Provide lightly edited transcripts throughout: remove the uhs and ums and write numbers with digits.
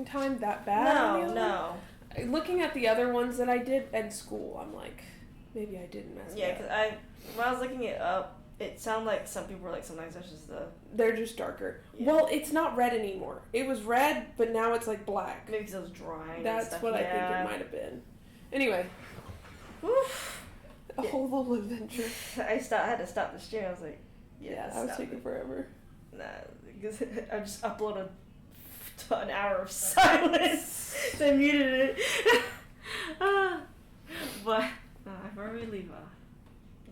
time that bad. No. Looking at the other ones that I did at school, I'm like, maybe I didn't mess it up. Yeah, because when I was looking it up, it sounded like some people were like, sometimes that's just they're just darker. Yeah. Well, it's not red anymore. It was red, but now it's like black. Maybe because it was drying. That's what I think it might have been. Anyway. Oof. A whole little adventure. I had to stop the stream. I was like, yeah, that was taking forever. Nah, because I just uploaded an hour of silence. So I muted it. But where we leave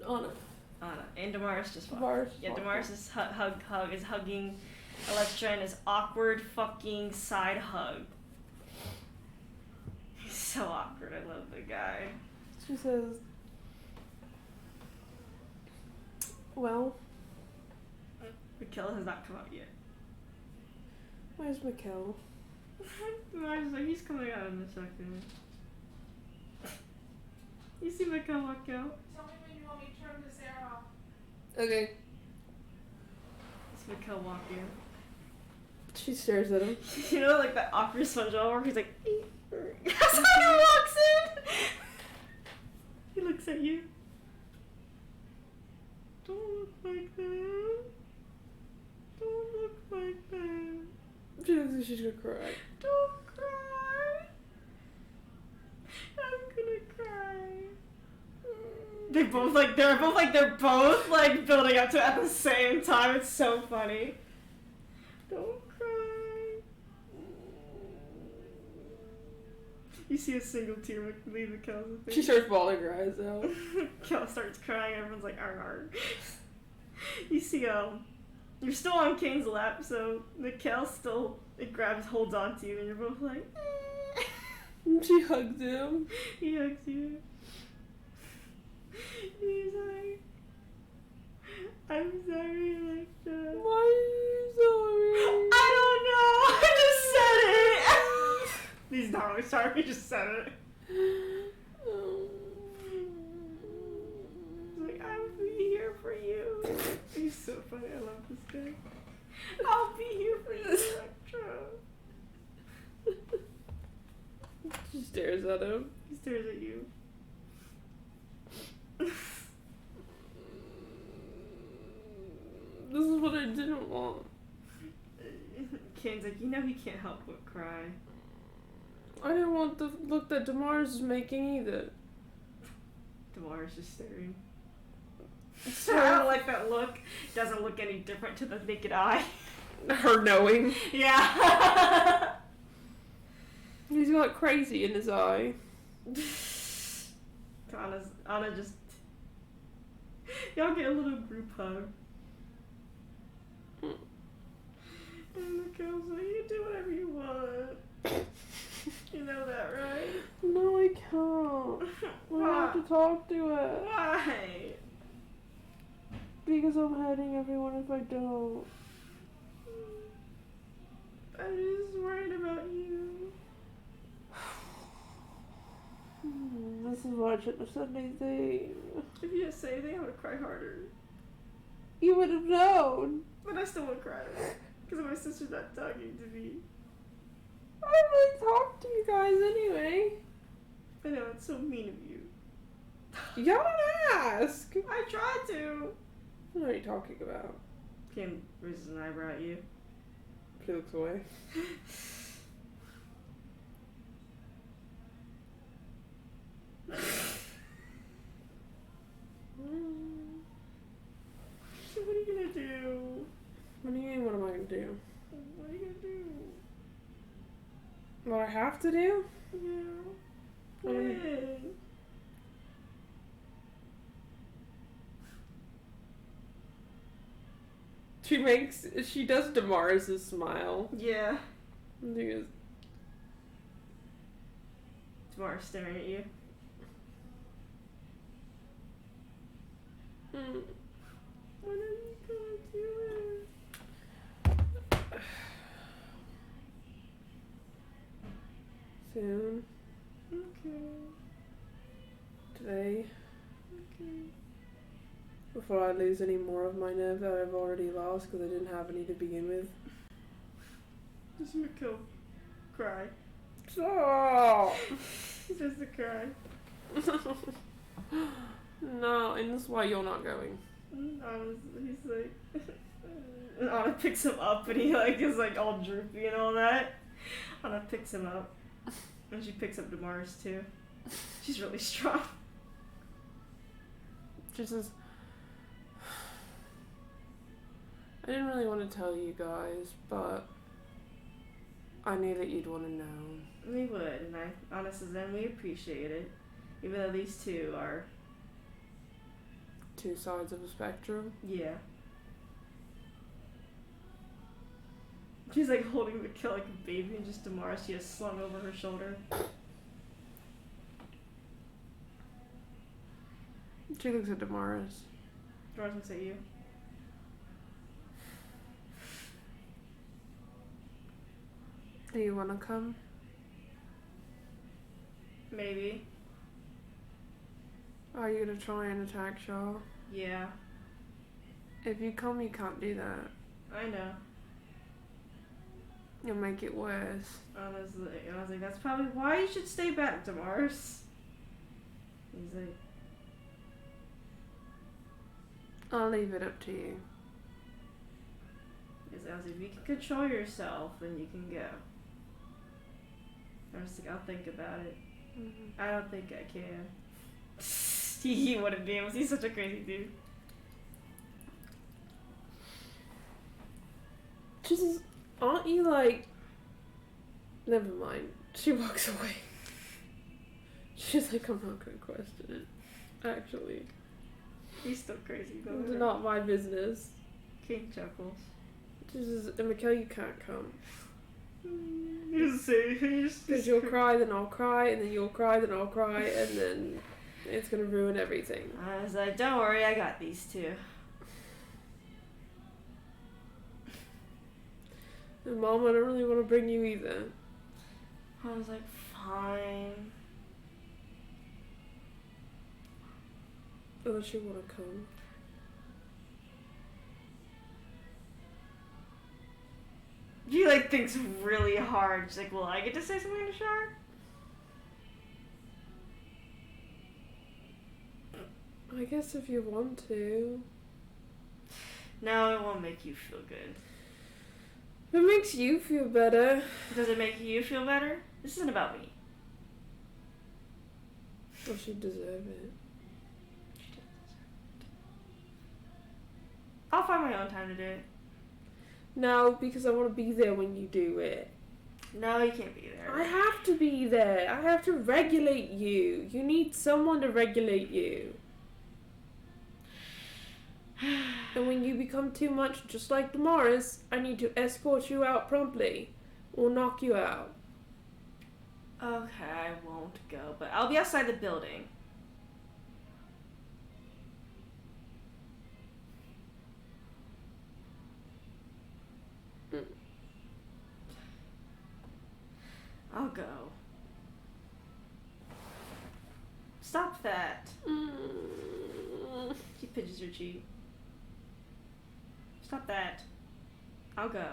Anna. And Damaris just Damaris. Yeah, Damaris is is hugging Electra in his awkward fucking side hug. He's so awkward. I love the guy. She says, well, Mikkel has not come out yet. Where's Mikkel? Damaris is like, he's coming out in a second. You see Mikkel walk out? Tell me when you want me to turn this air off. Okay. It's Mikkel walking. She stares at him. You know, like that awkward SpongeBob where he's like, that's how he walks in! He looks at you. Don't look like that. Don't look like that. She looks like she's gonna cry. Don't cry. I'm gonna cry. They're both like building up to it at the same time. It's so funny. Don't cry. You see a single tear leave the Kel's face. She starts bawling her eyes out. Kel starts crying. Everyone's like, arg, arg. You see, you're still on Kane's lap, so the Kel still holds on to you, and you're both like, She hugs him. He hugs you. He's like, I'm sorry, Electra. Why are you sorry? I don't know. I just said it. He's not really sorry. He just said it. He's like, I'll be here for you. He's so funny. I love this guy. I'll be here for you, Electra. She stares at him. He stares at you. This is what I didn't want. Kane's like, you know he can't help but cry. I didn't want the look that Damaris is making either. Damaris is staring. I don't like that look. Doesn't look any different to the naked eye. Her knowing. Yeah. He's got crazy in his eye. Anna just... Y'all get a little group hug. And the girl's like, you do whatever you want. You know that, right? No, I can't. We have to talk to it. Why? Because I'm hurting everyone if I don't. I'm just worried about you. This is why I shouldn't have said anything. If you didn't say anything, I would have cried harder. You would have known. But I still would cry. Because my sister's not talking to me. I don't really talk to you guys anyway. I know, it's so mean of you. Y'all don't ask. I tried to. What are you talking about? Kim raises an eyebrow at you. She looks away. So what are you gonna do? What do you mean, what am I gonna do? What are you gonna do? What I have to do? Yeah. When? She does Damaris' smile. Yeah. And she goes, Damaris staring at you. When are you gonna do it? Soon. Okay. Today. Okay. Before I lose any more of my nerve that I've already lost because I didn't have any to begin with. Just Mikkel. cry. Stop. He's just a cry. No, and that's why you're not going. He's like, and Anna picks him up, and he like is like all droopy and all that. Anna picks him up, and she picks up Damaris too. She's really strong. She says, I didn't really want to tell you guys, but I knew that you'd want to know. We would, and Anna says, and we appreciate it, even though these two are. Two sides of a spectrum. Yeah. She's like holding the kill like a baby, and just Damaris she has slung over her shoulder. She looks at Damaris. Damaris looks at you. Do you want to come? Maybe. Are you going to try and attack Shaw? Yeah. If you come, you can't do that. I know. You'll make it worse. Honestly, I was like, that's probably why you should stay back, Damaris. He's like, I'll leave it up to you. I was like, if you can control yourself, then you can go. I was like, I'll think about it. Mm-hmm. I don't think I can. He wouldn't be able to. He's such a crazy dude. She says, aren't you like... Never mind. She walks away. She's like, I'm not going to question it. Actually. He's still crazy though. It's not my business. King chuckles. She says, Mikhail, you can't come. Because you'll cry, then I'll cry, and then you'll cry, then I'll cry, and then it's going to ruin everything. I was like, don't worry, I got these two. And Mom, I don't really want to bring you either. I was like, fine. Unless you want to come. He like thinks really hard. She's like, will I get to say something to Shar? I guess if you want to. No, it won't make you feel good. It makes you feel better. Does it make you feel better? This isn't about me. Well, she deserve it. I'll find my own time to do it. No, because I want to be there when you do it. No, you can't be there. I have to be there. I have to regulate you. You need someone to regulate you. And when you become too much, just like Damaris, I need to escort you out promptly or knock you out. Okay, I won't go, but I'll be outside the building. I'll go. Stop that. She pinches her cheek. Stop that. I'll go.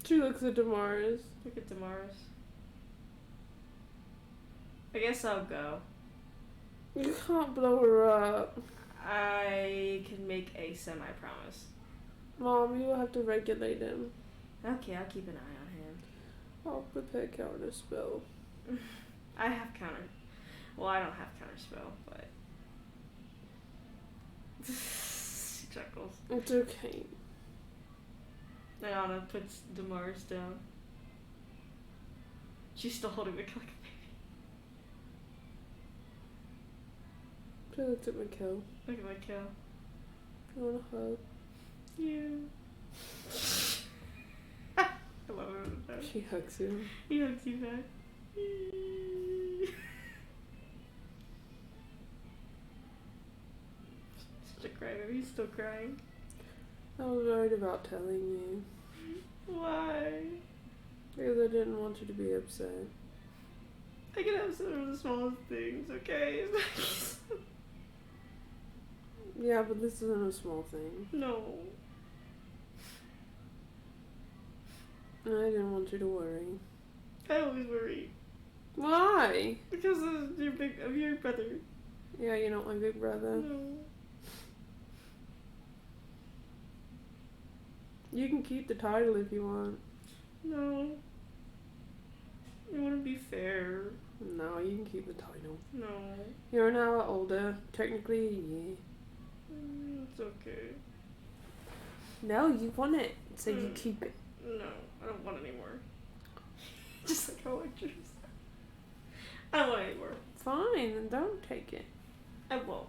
She looks at Damaris. Look at Damaris. I guess I'll go. You can't blow her up. I can make a semi-promise. Mom, you will have to regulate him. Okay, I'll keep an eye on him. I'll prepare counter spell. I have counter. Well, I don't have counter spell, but she chuckles. It's okay. And Anna puts Damaris down. She's still holding the kill like a baby. She looks at Mikhail. Look at my kill. You want a hug? Yeah. I love it. She hugs him. He hugs you back. Such a crybaby. He's still crying. I was worried about telling you. Why? Because I didn't want you to be upset. I get upset over the smallest things, okay? Yeah, but this isn't a small thing. No. I didn't want you to worry. I always worry. Why? Because of your brother. Yeah, you don't like Big Brother. No. You can keep the title if you want. No. You want to be fair. No, you can keep the title. No. You're now older. Technically, yeah. It's okay. No, you want it, so you keep it. No, I don't want any more. Just like how actors. I don't want any more. Fine, then don't take it. I won't.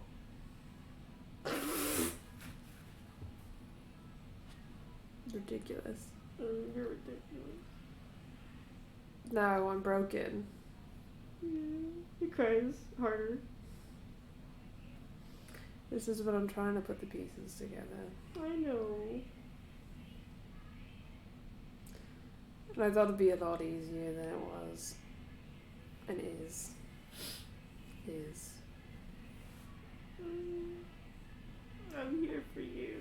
Ridiculous. You're ridiculous. No, I'm broken. Yeah, he cries harder. This is what I'm trying to put the pieces together. I know. And I thought it'd be a lot easier than it was. And is. I'm here for you.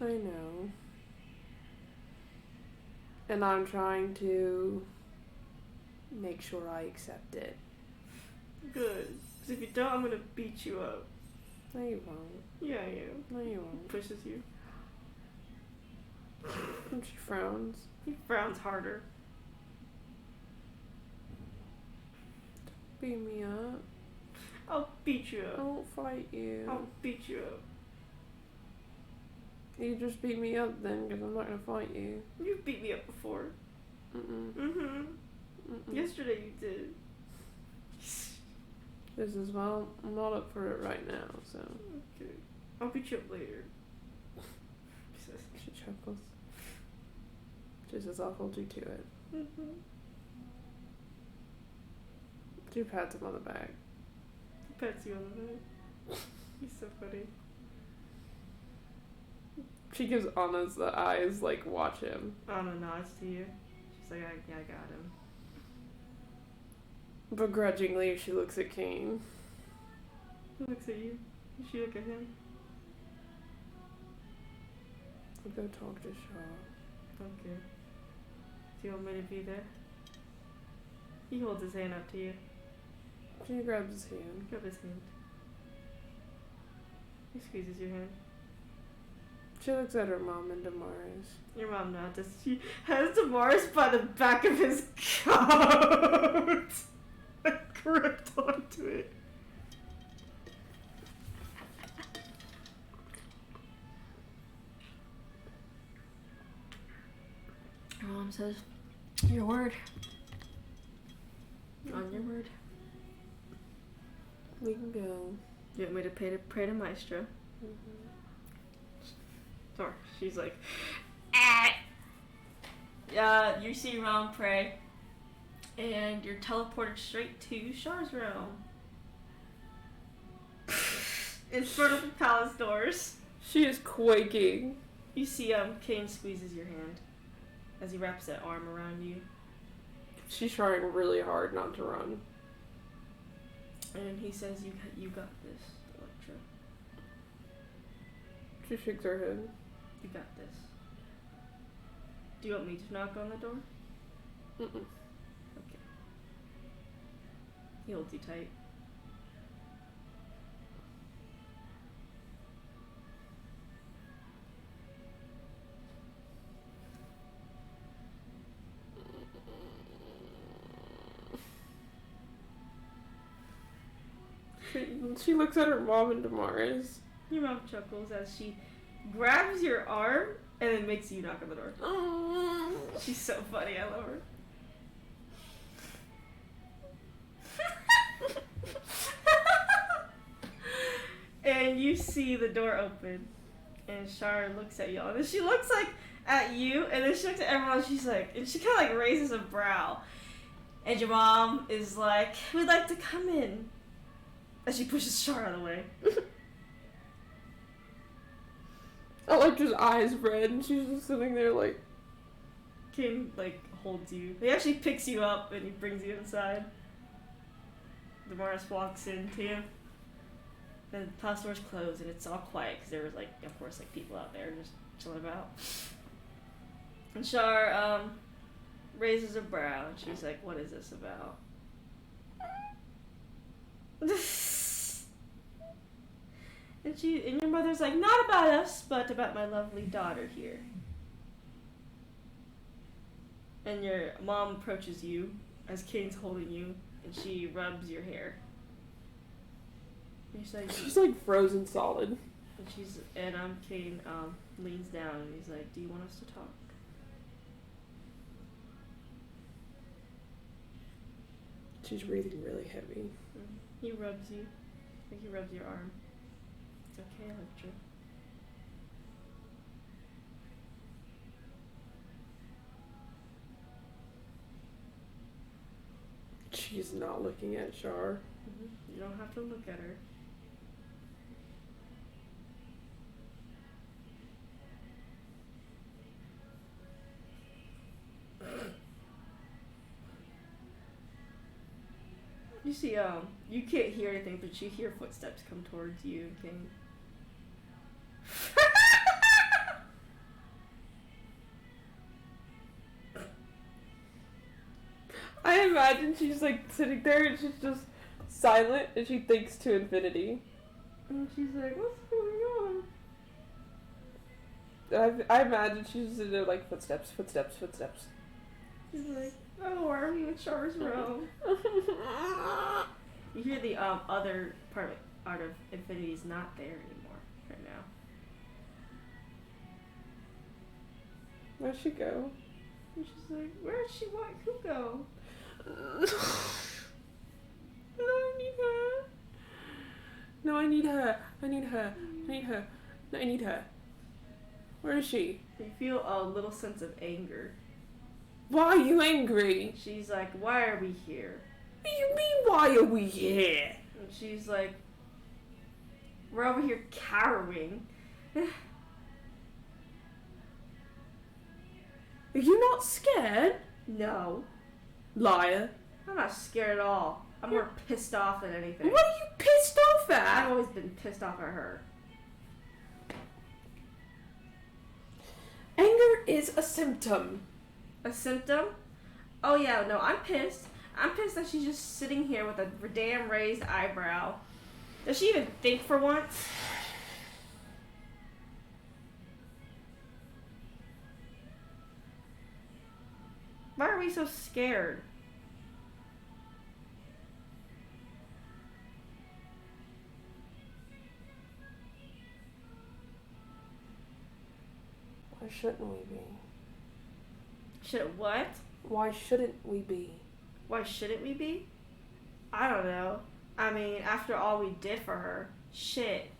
I know. And I'm trying to make sure I accept it. Good. Because if you don't, I'm gonna beat you up. No, you won't. Yeah, I am. No, you won't. Pushes you. And she frowns. He frowns harder. Beat me up. I'll beat you I up. won't fight you. I'll beat you up. You just beat me up then, because I'm not gonna fight you. You've beat me up before. Mm-mm. Mm-hmm. Mm-mm. Yesterday you did. This is, well, I'm not up for it right now, so. Okay. I'll beat you up later. She says. She chuckles. She says, I'll hold you to it. Mm-hmm. She pats him on the back. He pets you on the back. He's so funny. She gives Anna's the eyes, like, watch him. Anna nods to you. She's like, yeah, I got him. Begrudgingly, she looks at Kane. He looks at you. You should look at him. I'll go talk to Shaw. Okay. Do you want me to be there? He holds his hand up to you. She grabs his hand. Grab his hand. He squeezes your hand. She looks at her mom and Damaris. Your mom nods. She has Damaris by the back of his coat. Gripped onto it. Your mom says, your word. On your word. We can go. You want me to pray to Maestro? Mm-hmm. Or she's like, ah. Yeah, you see your mom pray. And you're teleported straight to Char's realm. In front of the palace doors. She is quaking. You see Kane squeezes your hand as he wraps that arm around you. She's trying really hard not to run. And he says, you got this, Electra. She shakes her head. You got this. Do you want me to knock on the door? Mm-mm. Okay. He holds you tight. She looks at her mom and Damaris. Your mom chuckles as she grabs your arm and then makes you knock on the door. Oh. She's so funny. I love her. And you see the door open, and Shara looks at y'all. And she looks like at you, and then she looks at everyone. She's like, and she kind of like raises a brow. And your mom is like, "We'd like to come in." And she pushes Shara out of the way. Electra's eyes red, and she's just sitting there like. King like holds you. He actually picks you up and he brings you inside. Damaris walks into you. The top store's closed and it's all quiet because there was like, of course, like people out there just chilling about. And Char raises a brow and she's like, "What is this about?" and your mother's like, "Not about us, but about my lovely daughter here." And your mom approaches you as Kane's holding you, and she rubs your hair. And She's like frozen solid. And Kane leans down and he's like, "Do you want us to talk?" She's breathing really heavy. He rubs you. I think he rubs your arm. It's okay, Electra. She's not looking at Char. You don't have to look at her. You see, you can't hear anything, but you hear footsteps come towards you, Kane. I imagine she's like sitting there and she's just silent and she thinks to infinity. And she's like, "What's going on?" I imagine she's sitting there like footsteps. She's like, "Oh, why are we in Char's room?" You hear the other part of Infinity's not there anymore right now. Where'd she go? And she's like, "Where'd she want who go?" No, I need her. Where is she? You feel a little sense of anger. Why are you angry? She's like, "Why are we here?" What do you mean, why are we here? And she's like, "We're over here cowering." Are you not scared? No. Liar. I'm not scared at all. I'm more pissed off than anything. What are you pissed off I've at? always been pissed off at her. Anger is a symptom. A symptom? Oh yeah, no, I'm pissed. I'm pissed that she's just sitting here with a damn raised eyebrow. Does she even think for once? Why are we so scared? Why shouldn't we be? What? Why shouldn't we be? Why shouldn't we be? I don't know. I mean, after all we did for her. Shit.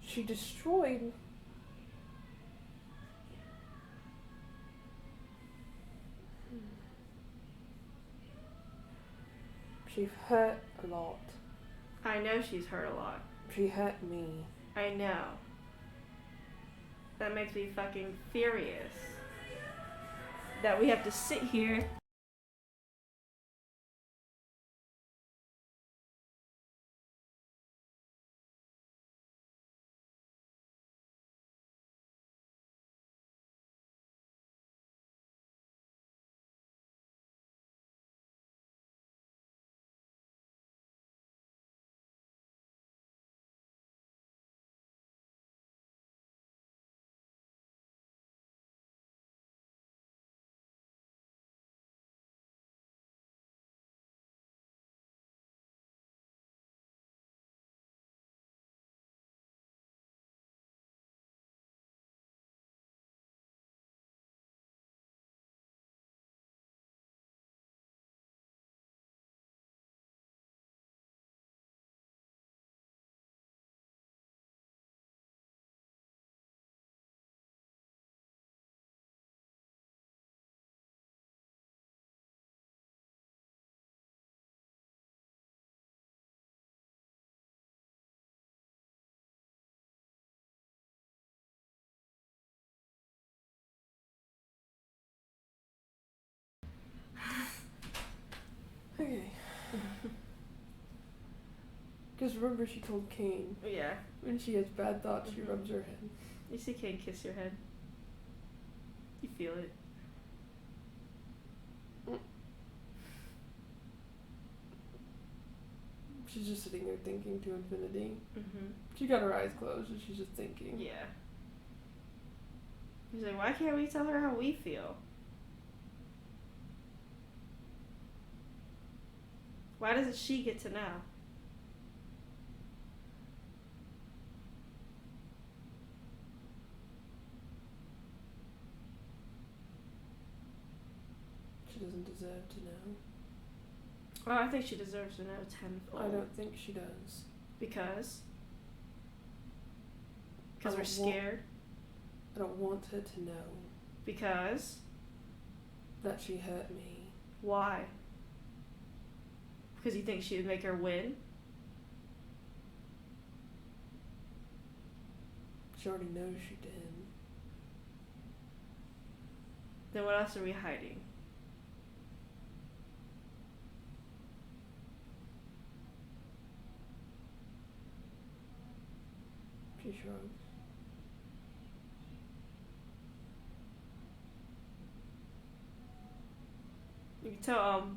She destroyed. She hurt a lot. I know she's hurt a lot. She hurt me. I know. That makes me fucking furious. That we have to sit here Okay. Because remember she told Kane Yeah. when she has bad thoughts she Mhm. rubs her head. You see Kane kiss your head. You feel it. She's just sitting there thinking to infinity. Mm-hmm. She got her eyes closed and she's just thinking. Yeah. He's like, why can't we tell her how we feel? Why doesn't she get to know? She doesn't deserve to know. Oh, I think she deserves to know tenfold. I don't think she does. Because? I Because we're don't want- scared? I don't want her to know Because? that she hurt me. Why? Because you think she would make her win? She already knows she did. Then what else are we hiding? She shrugs. You can tell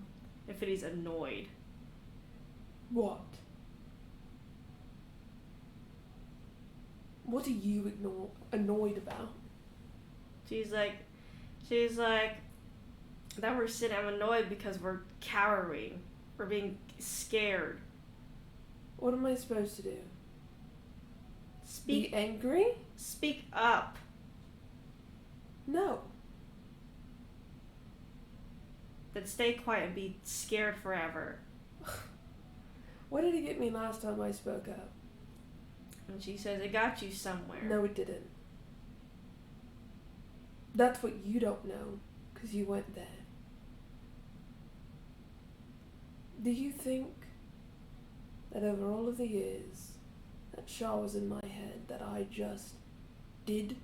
if he's annoyed. What? What are you annoyed about? She's like, that we're sitting, I'm annoyed because we're cowering. We're being scared. What am I supposed to do? Speak Be angry? Speak up. No. Then stay quiet and be scared forever. What did it get me last time I spoke up? And she says, it got you somewhere. No, it didn't. That's what you don't know, because you went there. Do you think that over all of the years that Shaw was in my head, that I just did?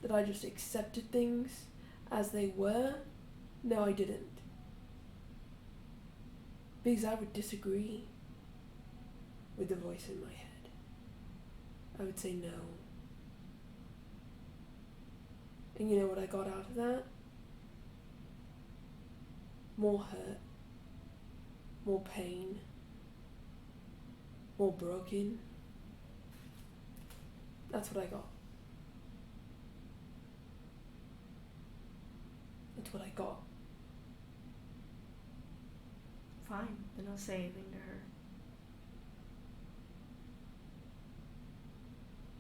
That I just accepted things as they were? No, I didn't. Because I would disagree with the voice in my head. I would say no. And you know what I got out of that? More hurt. More pain. More broken. That's what I got. That's what I got. Fine, then I'll say anything to her.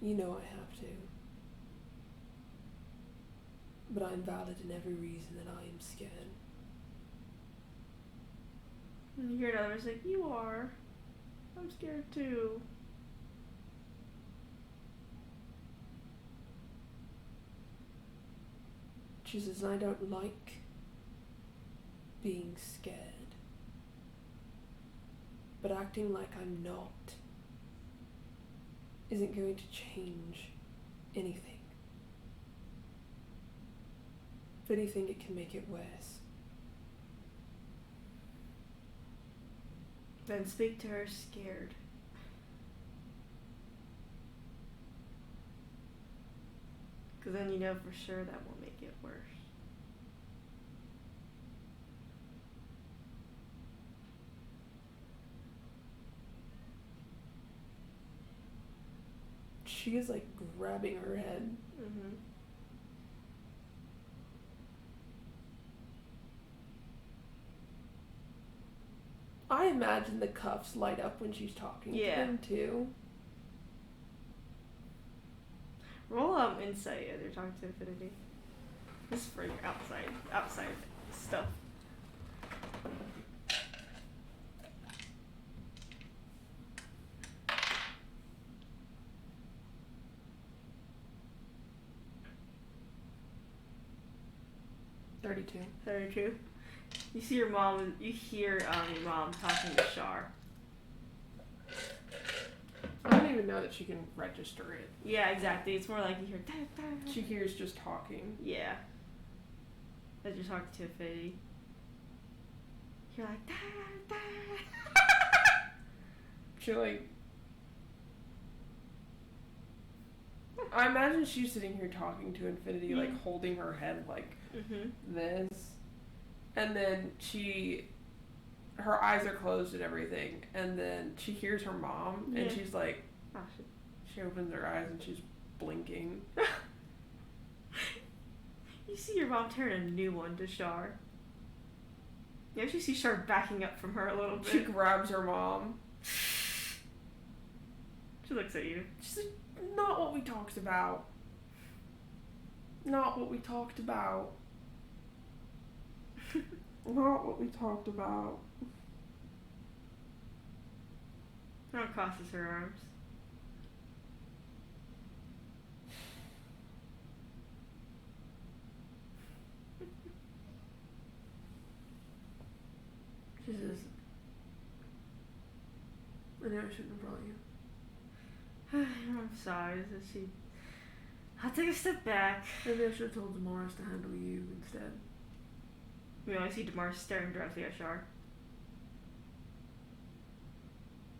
You know I have to. But I'm valid in every reason that I am scared. And you hear another voice like, you are. I'm scared too. She says, I don't like being scared. But acting like I'm not isn't going to change anything. If anything, it can make it worse. Then speak to her scared. Because then you know for sure that will make it worse. She is like grabbing her head. Mm-hmm. I imagine the cuffs light up when she's talking to Yeah. him too. Roll insight as you're talking to Infinity. This is for your outside stuff. $32. 32. You see your mom. You hear your mom talking to Shar. I don't even know that she can register it. Yeah, exactly. It's more like you hear. Da, da, da. She hears just talking. Yeah. As you're talking to Infinity. You're like, da, da. She like. I imagine she's sitting here talking to Infinity, like holding her head like this, and then her eyes are closed and everything, and then she hears her mom, and she's like, oh, shit. She opens her eyes and she's blinking. You see your mom turn a new one to Char. You actually see Char backing up from her a little bit. She grabs her mom. She looks at you. She's like, not what we talked about. Not what we talked about. Not what we talked about. Now crosses her arms. She says, I know I shouldn't have brought you. I'm sorry, says she. I'll take a step back. Maybe I should have told Damaris to handle you instead. We only see Damaris staring directly at Char.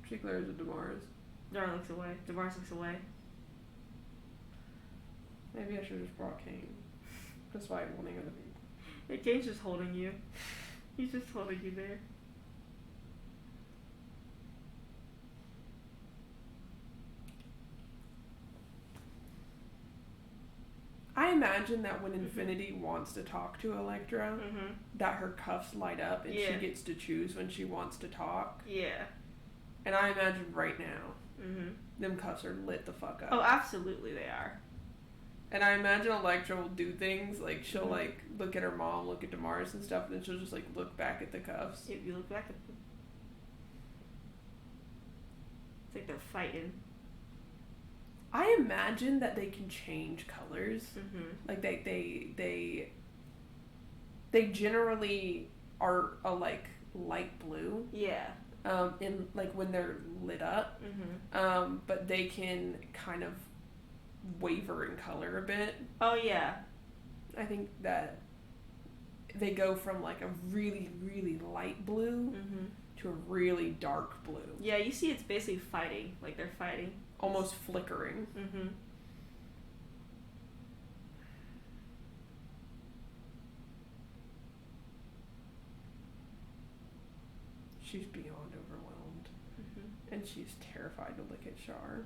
She glares at Damaris. Dara looks away. Damaris looks away. Maybe I should have just brought Kane. Despite wanting other people. Yeah, Kane's just holding you. He's just holding you there. I imagine that when Infinity wants to talk to Electra, that her cuffs light up and she gets to choose when she wants to talk. Yeah. And I imagine right now, them cuffs are lit the fuck up. Oh, absolutely they are. And I imagine Electra will do things, like she'll like look at her mom, look at Damaris and stuff, and then she'll just like look back at the cuffs. If you look back at them. It's like they're fighting. I imagine that they can change colors. Like they generally are a like light blue. Yeah. In like when they're lit up. But they can kind of waver in color a bit. Oh yeah. I think that they go from like a really, really light blue to a really dark blue. Yeah, you see it's basically fighting. Like they're fighting. Almost flickering. She's beyond overwhelmed. And she's terrified to look at Char.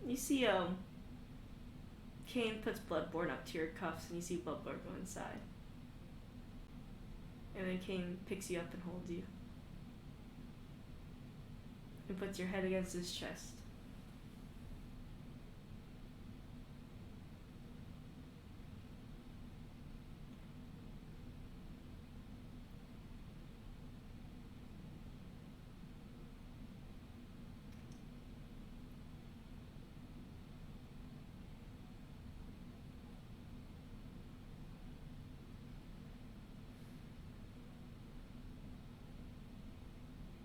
You see, Kane puts Bloodborne up to your cuffs and you see Bloodborne go inside. And then Kane picks you up and holds you. And puts your head against his chest.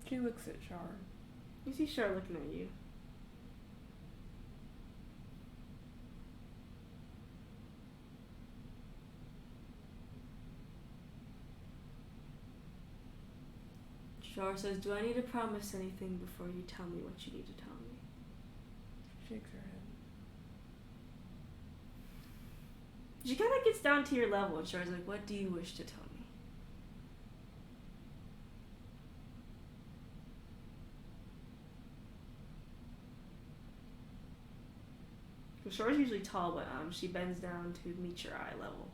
She looks at Char. You see Char looking at you. Char says, do I need to promise anything before you tell me what you need to tell me? Shakes her head. She kind of gets down to your level and Char's like, what do you wish to tell me? Char's usually tall, but she bends down to meet your eye level.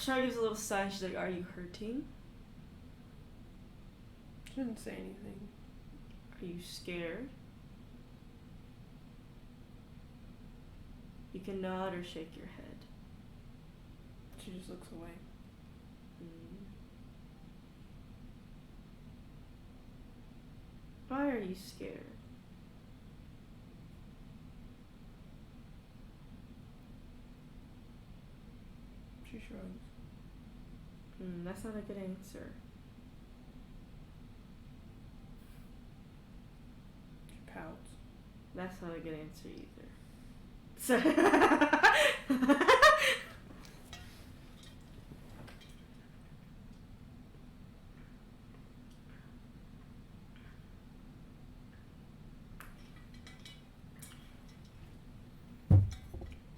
Char gives a little sigh. She's like, are you hurting? She didn't say anything. Are you scared? You can nod or shake your head. She just looks away. Why are you scared? She shrugs. That's not a good answer. That's not a good answer either. So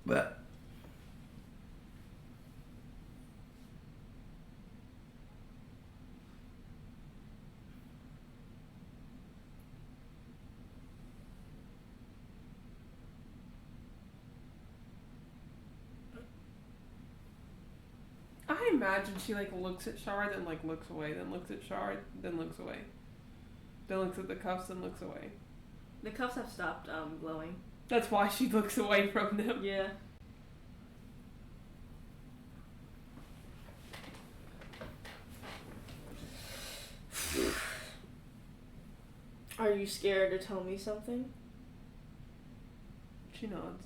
But I imagine she like looks at Shard, then like looks away, then looks at Shard, then looks away. Then looks at the cuffs and looks away. the cuffs have stopped glowing. That's why she looks away from them. Yeah. Are you scared to tell me something? She nods.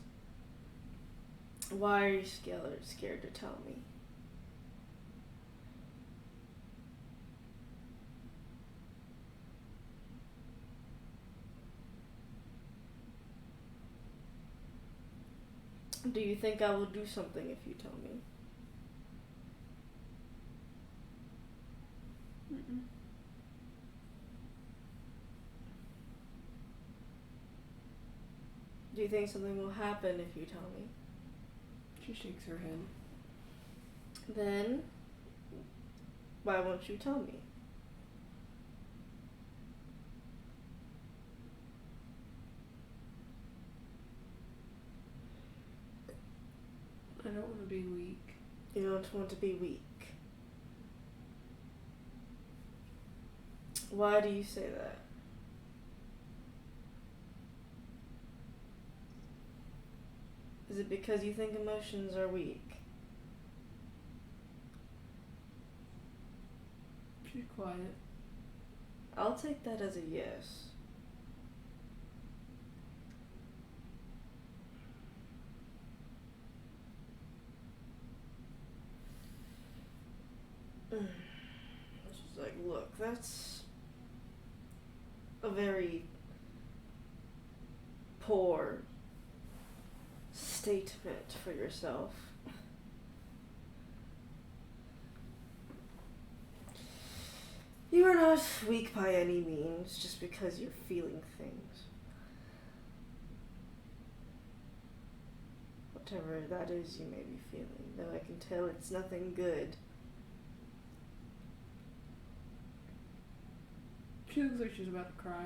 Why are you scared to tell me? Do you think I will do something if you tell me? Mm-mm. Do you think something will happen if you tell me? She shakes her head. Then, why won't you tell me? I don't want to be weak. You don't want to be weak. Why do you say that? Is it because you think emotions are weak? She's quiet. I'll take that as a yes. She's like, look, that's a very poor statement for yourself. You are not weak by any means just because you're feeling things. Whatever that is you may be feeling, though I can tell it's nothing good. She looks like she's about to cry.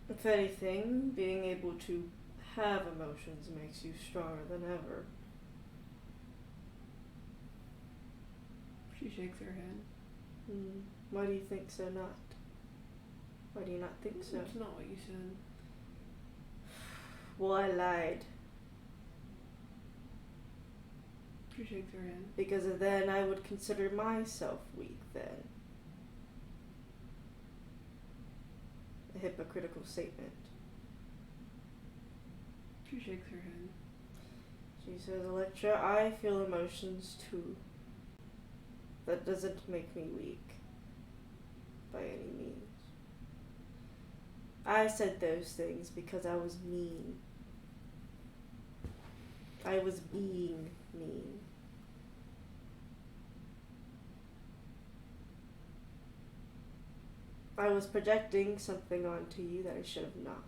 If anything, being able to have emotions makes you stronger than ever. She shakes her head. Why do you think so not? Why do you not think so? That's not what you said. Well, I lied. She shakes her head. Because then I would consider myself weak then. A hypocritical statement. She shakes her head. She says, Electra, I feel emotions too. That doesn't make me weak. By any means. I said those things because I was mean. I was being mean. I was projecting something onto you that I should have not.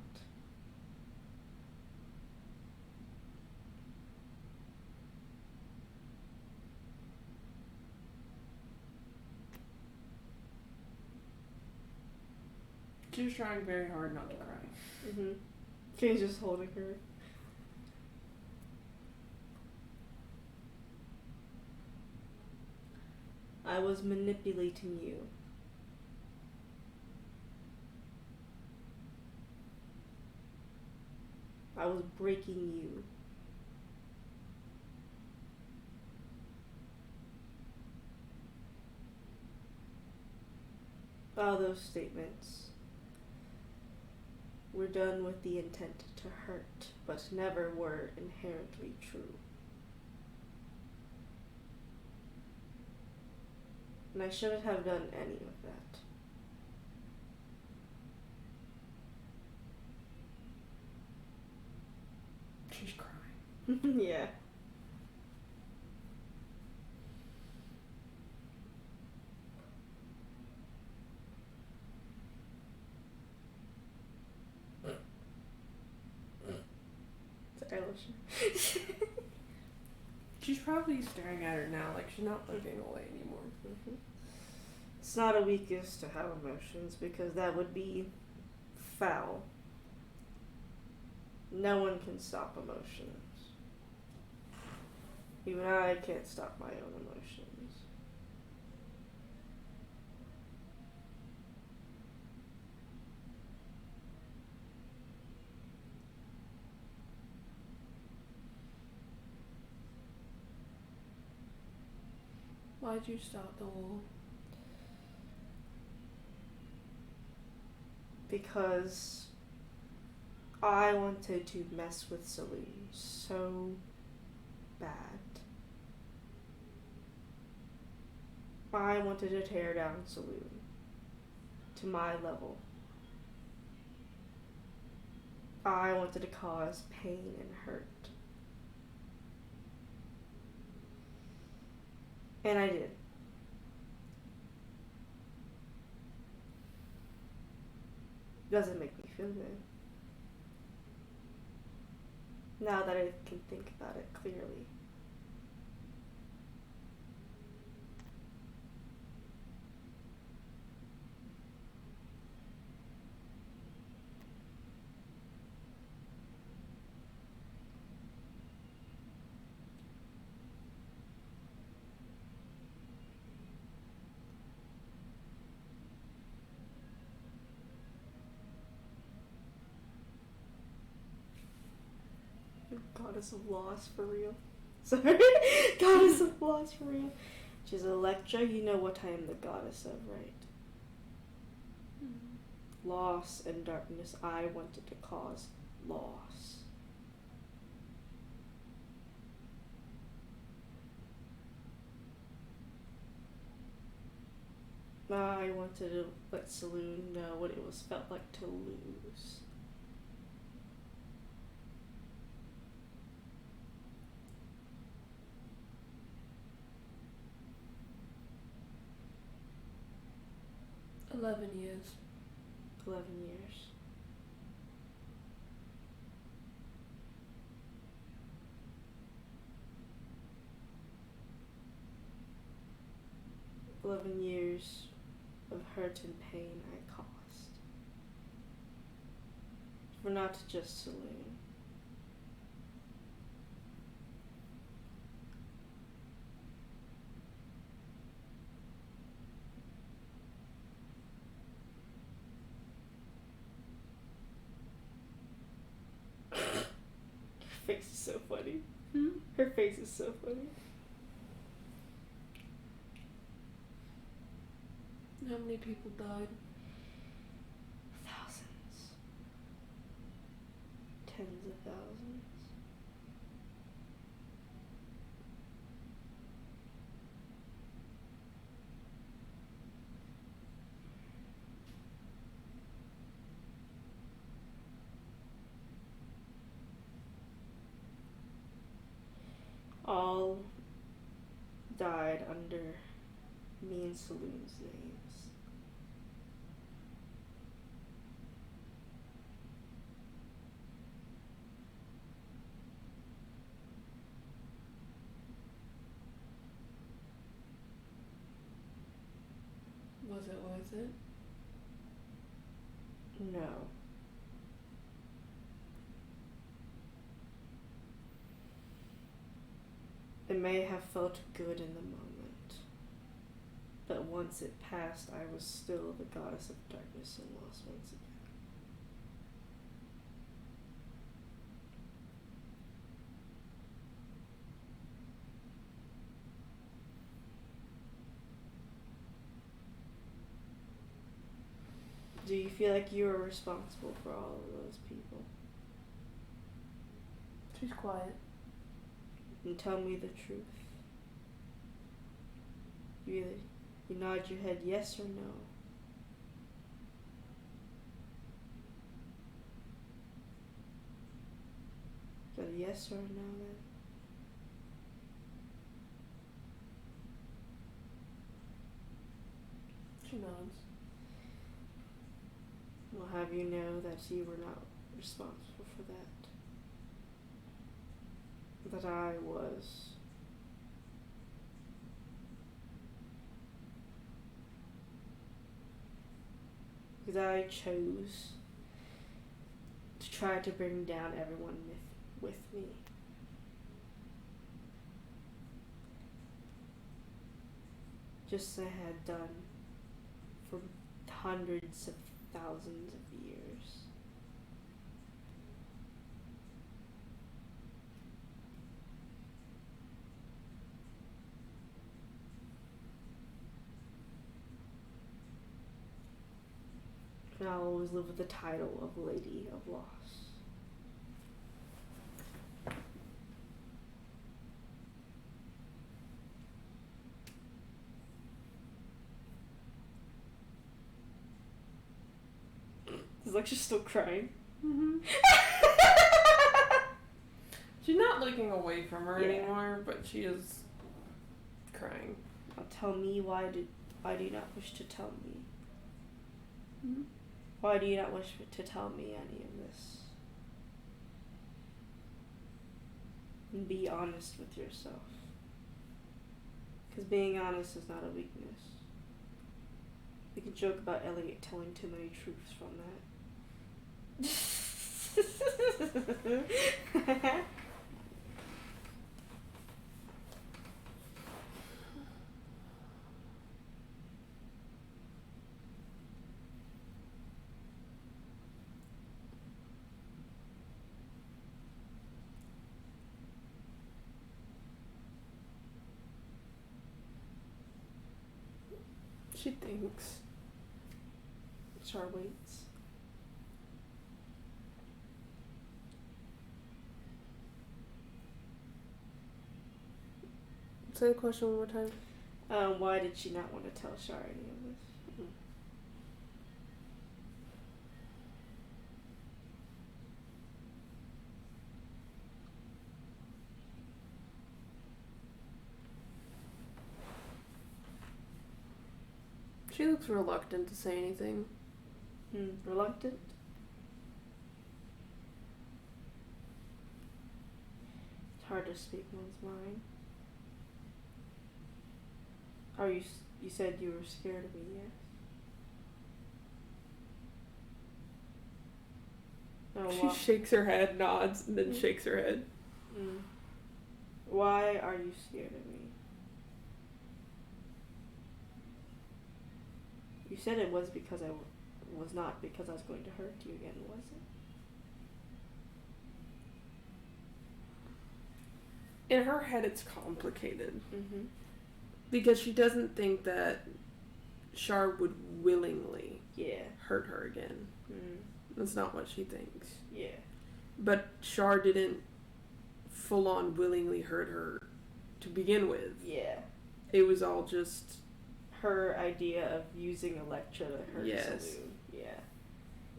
She's trying very hard not to cry. She's just holding her. I was manipulating you. I was breaking you. All those statements were done with the intent to hurt, but never were inherently true. And I shouldn't have done any of that. she's crying. Yeah. She's probably staring at her now, like she's not looking away anymore. Mm-hmm. It's not a weakness to have emotions because that would be foul. No one can stop emotions. Even I can't stop my own emotions. Why'd you start the war? Because I wanted to mess with Saloon so bad. I wanted to tear down Saloon to my level. I wanted to cause pain and hurt. And I did. Doesn't make me feel good. Now that I can think about it clearly. Goddess of loss for real. Sorry. Goddess of loss for real. She's Electra, you know what I am the goddess of, right? Loss and darkness. I wanted to cause loss. I wanted to let Saloon know what it was felt like to lose. $11 years. 11 years. $11 of hurt and pain I caused. For not just Saloon. Her face is so funny. Her face is so funny. How many people died? Thousands. Tens of thousands. All died under me and Saloon's names. Was it worth it? No. It may have felt good in the moment, but once it passed, I was still the goddess of darkness and lost once again. Do you feel like you are responsible for all of those people? She's quiet. And tell me the truth. You nod your head yes or no. Then yes or a no then? She nods. We'll have you know that you were not responsible for that. That I was. Because I chose to try to bring down everyone with me. Just as I had done for hundreds of thousands of years. And I'll always live with the title of Lady of Loss. It's like she's still crying. Mm-hmm. She's not looking away from her anymore, but she is crying. Now tell me, why do you not wish to tell me? Mm-hmm. Why do you not wish to tell me any of this? And be honest with yourself. Because being honest is not a weakness. We can joke about Elliot telling too many truths from that. She thinks. Char waits. Say the question one more time. Why did she not want to tell Char any of this? She looks reluctant to say anything. Reluctant? It's hard to speak one's mind. Oh, you said you were scared of me, yes? Oh, She shakes her head, nods, and then shakes her head. Why are you scared of me? You said it was because I was not because I was going to hurt you again, was it? In her head, it's complicated. Mm-hmm. Because she doesn't think that Char would willingly hurt her again. That's not what she thinks. Yeah. But Char didn't full-on willingly hurt her to begin with. Yeah. It was all just her idea of using Electra to hurt Saloon. Yeah.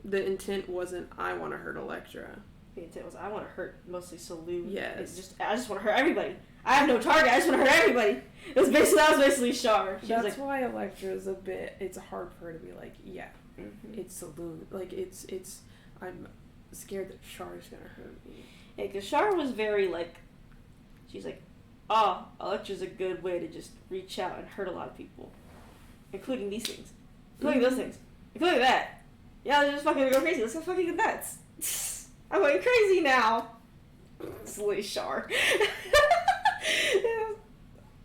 The intent wasn't, I want to hurt Electra. The intent was, I want to hurt mostly Saloon. Yes. I just want to hurt everybody. I have no target. I just want to hurt everybody. That was basically Char. That's why Electra is it's hard for her to be like, it's Saloon. Like, I'm scared that Char's going to hurt me. Yeah, because Char was very, like, she's like, Electra's a good way to just reach out and hurt a lot of people. Including these things. Including those things. Including that. Yeah, they're just fucking gonna go crazy. Let's go fucking nuts. I'm going crazy now. Silly Char.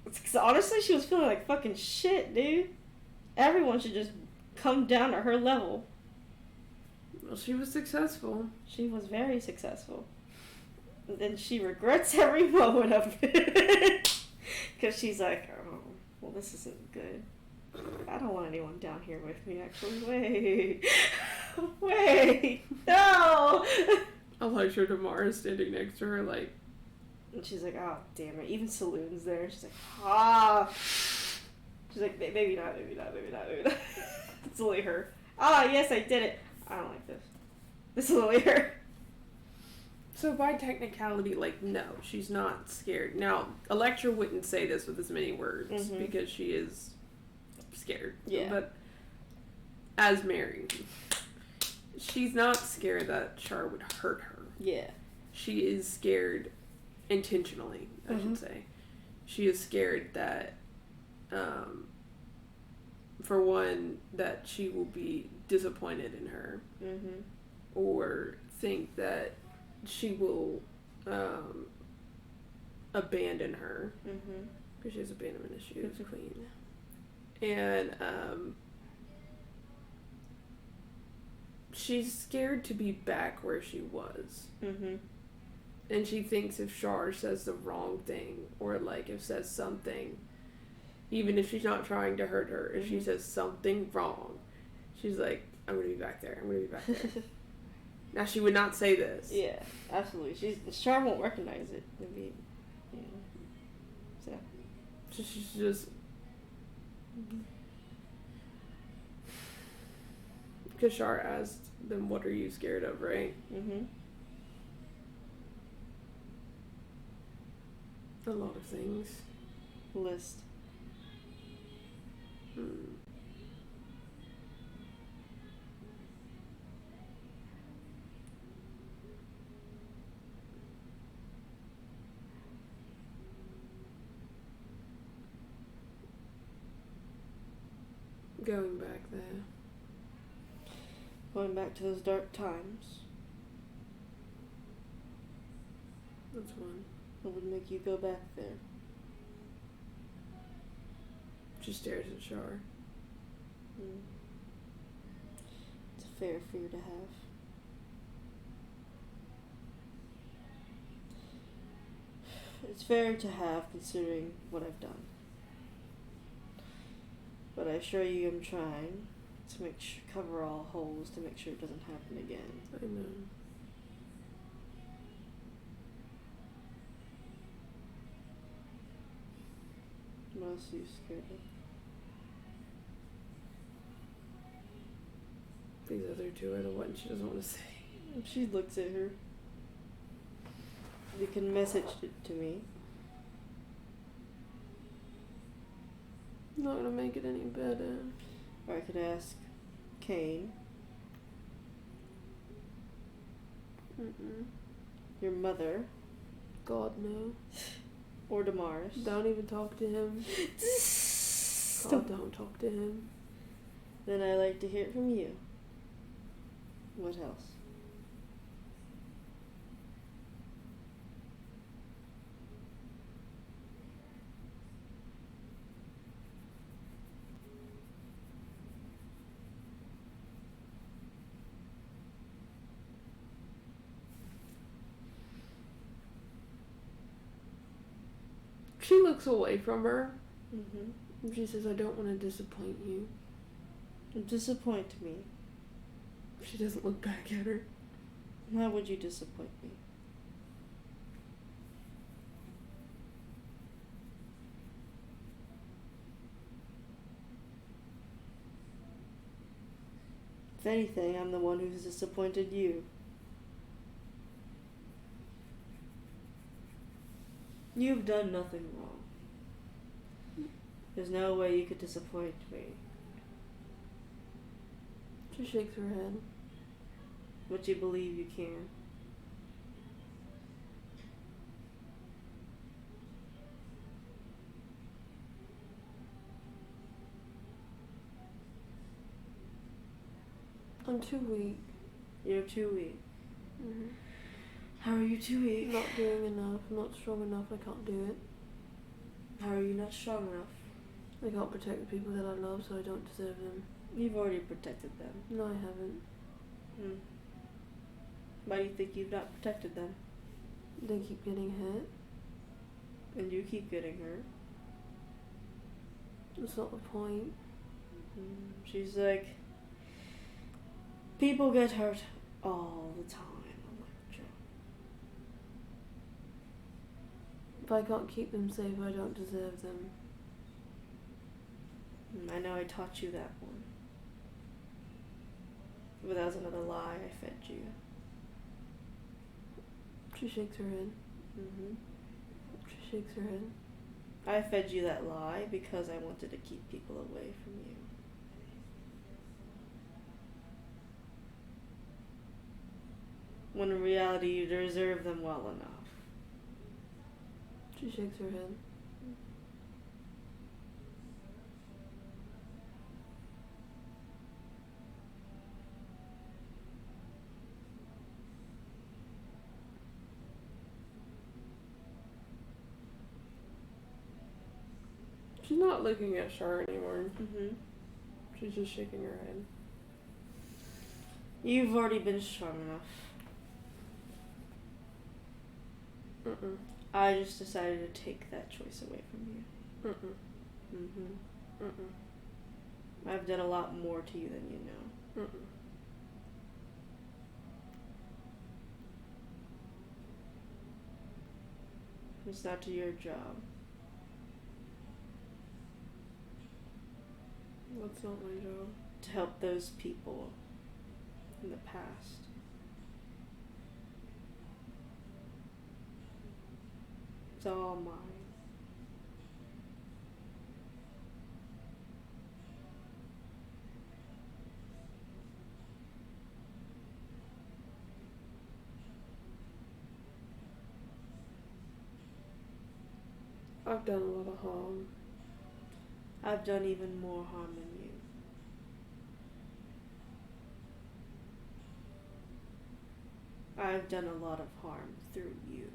Because honestly, she was feeling like fucking shit, dude. Everyone should just come down to her level. Well, she was successful. She was very successful. And then she regrets every moment of it. Because she's like, oh, well, this isn't good. I don't want anyone down here with me, actually. Wait. No. Electra Damar is standing next to her, like. And she's like, oh, damn it. Even Saloon's there. She's like, She's like, maybe not. It's only her. Yes, I did it. I don't like this. This is only her. So by technicality, like, no, she's not scared. Now, Electra wouldn't say this with as many words because she is scared. Yeah. But as Mary, she's not scared that Char would hurt her. Yeah. She is scared intentionally, I should say. She is scared that, for one, that she will be disappointed in her. Or think that she will abandon her. Because she has abandonment issues, Queen. And she's scared to be back where she was. And she thinks if Char says the wrong thing, or like if says something, even if she's not trying to hurt her, if she says something wrong, she's like, I'm gonna be back there. I'm gonna be back there. Now she would not say this. Yeah, absolutely. Char won't recognize it. Maybe, so. She's just. Because Char asked them, "What are you scared of?" Right? A lot of things. List. Going back there. Going back to those dark times. That's one. What would make you go back there? She stares at Char. It's a fair fear to have. It's fair to have considering what I've done. But I assure you I'm trying to cover all holes to make sure it doesn't happen again. I know. What else are you scared of? These other two are the ones she doesn't want to say. She looks at her. You can message it to me. Not gonna make it any better. Or I could ask Kane. Your mother. God, no. Or Damaris. Don't even talk to him. God, don't talk to him. Then I like to hear it from you. What else? She looks away from her. And she says, I don't want to disappoint you. Disappoint me. She doesn't look back at her. How would you disappoint me? If anything, I'm the one who's disappointed you. You've done nothing wrong. There's no way you could disappoint me. She shakes her head. But you believe you can. I'm too weak. You're too weak. How are you too weak? Not doing enough. I'm not strong enough. I can't do it. How are you not strong enough? I can't protect the people that I love, so I don't deserve them. You've already protected them. No, I haven't. Why do you think you've not protected them? They keep getting hit. And you keep getting hurt. That's not the point. She's like, people get hurt all the time. I'm like, Joe. If I can't keep them safe, I don't deserve them. I know I taught you that one. But that was another lie I fed you. She shakes her head. Mm-hmm. She shakes her head. I fed you that lie because I wanted to keep people away from you. When in reality you deserve them well enough. She shakes her head. She's not looking at Char anymore. Mm-hmm. She's just shaking her head. You've already been strong enough. Mm-mm. I just decided to take that choice away from you. Mm-mm. Mm-hmm. Mm-mm. I've done a lot more to you than you know. Mm-mm. It's not your job. That's not my job. To help those people in the past. It's all mine. I've done a lot of harm. I've done even more harm than you. I've done a lot of harm through you.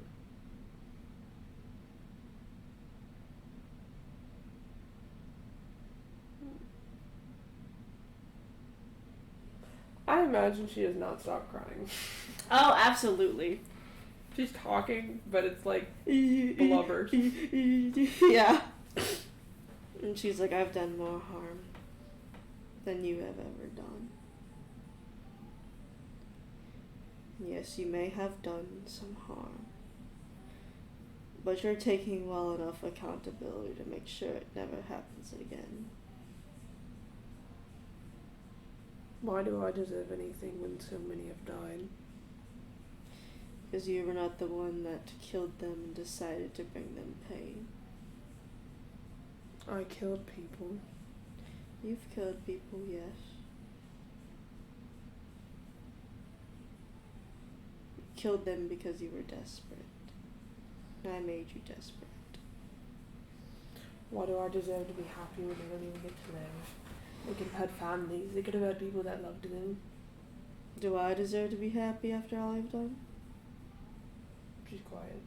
I imagine she has not stopped crying. Oh, absolutely. She's talking, but it's like blubber. Yeah. And she's like, I've done more harm than you have ever done. Yes, you may have done some harm, but you're taking well enough accountability to make sure it never happens again. Why do I deserve anything when so many have died? Because you were not the one that killed them and decided to bring them pain. I killed people. You've killed people, yes. You killed them because you were desperate. And I made you desperate. Why do I deserve to be happy when they don't even get to live? They could have had families. They could have had people that loved them. Do I deserve to be happy after all I've done? She's quiet.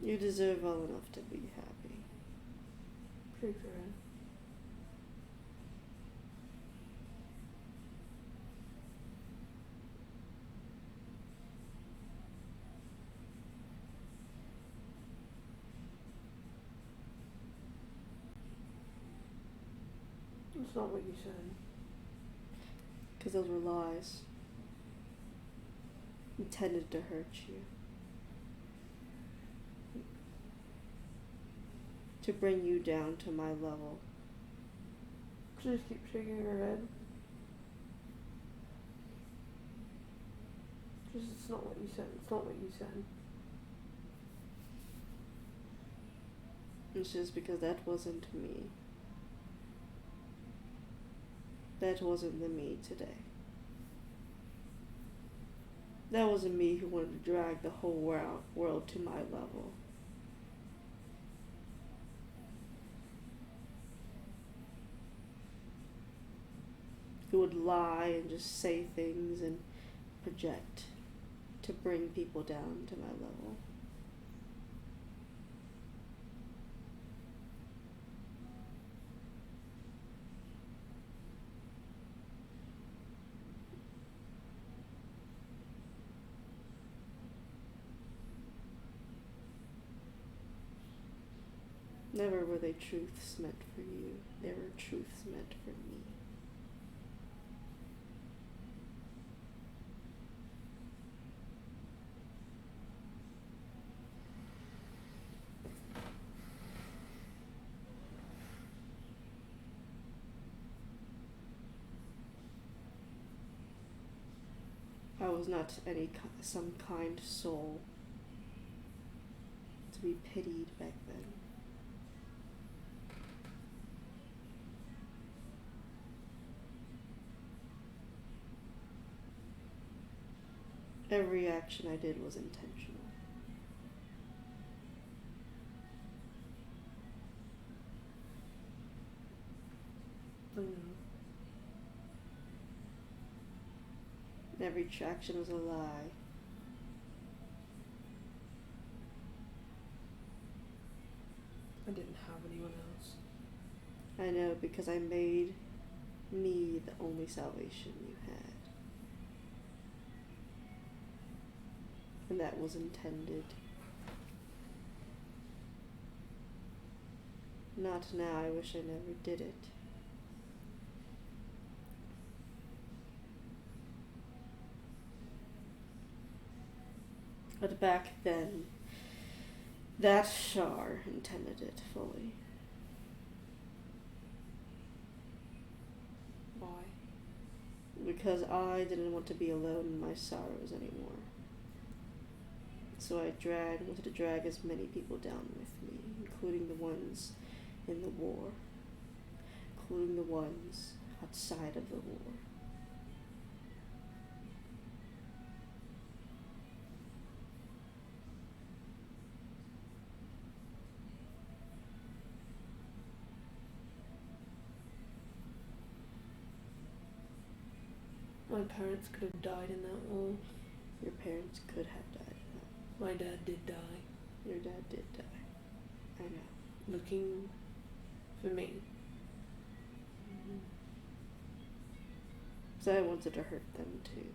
You deserve well enough to be happy. Shakes her head. It's not what you said. Because those were lies. Intended to hurt you. To bring you down to my level. She just keeps shaking her head. It's not what you said. It's not what you said. It's just because that wasn't me. That wasn't the me today. That wasn't me who wanted to drag the whole world to my level. Who would lie and just say things and project to bring people down to my level. Never were they truths meant for you. They were truths meant for me. was not some kind soul to be pitied back then. Every action I did was intentional. I know. Every action was a lie. I didn't have anyone else. I know, because I made me the only salvation you had. And that was intended. Not now, I wish I never did it. But back then, that Shar intended it fully. Why? Because I didn't want to be alone in my sorrows anymore. So I wanted to drag as many people down with me, including the ones in the war, including the ones outside of the war. My parents could have died in that war. Your parents could have died. My dad did die. Your dad did die. I know. Looking for me. So I wanted to hurt them too.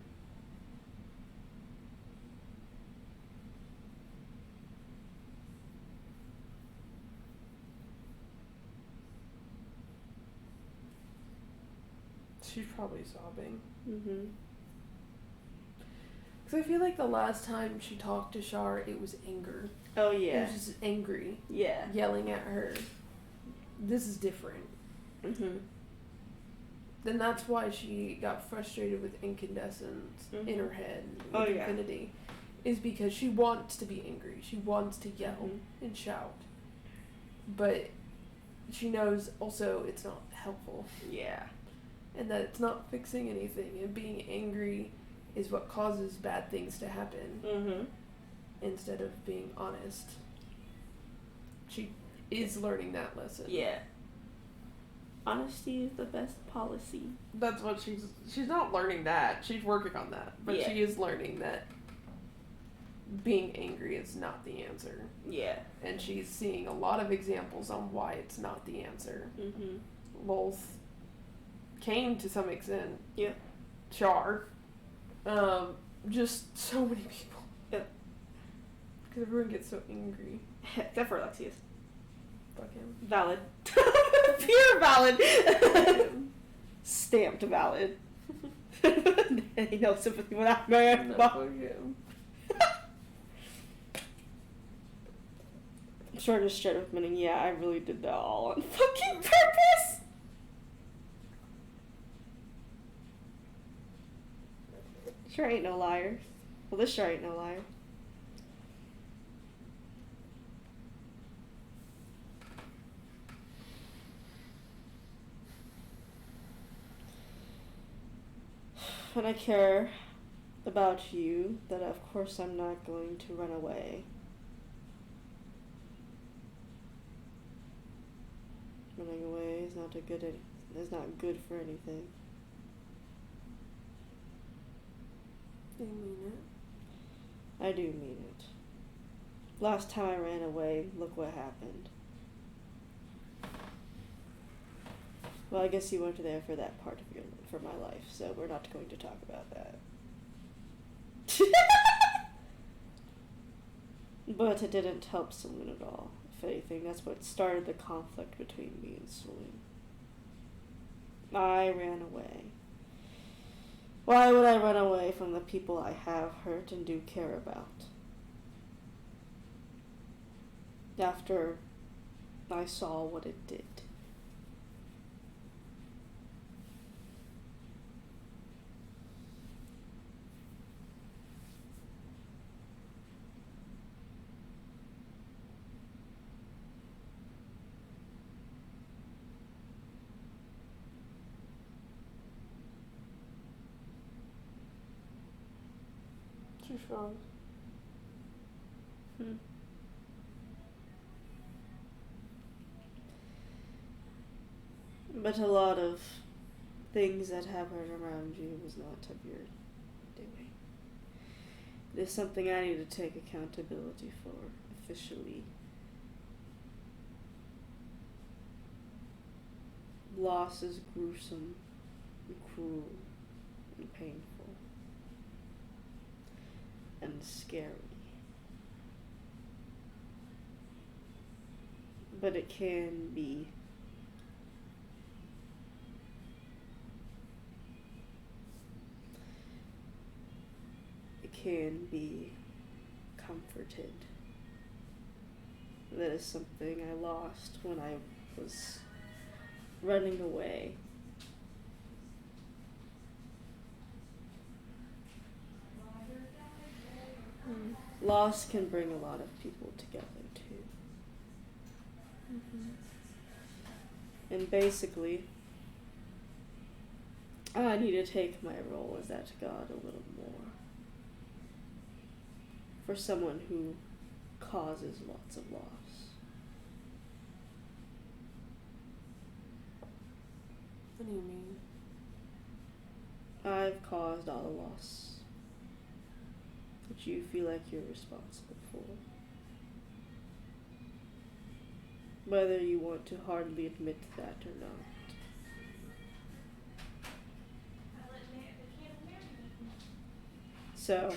She's probably sobbing. Mm-hmm. Because I feel like the last time she talked to Shar, it was anger. Oh It yeah. was just angry, Yeah. yelling at her. This is different. Mm-hmm. Then that's why she got frustrated with incandescence in her head with Oh, yeah. infinity. Is because she wants to be angry. She wants to yell Mhm. and shout. But she knows also it's not helpful. Yeah. And that it's not fixing anything. And being angry is what causes bad things to happen. Mm-hmm. Instead of being honest. She is learning that lesson. Yeah. Honesty is the best policy. That's what she's not learning that. She's working on that. But Yeah. she is learning that being angry is not the answer. Yeah. And she's seeing a lot of examples on why it's not the answer. Mm-hmm. Lolth came to some extent. Yeah. Char. Just so many people. Yeah. Because everyone gets so angry. Except for Alexius. Fuck him. Valid. Pure valid. Him. Stamped valid. Ain't no sympathy with that No, man. fuck him. Sure, just straight up admitting, yeah, I really did that all on fucking purpose. Sure ain't no liar. Well, this sure ain't no liar. And I care about you, that of course I'm not going to run away. Running away is not not good for anything. You mean it? I do mean it. Last time I ran away, look what happened. Well, I guess you weren't there for that part of for my life, so we're not going to talk about that. But it didn't help Celine at all. If anything, that's what started the conflict between me and Celine. I ran away. Why would I run away from the people I have hurt and do care about? After I saw what it did. She's strong. But a lot of things that happen around you was not of your doing. It is something I need to take accountability for officially. Loss is gruesome and cruel and painful and scary. But it can be comforted. That is something I lost when I was running away. Loss can bring a lot of people together too. And basically, I need to take my role as that god a little more. For someone who causes lots of loss. What do you mean? I've caused all the loss that you feel like you're responsible for. Whether you want to hardly admit that or not. So,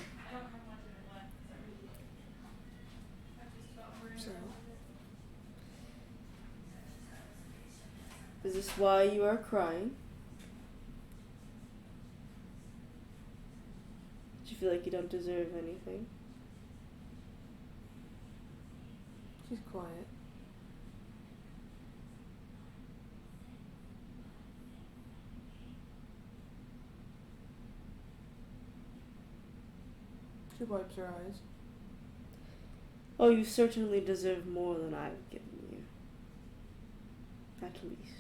is this why you are crying? Do you feel like you don't deserve anything? She's quiet. She wipes her eyes. Oh, you certainly deserve more than I've given you. At least.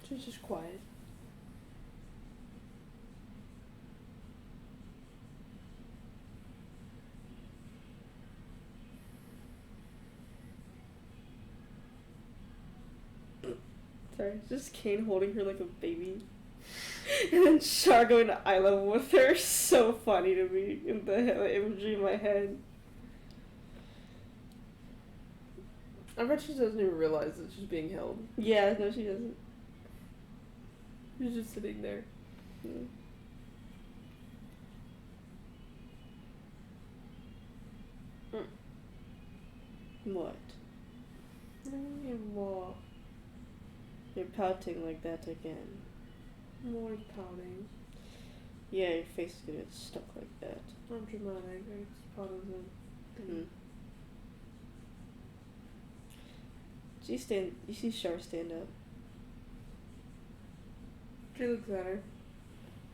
She's just quiet. Sorry, just Kane holding her like a baby. And then Char going to eye level with her. So funny to me in the imagery in my head. I bet she doesn't even realize that she's being held. Yeah, no, she doesn't. She's just sitting there. Mm. What? What? You're pouting like that again. More pouting. Yeah, your face is gonna get stuck like that. I'm dramatic. I just pot of them. You see Char stand up. She looks at her.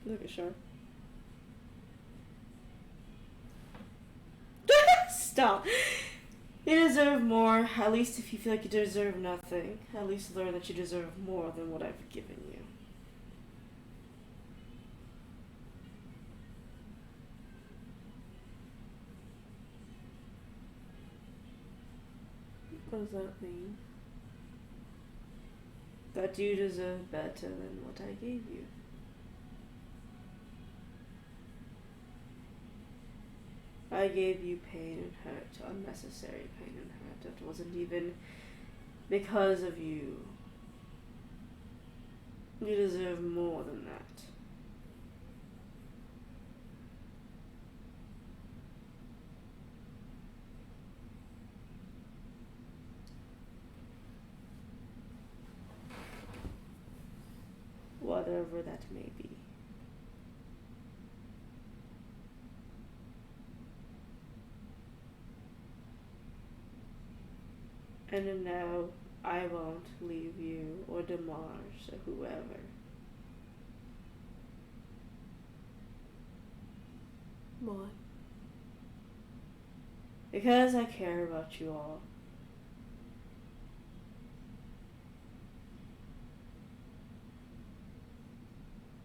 Look at Char. Stop. You deserve more. At least if you feel like you deserve nothing. At least learn that you deserve more than what I've given you. What does that mean? That you deserve better than what I gave you. I gave you pain and hurt, unnecessary pain and hurt. It wasn't even because of you. You deserve more than that. whatever that may be. And now I won't leave you or Demars or whoever. Why? Because I care about you all.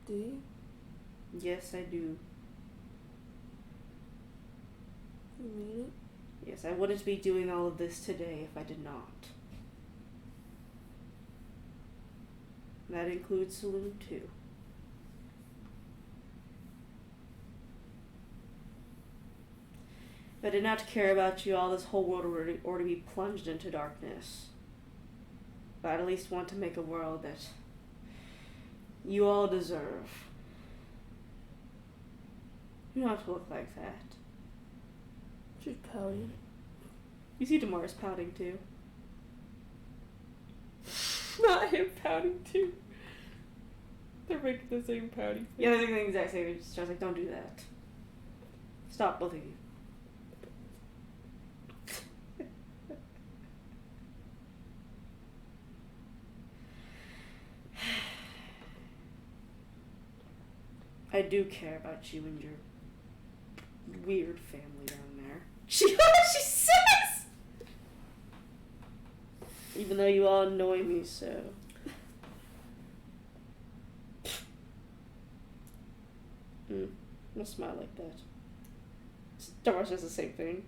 Do you? Yes, I do. You mean it? Yes, I wouldn't be doing all of this today if I did not. That includes Saloon too. If I did not care about you all, this whole world would already be plunged into darkness. But I'd at least want to make a world that you all deserve. You don't have to look like that. She's pouting. You see Damar's pouting too. Not him pouting too. They're making the same pouty face. Yeah, they're doing the exact same. It's just like, don't do that. Stop, both of you. I do care about you and your weird family down there. She says! Even though you all annoy me so. Don't smile like that. Damar says the same thing.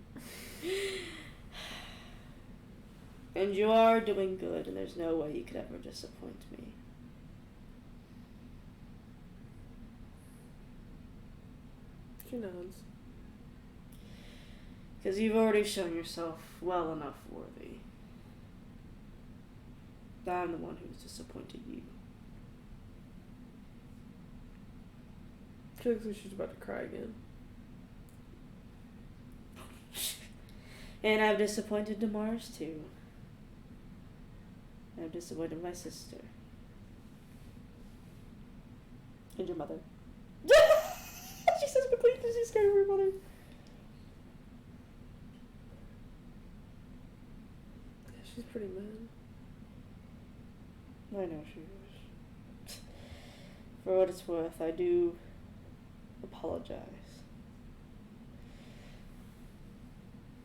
And you are doing good, and there's no way you could ever disappoint me. She nods. Because you've already shown yourself well enough worthy. I'm the one who's disappointed you. She looks like she's about to cry again. And I've disappointed Demars too. I've disappointed my sister. And your mother. She says quickly that she's scared of her mother. Yeah, she's pretty mad. I know she is. For what it's worth, I do apologize.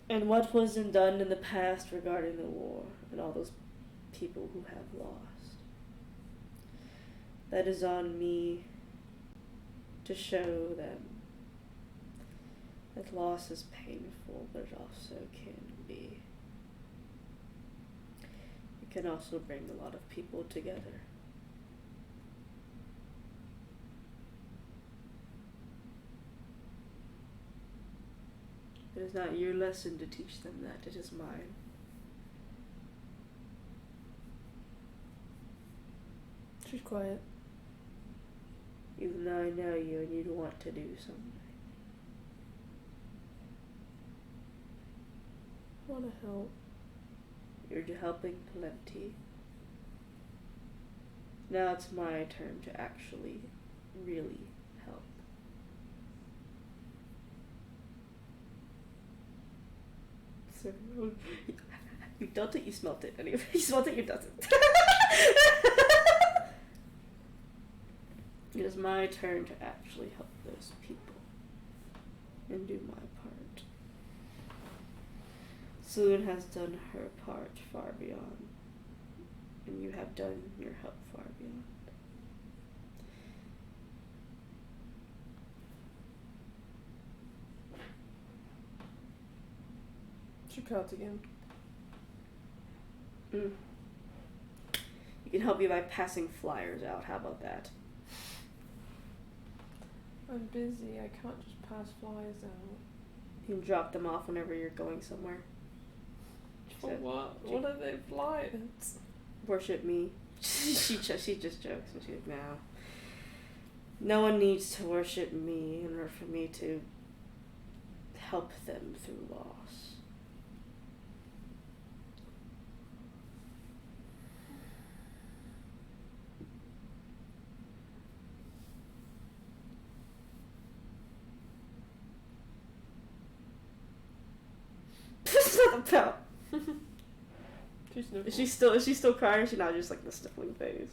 And what was done in the past regarding the war and all those people who have lost. That is on me to show them that loss is painful, but it also can be. It can also bring a lot of people together. It is not your lesson to teach them that, it is mine. She's quiet. Even though I know you and you'd want to do something. I want to help. You're helping plenty. Now it's my turn to actually really help. So, you don't it, you smelt it anyway. You smelt it, you doesn't. It is my turn to actually help those people and do my part. Saloon has done her part far beyond, and you have done your help far beyond. She pouts again. You can help me by passing flyers out. How about that? I'm busy. I can't just pass flyers out. You can drop them off whenever you're going somewhere. For what? What are they flyers? Worship me. she just jokes and she's like, no. No one needs to worship me in order for me to help them through loss. the pout. She's sniffling. Is she still crying? Or is she not just like the sniffling phase?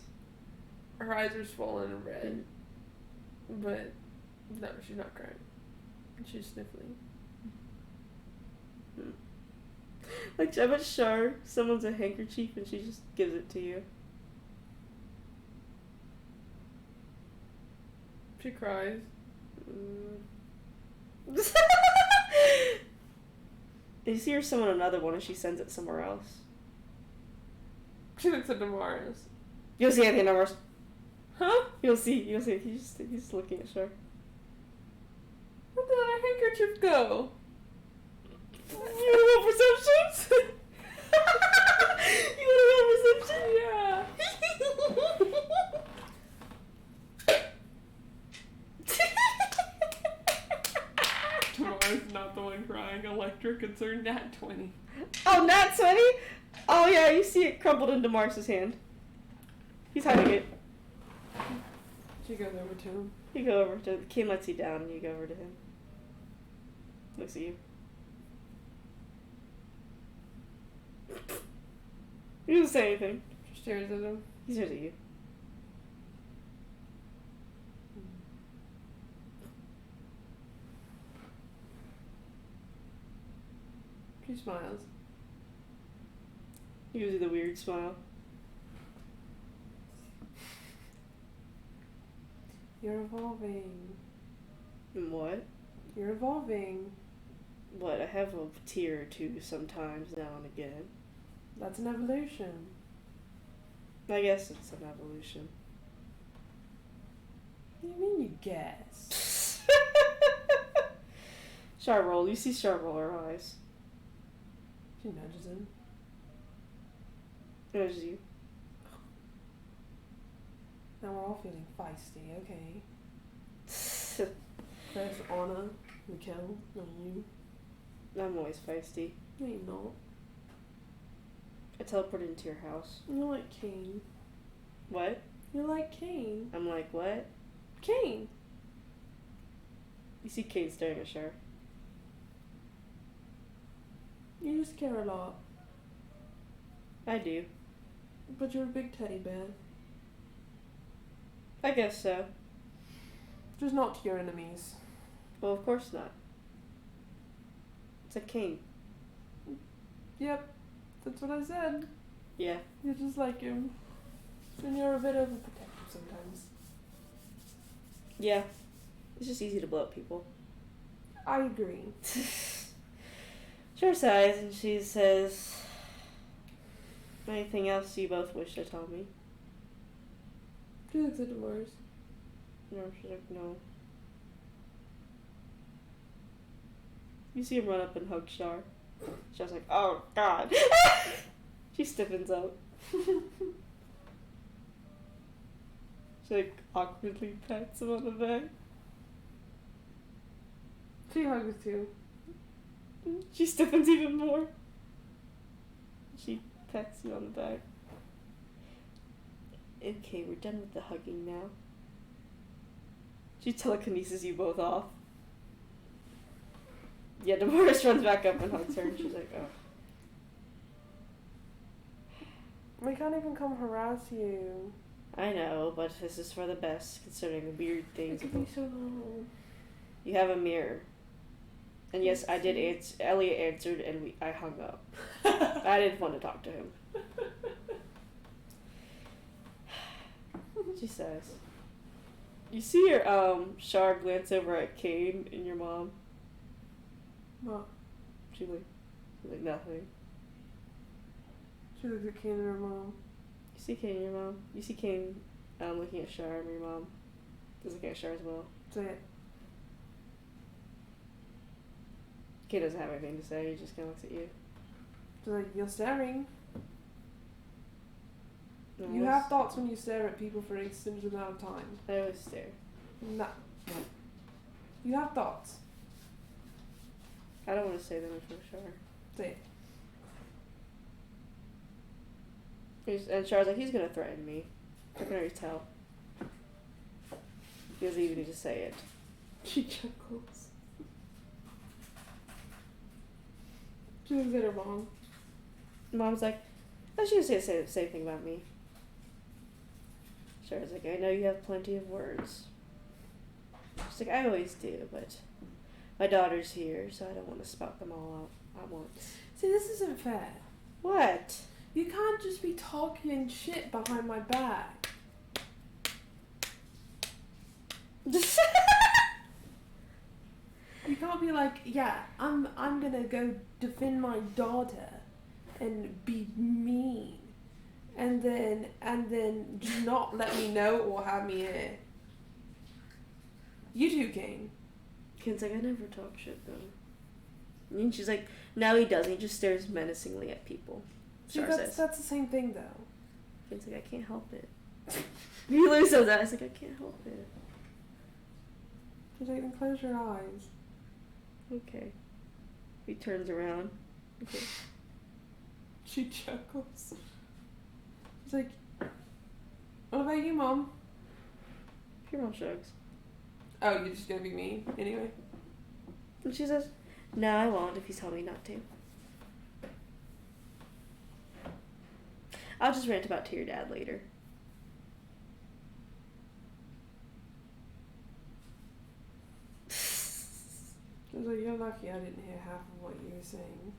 Her eyes are swollen and red. But no, she's not crying. She's sniffling. Like, I bet Char, someone's a handkerchief and she just gives it to you. She cries. You see her summon another one and she sends it somewhere else. She looks at Damaris. You don't see anything, Damaris. Huh? You don't see. He's just looking at Char. Where did our handkerchief go? You want perception? You want perception? Yeah. Damaris not the one crying. Electric, it's her nat 20. Oh, nat 20? Oh yeah, you see it crumpled into Mars's hand. He's hiding it. She goes over to him. You go over to Kim lets you down and you go over to him. Looks at you. He doesn't say anything. She stares at him. He stares at you. She smiles. He gives you the weird smile. You're evolving. What? You're evolving. What? I have a tear or two sometimes now and again. That's an evolution. I guess it's an evolution. What do you mean you guess? Char roll. You see Char roll her eyes. She nudges him. Nudges you. Now we're all feeling feisty, okay? There's Anna, Mikkel, and you. I'm always feisty. No, you're not. I teleported into your house. You're like Kane. What? You're like Kane. I'm like, what? Kane! You see Kate staring at Char. You just care a lot. I do. But you're a big teddy bear. I guess so. Just not to your enemies. Well, of course not. It's a king. Yep, that's what I said. Yeah. You're just like him. And you're a bit overprotective sometimes. Yeah. It's just easy to blow up people. I agree. Char sighs and she says, anything else you both wish to tell me? She looks at Damaris. No, she's like, no. You see him run up and hug Char. Char's like, oh god. She stiffens up. She like awkwardly pats him on the back. She hugs too. She stiffens even more. She pats you on the back. Okay, we're done with the hugging now. She telekinesis you both off. Yeah, Damaris runs back up and hugs her and she's like, oh. We can't even come harass you. I know, but this is for the best, considering the weird things. It could be so long. You have a mirror. And yes, I did answer. Elliot answered and I hung up. I didn't want to talk to him. She says. You see your Char glance over at Kane and your mom. What? She's like nothing. She looks at Kane and her mom. You see Kane and your mom? You see Kane looking at Char and your mom is looking at Char as well. Say it. Kane doesn't have anything to say, he just kinda looks at you. She's like, you're staring. No, You have thoughts when you stare at people for an extended amount of time. I always stare. No. You have thoughts. I don't want to say them in front of Char. Say it. And Char's like, he's gonna threaten me. I can already tell. He doesn't even need to say it. She chuckles. She looks at her mom. Mom's like, oh, she was say the same thing about me. Sarah's like, I know you have plenty of words. She's like, I always do, but my daughter's here, so I don't want to spout them all out at once. See, this isn't fair. What? You can't just be talking shit behind my back. You can't be like, yeah, I'm gonna go defend my daughter and be mean, and then just not let me know or have me here. You two came. Ken's like, I never talk shit though. And she's like, no, he doesn't. He just stares menacingly at people. See, that's the same thing though. Ken's like, I can't help it. He literally says that. I was like, I can't help it. She's like, then close your eyes. Okay. He turns around. Okay. She chuckles. She's like, what about you, Mom? Your mom shrugs. Oh, you're just gonna be mean anyway? And she says, no, I won't if you tell me not to. I'll just rant about to your dad later. I was like, you're lucky I didn't hear half of what you were saying.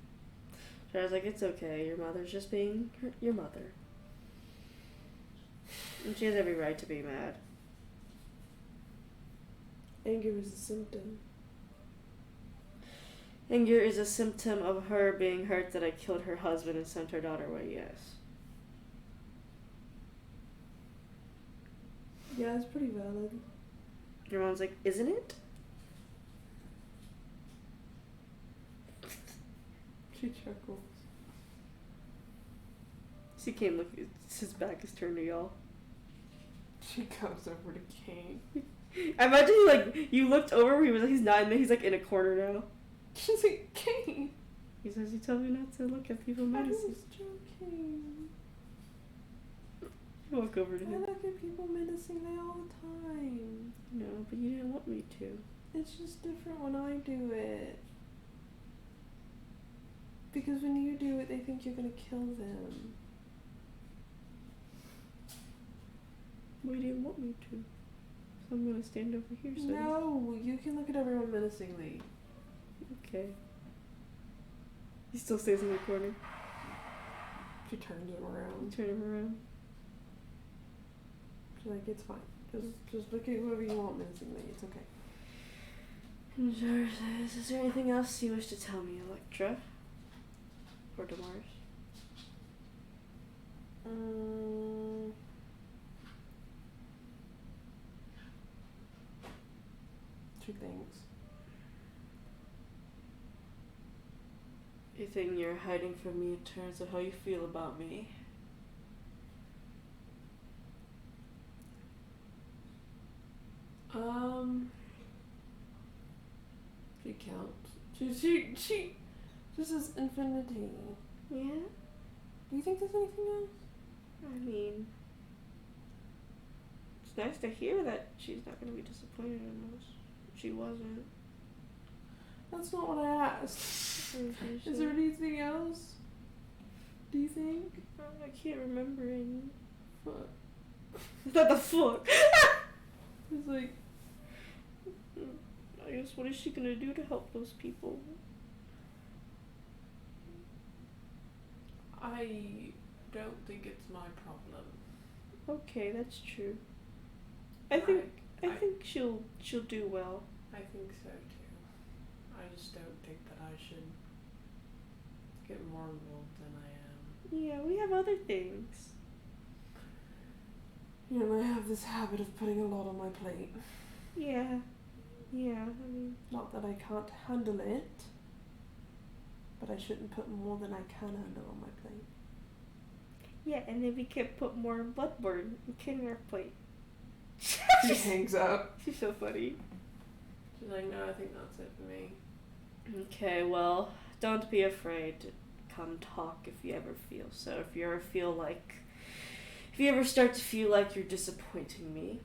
So I was like, it's okay. Your mother's just being your mother. And she has every right to be mad. Anger is a symptom. Anger is a symptom of her being hurt that I killed her husband and sent her daughter away, yes. Yeah, it's pretty valid. Your mom's like, isn't it? She chuckles. See Kane look, his back is turned to y'all. She goes over to Kane. I imagine he, like, you looked over where he's not in there, he's like in a corner now. She's like, Kane! He says, you told me not to look at people I menacing. was joking. You walk over to I him. look at people menacingly all the time. No, but you didn't want me to. It's just different when I do it. Because when you do it, they think you're gonna kill them. Well, you didn't want me to. So I'm gonna stand over here, so. No, you can look at everyone menacingly. Okay. He still stays in the corner. She turns him around. Turn him around. She's like, it's fine. Just look at whoever you want menacingly. It's okay. And George says, is there anything else you wish to tell me, Electra? Or Damaris? Two things. Anything you're hiding from me in terms of how you feel about me? She counts. She just says infinity. Yeah? Do you think there's anything else? I mean, it's nice to hear that she's not going to be disappointed in us. She wasn't. That's not what I asked. Is there anything else? Do you think? I can't remember any. Fuck. What the fuck? It's like, I guess what is she gonna do to help those people? I don't think it's my problem. Okay, that's true. I think she'll do well. I think so too. I just don't think that I should get more involved than I am. Yeah, we have other things. You know, I have this habit of putting a lot on my plate. Yeah. Yeah, I mean, Not that I can't handle it, but I shouldn't put more than I can handle on my plate. yeah, and then we can put more Bloodborne in our plate. She hangs up. She's so funny. She's like, no, I think that's it for me. Okay, well, don't be afraid to come talk if you ever feel so. If you ever start to feel like you're disappointing me,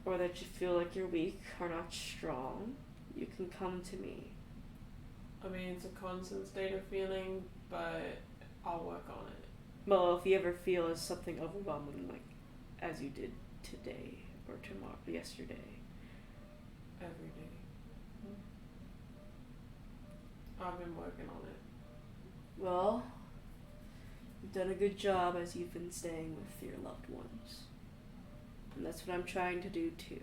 or that you feel like you're weak or not strong, you can come to me. I mean, it's a constant state of feeling, but I'll work on it. Well, if you ever feel something overwhelming, like as you did today or tomorrow, yesterday. Every day. I've been working on it. Well, you've done a good job as you've been staying with your loved ones. And that's what I'm trying to do too.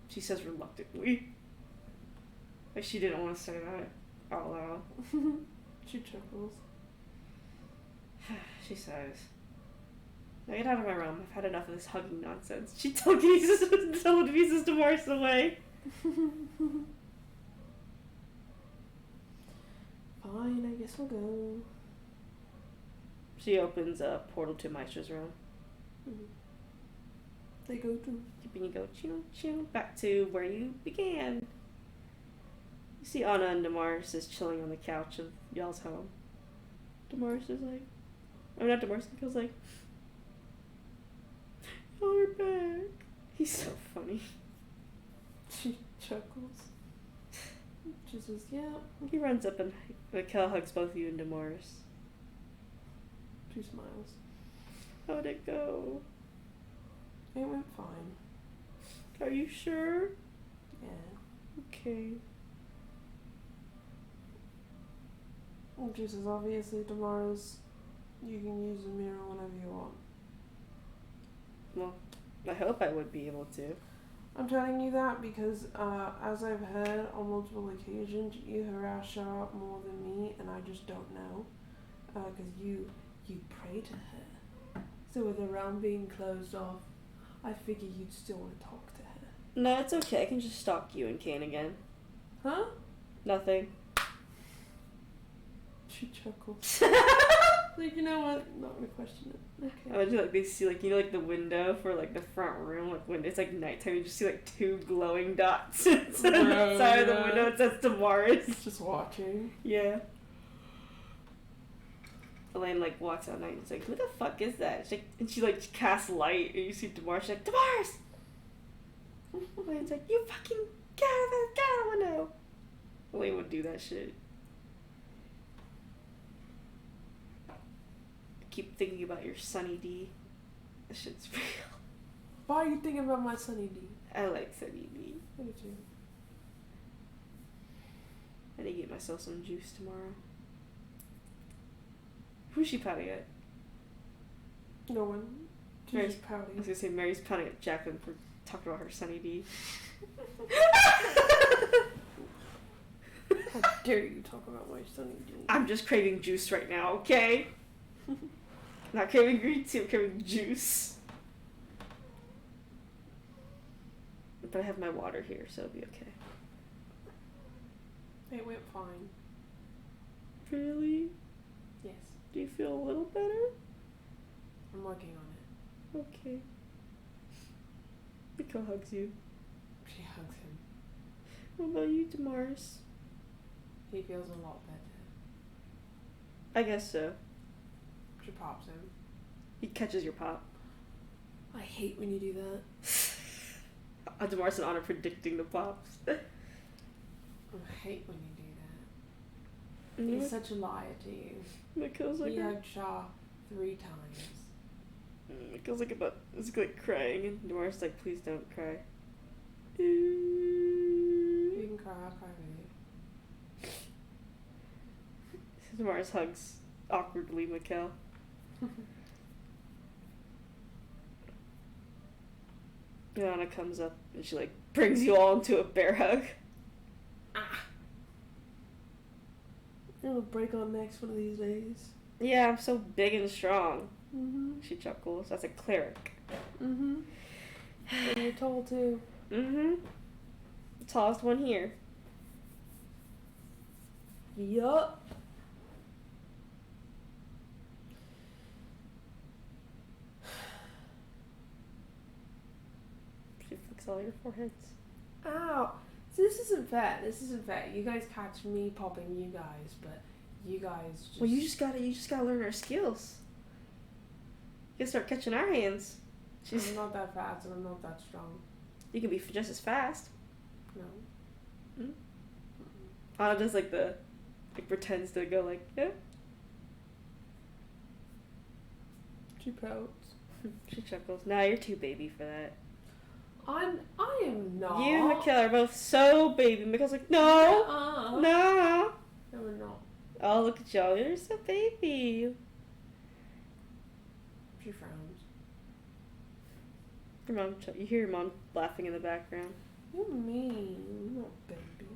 She says reluctantly. Like she didn't want to say that out loud. She chuckles. She sighs. Now get out of my room. I've had enough of this hugging nonsense. She telekinesis Damaris away. Fine, I guess we'll go. She opens a portal to Maestra's room. Mm-hmm. They go to. And you go choo choo back to where you began. You see Anna and Damaris is chilling on the couch of y'all's home. Damaris is like, not Damaris, Mikhail's like, y'all are back. He's so funny. She chuckles. She says, yeah. He runs up and Mikhail hugs both you and Damaris. She smiles. How'd it go? It went fine. Are you sure? Yeah. Okay. And she says, obviously, Damaris, you can use the mirror whenever you want. Well, I hope I would be able to. I'm telling you that because, as I've heard on multiple occasions, you harass Shah more than me, and I just don't know. Because you pray to her. So with the realm being closed off, I figure you'd still want to talk to her. No, it's okay. I can just stalk you and Kane again. Huh? Nothing. She chuckles. Like, you know what? I'm not gonna question it. Okay. I would do like they see like, you know, like the window for like the front room, like when it's like nighttime, you just see like two glowing dots inside the side of the window. It says Damaris. Just watching. Yeah. Elaine like walks out at night and is like, who the fuck is that? She's like, and she like casts light and you see Damaris. She's like, Damaris! Elaine's like, you fucking get out of the window. Elaine would do that shit. Keep thinking about your Sunny D. That shit's real. Why are you thinking about my Sunny D? I like Sunny D. I do too. I need to get myself some juice tomorrow. Who's she pouting at? No one. She's Mary's just I pouting. was gonna say Mary's pouting at Jacqueline for talking about her Sunny D. How dare you talk about my Sunny D? I'm just craving juice right now, okay? Not craving green tea, I'm craving juice. But I have my water here, so it'll be okay. It went fine. Really? Yes. Do you feel a little better? I'm working on it. Okay. Miko hugs you. She hugs him. What about you, Damaris? He feels a lot better. I guess so. She pops him. He catches your pop. I hate when you do that. Damaris and Anna predicting the pops. I hate when you do that. Mm-hmm. He's such a liar to you. Miko's like, He hugged Shaw 3 times. Miko's like it's like crying, and Damaris is like, please don't cry. You can cry, I'll cry with you. Damaris hugs awkwardly Miko. And Anna comes up and she like brings you all into a bear hug. It'll break our necks one of these days. Yeah, I'm so big and strong. Mm-hmm. She chuckles. That's a cleric. Mm-hmm. And you're tall too. Mm-hmm. The tallest one here. Yup. She flicks all your foreheads. Ow. See, this isn't fair. This isn't fair. You guys catch me popping you guys, but you guys just... Well, you just gotta learn our skills. You gotta start catching our hands. I'm not that fast and I'm not that strong. You can be just as fast. No. Mm-hmm. Anna does like pretends to go like, yeah. She pouts. She chuckles. Nah, you're too baby for that. I am not. You and Mikhail are both so baby. Mikhail's like, no, no. No, we're not. Oh, look at y'all. You're so baby. She frowns. Your mom. You hear your mom laughing in the background. You're mean. You're not baby.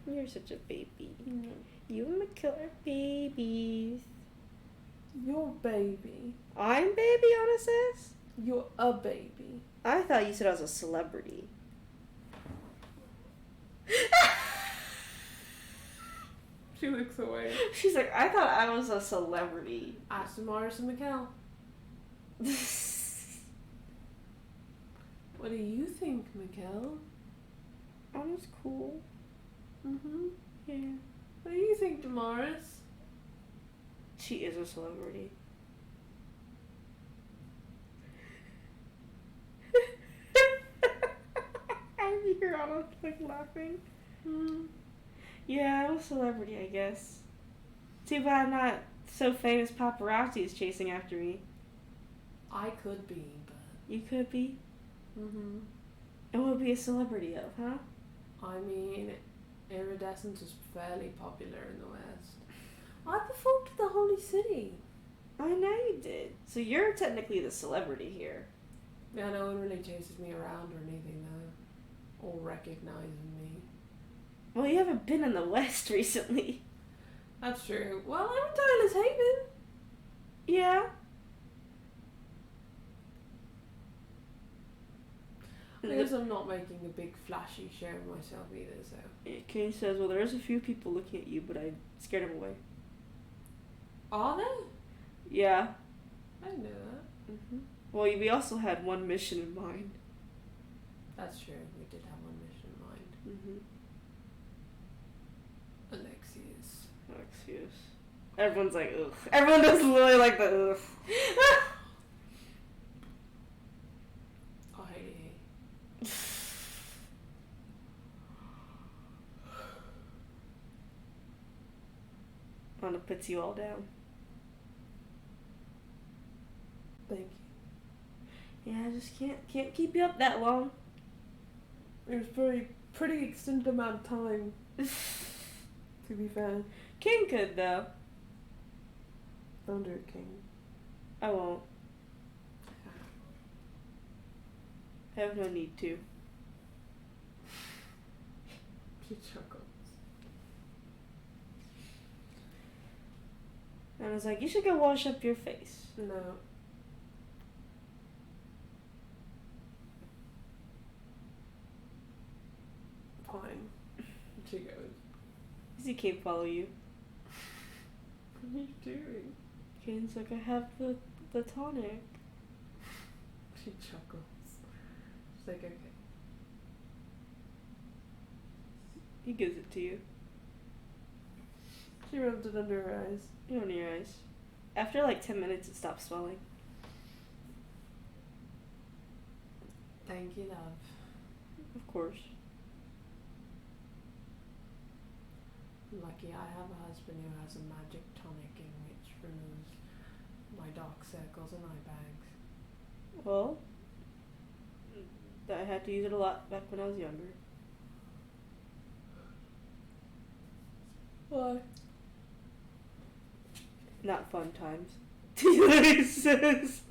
You're such a baby. No. You and Mikhail are babies. You're baby. I'm baby, Anna says? You're a baby. I thought you said I was a celebrity. She looks away. She's like, I thought I was a celebrity. Ask Damaris and Mikhail. What do you think, Mikhail? Anna's cool. Mm-hmm. Yeah. What do you think, Damaris? She is a celebrity. I hear Anna like laughing. Yeah, I'm a celebrity, I guess. Too bad I'm not so famous paparazzi is chasing after me. I could be, but... You could be. Mm-hmm. And what would be a celebrity of, huh? I mean, iridescence is fairly popular in the West. I performed to the Holy City. I know you did. So you're technically the celebrity here. Yeah, no one really chases me around or anything, though. Or recognizes me. Well, you haven't been in the West recently. That's true. Well, I'm in Tyler's Haven. Yeah. I guess I'm not making a big flashy show of myself either, so... Kane says, well, there's a few people looking at you, but I scared them away. Are there? Yeah. I didn't know that. Mm-hmm. Well, we also had one mission in mind. That's true. We did have one mission in mind. Mm-hmm. Alexius. Alexius. Everyone's like, ugh. Everyone does literally like the ugh. I hate it. Anna puts you all down. Thank you. Yeah, I just can't keep you up that long. It was pretty extended amount of time, to be fair. King could, though. Don't do it, King. I won't. I have no need to. She chuckles. And I was like, you should go wash up your face. No. Fine. She goes. He can't follow you. What are you doing? Kane's like, I have the tonic. She chuckles. She's like, okay. He gives it to you. She rubs it under her eyes. You know, in your eyes. After like 10 minutes, it stops swelling. Thank you, love. Of course. Lucky I have a husband who has a magic tonic in which removes my dark circles and eye bags. Well, I had to use it a lot back when I was younger. Why? Not fun times. He says.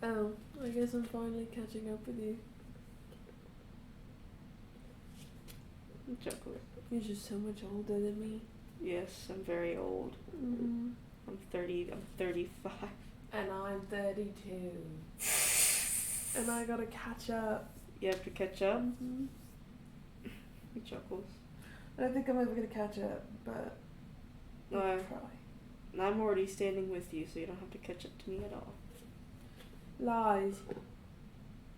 Oh, I guess I'm finally catching up with you. Chocolate. You're just so much older than me. Yes, I'm very old. Mm-hmm. I'm 35. And I'm 32. And I gotta catch up. You have to catch up? Mm-hmm. He chuckles. I don't think I'm ever gonna catch up, but I'll try. I'm already standing with you, so you don't have to catch up to me at all. Lies.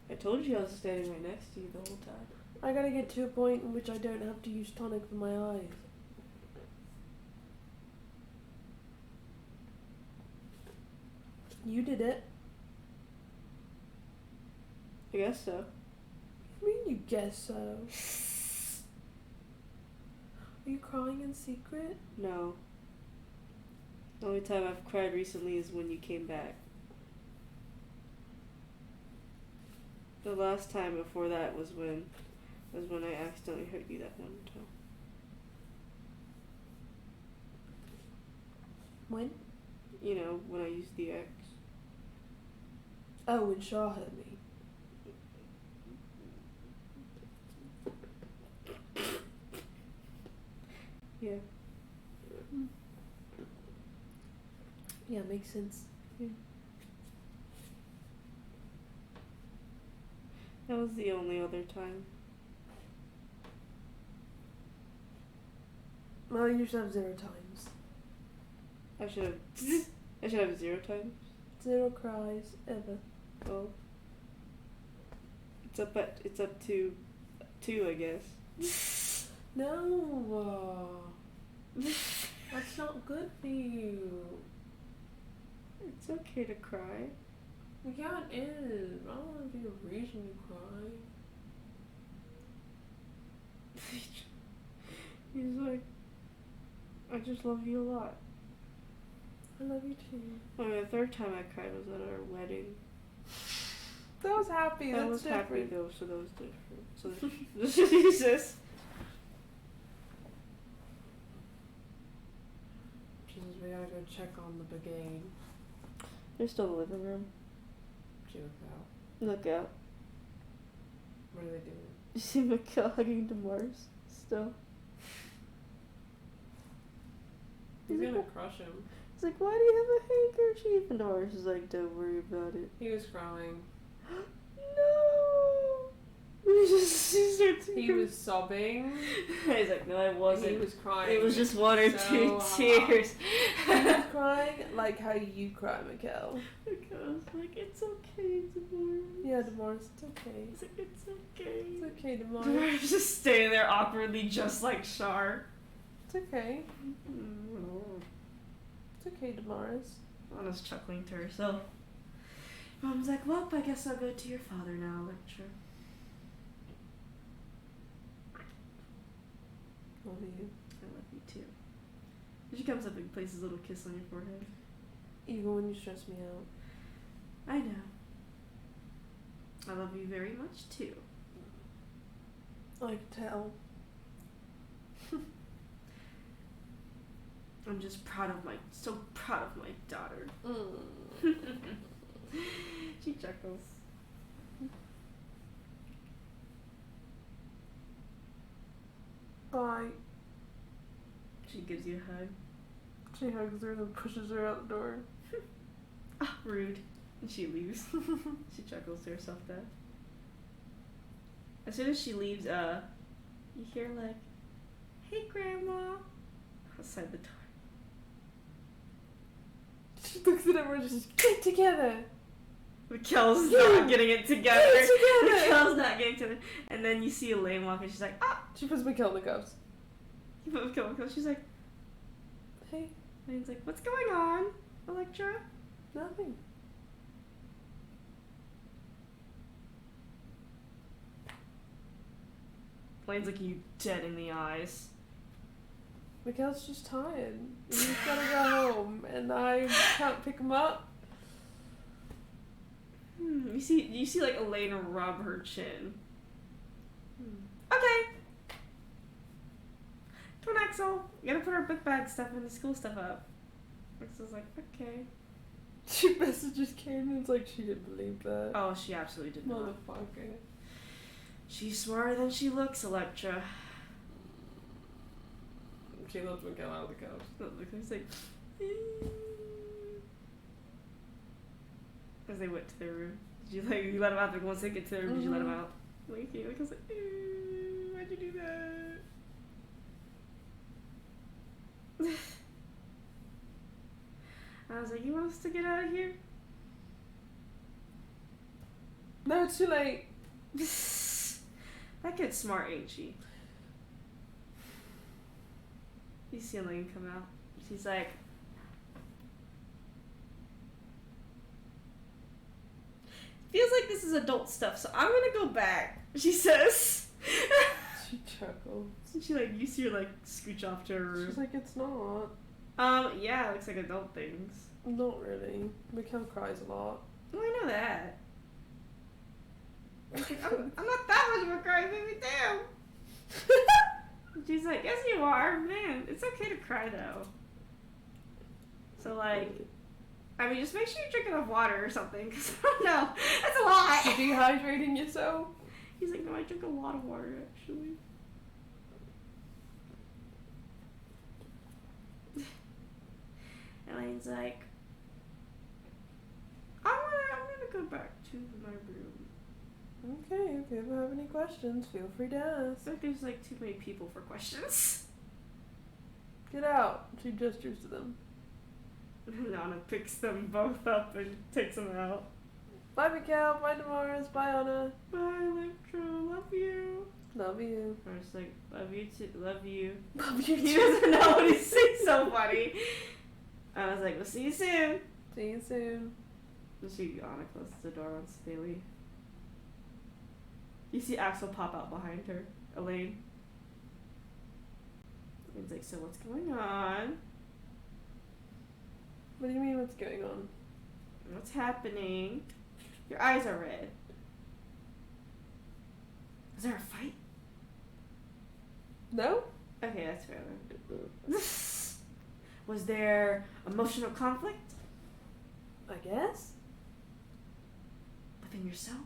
I told you I was standing right next to you the whole time. I gotta get to a point in which I don't have to use tonic for my eyes. You did it. I guess so. I mean, you guess so. Are you crying in secret? No. The only time I've cried recently is when you came back. The last time before that was when I accidentally hurt you that one time. When? You know, when I used the X. Oh, when Shaw hurt me. Yeah. Yeah, makes sense. Yeah. That was the only other time. Well, you should have 0 times. I should have 0 times. 0 cries, ever. Oh. It's up to 2, I guess. No. That's not good for you. It's okay to cry. Yeah, it is. I don't want to be a reason you cry. He's like, I just love you a lot. I love you too. I mean, the third time I cried was at our wedding. That was happy. I That's was different. happy though, so that was different. So Jesus. Jesus, we gotta go check on the brigade. They're still in the living room. She looked out. Look out. What are they doing? You see Mikhail hugging to Mars still. He's He's gonna like, crush him. He's like, why do you have a handkerchief? And Mars is like, don't worry about it. He was crying. No. He was sobbing. He's like, no, I wasn't. He was crying. It was just 1 or so 2 hard. tears. He was crying like how you cry, Mikkel. Because like, it's okay, Demar. Yeah, Damaris, it's okay. It's like, it's okay. It's okay, Damaris. Demar's just standing there awkwardly, just like Shar. It's okay. It's okay, Damaris. Anna's chuckling to herself. Mom's like, well, I guess I'll go to your father now, lecture. Love you. I love you too. She comes up and places a little kiss on your forehead. Even when you stress me out. I know. I love you very much too. I can tell. I'm just so proud of my daughter. She chuckles. Bye. She gives you a hug. She hugs her and then pushes her out the door. Ah, rude. And she leaves. She chuckles to herself then. As soon as she leaves, you hear like, hey grandma, outside the door. She looks at him and just get together. Mikkel's not getting it together. Get it together. Mikkel's not getting it together. And then you see Elaine walk and she's like, ah! She puts Mikkel in the cuffs. You put Mikkel. She's like, Hey, Elaine's like, what's going on, Electra? nothing. Elaine's looking you dead in the eyes. Mikkel's just tired. He's gotta go home, and I can't pick him up. You see like Elaine rub her chin. Okay. Come on, Axel. You gotta put our book bag stuff and the school stuff up. Axel's like, okay. She messages Candace like she didn't believe that. Oh, she absolutely did not. Motherfucker. She's smarter than she looks, Electra. She lets Mikkel out of the cuffs. It's like, as they went to their room. Did you you let him out? Like once they get to their room, did you let him out? Like he was like, why'd you do that? I was like, you want us to get out of here? No, it's too late. That kid's smart, ain't she? You see Elaine come out. She's like, feels like this is adult stuff, so I'm gonna go back, she says. She chuckles. And she you see her scooch off to her room. She's like, it's not. Yeah, it looks like adult things. Not really. Mikhail cries a lot. Well, I know that. I'm not that much of a crybaby, damn. She's like, yes you are, man. It's okay to cry though. So just make sure you drink enough water or something, because I don't know. That's a lot. Dehydrating yourself? He's like, no, I drink a lot of water actually. Elaine's like, I'm gonna go back to my room. Okay, if you ever have any questions, feel free to ask. I feel like there's too many people for questions. Get out. She gestures to them. Nana picks them both up and takes them out. Bye, Mikhail. Bye, Damaris. Bye, Anna. Bye, Electro. Love you. Love you. I was like, love you too. Love you. Love you He too. doesn't know what he's saying. So funny. I was like, we'll see you soon. See you soon. Anna closes the door on Staley. You see Axel pop out behind her. Elaine. Elaine's like, so what's going on? What do you mean, what's going on? What's happening? Your eyes are red. Is there a fight? No? Okay, that's fair then. Was there emotional conflict? I guess. Within yourself?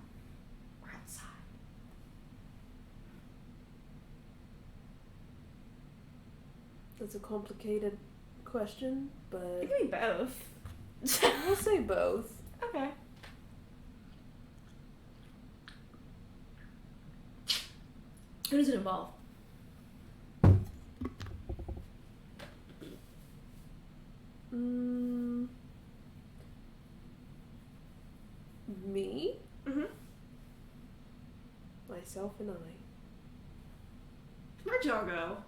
Or outside? That's a complicated question, but It can be both. we'll say both. Okay. Who does it involve? Me, Mm-hmm. myself, and I. Where'd y'all go?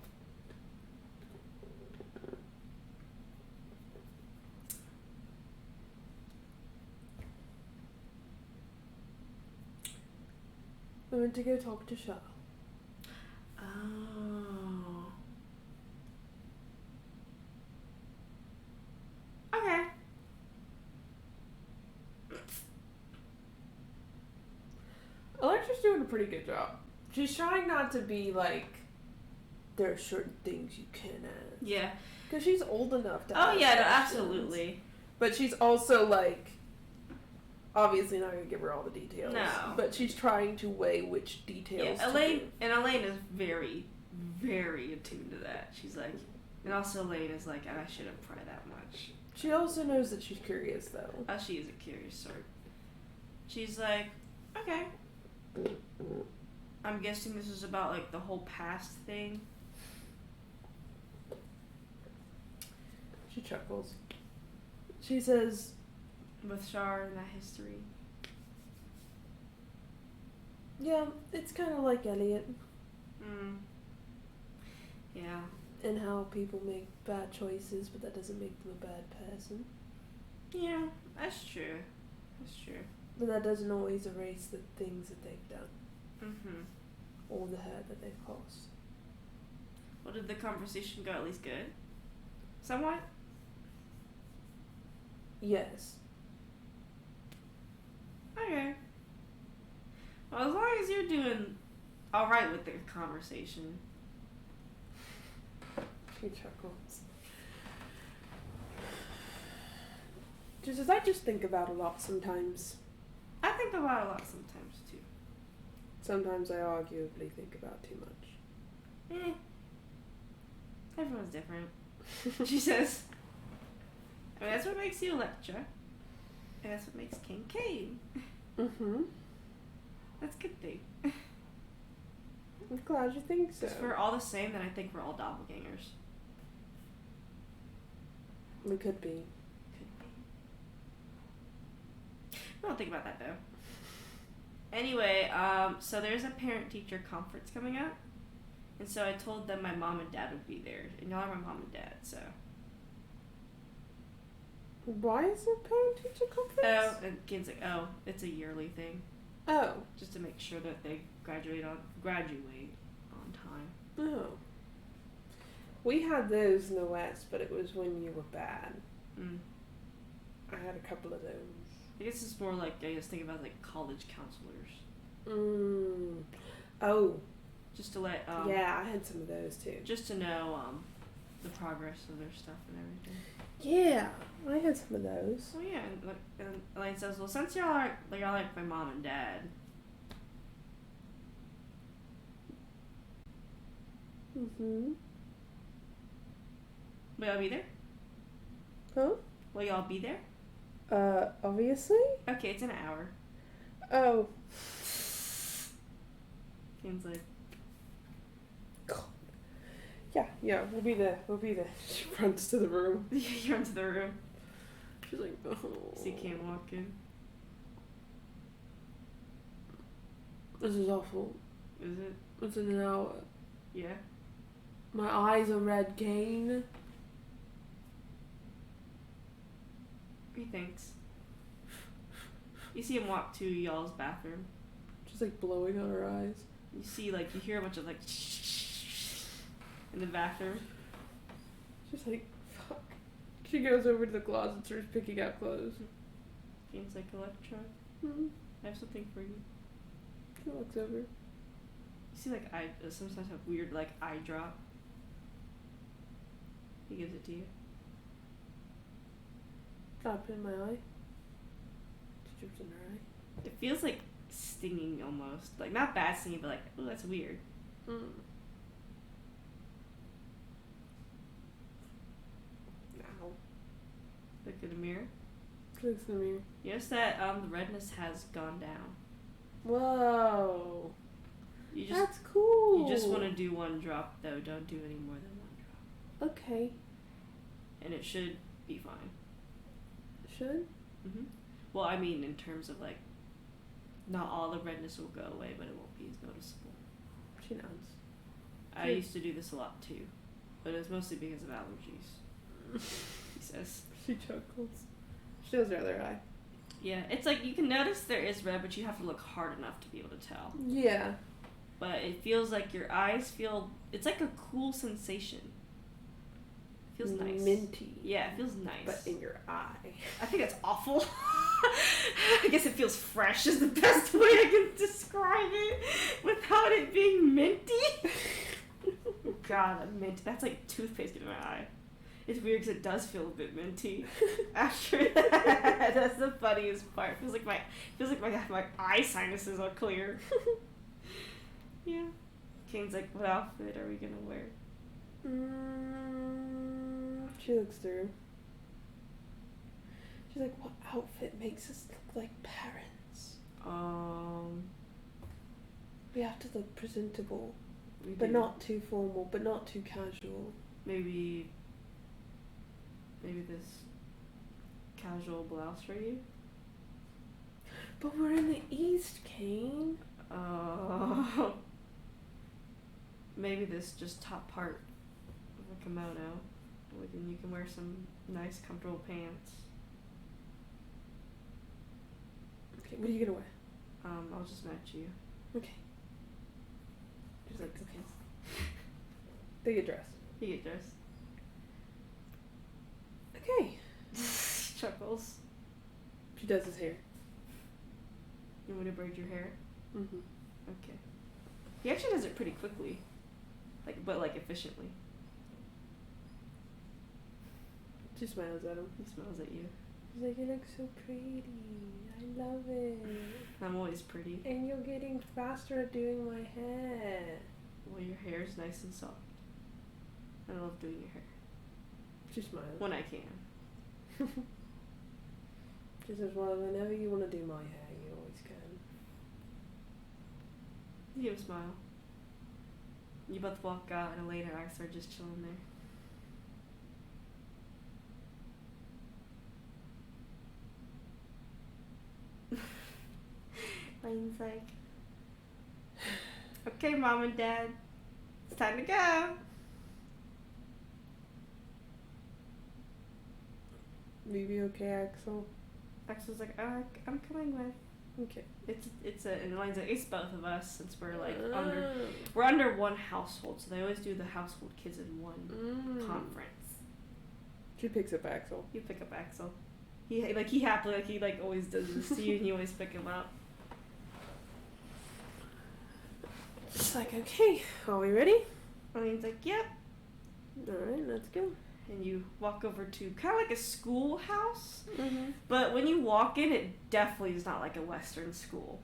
I went to go talk to Shah. Oh. Okay. Electra's doing a pretty good job. She's trying not to be like, there are certain things you can ask. Yeah. Because she's old enough to Oh ask yeah, no, questions. absolutely. But she's also like, obviously not going to give her all the details. No. But she's trying to weigh which details Yeah, to Elaine give. Elaine is very, very attuned to that. She's like, and also Elaine is like, I shouldn't pry that much. She also knows that she's curious, though. Oh, she is a curious sort. She's like, okay. I'm guessing this is about like the whole past thing. She chuckles. She says, With Shar and that history. yeah, it's kind of like Elliot Yeah. and how people make bad choices, but that doesn't make them a bad person. Yeah, that's true. That's true. But that doesn't always erase the things that they've done Mm-hmm. or the hurt that they've caused. Well, did the conversation go at least good? Somewhat? Yes. Okay. Well, as long as you're doing alright with the conversation. She chuckles. Just as I just think about a lot sometimes. I think about it a lot sometimes, too. Sometimes I arguably think about too much. Everyone's different. She says. I mean, that's what makes you Electra. And that's what makes King Kane. Mm-hmm. That's a good thing. I'm glad you think so. If we're all the same, then I think we're all doppelgangers. We could be. Could be. I don't think about that, though. Anyway, so there's a parent-teacher conference coming up. And so I told them my mom and dad would be there. And y'all are my mom and dad, so. Why is it parent-teacher conference? Oh, and kids like, oh, it's a yearly thing. Oh. Just to make sure that they graduate on Oh. We had those in the West, but it was when you were bad. Mm. I had a couple of those. I guess it's more like, I guess think about like college counselors. Oh. Just to let, yeah, I had some of those too. just to know, the progress of their stuff and everything. Yeah, I had some of those. Oh yeah, and Elaine says, well, since y'all are like my mom and dad. Mm-hmm. Will y'all be there? Huh? Will y'all be there? Obviously? Okay, it's an hour. Oh. Seems like. Yeah, we'll be there. She runs to the room. You run to the room. She's like, oh. So you can't walk in. This is awful. Is it? It's in an hour. Yeah. My eyes are red, Kane. He thinks. You see him walk to y'all's bathroom. Just like blowing on her eyes. You see, like, you hear a bunch of like in the bathroom. She's like, fuck. She goes over to the closet and starts picking out clothes. Game's like, Electron, I have something for you. She looks over. You see, like, sometimes have weird, like, eye drop. He gives it to you. Drop it in my eye. She drips in her eye. It feels like stinging almost. Like, not bad stinging, but like, oh, that's weird. Mm. Ow. Look in the mirror. She looks in the mirror. You notice that the redness has gone down. Whoa. You just, that's cool. You just want to do one drop, though. Don't do any more than one drop. Okay. And it should be fine. Should? Mm-hmm. Well, I mean, in terms of, like, not all the redness will go away, but it won't be as noticeable. She nods. I used to do this a lot, too. But it was mostly because of allergies. He says. She chuckles. She does her other eye. Yeah, it's like you can notice there is red, but you have to look hard enough to be able to tell. Yeah. But it feels like your eyes feel... It's like a cool sensation. It feels nice. Minty. Yeah, it feels nice. But in your eye. I think that's awful. I guess it feels fresh is the best way I can describe it without it being minty. God, mint. That's like toothpaste in my eye. It's weird because it does feel a bit minty after that. That's the funniest part. It feels like my eye sinuses are clear. Yeah. Kane's like, what outfit are we gonna wear? She looks through. She's like, what outfit makes us look like parents? We have to look presentable, but not too formal, but not too casual. Maybe this casual blouse for you? But we're in the East, Kane. Maybe this just top part of a kimono. And you can wear some nice, comfortable pants. Okay, what are you gonna wear? I'll just match you. Okay. She's like, okay. They get dressed. You get dressed. Okay. Chuckles. She does his hair. You want to braid your hair? Mm-hmm. Okay. He actually does it pretty quickly. But efficiently. She smiles at him. He smiles at you. She's like, you look so pretty. I love it. I'm always pretty. And you're getting faster at doing my hair. Well, your hair is nice and soft. I love doing your hair. She smiles. When I can. She says, well, whenever you want to do my hair, you always can. You give a smile. You both walk out and Elaine and Axe are just chilling there. Elaine's like, okay, Mom and Dad, it's time to go. Will you be okay, Axel? Axel's like, I'm coming with. Okay. And Elaine's like, it's both of us since we're like under one household, so they always do the household kids in one conference. She picks up Axel. You pick up Axel. He happily he always does this to you, and you always pick him up. It's like, okay, are we ready? Elaine's like, yep. Alright, let's go. And you walk over to kind of like a schoolhouse, Mm-hmm. but when you walk in, it definitely is not like a Western school.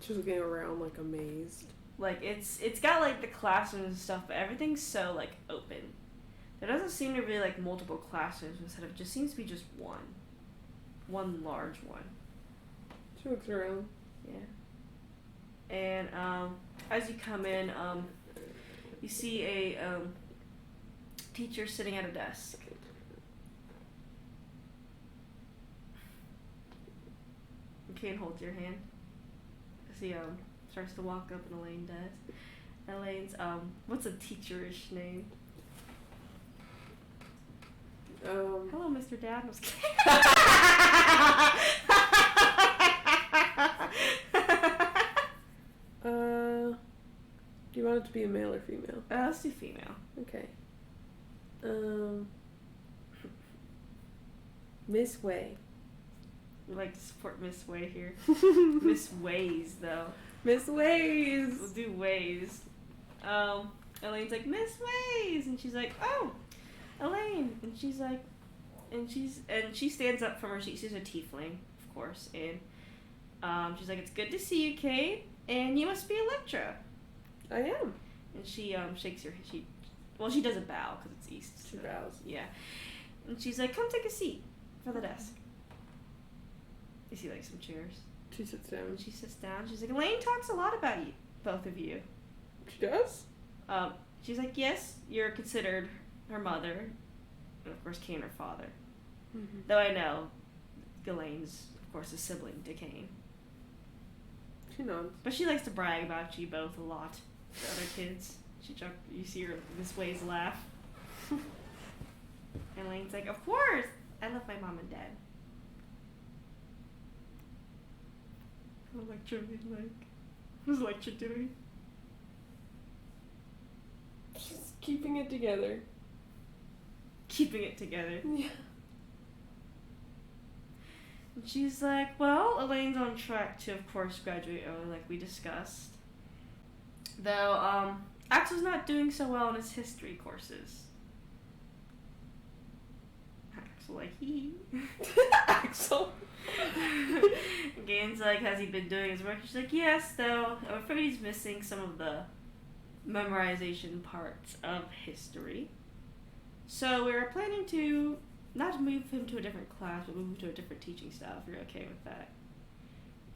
She's looking around like amazed. Like it's got like the classrooms and stuff, but everything's so like open. There doesn't seem to be like multiple classrooms instead of just seems to be just one large one. She looks around. Yeah. And as you come in, you see a teacher sitting at a desk. Kane holds your hand as he starts to walk up, and Elaine does. Elaine's what's a teacherish name? Hello, Mr. Dad. I was kidding. Do you want it to be a male or female? Let's do female. Okay. Miss Way. We like to support Miss Way here. Miss Ways, though. Miss Ways. We'll do Ways. Elaine's like, Miss Ways, and she's like, oh, Elaine, and she's like, and she stands up from her seat. She's a tiefling, of course, and she's like, it's good to see you, Kate, and you must be Electra. I am. And she shakes her. She does a bow because it's east. She bows. Yeah, and she's like, come take a seat for the desk. You see like some chairs. She sits down. And she sits down. She's like, Elaine talks a lot about you, both of you. She does? She's like, yes, you're considered her mother, and of course Kane her father. Mm-hmm. Though I know Elaine's, of course, a sibling to Kane. She nods. But she likes to brag about you both a lot to other kids. You see her Miss Ways laugh. And Elaine's like, of course! I love my mom and dad. Electra being like, what's Electra doing? She's keeping it together. Keeping it together. Yeah. And she's like, well, Elaine's on track to, of course, graduate early, like we discussed. Though, Axel's not doing so well in his history courses. Axel, like, Axel. Gaines, like, has he been doing his work? She's like, yes, though. I'm afraid he's missing some of the memorization parts of history. So we were planning to not move him to a different class, but move him to a different teaching style, if you're okay with that.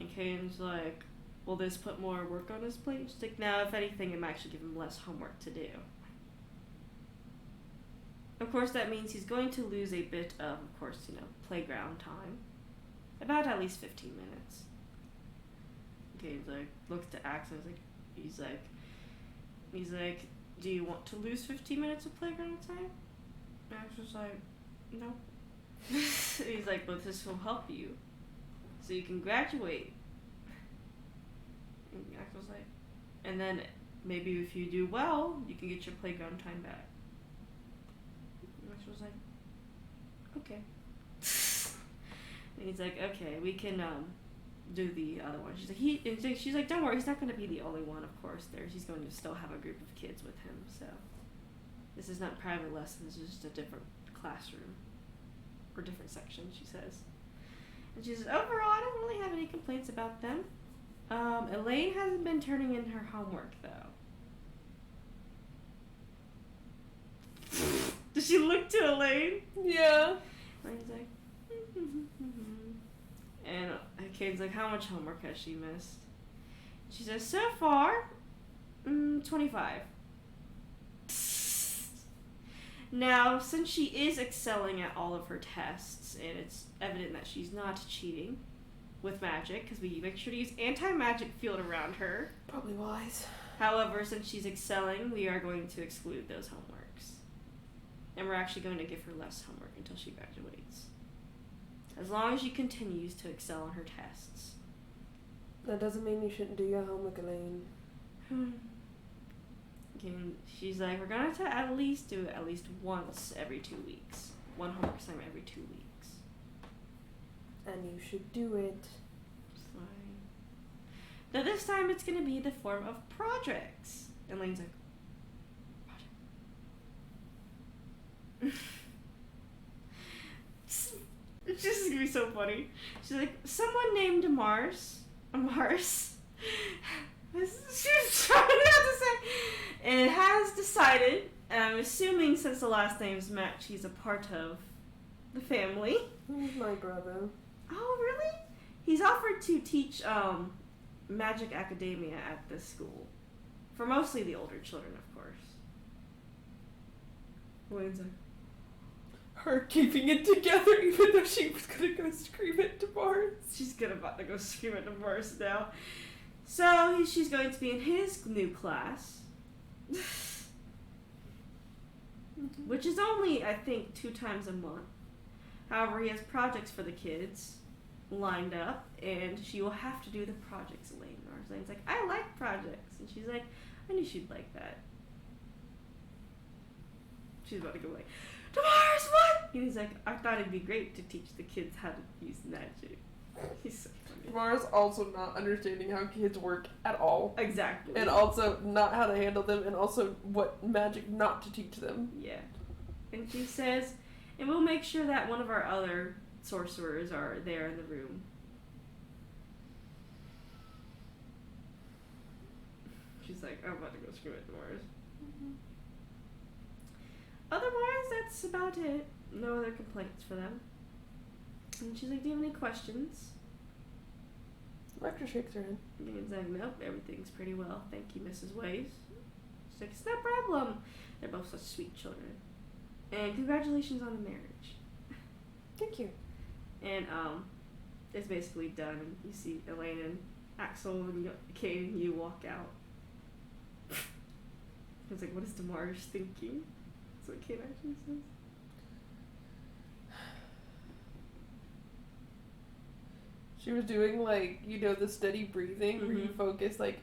And Kane's like, will this put more work on his plate? She's like, no, if anything, it might actually give him less homework to do. Of course, that means he's going to lose a bit of course, playground time. About at least 15 minutes. Kane's like, looks to Axel, he's like, do you want to lose 15 minutes of playground time? Axel's like, no. He's like, but this will help you. So you can graduate. And Axel's like, and then maybe if you do well, you can get your playground time back. And Axel's like, okay. And he's like, okay, we can do the other one. She's like, don't worry, he's not going to be the only one, of course. He's going to still have a group of kids with him, so this is not private lessons, this is just a different classroom or different section, she says. And she says, overall, I don't really have any complaints about them. Elaine hasn't been turning in her homework, though. Does she look to Elaine? Yeah. Elaine's like, and Kane's like, how much homework has she missed? She says, so far, 25. Now, since she is excelling at all of her tests, and it's evident that she's not cheating with magic, because we make sure to use anti-magic field around her. Probably wise. However, since she's excelling, we are going to exclude those homeworks. And we're actually going to give her less homework until she graduates. As long as she continues to excel on her tests. That doesn't mean you shouldn't do your homework, Elaine. And she's like, we're gonna have to at least do it at least once every 2 weeks. One homework assignment every 2 weeks. And you should do it. It's like, now this time it's gonna be the form of projects. And Lane's like, project. It's just gonna be so funny. She's like, someone named Mars. She's trying not to say. And it has decided, and I'm assuming since the last name's match, he's a part of the family. Who's my brother? Oh, really? He's offered to teach Magic Academia at this school. For mostly the older children, of course. Wayne's like, Her keeping it together even though she was gonna go scream it to Mars. she's about to go scream at divorce now. So she's going to be in his new class. Which is only, I think, 2 times a month. However, he has projects for the kids lined up, and she will have to do the projects, Elaine. Lane's like, I like projects. And she's like, I knew she'd like that. She's about to go like, Damaris, what? And he's like, I thought it'd be great to teach the kids how to use magic. He's so funny. Mars also not understanding how kids work at all. Exactly. And also not how to handle them, and also what magic not to teach them. Yeah. And she says, and we'll make sure that one of our other sorcerers are there in the room. She's like, I'm about to go scream at Mars. Otherwise, that's about it. No other complaints for them. And she's like, do you have any questions? Rector shakes her head. And he's like, nope, everything's pretty well. Thank you, Mrs. Ways. She's like, it's no problem. They're both such sweet children. And congratulations on the marriage. Thank you. And it's basically done. And you see Elaine and Axel and Kate and you walk out. It's like, what is Damaris thinking? That's what Kate actually says. She was doing, like, you know, the steady breathing where you Mhm. focus, like,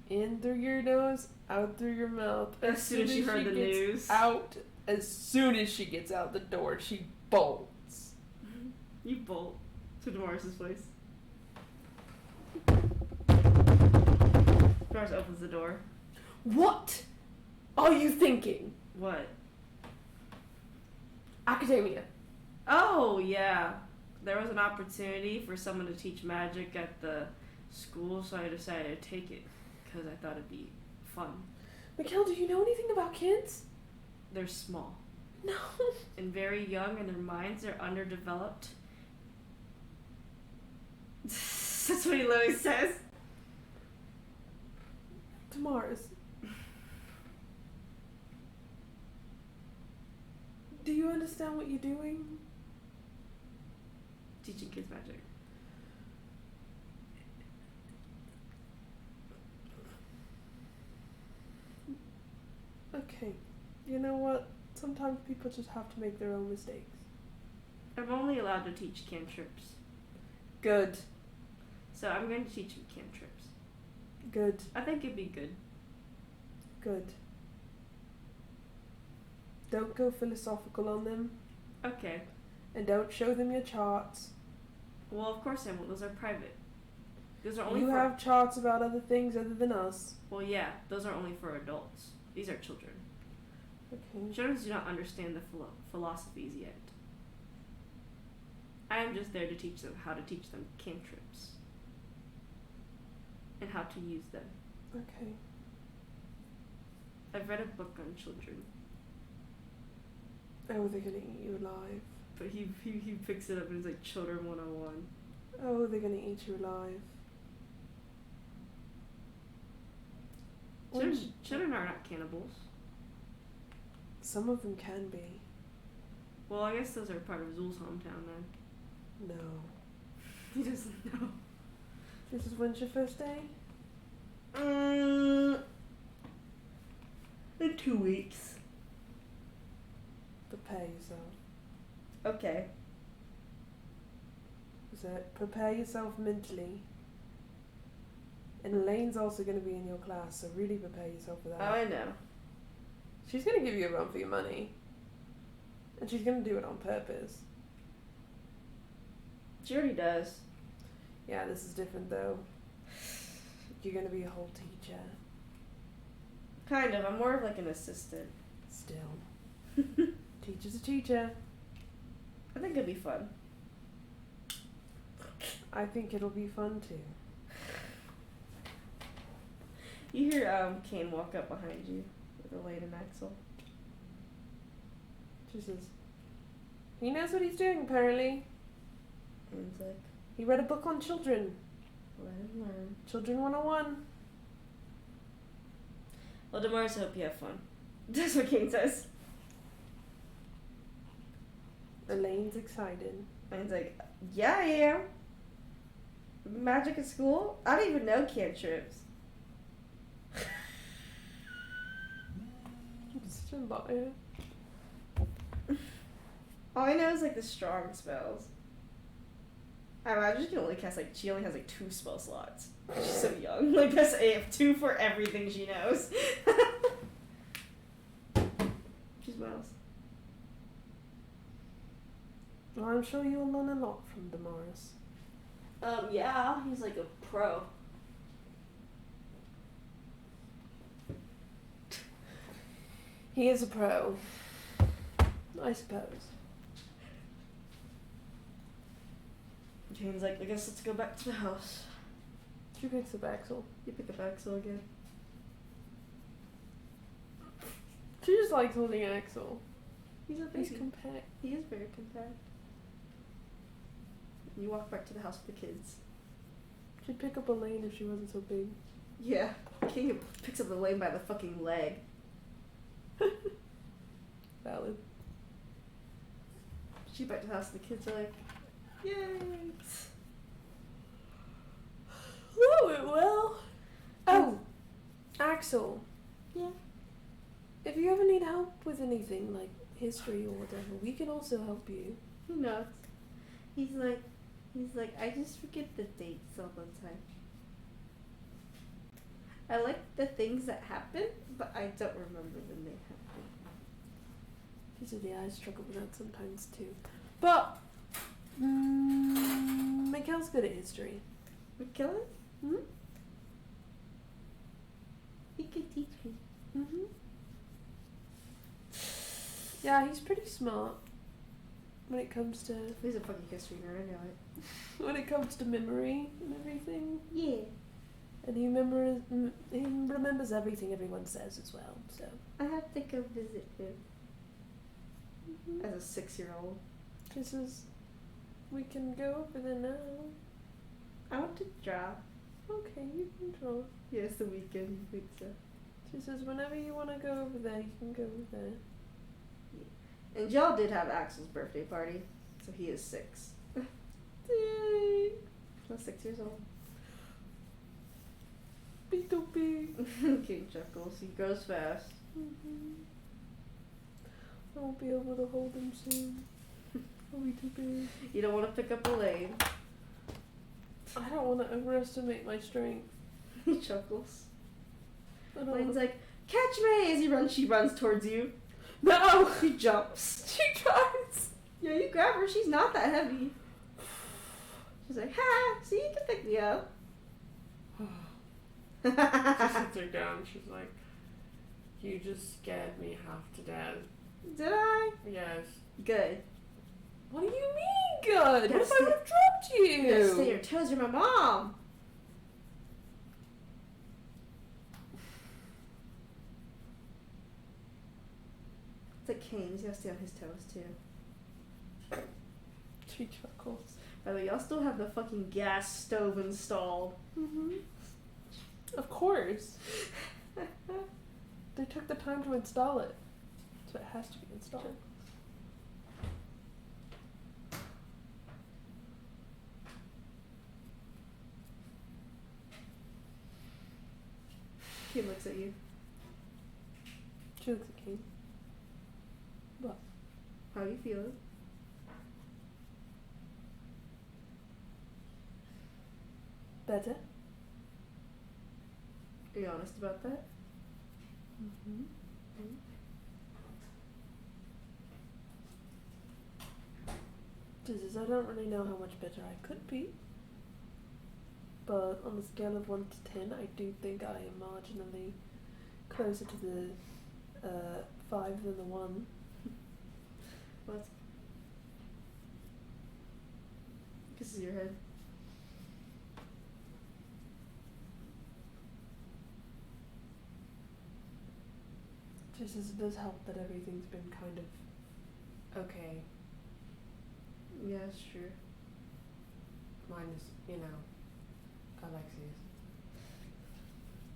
in through your nose, out through your mouth. As soon as she heard the gets news. out, as soon as she gets out the door, she bolts. You bolt to Damaris' place. Damaris opens the door. What are you thinking? What? Academia. Oh, yeah. There was an opportunity for someone to teach magic at the school, so I decided to take it because I thought it'd be fun. Mikhail, do you know anything about kids? They're small No. and very young, and their minds are underdeveloped. That's what he literally says. Damaris. Do you understand what you're doing? Teaching kids magic. Okay. You know what? Sometimes people just have to make their own mistakes. I'm only allowed to teach cantrips. Good. So I'm going to teach you cantrips. Good. I think it'd be good. Good. Don't go philosophical on them, Okay. and don't show them your charts. Well, of course I won't. Those are private. Those are only You for... have charts about other things other than us. Well, yeah. Those are only for adults. These are children. Okay. Children do not understand the philosophies yet. I am just there to teach them how to teach them cantrips. And how to use them. Okay. I've read a book on children. Oh, they're gonna eat you alive. But he picks it up and it's like Children 101. Oh, they're gonna eat you alive. Children are not cannibals. Some of them can be. Well, I guess those are part of Zul's hometown then. No. He doesn't know. This is when's your first day? In 2 weeks. Prepare yourself. Okay. Is it prepare yourself mentally? And Elaine's also going to be in your class, so really prepare yourself for that. Oh, I know. She's going to give you a run for your money. And she's going to do it on purpose. She already does. Yeah, this is different though. You're going to be a whole teacher. Kind of. I'm more of like an assistant. Still. Teacher's a teacher. I think it'd be fun. I think it'll be fun too. You hear Kane walk up behind you with Elaine and Axel. She says, he knows what he's doing apparently. And he's like, He read a book on children. let him learn. Children 101. Well, Damaris, I hope you have fun. That's what Kane says. Elaine's excited. And he's like, yeah, I am. Magic at school? I don't even know cantrips. Such a liar. All I know is like the strong spells. I imagine she can only cast like, she only has like 2 spell slots. She's so young. Like that's 2 for everything she knows. She smiles. Well, I'm sure you'll learn a lot from Damaris. Yeah, he's like a pro. He is a pro. I suppose. Jane's like, I guess let's go back to the house. She picks up Axel. You pick up Axel again. She just likes holding Axel. He's a He's baby. compact. He is very compact. You walk back to the house with the kids. She'd pick up Elaine if she wasn't so big. Yeah. King picks up Elaine by the fucking leg. Valid. She back to the house and the kids are like, yay! Oh, it will. Oh, Axel. Yeah. If you ever need help with anything like history or whatever, we can also help you. He knows. He's like, I just forget the dates all the time. I like the things that happen, but I don't remember when they happen. She said, yeah, I struggle with that sometimes too. But, Mikhail's good at history. McKellen? Hmm? He could teach me. Mm-hmm. Yeah, he's pretty smart when it comes to He's a fucking history nerd, I know it. when it comes to memory and everything. Yeah. And he remembers everything everyone says as well. So I have to go visit him. As a 6-year-old. she says, we can go over there now. I want to draw. Okay, you can draw. Yeah, it's the weekend pizza. She says, whenever you want to go over there, you can go over there. And y'all did have Axel's birthday party, so he is 6. Yay! He's 6 years old. Beethoopy. King chuckles. He grows fast. I won't be able to hold him soon. I'll be too big. You don't want to pick up Elaine. I don't want to overestimate my strength. He chuckles. I don't Elaine's wanna... like, catch me! As he runs, she runs towards you. No! She jumps. She tries! Yeah, you grab her. She's not that heavy. She's like, ha! See, you can pick me up. She sits her down. She's like, you just scared me half to death. Did I? Yes. Good. What do you mean good? What if I stay- would have dropped you? You gotta stay on your toes. You're my mom. It's like Kane. He's gotta stay on his toes too. She chuckles. By the way, y'all still have the fucking gas stove installed. Mm-hmm. Of course. They took the time to install it. So it has to be installed. He looks at you. She looks at Kane. What? How you feeling? Better? Be honest about that. Mm-hmm. I don't really know how much better I could be. But on a scale of 1 to 10, I do think I am marginally closer to the 5 than the 1. What? Kisses your head. Just as it does help that everything's been kind of okay. Yeah, it's true. Minus, Alexius.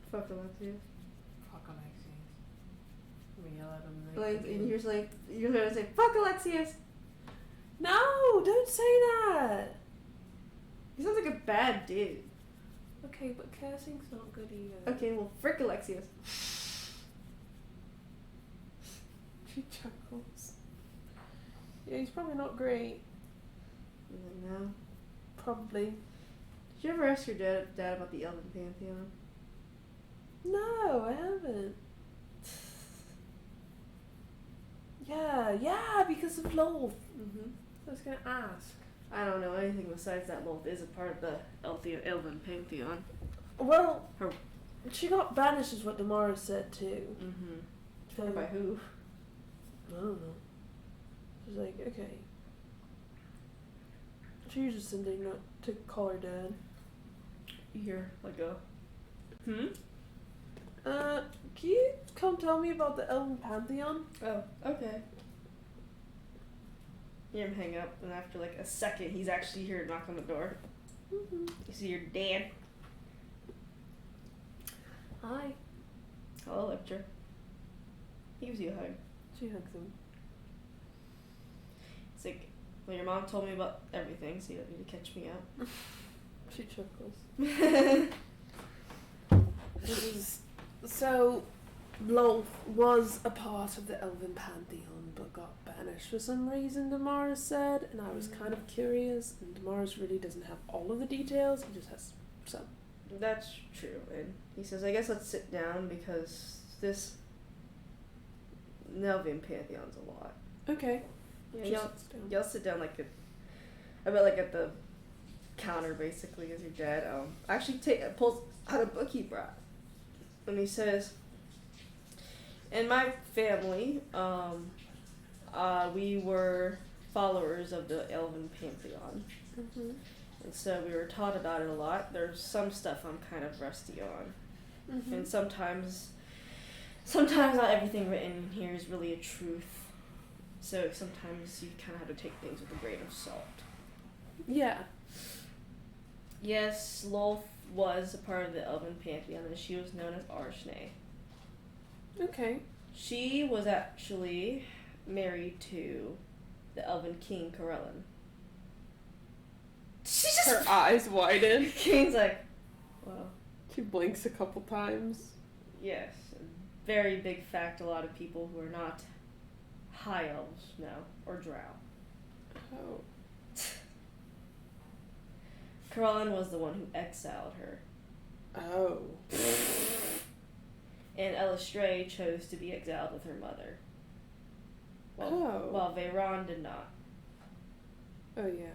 Fuck Alexius. Fuck Alexius. We yell at him. And you're gonna say, fuck Alexius! No, don't say that! He sounds like a bad dude. Okay, but cursing's not good either. Okay, well, frick Alexius. She chuckles. Yeah, he's probably not great. No. Probably. Did you ever ask your dad about the Elven Pantheon? No, I haven't. Yeah, because of Lolth. Mm-hmm. I was gonna ask. I don't know anything besides that Lolth is a part of the Elven Pantheon. Well, Her. she got banished is what Damaris said too. Mm-hmm. So, By who? I don't know. She's like, okay. She was just indignant to call her dad. You hear, like a... Hmm? Can you come tell me about the Elven Pantheon? Oh, okay. You hear him hang up, and after like a second, he's actually here to knock on the door. Mm-hmm. You see your dad. Hi. Hello, Lecture. He gives you a hug. She hugs him. It's like, well, your mom told me about everything, so you don't need to catch me out. She chuckles. So, Lolth was a part of the Elven Pantheon, but got banished for some reason, Damaris said, and I was kind of curious, and Damaris really doesn't have all of the details, he just has some. That's true, and he says, I guess let's sit down, because this Elven Pantheon's a lot. Okay. Yeah, y'all sit down like at the counter basically as your dad actually pulls out a book he brought, and he says, in my family we were followers of the Elven Pantheon, and so we were taught about it a lot. There's some stuff I'm kind of rusty on, and sometimes not everything written in here is really a truth. So sometimes you kind of have to take things with a grain of salt. Yeah. Yes, Lolth was a part of the Elven Pantheon, and she was known as Arshnay. Okay. She was actually married to the Elven King, Corellin. She just... Her eyes widen. King's like, well... She blinks a couple times. Yes. A very big fact a lot of people who are not High Elves know, or Drow. Oh. Corellin was the one who exiled her. Oh. And Elistray chose to be exiled with her mother. While Veyron did not. Oh, yeah.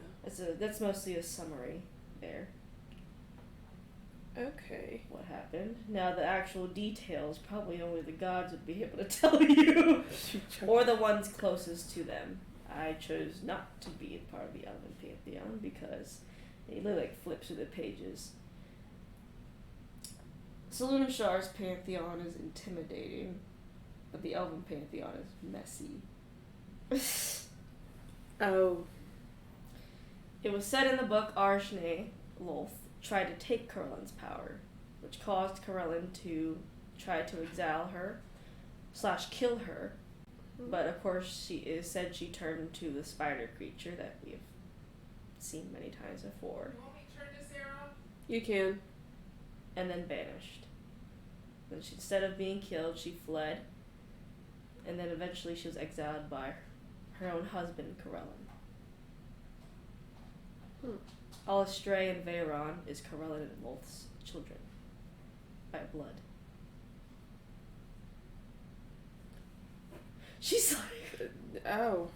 That's mostly a summary there. Okay. What happened. Now the actual details probably only the gods would be able to tell you. Or the ones closest to them. I chose not to be a part of the Elven Pantheon because it literally flips through the pages. Salunashar's pantheon is intimidating, but the Elven Pantheon is messy. Oh. It was said in the book Arshnay, Lolth tried to take Corellin's power, which caused Corellin to try to exile her / kill her. But of course said she turned to the spider creature that we have seen many times before. You want me to turn this air off? You can. And then vanished. Then instead of being killed, she fled. And then eventually she was exiled by her own husband, Corellin. Alistray and Veyron is Corellin and Lolth's children. By blood. She's like, Oh.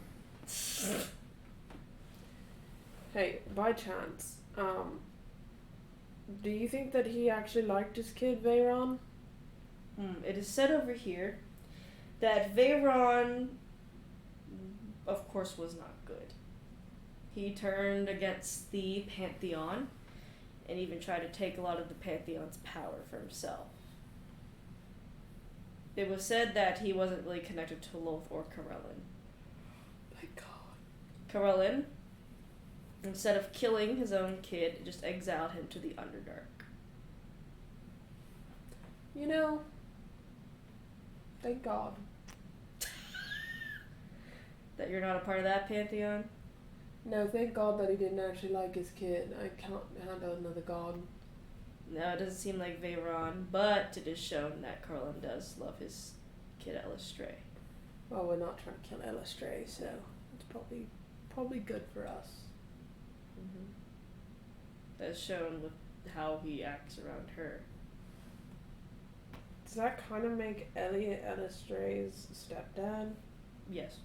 Hey, by chance, do you think that he actually liked his kid, Veyron? It is said over here that Veyron, of course, was not good. He turned against the Pantheon and even tried to take a lot of the Pantheon's power for himself. It was said that he wasn't really connected to Loth or Corellin. Thank God. Corellin, instead of killing his own kid, just exiled him to the Underdark. You know, thank God. That you're not a part of that Pantheon? No, thank God that he didn't actually like his kid. I can't handle another God. No, it doesn't seem like Veyron, but it is shown that Corellin does love his kid Elistray. Well, we're not trying to kill Elistray, so it's probably good for us. Mm-hmm. That's shown with how he acts around her. Does that kind of make Elliot Elistray's stepdad? Yes.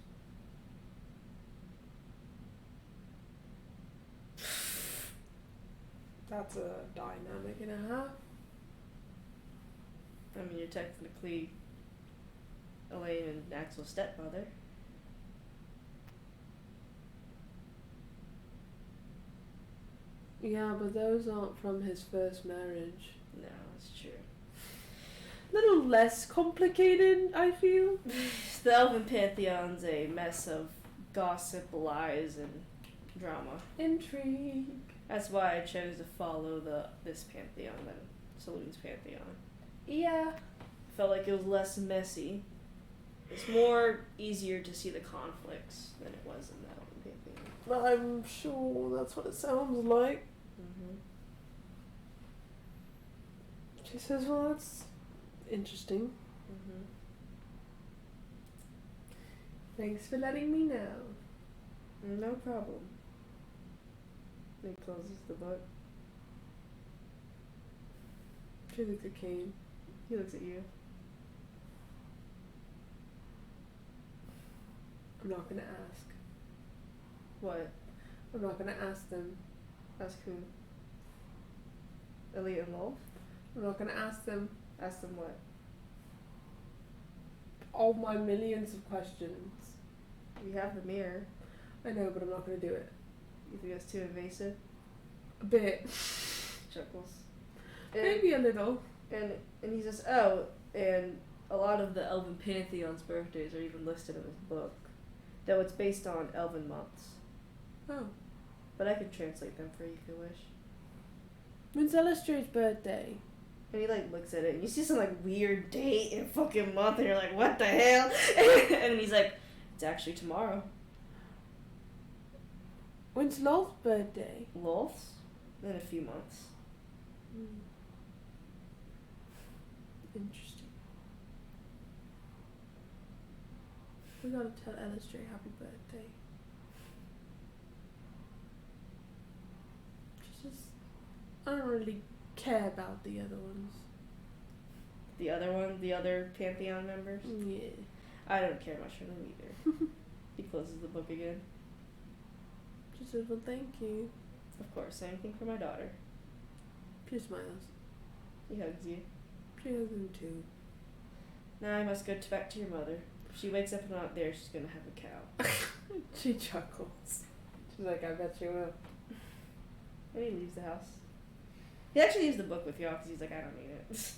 That's a dynamic and a half. I mean, you're technically Elaine and Axel's stepmother. Yeah, but those aren't from his first marriage. No, it's true. Little less complicated, I feel. The Elven Pantheon's a mess of gossip, lies, and drama. Intrigue. That's why I chose to follow this Pantheon than Saloon's Pantheon. Yeah. Felt like it was less messy. It's more easier to see the conflicts than it was in the Elven Pantheon. I'm sure that's what it sounds like. Mm-hmm. She says, well, that's interesting. Mm-hmm. Thanks for letting me know. No problem. He closes the book. She looks at Kane. He looks at you. I'm not gonna ask. What? I'm not gonna ask them. Ask who? Elliot and Wolf? I'm not gonna ask them Ask them what? all my millions of questions. You have the mirror. I know, but I'm not gonna do it. You think that's too invasive? A bit. Chuckles. Maybe a little. And he says, oh, and a lot of the Elven Pantheon's birthdays are even listed in this book. Though it's based on Elven months. Oh. But I can translate them for you if you wish. When's Elistray's birthday? And he like looks at it and you see some like weird date and fucking month and you're like, what the hell? And he's like, it's actually tomorrow. When's Lol's birthday? Lolth's? In a few months. Interesting. We gotta tell Elistray happy birthday. I don't really care about the other ones. The other one, the other Pantheon members? Yeah. I don't care much for them either. He closes the book again. She says, well, thank you. Of course, anything for my daughter. She smiles. He hugs you. She hugs him too. Now I must go back to your mother. If she wakes up and I'm not there, she's gonna have a cow. She chuckles. She's like, I bet you will. And he leaves the house. He actually leaves the book with y'all because he's like, I don't need it.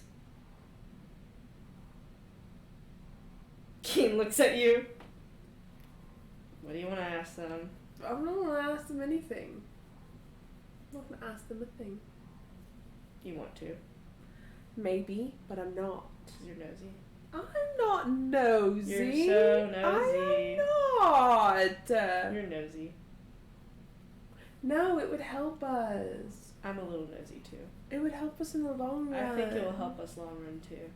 Keen looks at you. What do you want to ask them? I'm not gonna ask them anything. I'm not gonna ask them a thing. You want to. Maybe, but I'm not. 'Cause you're nosy. I'm not nosy. You're so nosy. I am not. You're nosy. No, it would help us. I'm a little nosy too. It would help us in the long run. I think it will help us long run too.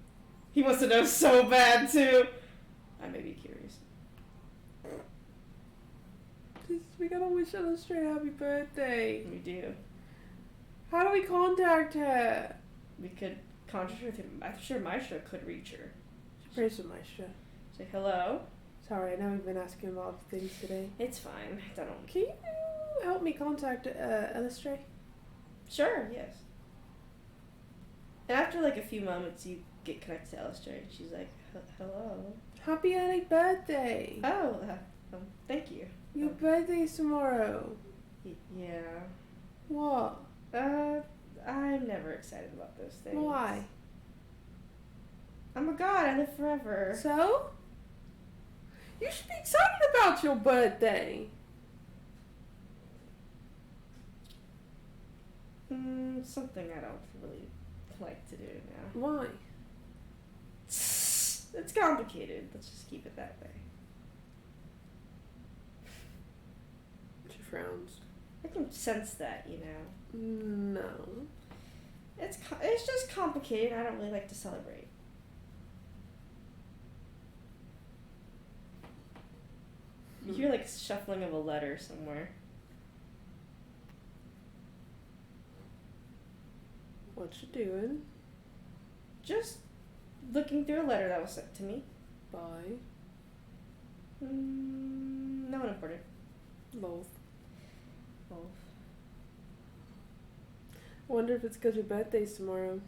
He wants to know so bad too. I may be curious. Please, we gotta wish Elistray happy birthday. We do. How do we contact her? We could contact her with him. I'm sure Maestra could reach her. Praise the Maestra. Say, hello, Sorry, I know we've been asking a lot of things today. It's fine. I don't. Can you help me contact Illustrate? Sure, yes. And after like a few moments, you get connected to Illustrate, and she's like, "Hello." Happy early birthday! Oh, thank you. Your birthday's tomorrow. Yeah. What? I'm never excited about those things. Why? I'm a god. I live forever. So? You should be excited about your birthday. Something I don't really like to do now. Why? It's complicated. Let's just keep it that way. She frowns. I can sense that, you know. No. It's just complicated. I don't really like to celebrate. You hear like shuffling of a letter somewhere. What you doing? Just looking through a letter that was sent to me. Bye. No one important. Both. Both. Wonder if it's because your birthday's tomorrow.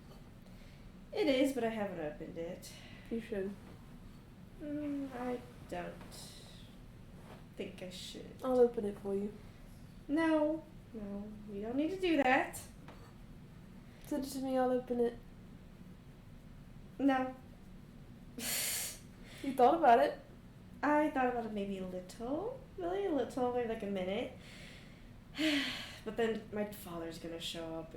It is, but I haven't opened it. You should. I don't think I should. I'll open it for you. No, we don't need to do that. Send it to me, I'll open it. No. You thought about it? I thought about it maybe a little, really a little, maybe like a minute. But then my father's gonna show up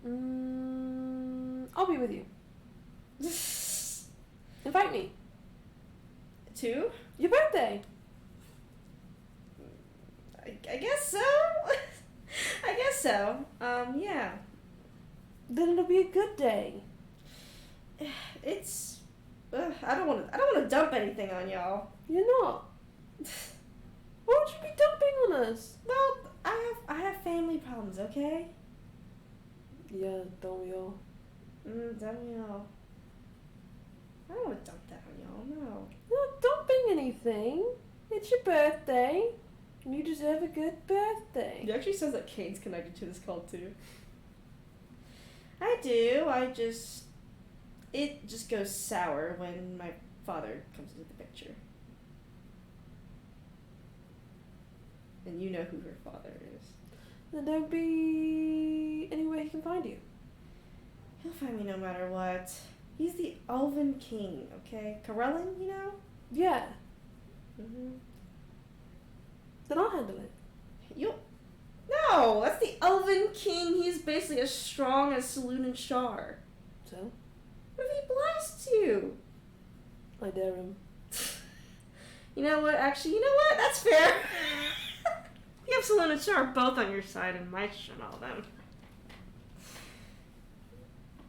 and I'll be with you. Invite me. To? Your birthday. I guess so. I guess so. Yeah. Then it'll be a good day. It's. I don't want to dump anything on y'all. You're not. Why would you be dumping on us? Well, I have family problems. Okay. Yeah, don't we all? Don't we all? I don't want to dump that on y'all. No. You're not dumping anything. It's your birthday. And you deserve a good birthday. It actually says that Kane's connected to this call too. I do. It just goes sour when my father comes into the picture. And you know who her father is. Then don't be any way he can find you. He'll find me no matter what. He's the Elven King, okay? Corellin, you know? Yeah. Mm-hmm. Then I'll handle it. No, that's the Elven King. He's basically as strong as Saloon and Shar. So? What if he blasts you? I dare him. You know what? Actually, you know what? That's fair. You have Saloon and Shar both on your side and Maestro and all them.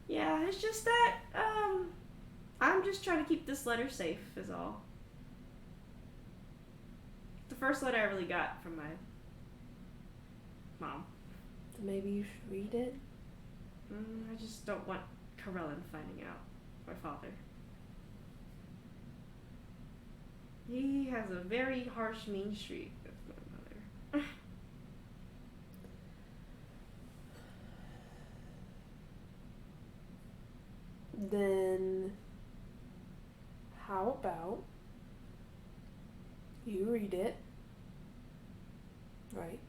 Yeah, it's just that, I'm just trying to keep this letter safe is all. The first letter I really got from my mom. Maybe you should read it. I just don't want Corellin finding out. My father. He has a very harsh, mean streak with my mother. Then how about you read it, right?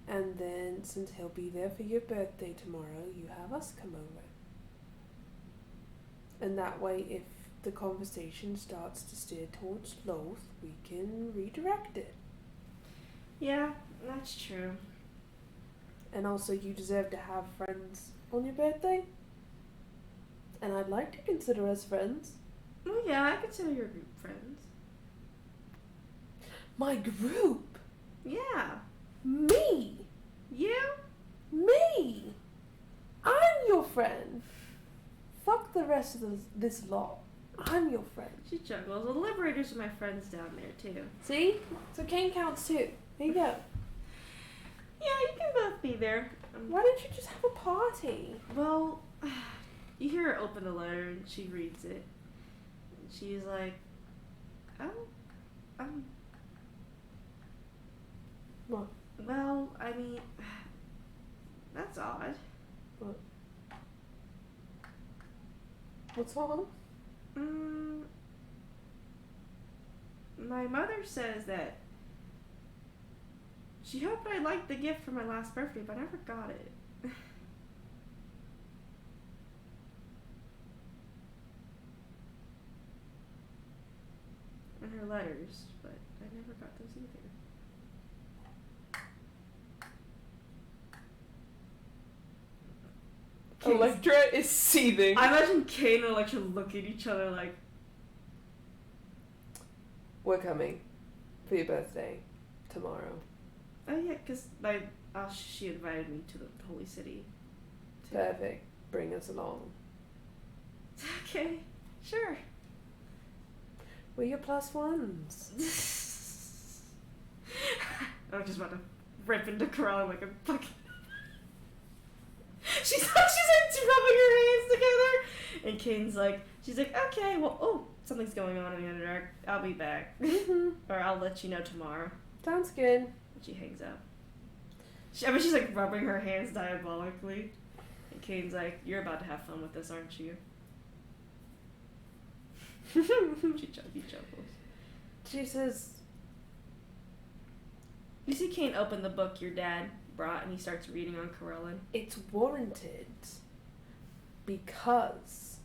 And then since he'll be there for your birthday tomorrow, you have us come over. And that way, if the conversation starts to steer towards Loth, we can redirect it. Yeah, that's true. And also, you deserve to have friends on your birthday. And I'd like to consider us friends. Well, yeah, I consider your group friends. My group? Yeah. Me? You? Me? I'm your friend. Fuck the rest of this lot. I'm your friend. She chuckles. The Liberators are my friends down there, too. See? So Kane counts too. There you go. Yeah, you can both be there. Why don't you just have a party? Well, you hear her open the letter and she reads it. She's like, oh, What? well, I mean, that's odd. What? What's on? My mother says that she hoped I liked the gift for my last birthday, but I never got it. And her letters, but I never got those either. Electra is seething. I imagine Kane and Electra look at each other like, We're coming for your birthday tomorrow. oh yeah, because she invited me to the Holy City. Perfect. Bring us along. Okay, sure. We're your plus ones. I'm just about to rip into Corella like a fucking. She's like rubbing her hands together, and Kane's like, she's like, okay, well, oh, something's going on in the Underdark. I'll be back, or I'll let you know tomorrow. Sounds good. And she hangs up. I mean, she's like rubbing her hands diabolically, and Kane's like, you're about to have fun with this, aren't you? He chuckles. She says, You see Kane open the book your dad brought, and he starts reading on Corellan. it's warranted because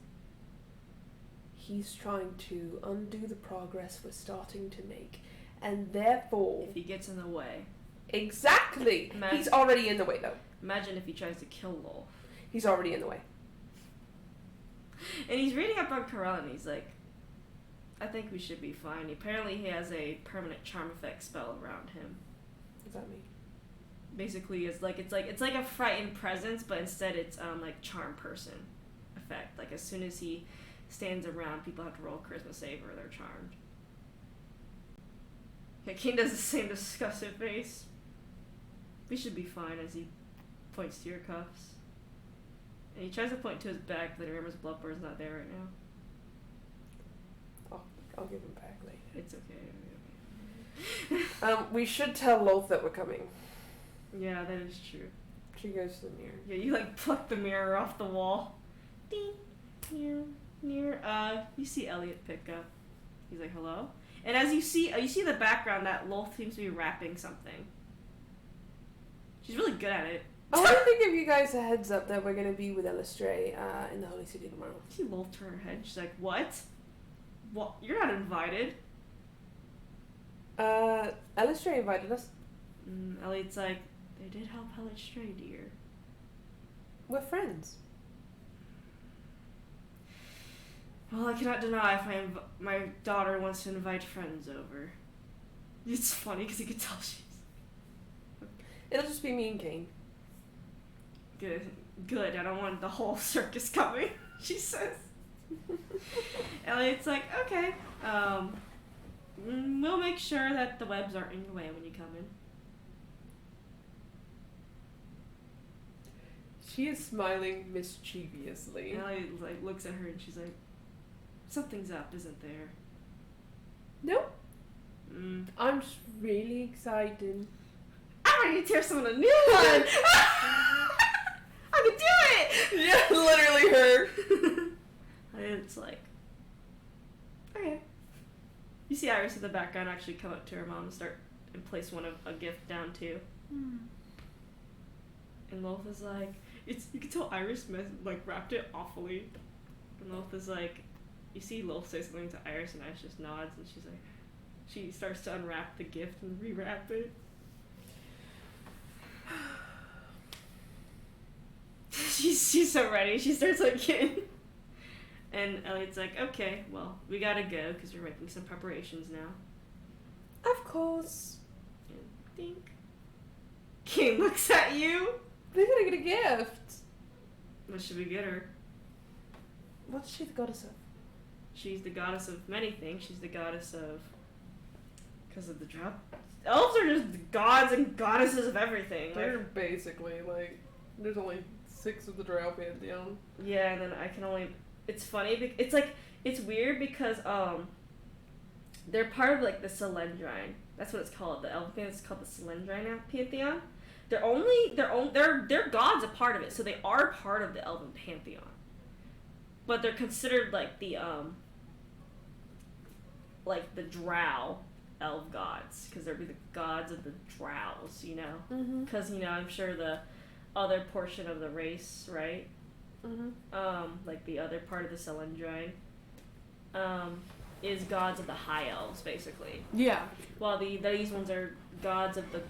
he's trying to undo the progress we're starting to make, and therefore... If he gets in the way. Exactly! He's already in the way, though. Imagine if he tries to kill Lowell. He's already in the way. And he's reading up on Corellan, he's like, I think we should be fine. Apparently he has a permanent charm effect spell around him. What does that mean? Basically, it's like a frightened presence, but instead it's like charm person effect. Like as soon as he stands around, people have to roll a charisma save or they're charmed. Yeah, King does the same disgusted face. We should be fine as he points to your cuffs. And he tries to point to his back, but he remembers Bloodbird's not there right now. I'll give him back later. It's okay. We should tell Loth that we're coming. Yeah, that is true. She goes to the mirror. Yeah, you like pluck the mirror off the wall. Ding, near. You see Elliot pick up. He's like, hello? And as you see in the background that Loth seems to be wrapping something. She's really good at it. I wanted to give you guys a heads up that we're going to be with Elistray in the Holy City tomorrow. She Loth turned her head. She's like, what? What? You're not invited. Elistray invited us. Elliot's like, they did help Elistray, dear. We're friends. Well, I cannot deny if my daughter wants to invite friends over. It's funny because you can tell she's... It'll just be me and Kane. Good. I don't want the whole circus coming, she says. Elliot's like, okay, we'll make sure that the webs aren't in your way when you come in. She is smiling mischievously. Elliot like looks at her and she's like, something's up, isn't there? Nope. I'm just really excited. I'm ready to tear someone a new one! I can do it! Yeah, literally her. It's like, okay. You see Iris in the background actually come up to her mom and place a gift down too. And Loth is like, you can tell Iris wrapped it awfully. And Loth is like, you see Loth say something to Iris and Iris just nods and she's like, she starts to unwrap the gift and rewrap it. She's so ready. She starts getting. And Elliot's like, okay, well, we gotta go because we're making some preparations now. Of course. And dink. Kane looks at you. We're gonna get a gift. What should we get her? What's she the goddess of? She's the goddess of many things. She's the goddess of... Because of the drop. Elves are just gods and goddesses of everything. They're basically, there's only 6 of the Drow Pantheon. Yeah, and then I can only... It's funny, it's like, It's weird because they're part of like the Cylindrine. That's what it's called. The elf thing is called the Cylindrine pantheon. Their god's a part of it, so they are part of the elven pantheon. But they're considered like the drow elf gods, because they're the gods of the drows, you know? Because I'm sure the other portion of the race, right? Like the other part of the Cylindrine, is gods of the high elves, basically. Yeah. While these ones are gods of the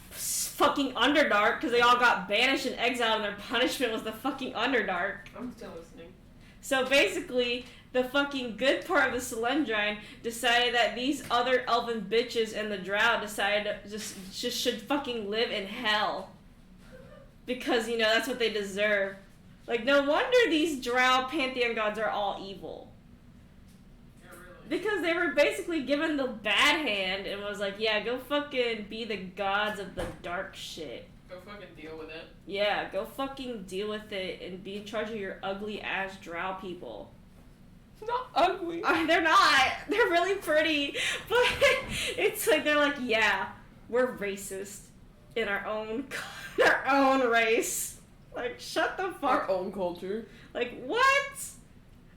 fucking Underdark, because they all got banished and exiled, and their punishment was the fucking Underdark. I'm still listening. So basically, the fucking good part of the Cylindrine decided that these other elven bitches and the drow decided to just should fucking live in hell. Because, that's what they deserve. Like, no wonder these drow pantheon gods are all evil. Yeah, really. Because they were basically given the bad hand and was like, yeah, go fucking be the gods of the dark shit. Go fucking deal with it. Yeah, go fucking deal with it and be in charge of your ugly ass drow people. Not ugly. They're not. They're really pretty. But it's like, they're like, yeah, we're racist in our own race. Like, shut the fuck. Our own culture. Like, what?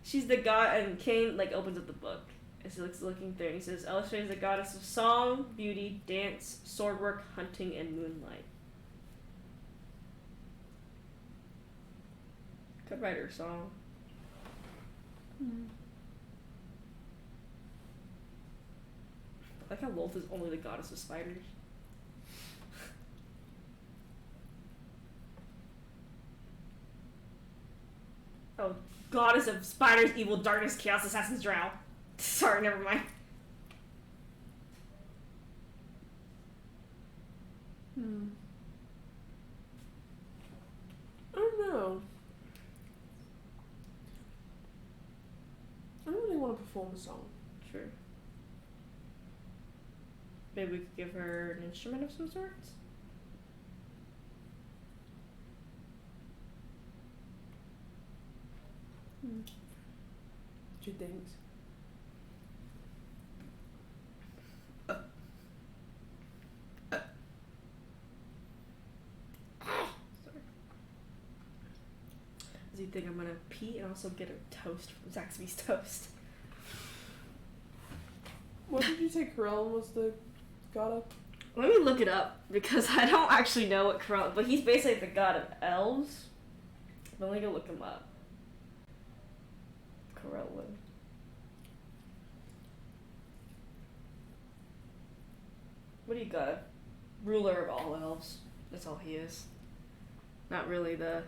She's the god, and Cain, like, opens up the book. As he looks looking through, and he says, Elisha is the goddess of song, beauty, dance, swordwork, hunting, and moonlight. Could write her a song. I like how Lolth is only the goddess of spiders. Oh, goddess of spiders, evil, darkness, chaos, assassins, drow. Sorry, never mind. I don't know. I don't really want to perform a song. Sure. Maybe we could give her an instrument of some sort? Two things. Does he think I'm gonna pee and also get a toast from Zaxby's Toast? What did you say Corellin was the god of? Let me look it up, because I don't actually know what Corellin, but he's basically the god of elves. But let me go look him up. Corellin. What do you got? Ruler of all elves. That's all he is. Not really the...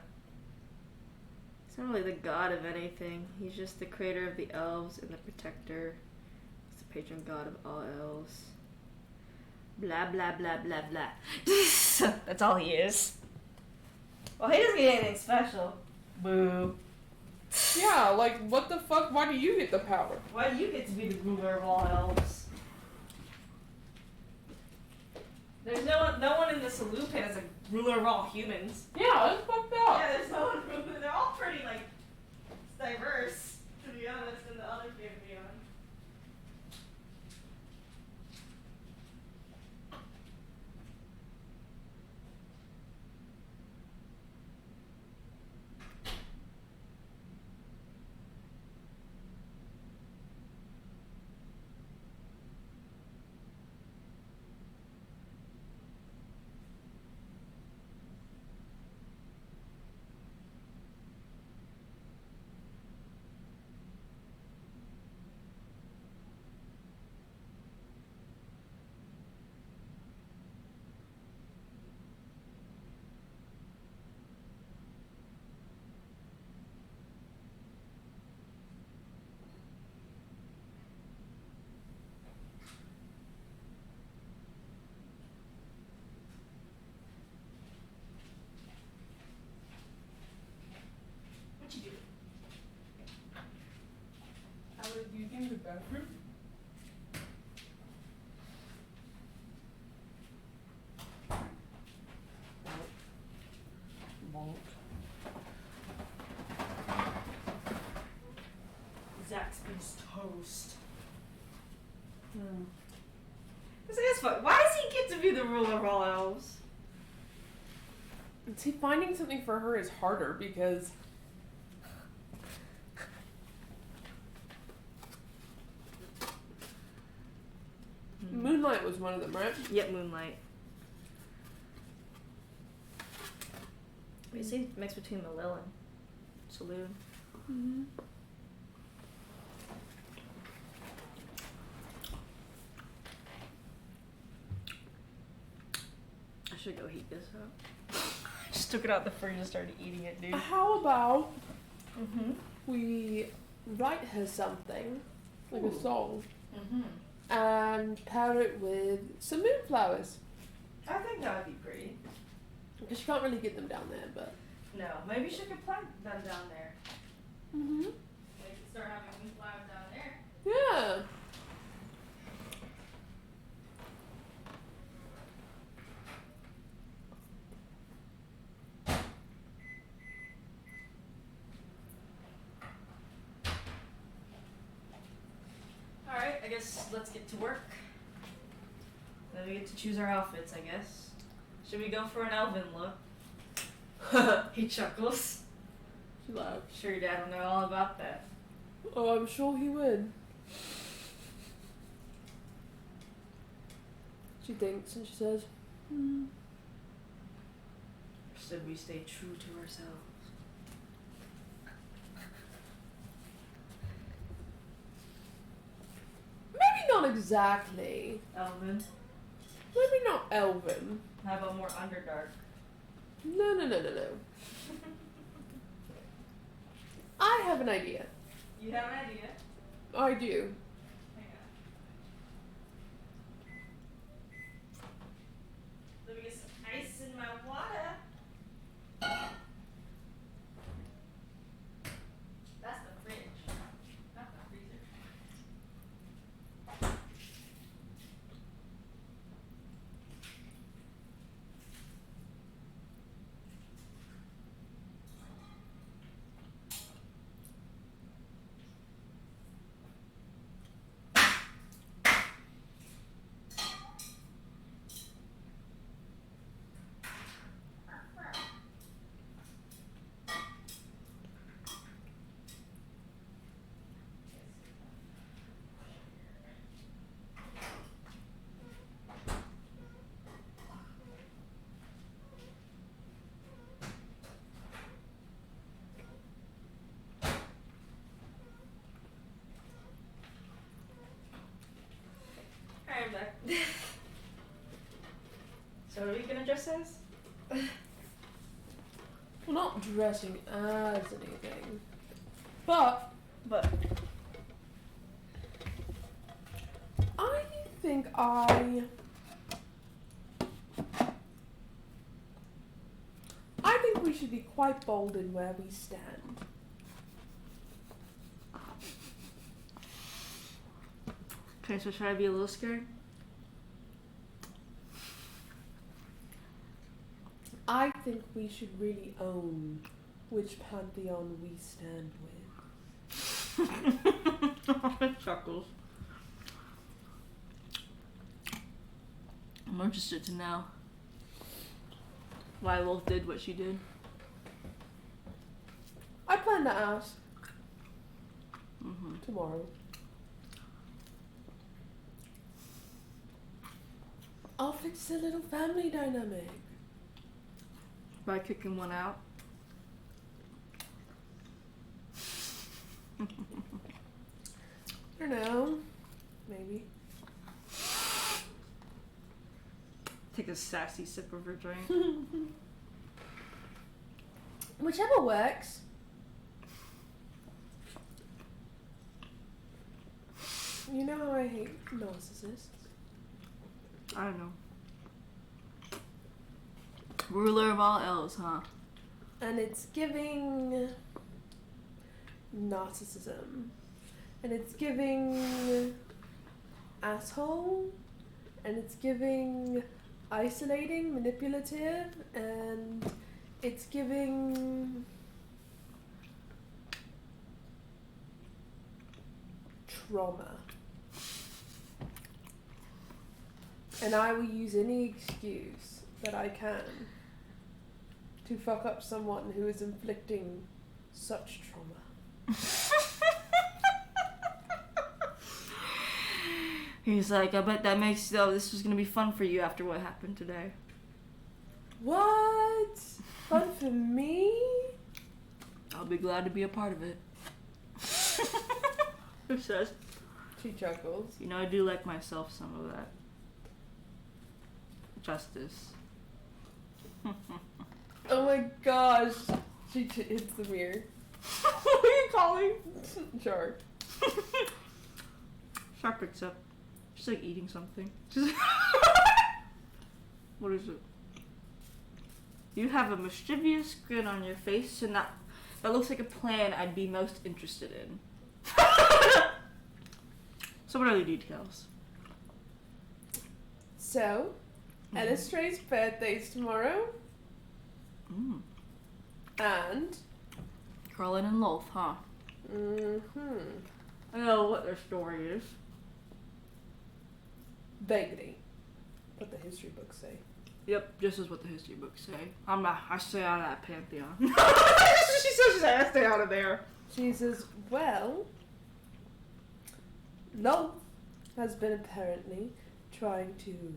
He's not really the god of anything. He's just the creator of the elves and the protector. He's the patron god of all elves. Blah, blah, blah, blah, blah. That's all he is. Well, he doesn't get anything special. Boo. Yeah, like, what the fuck? Why do you get the power? Why do you get to be the ruler of all elves? There's no one in the Salupan as a ruler of all humans. Yeah, that's fucked up. Yeah, there's no one. They're all pretty like diverse, to be honest, in the other pantheon. I was using the bathroom. Bonk. This is fun. Why does he get to be the ruler of all elves? See, finding something for her is harder because Moonlight was one of them, right? Yep, Moonlight. You see, mix between Malil and Saloon. Mm-hmm. I should go heat this up. Just took it out the fridge and started eating it, dude. How about Mm-hmm. we write her something, like Ooh. a song, Mm-hmm. and pair it with some moonflowers? I think that would be pretty. Because you can't really get them down there, but. No, maybe she could plant them down there. Mm-hmm. We could start having moonflowers down there. Yeah. Alright, I guess let's get to work. Then we get to choose our outfits, I guess. Should we go for an elven look? He chuckles. She laughs. Sure your dad will know all about that. Oh, I'm sure he would. She thinks and she says, Should we stay true to ourselves? maybe not exactly. Elven? Maybe not elven. How about more underdark? No. I have an idea. You have an idea? I do. Hang on. Let me get some ice in my water. That's the fridge, not the freezer. Alright, I'm back. So what are we gonna dress as? Well, not dressing as anything. But I think I think we should be quite bold in where we stand. Okay, so should I be a little scared? I think we should really own which pantheon we stand with. Chuckles. I'm interested to know why Wolf did what she did. I plan to ask Mm-hmm. tomorrow. I'll fix the little family dynamic. By kicking one out. I don't know. Maybe. Take a sassy sip of her drink. Whichever works. You know how I hate narcissists. I don't know. Ruler of all elves, huh? And it's giving narcissism. And it's giving asshole. And it's giving isolating, manipulative. And it's giving trauma. And I will use any excuse that I can to fuck up someone who is inflicting such trauma. He's like, I bet that makes this was gonna be fun for you after what happened today. What? Fun for me? I'll be glad to be a part of it. Who says? She chuckles. You know, I do like myself some of that. Justice. Oh my gosh. She hits the mirror. What are you calling? Shark. Shark picks up. She's like eating something. What is it? You have a mischievous grin on your face, and that looks like a plan I'd be most interested in. So what are the details? So, Elistray's birthday's tomorrow. And? Carlin and Loth, huh? I know what their story is. Vaguely. What the history books say. Yep, just as what the history books say. I stay out of that pantheon. She says she's I stay out of there. She says, well, Loth has been apparently trying to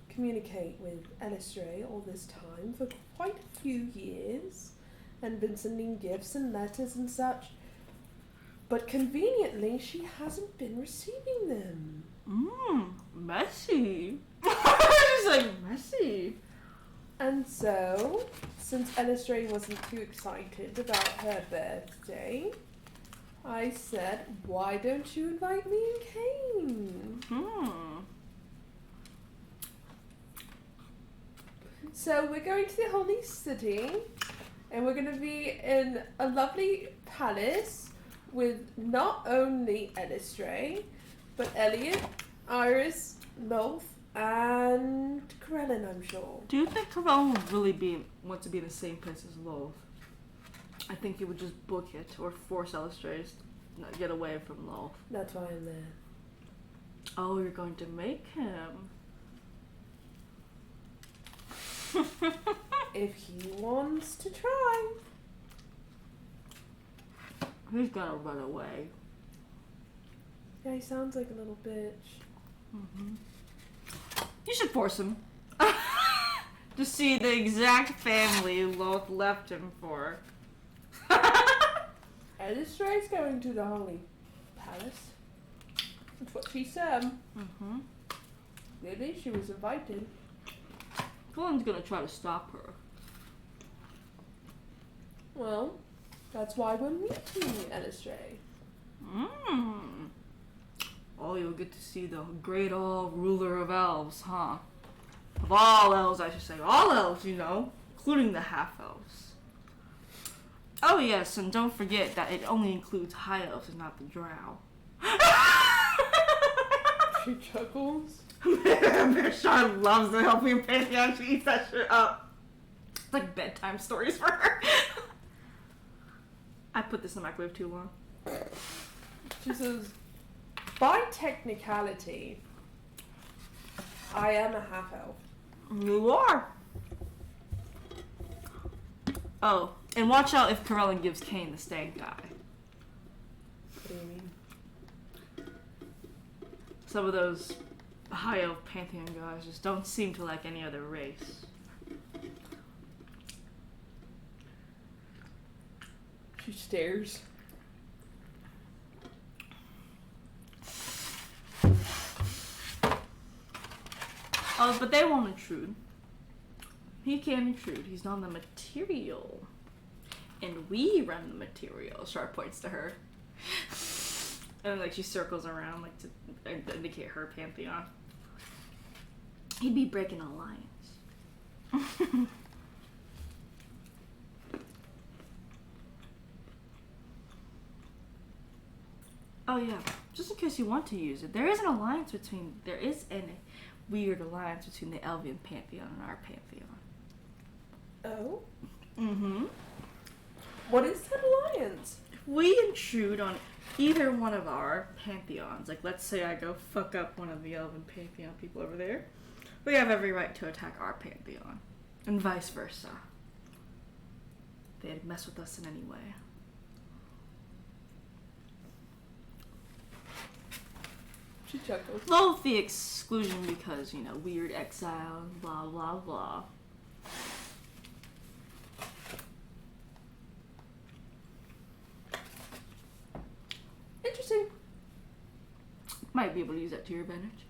communicate with Elistray all this time for quite a few years and been sending gifts and letters and such, but conveniently she hasn't been receiving them. Messy. She's like, messy. And so, since Elistray wasn't too excited about her birthday, I said, why don't you invite me and Kane? So we're going to the Holy City, and we're going to be in a lovely palace with not only Elistray, but Elliot, Iris, Loth, and Corellin, I'm sure. Do you think Corellin would really want to be in the same place as Loth? I think he would just book it or force Elistray to get away from Loth. That's why I'm there. Oh, you're going to make him. If he wants to try. He's gonna run away. Yeah, he sounds like a little bitch. You should force him. To see the exact family Loth left him for. Elistray's going to the Holy Palace. That's what she said. Clearly, she was invited. Colin's gonna try to stop her. Well, that's why we're meeting Elistray. Oh, you'll get to see the great all ruler of elves, huh? Of all elves, I should say. All elves, you know, including the half-elves. Oh yes, and don't forget that it only includes high elves and not the drow. She chuckles. Sean loves the Helping Pantheon. She eats that shit up. It's like bedtime stories for her. I put this in the microwave too long. She says, by technicality, I am a half-elf. You are. Oh, and watch out if Corellin gives Kane the stank eye. What do you mean? Some of those high elf pantheon guys just don't seem to like any other race. She stares. Oh, but they won't intrude. He can't intrude. He's not the material. And we run the material. Sharp points to her. And like she circles around like to indicate her pantheon. He'd be breaking an alliance. Oh yeah, just in case you want to use it, there is a weird alliance between the Elvian pantheon and our pantheon. Oh? What is that alliance? If we intrude on either one of our pantheons, like let's say I go fuck up one of the elven pantheon people over there, we have every right to attack our pantheon, and vice versa. They'd mess with us in any way. She chuckles. Both the exclusion because, you know, weird exile, blah blah blah. Interesting. Might be able to use that to your advantage.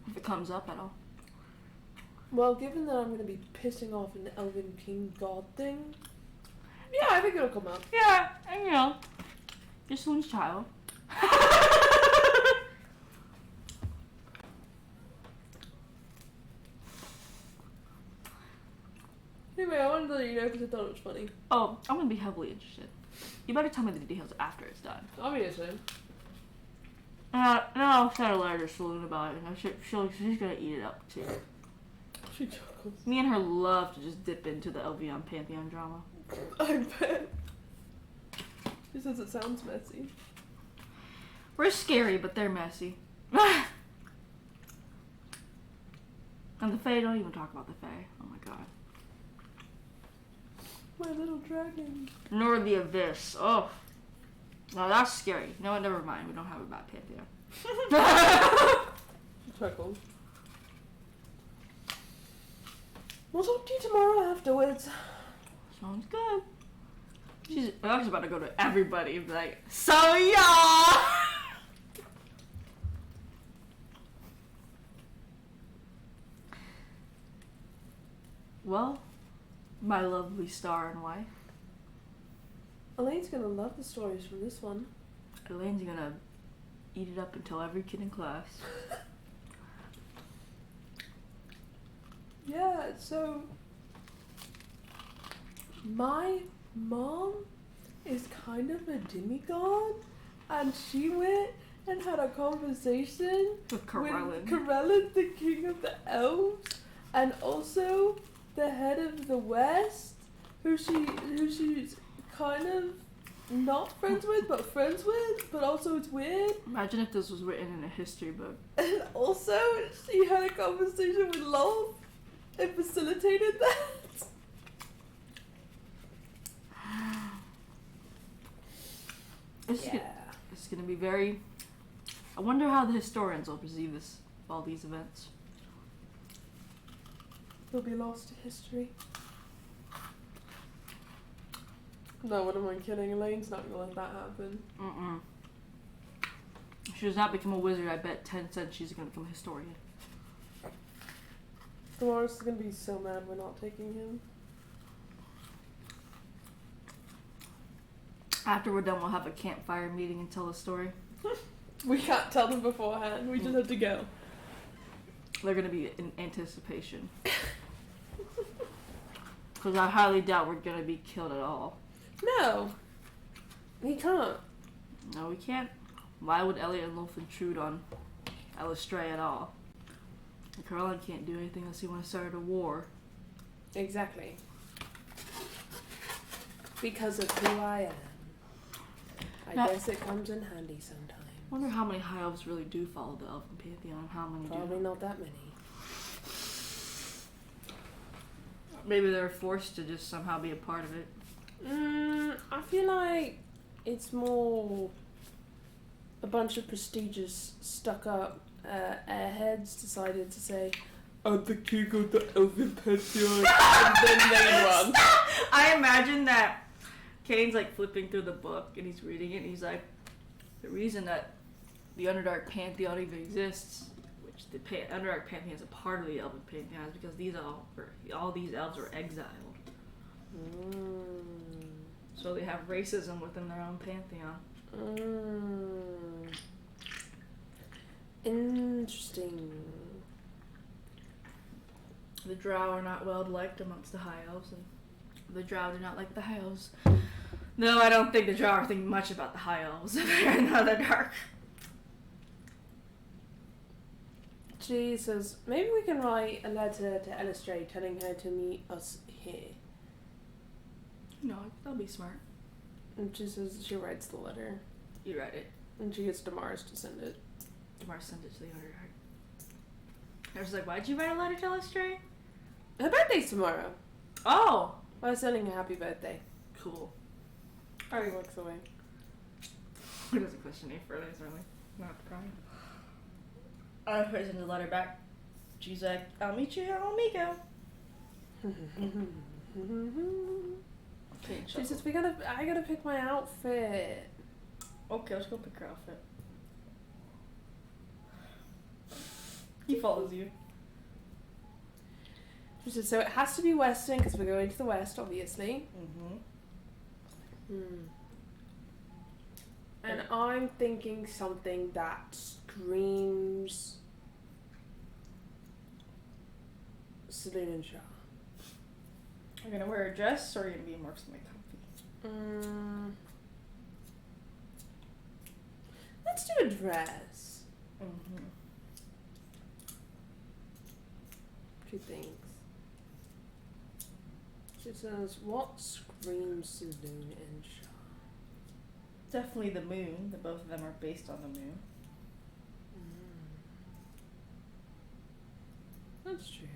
If it comes up at all. Well, given that I'm going to be pissing off an Elven King God thing, yeah, I think it'll come up. Yeah, and you know, your Swoon's child. Anyway, I wanted to let you know because I thought it was funny. Oh, I'm gonna be heavily interested. You better tell me the details after it's done. Obviously. Then I'll send a letter to Swoon about it. She's gonna eat it up too. She chuckles. Me and her love to just dip into the Elvion Pantheon drama. I bet. She says it sounds messy. We're scary, but they're messy. And the Fae, don't even talk about the Fae. Oh my god. My little dragon. Nor the Abyss. Oh. No, that's scary. No, never mind. We don't have a bad Pantheon. She chuckles. We'll talk to you tomorrow afterwards. Sounds good. She's actually about to go to everybody and be like, so y'all! Well, my lovely star and wife, Elaine's gonna love the stories from this one. Elaine's gonna eat it up and tell every kid in class. Yeah, so my mom is kind of a demigod, and she went and had a conversation With Corellin. with Corellin, the king of the elves, and also the head of the West, who she's kind of not friends with, but friends with, but also it's weird. Imagine if this was written in a history book. And also, she had a conversation with Lolth and facilitated that. It's gonna be very... I wonder how the historians will perceive this, all these events. They'll be lost to history. No, what am I kidding? Elaine's not gonna let that happen. Mm-mm. If she does not become a wizard, I bet 10 cents she's gonna become a historian. Dolores is gonna be so mad we're not taking him. After we're done, we'll have a campfire meeting and tell the story. We can't tell them beforehand. We just have to go. They're gonna be in anticipation. Because I highly doubt we're gonna be killed at all. No, he can't. No, we can't. Why would Elliot and Lolth intrude on Elistray at all? And Corellin can't do anything unless he wants to start a war. Exactly. Because of who I am. I Now- guess it comes in handy sometimes. I wonder how many high elves really do follow the Elven Pantheon and how many Probably do. not that many. Maybe they're forced to just somehow be a part of it. I feel like it's more a bunch of prestigious, stuck-up airheads decided to say, I'm the king of the Elven Pantheon, and then they run. I imagine that Kane's like flipping through the book and he's reading it and he's like, the reason that the Underdark Pantheon even exists, which the Underdark Pantheon is a part of the Elven Pantheon, is because all these elves were exiled. So they have racism within their own pantheon. Interesting. The Drow are not well liked amongst the High Elves, and the Drow do not like the High Elves. No, I don't think the Drow are thinking much about the High Elves. They're in the Underdark. She says, maybe we can write a letter to Elistray telling her to meet us here. No, that'll be smart. And she says she writes the letter. You write it. And she gets Damaris to send it. Damaris sent it to the other heart. I was like, why'd you write a letter to Lestray? Her birthday's tomorrow. Oh! I was sending a happy birthday. Cool. Already walks away. What is a question A further, really? Not crying. I sent the letter back. She's like, I'll meet you at Omega. Okay, She says, I gotta pick my outfit. Okay, let's go pick her outfit. He follows you. She says, so it has to be Western because we're going to the West, obviously. And I'm thinking something that screams Saloon and Shaw. Are you gonna wear a dress or are you gonna be more comfy? Let's do a dress. She thinks. She says, what screams Saloon and Shaw? Definitely the moon. The both of them are based on the moon. That's true.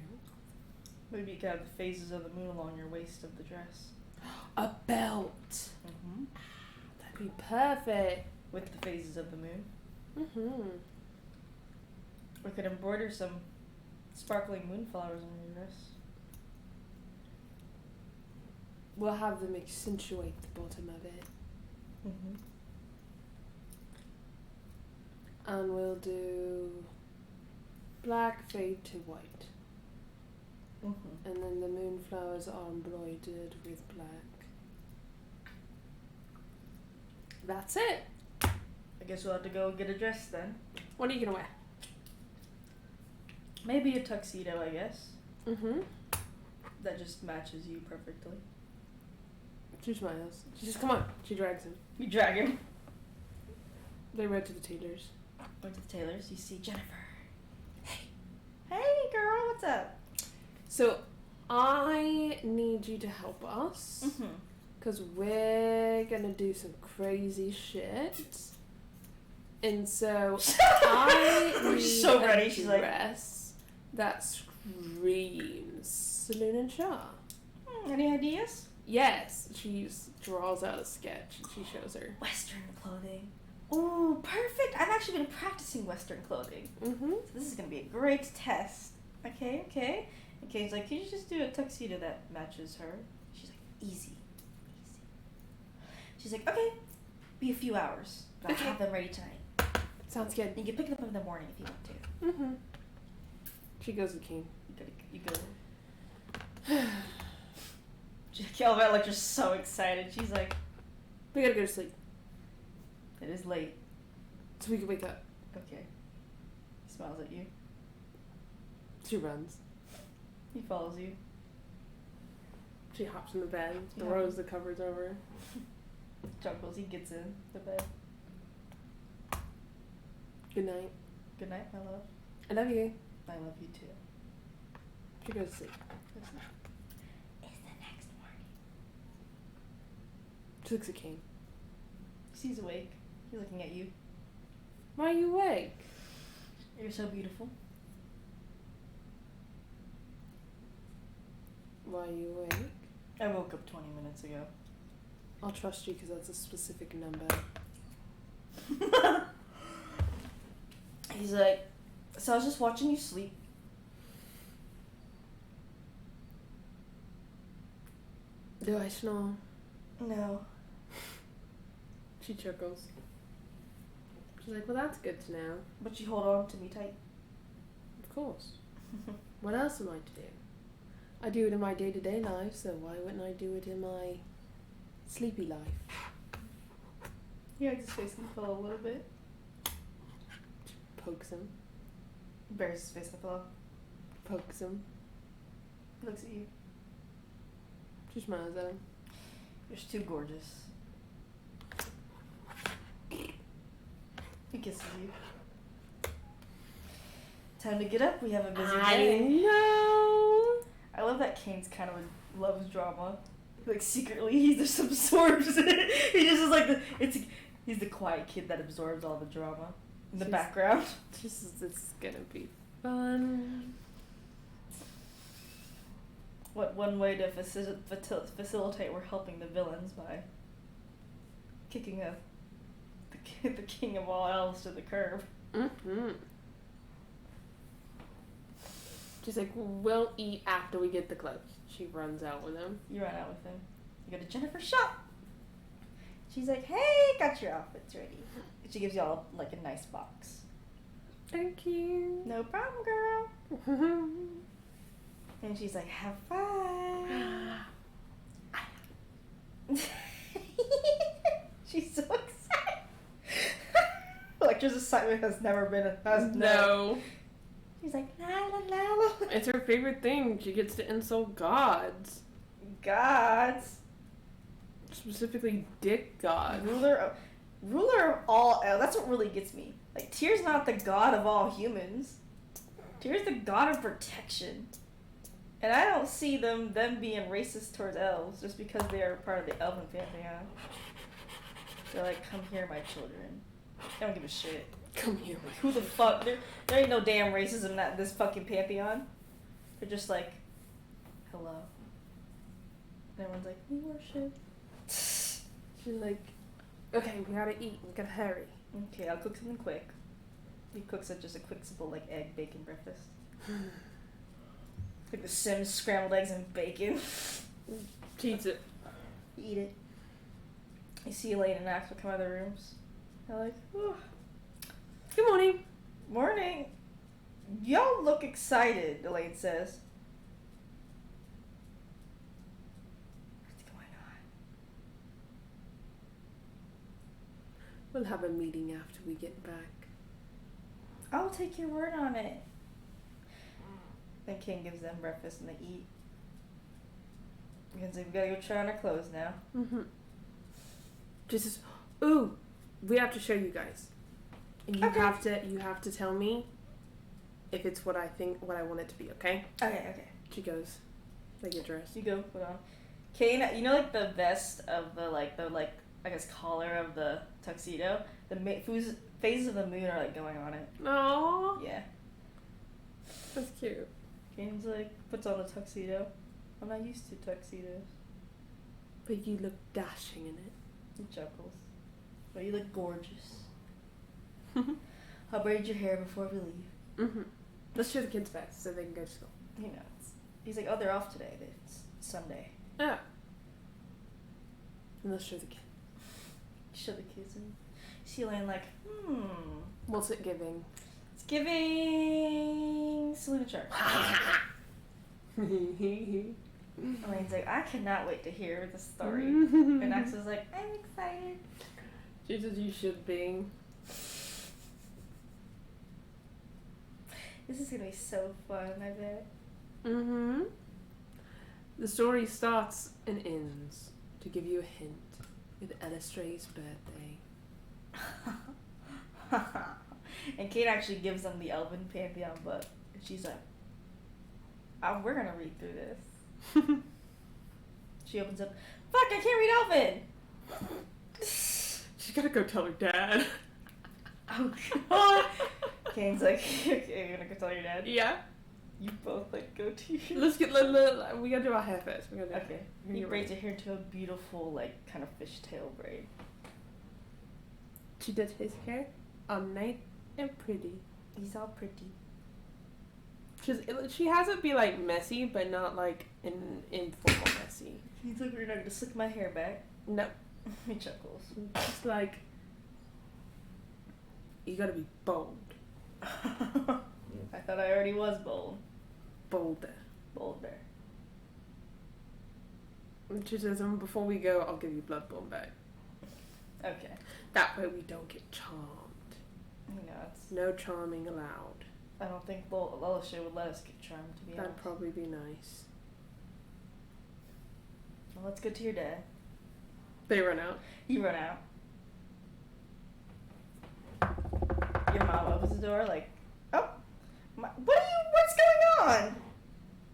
Maybe you could have the phases of the moon along your waist of the dress. A belt. That'd be perfect. With the phases of the moon. We could embroider some sparkling moonflowers on your dress. We'll have them accentuate the bottom of it. And we'll do black fade to white. And then the moonflowers are embroidered with black. That's it. I guess we'll have to go get a dress then. What are you gonna wear? Maybe a tuxedo, I guess. Mm-hmm. That just matches you perfectly. She smiles. She says, come on. She drags him. You drag him. They rode to the tailors. Went to the tailors. You see Jennifer. Hey, girl. What's up? So, I need you to help us. Because we're going to do some crazy shit. And so, I need so ready. a She's like, dress that screams Saloon and Shaw. Any ideas? Yes. She draws out a sketch and she shows her. Western clothing. Ooh, perfect. I've actually been practicing Western clothing. Mm-hmm. So this is going to be a great test. Okay. Okay, he's like, can you just do a tuxedo that matches her? She's like, easy. She's like, okay, be a few hours. But I'll have them ready tonight. Sounds good. You can pick them up in the morning if you want to. Mm-hmm. She goes to King. You go. Kelvin, like, just so excited. She's like, We gotta go to sleep it is late. so we can wake up. Okay. He smiles at you. She runs. He follows you. She hops in the bed, Yeah. throws the covers over her. Chuckles. He gets in the bed. Good night. Good night, my love. I love you. I love you too. She goes to sleep. It's the next morning. She looks at King. He's awake. He's looking at you. Why are you awake? You're so beautiful. Why are you awake? I woke up 20 minutes ago. I'll trust you because that's a specific number. He's like, so I was just watching you sleep. Do I snore? No. She chuckles. She's like, well, that's good to know. But you hold on to me tight. Of course. What else am I to do? I do it in my day-to-day life, so why wouldn't I do it in my sleepy life? He hugs his face on the pillow a little bit. Pokes him. Bears his face on the pillow. Pokes him. Looks at you. She smiles at him. You're too gorgeous. He kisses you. Time to get up. We have a busy day. know. I love that Kane's kind of loves drama. Like secretly, he's just absorbs it. He just is like He's the quiet kid that absorbs all the drama in the She's- background. This is gonna be fun. What one way to facilitate we're helping the villains by kicking the king of all elves to the curb. Mm-hmm. She's like, we'll eat after we get the clothes. She runs out with him. You run out with him. You go to Jennifer's shop. She's like, hey, got your outfits ready. She gives y'all like a nice box. Thank you. No problem, girl. And she's like, have fun. She's so excited. Electra's excitement has never been No. She's like, la la la la. It's her favorite thing. She gets to insult gods. Gods. Specifically dick gods. Ruler of all elves. That's what really gets me. Like, Tyr's not the god of all humans. Tyr's the god of protection. And I don't see them being racist towards elves just because they are part of the elven pantheon. They're like, come here, my children. They don't give a shit. Come here. Like, who the fuck? There ain't no damn racism in this fucking pantheon. They're just like, hello. And everyone's like, we worship. She's like, okay, we gotta eat. We gotta hurry. Okay, I'll cook something quick. He cooks just a quick, simple, like, egg, bacon breakfast. Like the Sims scrambled eggs and bacon. She eats it. Eat it. You see Elaine and Axel come out of their rooms. They're like, oh, Good morning. morning. Y'all look excited, Elaine says. What's going on? We'll have a meeting after we get back. I'll take your word on it. Then King gives them breakfast and they eat. Because we gotta go try on our clothes now. Mm-hmm. She says, ooh, we have to show you guys. And you Okay. have to tell me if it's what I want it to be, okay? Okay. She goes, they get dressed. You go, put on. Kane, you know, like the vest of the I guess collar of the tuxedo. The phases of the moon are like going on it. Aww. Yeah. That's cute. Kane's like puts on a tuxedo. I'm not used to tuxedos. But you look dashing in it. He chuckles. But you look gorgeous. I'll braid your hair before we leave. Mm-hmm. Let's show the kids best so they can go to school. He knows. He's like, oh, they're off today. It's Sunday. Yeah. And let's show the kids. Show the kids and see Elaine like, What's it giving? it's giving Selena Sharp. Elaine's like, I cannot wait to hear the story. And Axel's like, I'm excited. She says you should be. This is gonna be so fun, I bet. Mm-hmm. The story starts and ends, to give you a hint, with Elistray's birthday. And Kate actually gives them the Elven Pantheon book. And she's like, oh, we're gonna read through this. She opens up, fuck, I can't read Elven! She's gotta go tell her dad. Oh god. Kane's like, okay, you're gonna go tell your dad? Yeah. You both like go to your Let's get, we gotta do our hair first. We gotta do our Okay. hair. He You're braids right. her hair into a beautiful, like, kind of fishtail braid. She did his hair all nice and pretty. He's all pretty. She has it be like messy, but not like informal messy. He's like, we're not gonna slick my hair back. No, He chuckles. just like you gotta be bold, I thought I already was bold. bolder. Bolder. And she says, before we go, I'll give you Bloodborne back. Okay. That way we don't get charmed. You know, it's, No charming allowed. I don't think Lelisha would let us get charmed, to be That'd honest. probably be nice. Well, let's go to your dad. They run out. You run out. Your mom opens the door like, oh, what's going on?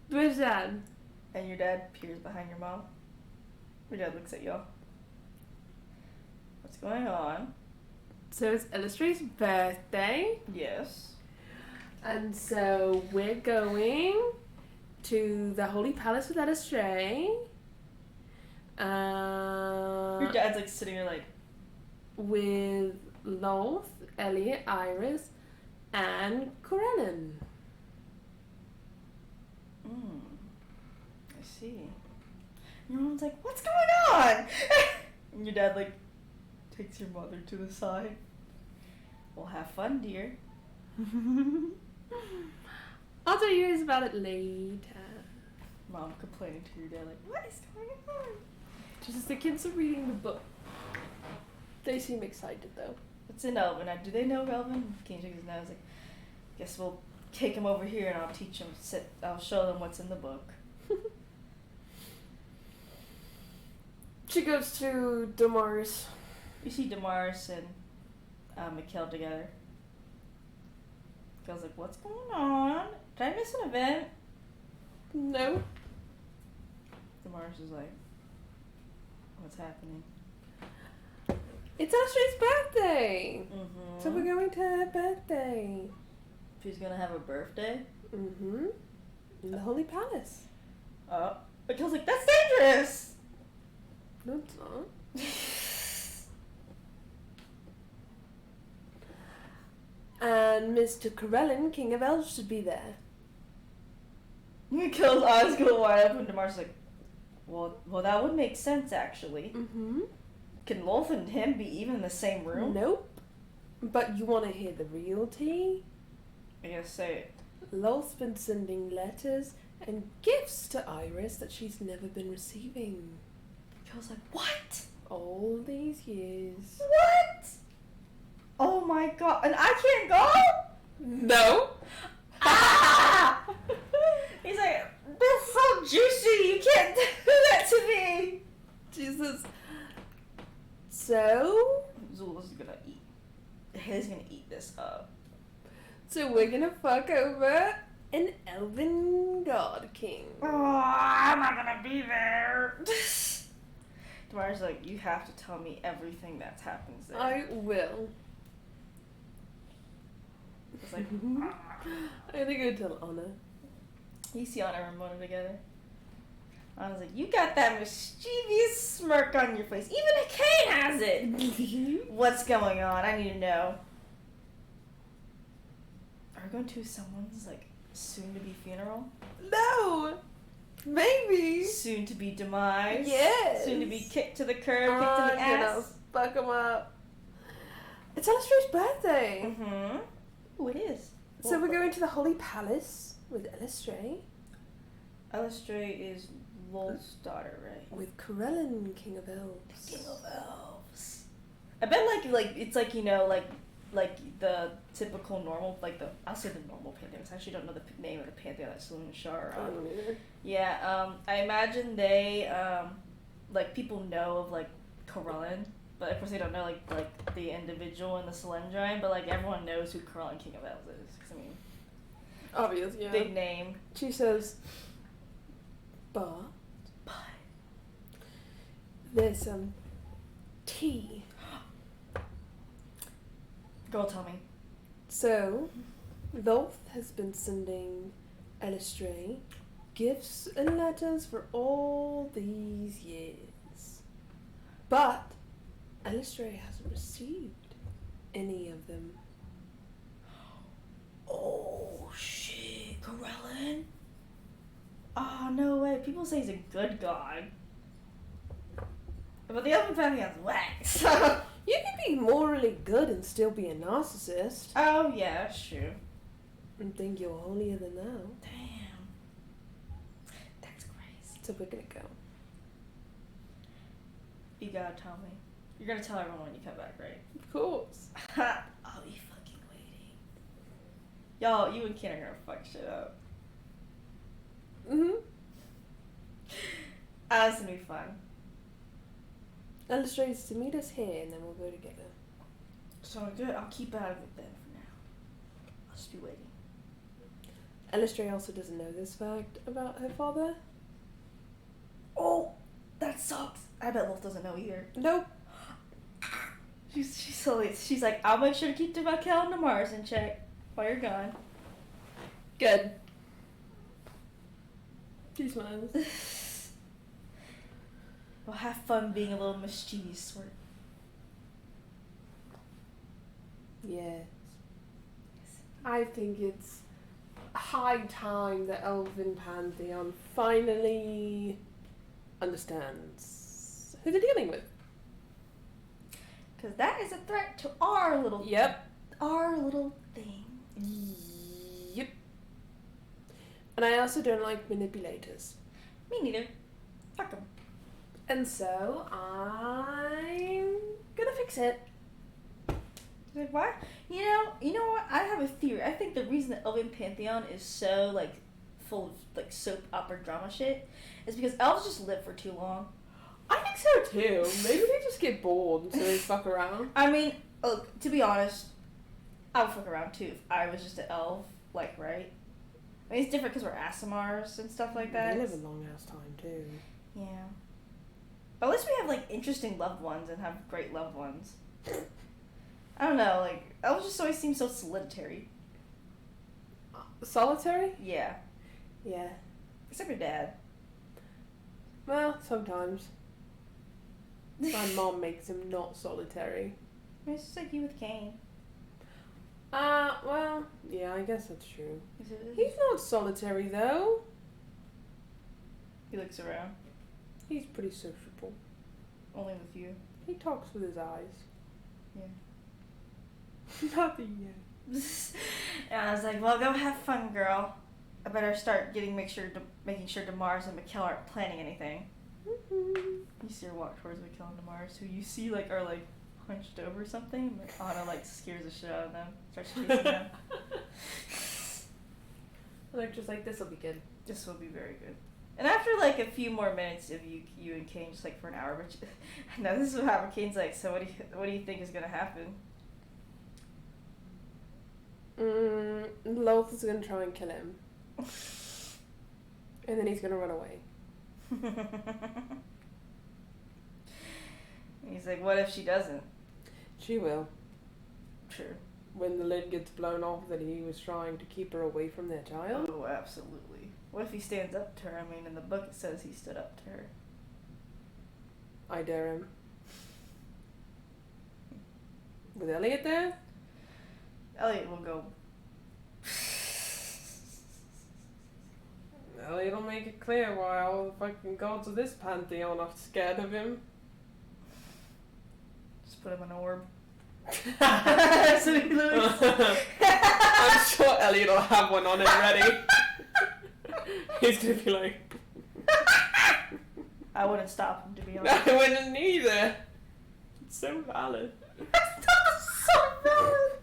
Where's Dad? And your dad peers behind your mom. Your dad looks at y'all. What's going on? So it's Illustra's birthday, Yes. and so we're going to the Holy Palace with Illustra. Your dad's like sitting there like, With Loth, Elliot, Iris, and Corellin. I see. Your mom's like, what's going on? And your dad like takes your mother to the side. Well, have fun, dear. I'll tell you guys about it later. Mom complaining to your dad like, what is going on? Just as the kids are reading the book. They seem excited though. What's in Elvin? Now, do they know Elvin? King shakes his nose like, guess we'll take him over here and I'll teach him. I'll show them what's in the book. She goes to Damaris. You see Damaris and Mikhail together. Mikhail's like, what's going on? Did I miss an event? No. Damaris is like, what's happening? It's Illustra's birthday! Mm-hmm. So we're going to her birthday. She's gonna have a birthday? Mm-hmm. In the Holy Palace. Mikhail's like, that's dangerous! No, it's not. And Mr. Corellin, King of Elves, should be there. Mikhail's eyes go wide open. Damaris is like, well, that would make sense, actually. Mm-hmm. Can Lolth and him be even in the same room? Nope. But you want to hear the real tea? I guess say it. Lolth's been sending letters and gifts to Iris that she's never been receiving. Mikhail's like, what? All these years. What? Oh my god. And I can't go? No. Ah! He's like, that's so juicy. You can't do that to me. Jesus. So? Zula's gonna eat. He's gonna eat this up. So we're gonna fuck over an elven god king. Oh, I'm not gonna be there. Damaris like, you have to tell me everything that happens there. I will. It's like, I think I'd tell Anna. you see Anna and Ramona together. I was like, you got that mischievous smirk on your face. Even a Kane has it. What's going on? I need to know. Are we going to someone's like soon-to-be funeral? No! Maybe! Soon to be demise. Yes. Soon to be kicked to the curb, kicked in the ass. Fuck him up. It's Illustra's birthday. Mm-hmm. Ooh, it is. So we're going to the Holy Palace with Illustra. Illustra is Lol's daughter, right? With Corellin, King of Elves. King of Elves. I bet like it's like, you know, like the typical normal, like the, I'll say the normal pantheon. I actually don't know the name of the pantheon that Selene and Shah are I on. don't either. Yeah, I imagine they, like, people know of, like, Corellin, but of course they don't know, like the individual in the Selendrine, but, like, everyone knows who Corellin King of Elves is, 'cause, I mean, Obvious, yeah. big name. She says, but there's some tea. Girl, tell me. So, Lolth has been sending Illustra gifts and letters for all these years. But Illustra hasn't received any of them. Oh, shit, Corellin? Oh, no way. People say he's a good god. But the other pantheon's whack, so... You can be morally good and still be a narcissist. Oh, yeah, that's true. And think you're holier than thou. Damn. That's crazy. So we're gonna go. You gotta tell me. You're gonna tell everyone when you come back, right? Of course. I'll be fucking waiting. Y'all, you and Ken are gonna fuck shit up. Mm-hmm. That's gonna be fun. Illustrates to meet us here and then we'll go together. So good. I'll keep out of it then for now. I'll just be waiting. Illustra also doesn't know this fact about her father. Oh, that sucks. I bet Wolf doesn't know either. Nope. She's like, I'll make sure to keep the calendar Mars in check while you're gone. Good. She smiles. Well, have fun being a little mischievous sort. Yes. I think it's high time the Elven Pantheon finally understands who they're dealing with. Because that is a threat to our little... Yep. Our little thing. Yep. And I also don't like manipulators. Me neither. Fuck them. And so I'm gonna fix it. Like, why? You know what? I have a theory. I think the reason the Elven Pantheon is so, like, full of, like, soap opera drama shit is because elves just live for too long. I think so too. Maybe they just get bored so they fuck around. I mean, look, to be honest, I would fuck around too if I was just an elf, like, right? I mean, it's different because we're Asimars and stuff like that. They live a long ass time too. Yeah. But at least we have, like, interesting loved ones and have great loved ones. I don't know, like, elves just always seem so solitary. Solitary? Yeah. Yeah. Except your dad. Well, sometimes. My mom makes him not solitary. It's just like you with Cain. Well, yeah, I guess that's true. He's not solitary though. He looks around. He's pretty sociable. Only with you. He talks with his eyes. Yeah. Nothing yet. And I was like, well, go have fun, girl. I better start making sure Demars and Mikkel aren't planning anything. You see her walk towards Mikkel and Demars, who you see, like, are, like, hunched over something. Like, Anna, like, scares the shit out of them. Starts chasing them. They're just like, this'll be good. This will be very good. And after, like, a few more minutes of you and Kane, just, like, for an hour, but now this is what happened. Kane's like, so what do you think is gonna happen? Loth is gonna try and kill him. And then he's gonna run away. He's like, what if she doesn't? She will. True. When the lid gets blown off that he was trying to keep her away from their child. Oh, absolutely. What if he stands up to her? I mean, in the book it says he stood up to her. I dare him. With Elliot there? Elliot will go. Elliot will make it clear why all the fucking gods of this pantheon are scared of him. Just put him in an orb. So he loses. I'm sure Elliot will have one on him ready. He's gonna be like... I wouldn't stop him, to be honest. I wouldn't either. It's so valid. So valid.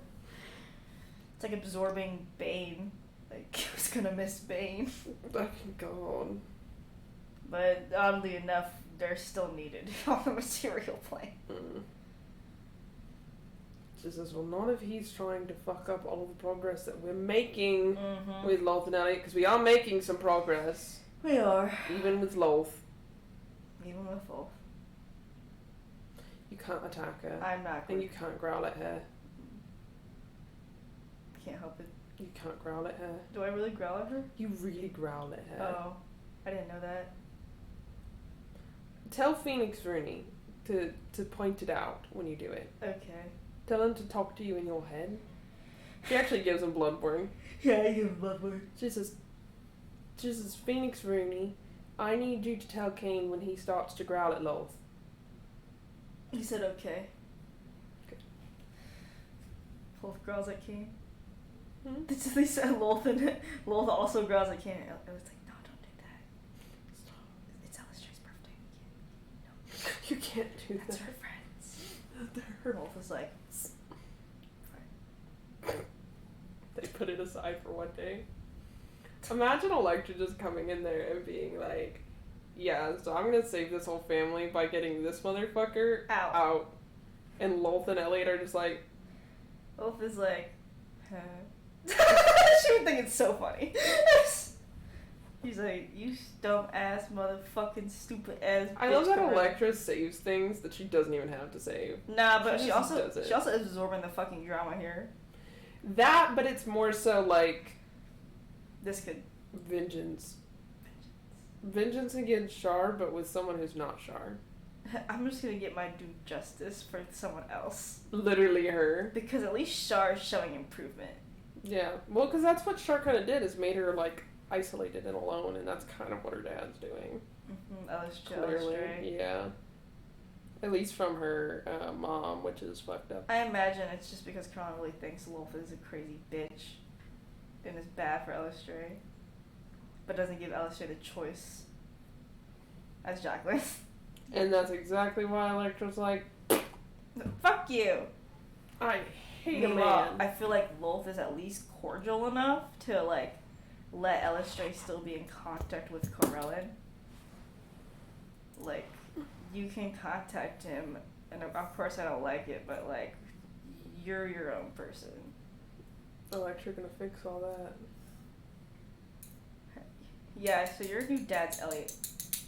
It's like absorbing Bane. Like, who's gonna miss Bane? Fucking God. But oddly enough, they're still needed on the material plane. She says, well, not if he's trying to fuck up all the progress that we're making with Loth and Elliot, because we are making some progress. We are. Even with Loth. Even with Wolf. You can't attack her. I'm not And going you can't growl at her. Can't help it. You can't growl at her. Do I really growl at her? You really growl at her. Oh. I didn't know that. Tell Phoenix Rooney to point it out when you do it. Okay. Tell him to talk to you in your head. She actually gives him Bloodborne. Yeah, I give Bloodborne. She says, Phoenix Rooney, I need you to tell Kane when he starts to growl at Loth. He said okay. Good. Wolf growls at Kane. Hmm? They said Loth and Loth also growls at Kane. I was like, no, don't do that. It's Alistair's birthday. You can't do That's that. her friends. They're Wolf was like, They put it aside for one day. Imagine Electra just coming in there and being like, yeah, so I'm gonna save this whole family by getting this motherfucker out. And Loth and Elliot are just like... Wolf is like, huh? She would think it's so funny. He's like, you dumb ass motherfucking stupid ass bitch. I love that Corella. Electra saves things that she doesn't even have to save. Nah, but she just also does it. is absorbing the fucking drama here. That, but it's more so like This could vengeance. Vengeance against Char, but with someone who's not Char. I'm just gonna get my due justice for someone else. Literally her. Because at least Char is showing improvement. Yeah. Well, because that's what Char kind of did, is made her, like, isolated and alone, and that's kind of what her dad's doing. Clearly. Yeah. At least from her mom, which is fucked up. I imagine it's just because Corella really thinks Lolth is a crazy bitch and is bad for Elistray, but doesn't give Elistray the choice as Jacqueline. And that's exactly why Electra's like, Fuck you! I hate a Meanwhile, man. I feel like Lolth is at least cordial enough to, like, let Elistray still be in contact with Corellin. Like, you can contact him, and of course I don't like it, but, like, you're your own person. Electra gonna fix all that. Yeah, so your new dad's Elliot.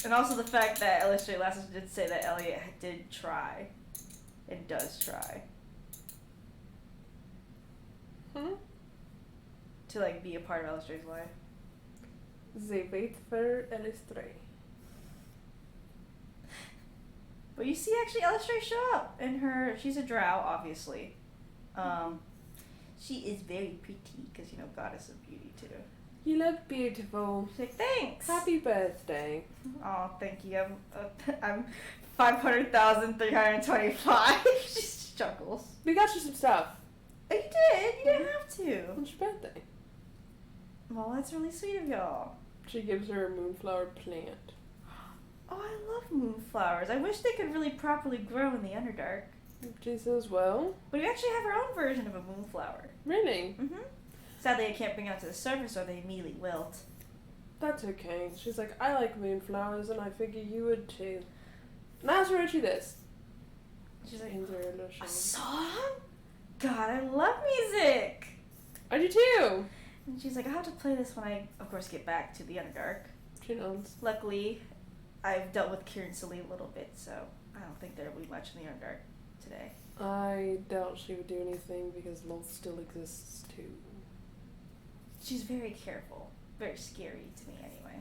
And also the fact that Elistray last did say that Elliot did try. And does try. To, like, be a part of Elistray's life. They wait for Elistray. But you see actually Elistray show up in her, she's a drow, obviously. She is very pretty, because, you know, goddess of beauty, too. You look beautiful. She's like, thanks! Happy birthday. Oh, thank you. I'm 500,325. She chuckles. We got you some stuff. Oh, you did? You didn't have to. When's your birthday? Well, that's really sweet of y'all. She gives her a moonflower plant. Oh, I love moonflowers. I wish they could really properly grow in the Underdark. She says, well, But we actually have our own version of a moonflower. really? Mm-hmm. Sadly, I can't bring it out to the surface or they immediately wilt. That's okay. She's like, I like moonflowers, and I figure you would too. And I also wrote you this. She's like, Hands her a little a shawl. song? God, I love music! I do too. And she's like, I'll have to play this when I, of course, get back to the Underdark. She knows. Luckily, I've dealt with Kieran Celine a little bit, so I don't think there'll be much in the Underdark today. I doubt she would do anything because Lolth still exists too. She's very careful. Very scary to me, anyway.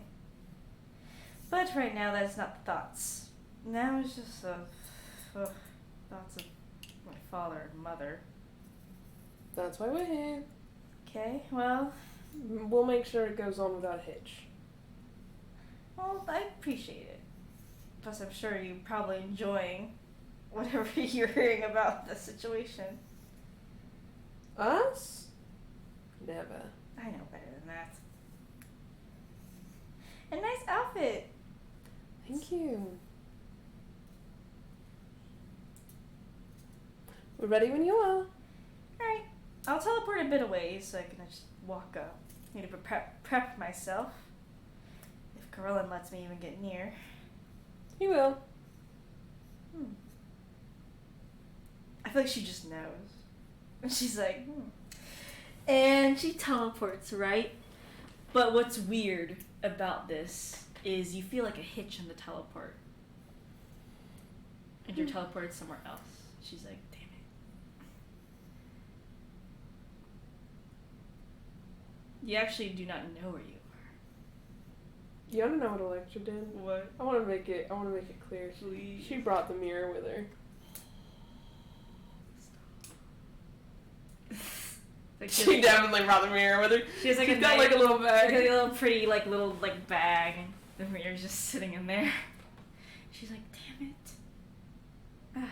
But right now, that is not the thoughts. Now it's just thoughts of my father and mother. That's why we're here. Okay, well, We'll make sure it goes on without a hitch. I appreciate it. Plus, I'm sure you're probably enjoying whatever you're hearing about the situation. Us? Never. I know better than that. A nice outfit. Thank you. We're ready when you are. Alright. I'll teleport a bit away so I can just walk up. Need to prep myself. If Corellin lets me even get near. You will. I feel like she just knows. And she's like, And she teleports, right? But what's weird about this is you feel like a hitch in the teleport. And you're teleported somewhere else. She's like, damn it. You actually do not know where you You wanna know what Electra did? are. What? I wanna make it clear. Please. She brought the mirror with her. Like She definitely brought the mirror with her. She has like She's a got nice, like a little she's got bag. a little pretty little bag, and the mirror's just sitting in there. She's like, damn it.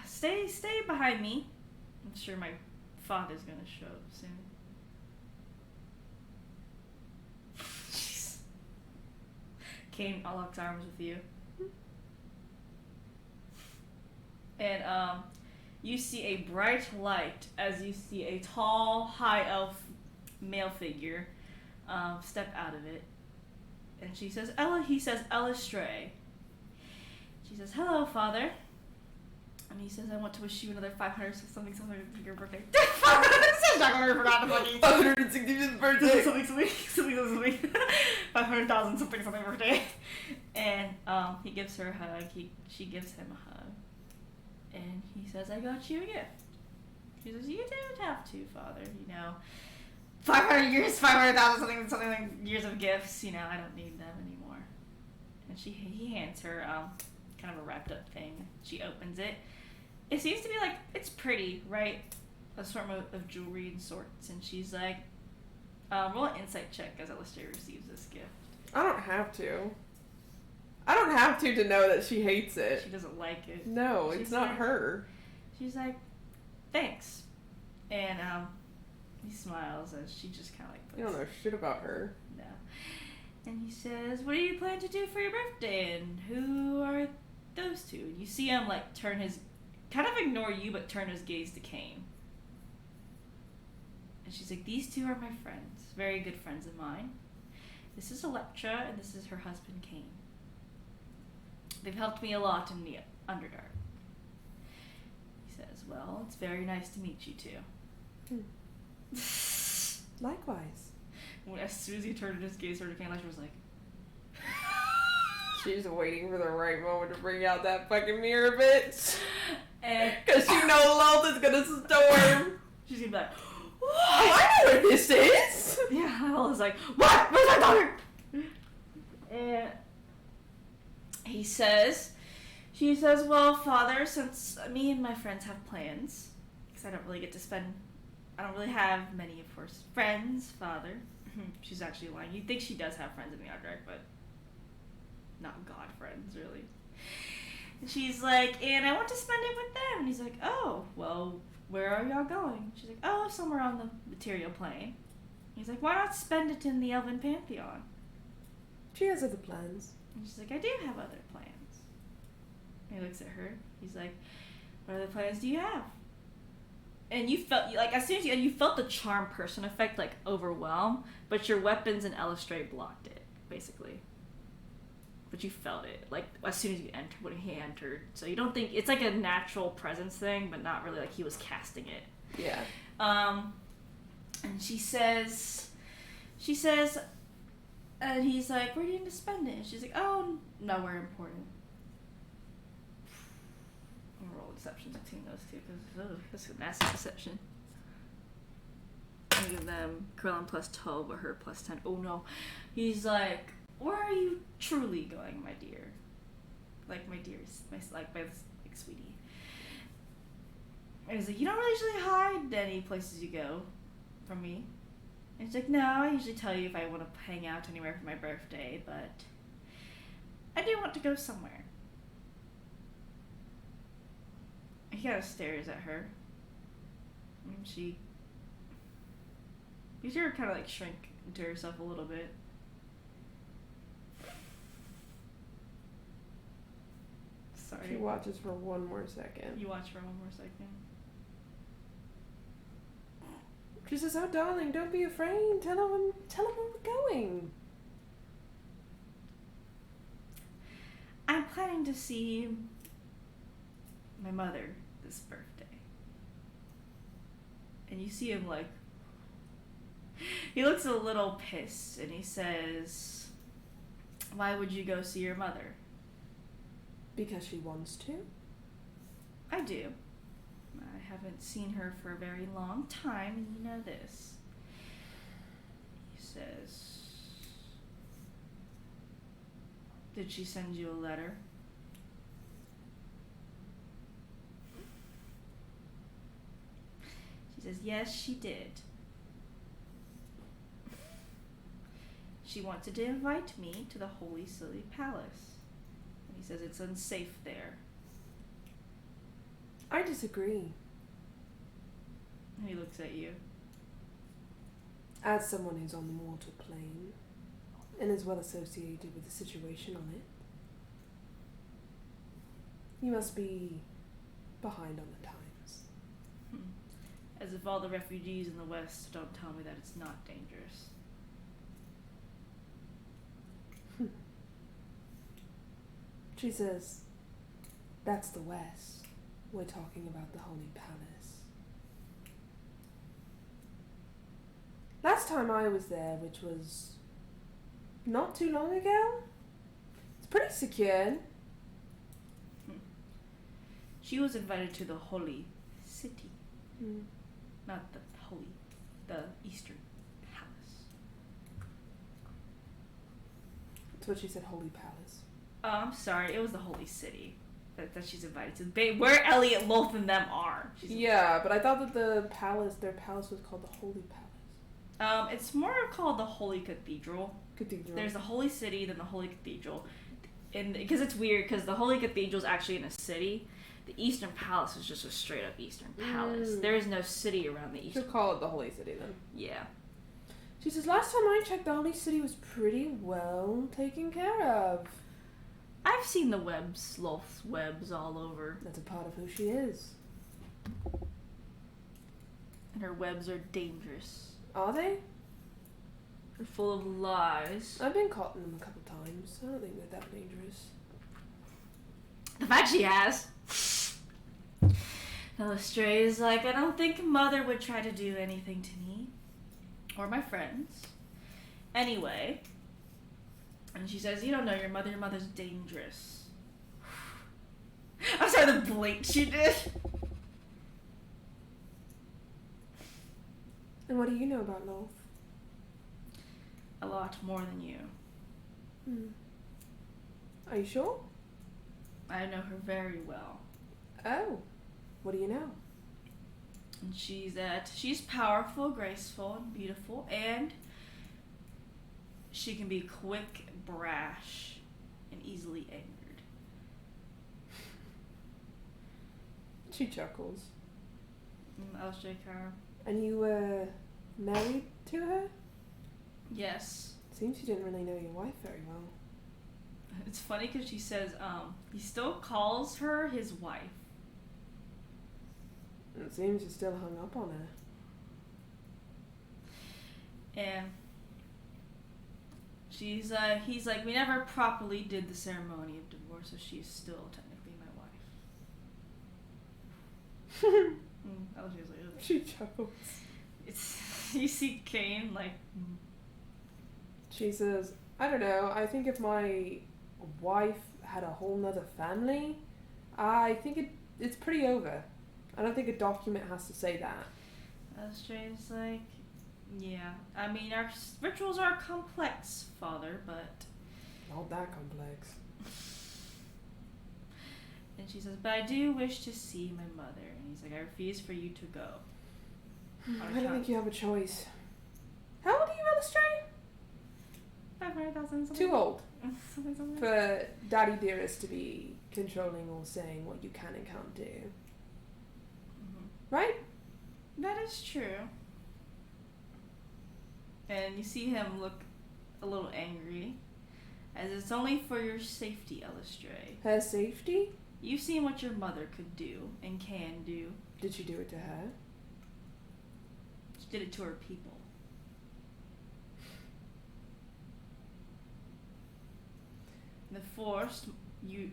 Stay behind me. I'm sure my father's gonna show up soon. Jeez. Kane, I'll lock arms with you. And you see a bright light as you see a tall, high elf male figure step out of it. And he says, Elistray. She says, hello, father. And he says, I want to wish you another 500 something for your birthday. I'm not gonna forget the fucking 565th birthday. something. 500 500,000 something birthday. And he gives her a hug. She gives him a hug. And he says, I got you a gift. She says, you didn't have to, Father. 500 years, 500,000 something like years of gifts. I don't need them anymore. And he hands her kind of a wrapped up thing. She opens it. It seems to be like, it's pretty, right? A sort of jewelry and sorts. And she's like, roll an insight check as Alistair receives this gift. I don't have to. I don't have to know that she hates it. She doesn't like it. No, it's not her. She's like, thanks. And he smiles as she just kind of like puts... You don't know shit about her. No. And he says, what do you plan to do for your birthday? And who are those two? And you see him like turn his... kind of ignore you, but turn his gaze to Kane. And she's like, these two are my friends. Very good friends of mine. This is Electra, and this is her husband, Kane. They've helped me a lot in the Underdark. He says, well, it's very nice to meet you two. Likewise. As soon as he turned his gaze toward Kane, Electra was like... She's waiting for the right moment to bring out that fucking mirror, bitch. And... Because she knows Lolth is gonna storm. She's gonna be like... Oh, I know where this is! Yeah, Lolth's like, what? Where's my daughter? And... she says, well, Father, since me and my friends have plans, because I don't really have many, of course, friends, Father. She's actually lying. You'd think she does have friends in the Underdark, but not god friends, really. And she's like, and I want to spend it with them. And he's like, oh, well, where are y'all going? She's like, oh, somewhere on the material plane. He's like, why not spend it in the Elven Pantheon? She has other plans. And she's like, I do have other plans. And he looks at her. He's like, what other plans do you have? And you felt, like, as soon as you felt the charm person effect, like, overwhelm, but your weapons and Elistrate blocked it, basically. But you felt it, like, as soon as you entered, when he entered. So you don't think, it's like a natural presence thing, but not really like he was casting it. Yeah. And she says, and he's like, where do you need to spend it? And she's like, oh, nowhere important. I'm gonna roll deception between those two, because that's a massive deception. I give them Krillin plus 12, but her plus 10. Oh no. He's like, where are you truly going, my dear? Like, my dearest, my sweetie. And he's like, you don't really usually hide any places you go from me. And she's like, no, I usually tell you if I want to hang out anywhere for my birthday, but I do want to go somewhere. He kind of stares at her. And you see her kind of like shrink into herself a little bit. Sorry. She watches for one more second. You watch for one more second. She says, oh, darling, don't be afraid. Tell him where we're going. I'm planning to see my mother this birthday. And you see him like, he looks a little pissed and he says, why would you go see your mother? Because she wants to? I do. I haven't seen her for a very long time, and you know this. He says, did she send you a letter? She says, yes, she did. She wanted to invite me to the Holy City Palace. And he says it's unsafe there. I disagree. And he looks at you. As someone who's on the mortal plane and is well associated with the situation on it, you must be behind on the times. As if all the refugees in the West don't tell me that it's not dangerous. She says, that's the West. We're talking about the Holy Palace. Last time I was there, which was not too long ago. It's pretty secured. She was invited to the Holy City. Mm. Not the Eastern Palace. That's what she said, Holy Palace. Oh, I'm sorry. It was the Holy City that she's invited to. Where Elliot, Loth, and them are. Yeah, but I thought that their palace was called the Holy Palace. It's more called the Holy Cathedral. Cathedral. There's the Holy City, then the Holy Cathedral. And because it's weird, because the Holy Cathedral is actually in a city. The Eastern Palace is just a straight up Eastern Palace. There is no city around the Eastern. Should call it the Holy City then. Yeah. She says, last time I checked, the Holy City was pretty well taken care of. I've seen the Loth's webs all over. That's a part of who she is. And her webs are dangerous. Are they? They're full of lies. I've been caught in them a couple times. I don't think they're that dangerous. The fact she has. Now Stray is like, I don't think Mother would try to do anything to me. Or my friends. Anyway. And she says, you don't know your mother. Your mother's dangerous. I'm sorry, the blink she did. And what do you know about Loth? A lot more than you. Are you sure? I know her very well. Oh. What do you know? And she's powerful, graceful, and beautiful, and she can be quick, brash, and easily angered. She chuckles. Elstrykar. And you were married to her? Yes. Seems you didn't really know your wife very well. It's funny because she says he still calls her his wife. It seems you're still hung up on her. And he's like, we never properly did the ceremony of divorce, so she's still technically my wife. Elstryk's like, ugh. She chuckles. You see Kane like. She says, I don't know, I think if my wife had a whole nother family, I think it's pretty over. I don't think a document has to say that. Elstryk's like, yeah. I mean, our rituals are complex, Father, but... Not that complex. And she says, but I do wish to see my mother. And he's like, I refuse for you to go. I don't think you have a choice. How old are you, Elstrykar? 500,000. Too old Something. for Daddy Dearest to be controlling or saying what you can and can't do. Mm-hmm. Right? That is true. And you see him look a little angry, as it's only for your safety, Elstrykar. Her safety? You've seen what your mother could do and can do. Did she do it to her? She did it to her people. And they forced you,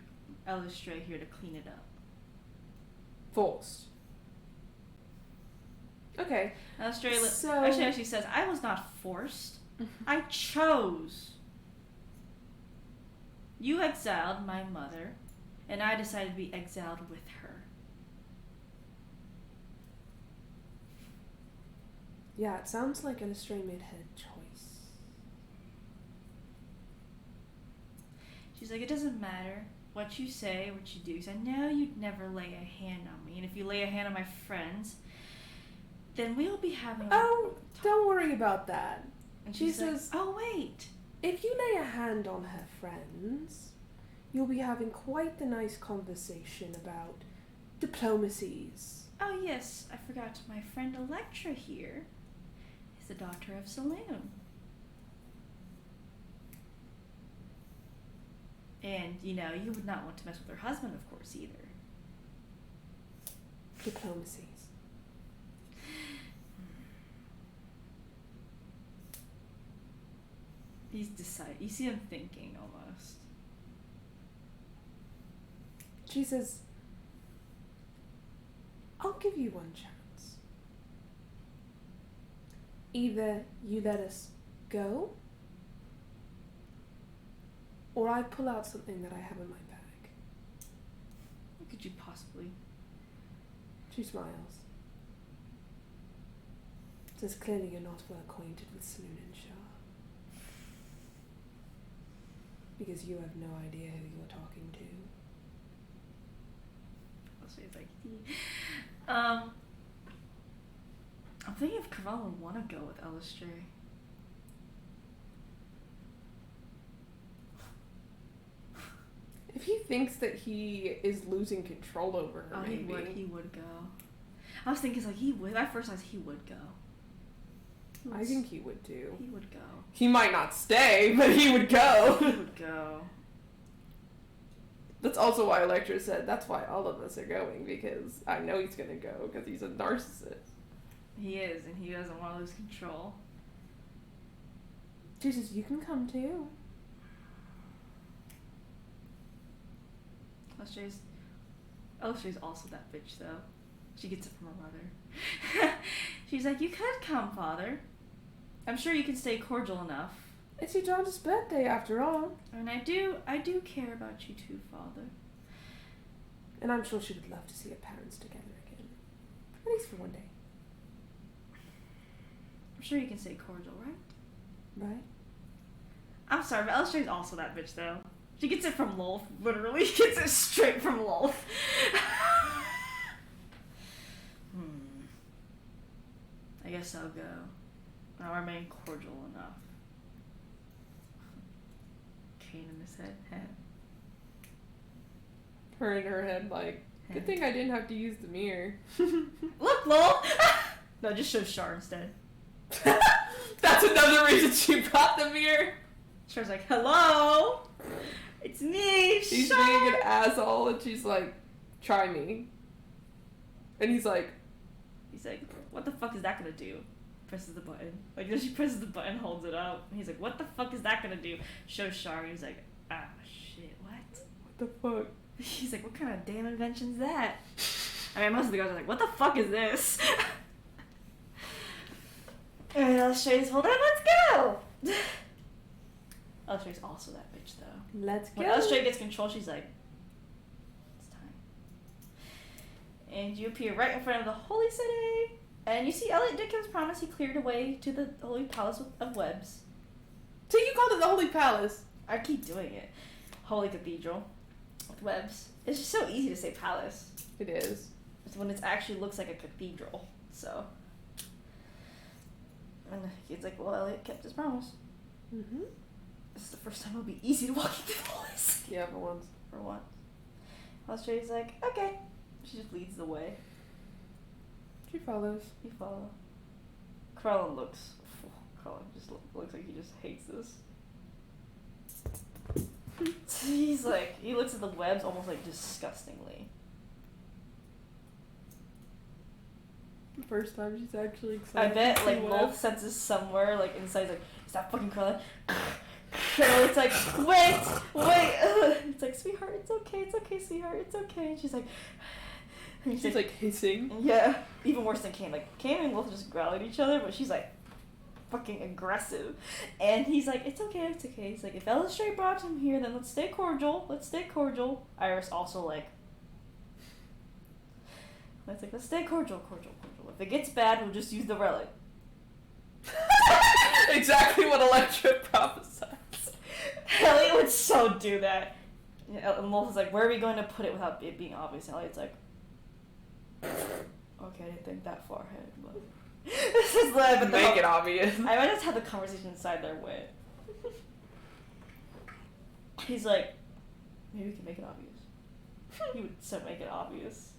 Elstrykar, here to clean it up. Forced. Okay. Elstrykar actually says, I was not forced. I chose. You exiled my mother, and I decided to be exiled with her. Yeah, it sounds like Elstrykar made her choice. She's like, it doesn't matter what you say, what you do, because I know you'd never lay a hand on me, and if you lay a hand on my friends, then we'll be having don't worry about that. And She she says, says, oh, wait. if you lay a hand on her friends, you'll be having quite the nice conversation about diplomacies. Oh, yes, I forgot. My friend Electra here is the daughter of Saloon. And, you would not want to mess with her husband, of course, either. Diplomacies. He's decided. You see him thinking, almost. She says, I'll give you one chance. Either you let us go, Or I pull out something that I have in my bag. What could you possibly? She smiles. Says clearly you're not well acquainted with Saloon and Shaw. Because you have no idea who you're talking to. So he's like, I'm thinking if Corella would want to go with Elistray. If he thinks that he is losing control over her, maybe. He would go. I was thinking, like, he would. At first, I was he would go. I think he would too. He would go. He might not stay, but he would go. He would go. That's also why Electra said, that's why all of us are going, because I know he's gonna go, because he's a narcissist. He is, and he doesn't want to lose control. Jesus, you can come too. Elistray's also that bitch, though. She gets it from her mother. She's like, you could come, Father. I'm sure you can stay cordial enough. It's your daughter's birthday, after all. And I do care about you too, Father. And I'm sure she would love to see her parents together again. At least for one day. I'm sure you can stay cordial, right? Right? I'm sorry, but Elistray's also that bitch, though. She gets it from Lolth. Literally gets it straight from Lolth. I guess I'll go. I'll remain cordial enough. Cane in his head. Her in her head, like, good thing I didn't have to use the mirror. Look, lol! No, just show Char instead. That's another reason she brought the mirror. Char's like, hello! It's me, She's Char! being an asshole, and she's like, try me. And he's like, what the fuck is that gonna do? Presses the button. Like, then she presses the button, holds it up. And he's like, what the fuck is that gonna do? Shows Char, and he's like, ah, shit, what? what the fuck? He's like, what kind of damn invention's that? I mean, most of the guys are like, what the fuck is this? And Elistray's, well then, let's go! Elistray's also that bitch, though. Let's go. When Elistray gets control, she's like, it's time. And you appear right in front of the holy city. And you see Elliot Dickens promise he cleared a way to the Holy Palace of Webs. So you called it the Holy Palace. I keep doing it. Holy Cathedral with webs. It's just so easy to say palace. It is. It's when it actually looks like a cathedral. So. And he's like, well, Elliot kept his promise. Mm-hmm. This is the first time it'll be easy to walk into the holy city. Yeah, for once. For once. Elistray's like, okay. She just leads the way. She follows. You follow. Krellin looks looks like he just hates this. He's like, he looks at the webs almost like disgustingly. The first time she's actually excited. I bet to like see Wolf webs. senses somewhere like inside, like, is that fucking Krellin? And it's like, wait. It's like, sweetheart, it's okay, sweetheart, it's okay. And she's like. And She's like hissing. Yeah, even worse than Kane. Like, Kane and Wolf just growl at each other, but she's like fucking aggressive. And he's like, it's okay. He's like, if Elistray brought him here, then let's stay cordial. Iris also like, it's like, let's stay cordial. If it gets bad, we'll just use the relic. Exactly what Electra prophesies. Elliot would so do that. And Wolf is like, where are we going to put it without it being obvious? And Elliot's like, okay, I didn't think that far ahead, but this is like, Make it obvious. I might just have the conversation inside their way. He's like, maybe we can make it obvious. He would so make it obvious.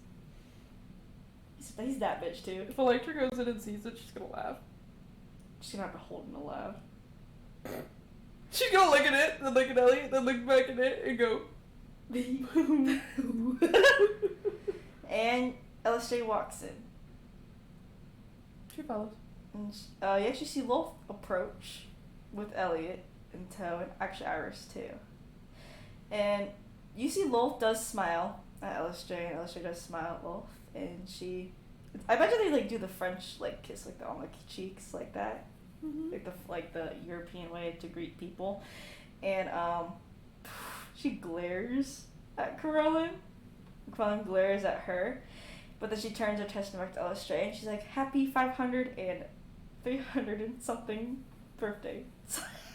He's that bitch too. If Electra goes in and sees it, she's gonna laugh. She's gonna have to hold him to laugh. She's gonna look at it, then look at Elliot, then look back at it, and go. And Elistray walks in. She follows. And you actually see Lolth approach with Elliot in tow, and actually Iris too. And you see Lolth does smile at Elistray, and Elistray does smile at Lolth, and I bet you they like do the French like kiss like on the cheeks like that, Mm-hmm. like the European way to greet people, and She glares at Corellin. Corellin glares at her. But then she turns her attention back to Elistray and she's like, happy 500 and 300 and something birthday.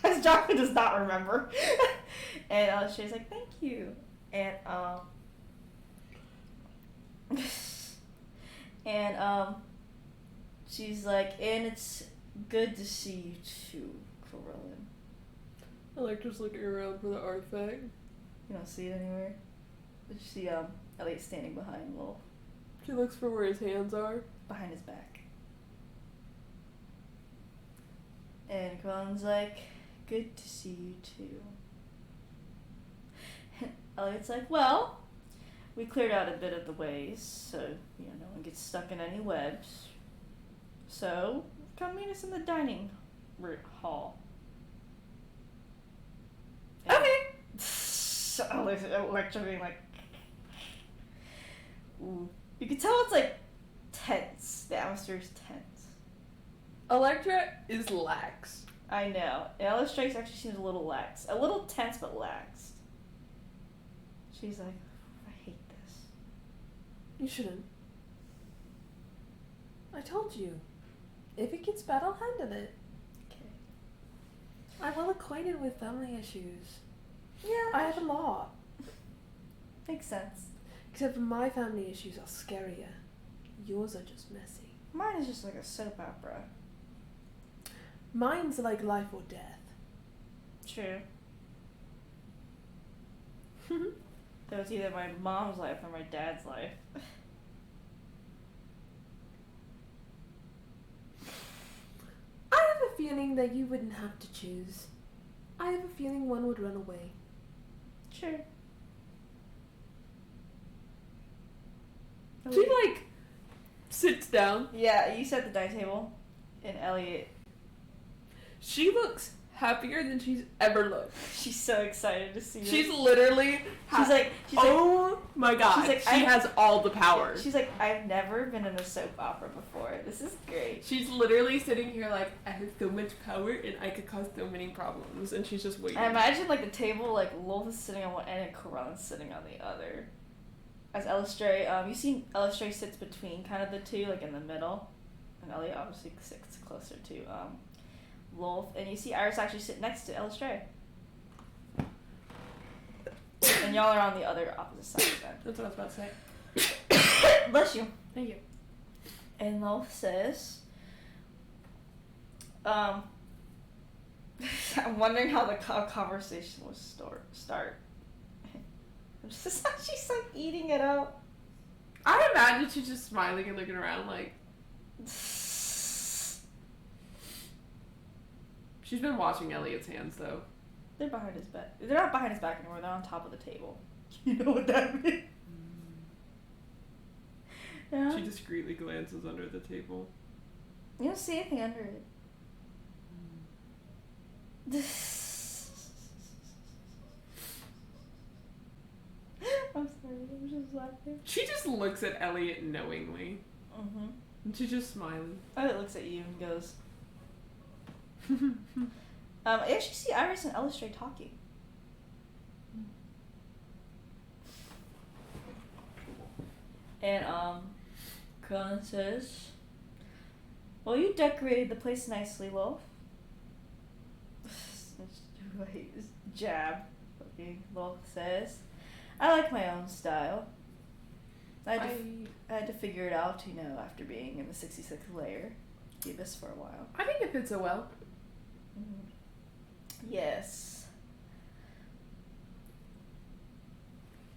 As Jonathan does not remember. And Elistray's like, thank you. And, she's like, and it's good to see you too, Corellin. I like just looking around for the artifact. You don't see it anywhere? You see, Elliot standing behind Wolf. She looks for where his hands are. Behind his back. And Corellin's like, good to see you too. And Elliot's like, well, we cleared out a bit of the ways, so, no one gets stuck in any webs. So, come meet us in the dining hall. And okay! So Electra being like, ooh. You can tell it's like tense. The atmosphere's tense. Electra is lax. I know. And Elistray actually seems a little lax. A little tense, but laxed. She's like, I hate this. You shouldn't. I told you. If it gets bad, I'll handle it. Okay. I'm well acquainted with family issues. Yeah. I have a lot. Makes sense. Except for my family issues are scarier. Yours are just messy. Mine is just like a soap opera. Mine's like life or death. True. That was either my mom's life or my dad's life. I have a feeling that you wouldn't have to choose. I have a feeling one would run away. Sure. She like sits down. Yeah, you set the dining table, and Elliot. She looks happier than she's ever looked. She's so excited to see. She's this. literally. She's like, oh my god! she's like, she has all the power. She's like, I've never been in a soap opera before. This is great. She's literally sitting here like, I have so much power and I could cause so many problems, and she's just waiting. I imagine like the table, like Lolth is sitting on one end and Corellin's sitting on the other. As Elistray, you see Elistray sits between kind of the two, like in the middle, and Elliot obviously sits closer to Lolth, and you see Iris actually sit next to Elistray. And y'all are on the other opposite side of them. That's what I was about to say. Bless you. Thank you. And Lolth says, I'm wondering how the conversation will start. She's like eating it up. I imagine she's just smiling and looking around like. She's been watching Elliot's hands though. They're behind his back. They're not behind his back anymore. They're on top of the table. You know what that means? Yeah. She discreetly glances under the table. You don't see anything under it. I'm sorry, I'm just laughing. She just looks at Elliot knowingly. Mm-hmm. And she's just smiling. Elliot looks at you and goes, you actually see Iris and Elistray talking. And, Corellin says, well, you decorated the place nicely, Wolf. Jab. Okay, Wolf says, I like my own style. I had to figure it out, after being in the 66th layer. Do this for a while. I think it fits so well. Mm-hmm. Yes.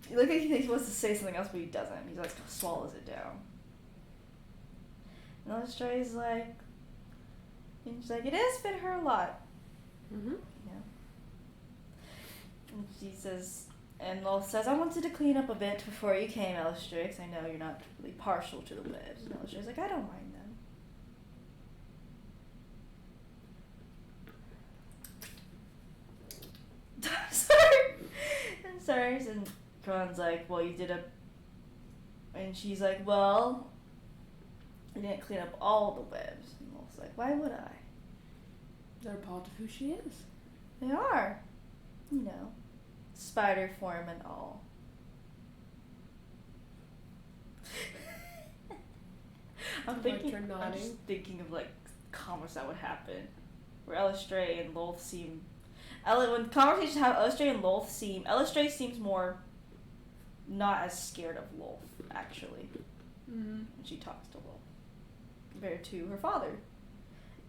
You look like he wants to say something else, but he doesn't. He like swallows it down. And Elistray's like, and she's like, it has fit her a lot. Mm-hmm. Yeah. And she says, and Lolth says, I wanted to clean up a bit before you came, Elistray, because I know you're not really partial to the webs. And Elistray's like, I don't mind them. I'm sorry. And Corellin's like, well, you did and she's like, well, I didn't clean up all the webs. And Lolth's like, why would I? They're a part of who she is. They are. spider form and all. I'm just thinking of like comments that would happen, where Elistray and Lolth seem. When conversations have Elistray and Lolth seem, Elistray seems more not as scared of Lolth actually. When she talks to Lolth, compared to her father.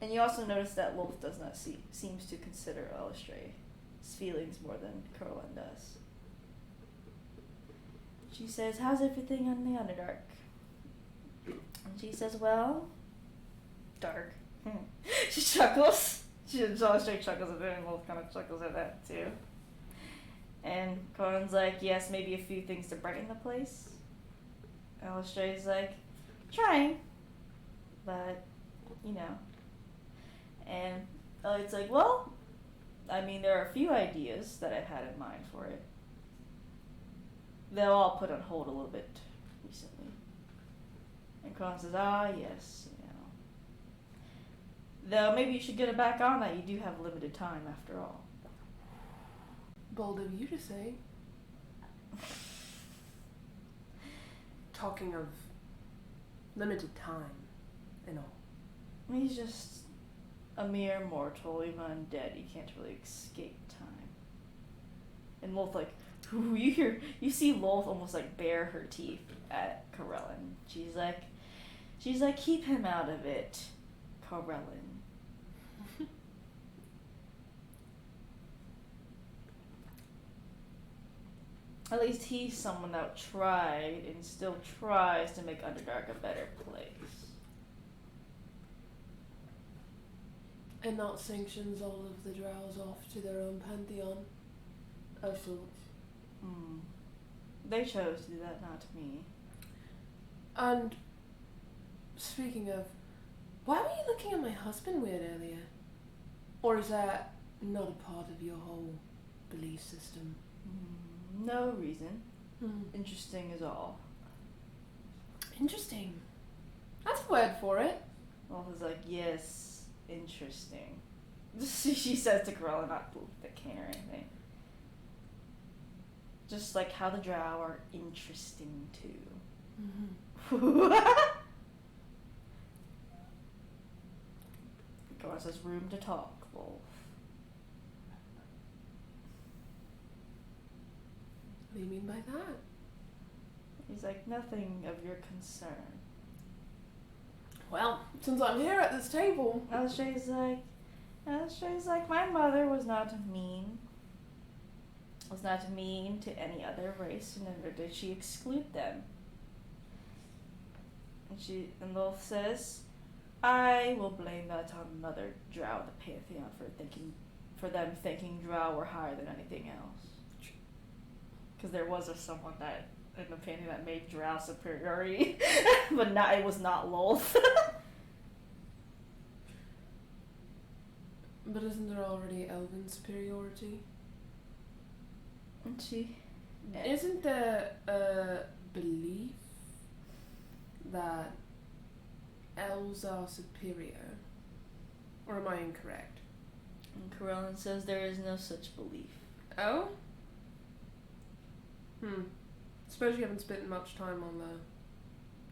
And you also notice that Lolth does not seems to consider Elistray's feelings more than Caroline does. She says, "How's everything on the Underdark?" And she says, "Well, dark." She chuckles. Elistray chuckles a bit, and Lolth kind of chuckles at that too. And Conan's like, "Yes, maybe a few things to brighten the place." Elistray's like, "Trying, but you know." And Elliot's like, "Well, I mean, there are a few ideas that I've had in mind for it. They'll all put on hold a little bit recently." And Conan says, "Ah, yes, you know. Though maybe you should get it back on that. You do have limited time after all." Bold of you to say. Talking of limited time and all. He's just a mere mortal, even undead. He can't really escape time. And Lolth you see Lolth almost like bare her teeth at Corellin. She's like, "Keep him out of it, Corellin." At least he's someone that tried and still tries to make Underdark a better place. And not sanctions all of the drows off to their own pantheon of sorts. They chose to do that, not me. And speaking of, why were you looking at my husband weird earlier? Or is that not a part of your whole belief system? No reason. Interesting is all. Interesting. That's a word for it. Wolf is like, "Yes, interesting." She says to Corella, not the king or anything. Just like how the drow are interesting too. Corella says, "Room to talk, Wolf." What do you mean by that? He's like, "Nothing of your concern." Well, since I'm here at this table. Elistray's like, "My mother was not mean. Was not mean to any other race, and neither did she exclude them." And Lolth says, "I will blame that on another drow in the Pantheon for them thinking drow were higher than anything else. Because there was someone that in the Pantheon that made drow superiority, but it was not Lolth." But isn't there already elven superiority? And Isn't there a belief that elves are superior? Or am I incorrect? And Corellin says there is no such belief. Oh? Suppose you haven't spent much time on the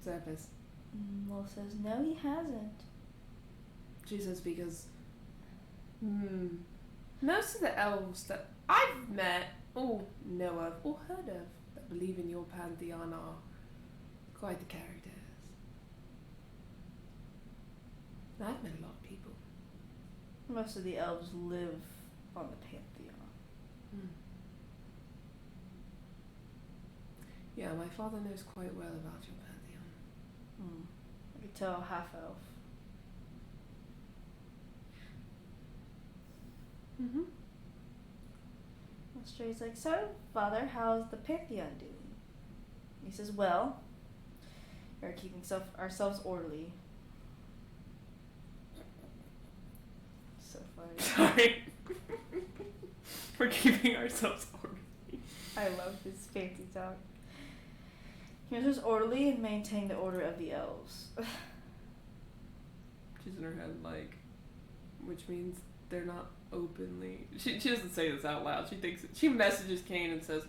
surface. Lolth says, "No, he hasn't." She says because most of the elves that I've met, or know of, or heard of, that believe in your pantheon are quite the characters. And I've met a lot of people. Most of the elves live on the Pantheon. Yeah, my father knows quite well about your pantheon. I could tell half elf. Stray's like, "So, Father, how's the Pantheon doing?" He says, "Well, we're keeping ourselves orderly." So funny. Sorry. We're keeping ourselves orderly. I love this fancy talk. Keep us orderly and maintain the order of the elves. She's in her head like, which means they're not openly. She doesn't say this out loud. She thinks she messages Kane and says,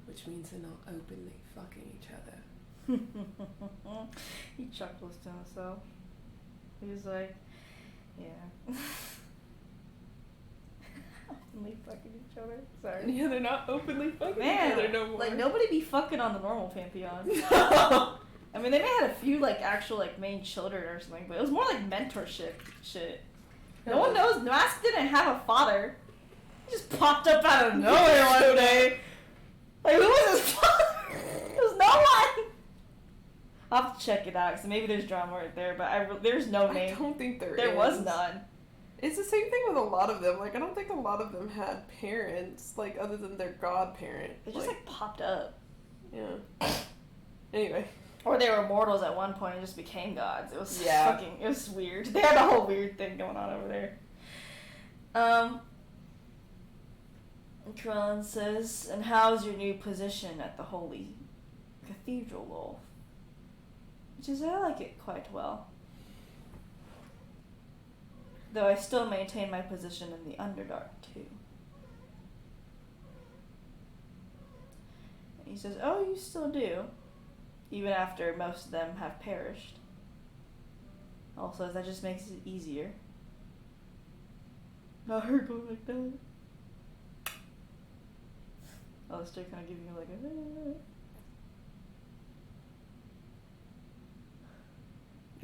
which means they're not openly fucking each other. He chuckles to himself. He's like, yeah. Openly fucking each other. Sorry. Yeah, they're not openly fucking Man, each other no more. like nobody be fucking on the normal Pantheon. I mean, they may have had a few like actual like main children or something, but it was more like mentorship shit. No one knows. Mask didn't have a father. He just popped up out of nowhere one day. Like, who was his father? There's no one. I'll have to check it out because maybe there's drama right there, but there's no name. I don't think there There was none. It's the same thing with a lot of them. Like, I don't think a lot of them had parents, like, other than their godparent. It just like popped up. Yeah. Anyway. Or they were mortals at one point and just became gods. It was Yeah. it was weird. They had a whole weird thing going on over there. Krellin says, and how's your new position at the Holy Cathedral, Lolth? Which is, I like it quite well. Though I still maintain my position in the Underdark, too. And he says, oh, you still do? Even after most of them have perished. Also, that just makes it easier. Not her going like that. Alistair kind of giving you like a...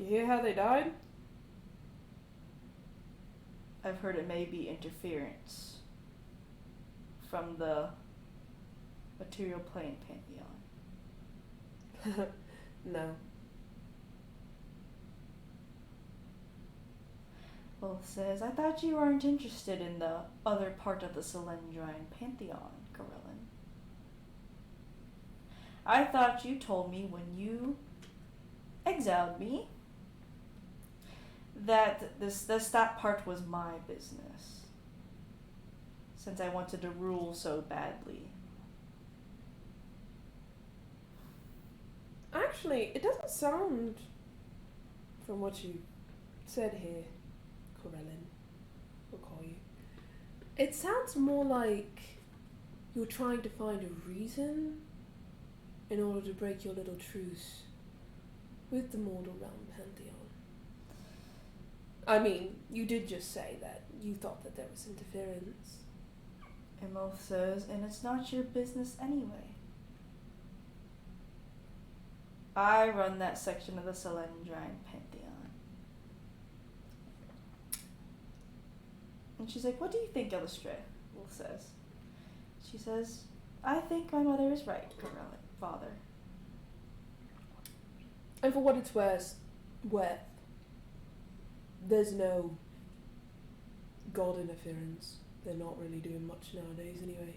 You hear how they died? I've heard it may be interference from the material plane Pantheon. No. Wolf says, I thought you weren't interested in the other part of the Selendrine Pantheon, Corellin. I thought you told me when you exiled me that that part was my business, since I wanted to rule so badly. Actually, it doesn't sound, from what you said here, Corellin, we'll call you, it sounds more like you're trying to find a reason in order to break your little truce with the mortal realm Pantheon. I mean, you did just say that you thought that there was interference. Imolf says, and it's not your business anyway. I run that section of the Selendrine Pantheon. And she's like, what do you think, Illustre? Wolf says. She says, I think my mother is right, Corellin, father. And for what it's worth, there's no god interference. They're not really doing much nowadays anyway.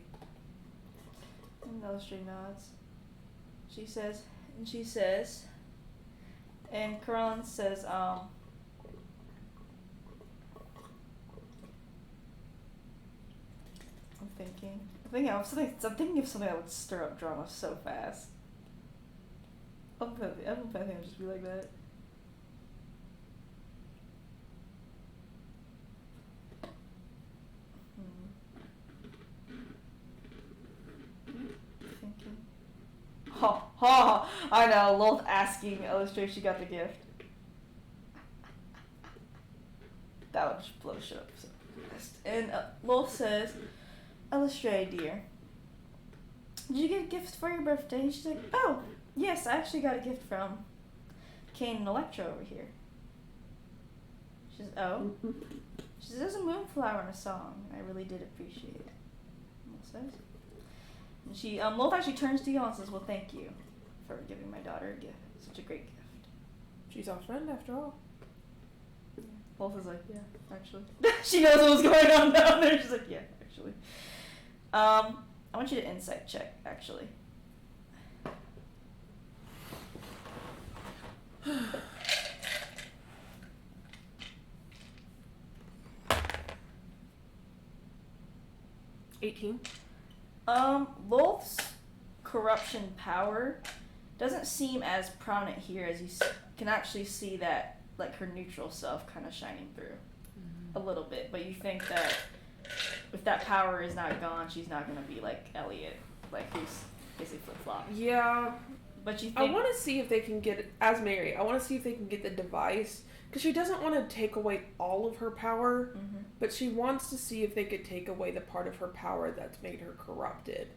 And Illustre nods. She says, and Corellin says, I'm thinking of something that would stir up drama so fast. I don't think it would just be like that. Thinking. Ha! I know, Lolth asking Illustre if she got the gift. That would just blow shit up so fast. And Lolth says, Illustre, dear, did you get a gift for your birthday? And she's like, oh, yes, I actually got a gift from Kane and Electra over here. She says, oh? She says, there's a moonflower in a song. I really did appreciate it. Lolth says. And she, Lolth actually turns to you and says, well, thank you for giving my daughter a gift. Such a great gift. She's our friend after all. Wolf is like, yeah, actually. She knows what was going on down there. She's like, yeah, actually. I want you to insight check, actually. $18. Lolth's corruption power doesn't seem as prominent here as you can actually see that, like, her neutral self kind of shining through. Mm-hmm. a little bit, but you think that if that power is not gone, she's not gonna be like Elliot, like who's basically flip-flop. Yeah. But you think... I want to see if they can get, as Mary, I want to see if they can get the device, because she doesn't want to take away all of her power, but she wants to see if they could take away the part of her power that's made her corrupted.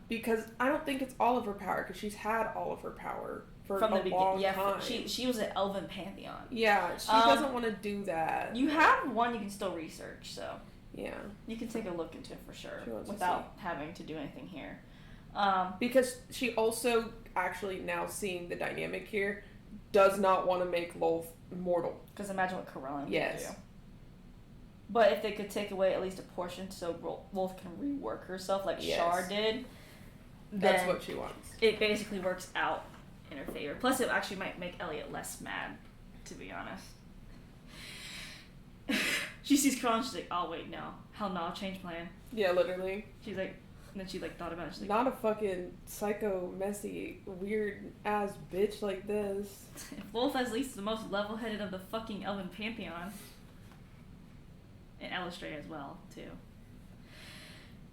Because I don't think it's all of her power, because she's had all of her power for From a the long yeah, time. she was an Elven Pantheon. Yeah, she doesn't want to do that. You have one you can still research, so yeah, you can take a look into it for sure wants without having to do anything here. Because she also, actually now seeing the dynamic here, does not want to make Lolth mortal. Because imagine what Corellin would Yes. do. But if they could take away at least a portion so Lolth can rework herself like Yes. Char did, That's then what she wants. it basically works out in her favor. Plus, it actually might make Elliot less mad, to be honest. She sees Corellin, she's like, oh wait, no. Hell no, I'll change plan. Yeah, literally. She's like, and then she like thought about it, she's like, Not a fucking psycho, messy, weird ass bitch like this. if Lolth is at least the most level-headed of the fucking Elven Pantheon. And Elistray as well, too.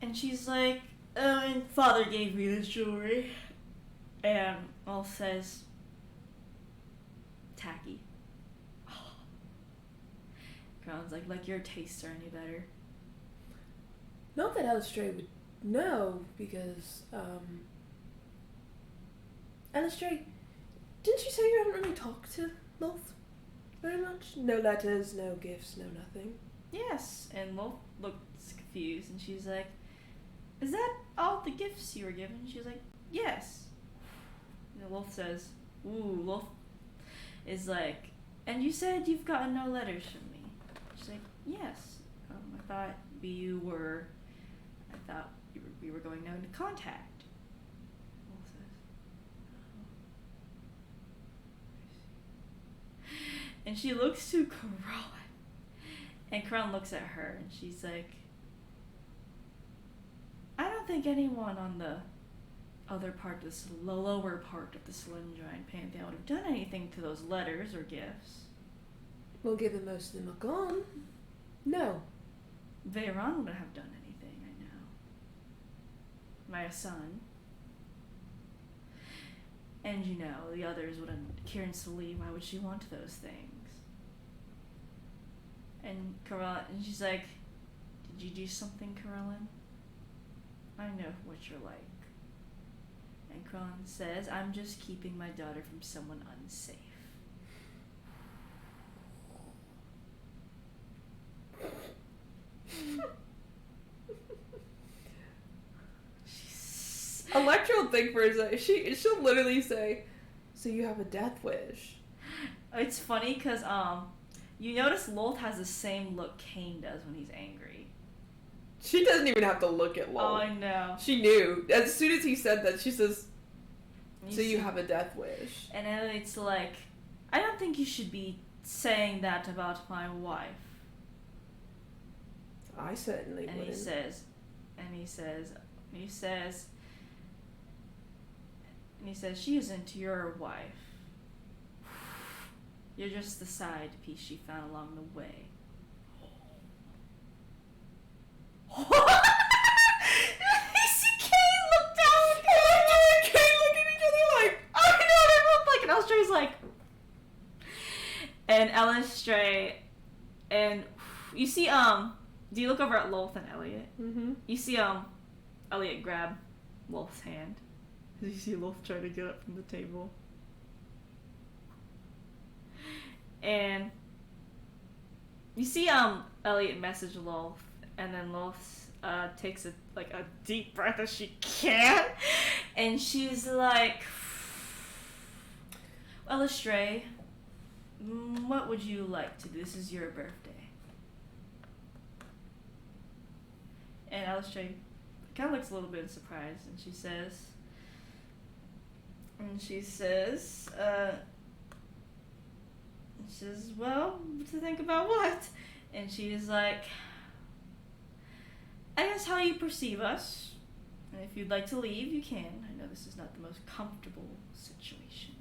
And she's like, oh, and Father gave me this jewelry. And Lolth says, tacky. Crown's like your tastes are any better. Not that Elistray would know, because, Elistray, didn't you say you haven't really talked to Lolth very much? No letters, no gifts, no nothing. Yes. And Lolth looks confused, and she's like, is that all the gifts you were given? She's like, yes. And Lolth says, ooh, Lolth is like, and you said you've gotten no letters from me. She's like, yes. I thought we were going into contact. Lolth says, oh. And she looks to Corellin. And Corellin looks at her, and she's like, I don't think anyone on the other part of this lower part of the Cylindrine Pantheon would have done anything to those letters or gifts. Well, given most of them are gone, no. Veyron wouldn't have done anything, I know. My son. And you know, the others wouldn't. Kieran Salee, why would she want those things? And and she's like, did you do something, Corellin? I know what you're like. And Corellin says, I'm just keeping my daughter from someone unsafe. Electra will think for a second. She'll literally say, so you have a death wish. It's funny because you notice Lolth has the same look Cain does when he's angry. She doesn't even have to look at Lolth. Oh, I know. She knew. As soon as he said that, she says, so you have a death wish. And it's like, I don't think you should be saying that about my wife. I certainly wouldn't. He says, she isn't your wife. You're just the side piece she found along the way. You see Cain look down. Cain look at each other like, I know, they both like, and Elistray's like, and Elistray, and you see, do you look over at Lolth and Elliot? mm-hmm. You see, Elliot grab Lolth's hand. You see Lolth try to get up from the table. And you see, Elliot message Lolth, and then Lolth, takes a deep breath as she can, and she's like, Elistray, what would you like to do? This is your birthday. And Elistray kind of looks a little bit surprised, and she says, well, to think about what? And she's like, I guess how you perceive us. And if you'd like to leave, you can. I know this is not the most comfortable situation.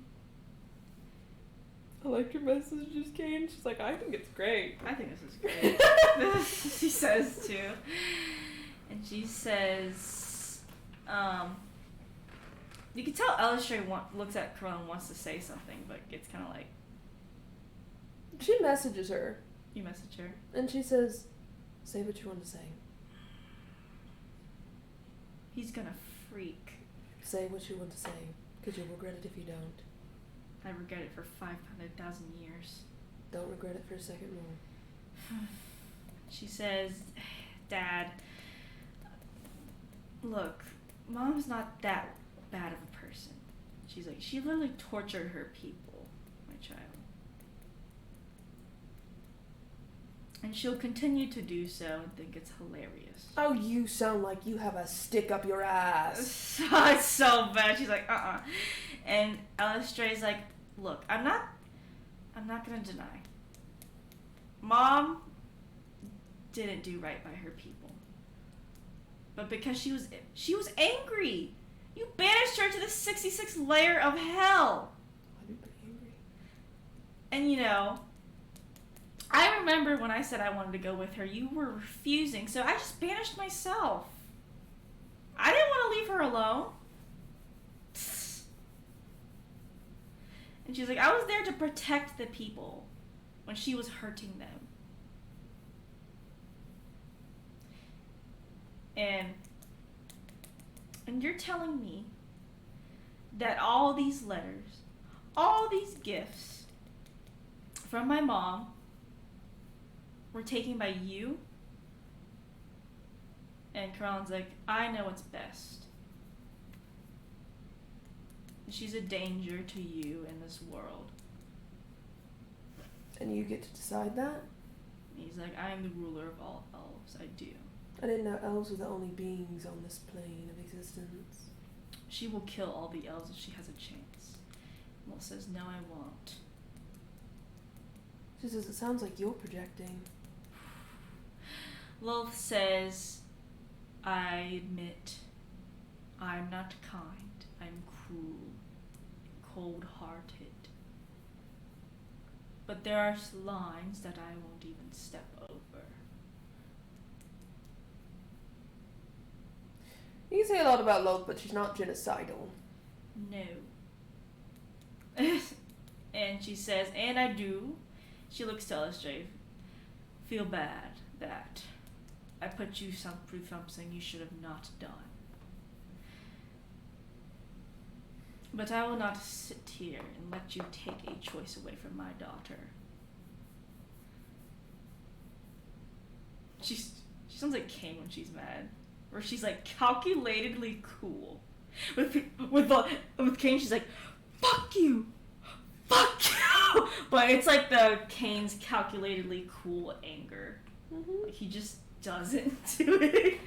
I like your message just came. She's like, I think it's great. I think this is great. She says too. And she says, you can tell Illustrator looks at Corella and wants to say something, but gets kind of like... She messages her. You message her? And she says, say what you want to say. He's gonna freak. Say what you want to say, because you'll regret it if you don't. I regret it for 500,000 years. Don't regret it for a second more. She says, Dad, look, Mom's not that bad of a person. She's like, she literally tortured her people, my child. And she'll continue to do so and think it's hilarious. Oh, you sound like you have a stick up your ass. It's so bad. She's like, And Illustrator's like, look, I'm not gonna deny. Mom didn't do right by her people. But because she was angry. You banished her to the 66th layer of hell. I'd be pretty angry. And you know, I remember when I said I wanted to go with her, you were refusing, so I just banished myself. I didn't want to leave her alone. And she's like, I was there to protect the people when she was hurting them. And you're telling me that all these letters, all these gifts from my mom were taken by you? And Corellian's like, I know what's best. She's a danger to you in this world. And you get to decide that? He's like, I am the ruler of all elves. I do. I didn't know elves were the only beings on this plane of existence. She will kill all the elves if she has a chance. Will says, no, I won't. She says, it sounds like you're projecting. Lilith says, I admit, I'm not kind. I'm cruel, cold-hearted. But there are lines that I won't even step over. You can say a lot about Lilith, but she's not genocidal. No. And she says, and I do. She looks to Illustrator. Feel bad that I put you through something you should have not done. But I will not sit here and let you take a choice away from my daughter. She sounds like Kane when she's mad. Where she's like calculatedly cool. With Kane, she's like, fuck you! Fuck you! But it's like the Kane's calculatedly cool anger. Mm-hmm. Like he just doesn't do it.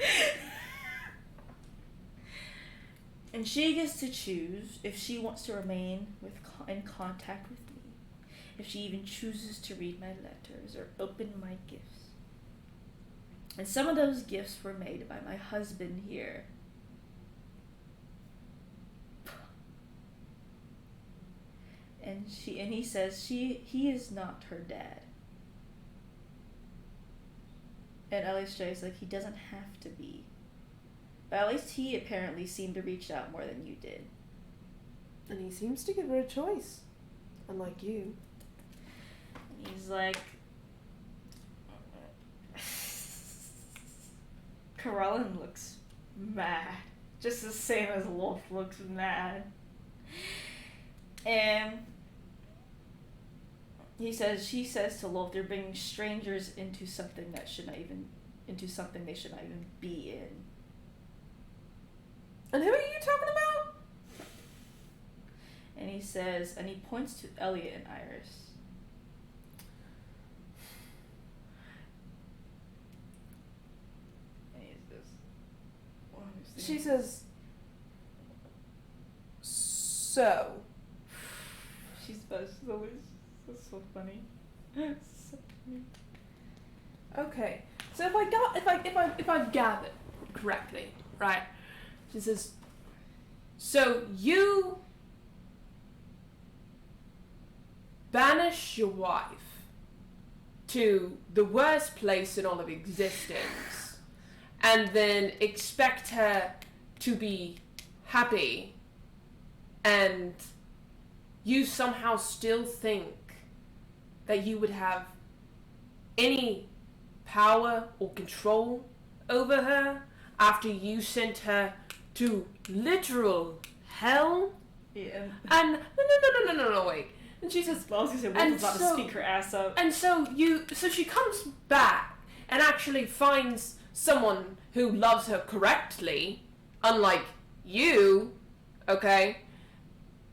And she gets to choose if she wants to remain in contact with me. If she even chooses to read my letters or open my gifts. And some of those gifts were made by my husband here. And he says he is not her dad. And Illustrator's like, he doesn't have to be. But at least he apparently seemed to reach out more than you did. And he seems to give her a choice. Unlike you. And he's like... Corellian looks mad. Just the same as Wolf looks mad. And she says to Wolf, they're bringing strangers into something they should not even be in. And who are you talking about? And he says, and he points to Elliot and Iris. And he says, She says, so. She's always so funny. So funny. Okay. So if I've gathered correctly, right? She says, so you banish your wife to the worst place in all of existence and then expect her to be happy, and you somehow still think that you would have any power or control over her after you sent her to literal hell? Yeah. And no, wait. And she says, Well, I was gonna say, Wolf about to speak her ass up. and so she comes back and actually finds someone who loves her correctly, unlike you, okay?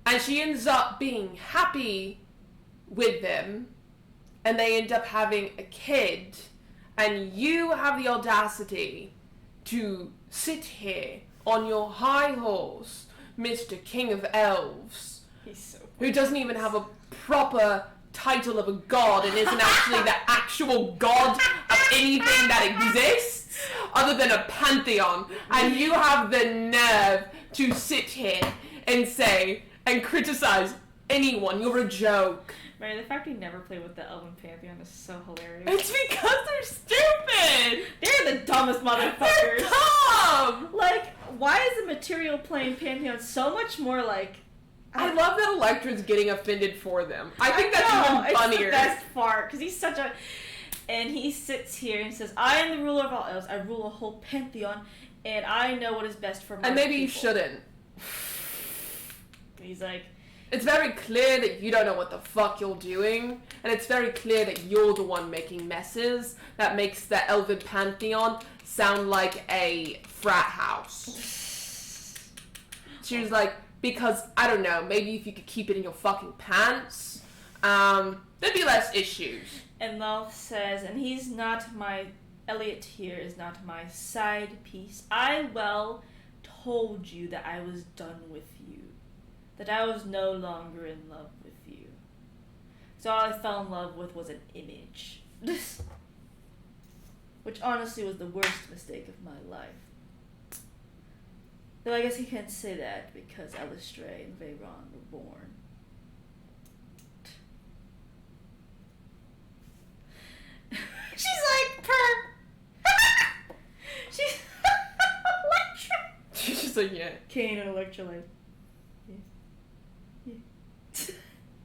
And she ends up being happy with them, and they end up having a kid, and you have the audacity to sit here on your high horse, Mr. King of Elves, He's so who doesn't even have a proper title of a god and isn't actually the actual god of anything that exists other than a pantheon, and you have the nerve to sit here and say and criticize anyone. You're a joke. Mary, the fact we never play with the Elven Pantheon is so hilarious. It's because they're stupid. They're the dumbest motherfuckers. They're dumb. Like, why is the material plane Pantheon so much more like... I love that Electra's getting offended for them. I think that's even It's funnier. the best part, because he's such a... And he sits here and says, I am the ruler of all elves. I rule a whole pantheon, and I know what is best for my And maybe you people." shouldn't. He's like... It's very clear that you don't know what the fuck you're doing, and it's very clear that you're the one making messes that makes the Elven Pantheon sound like a frat house. She was like, because, I don't know, maybe if you could keep it in your fucking pants, there'd be less issues. And Lolth says, and he's not my... Elliot here is not my side piece. I well told you that I was done with you. That I was no longer in love with you. So all I fell in love with was an image. Which honestly was the worst mistake of my life. Though I guess he can't say that because Alistrae and Veyron were born. She's like, per. She's Electra. She's just like, yeah. Kane and Electra like, yeah.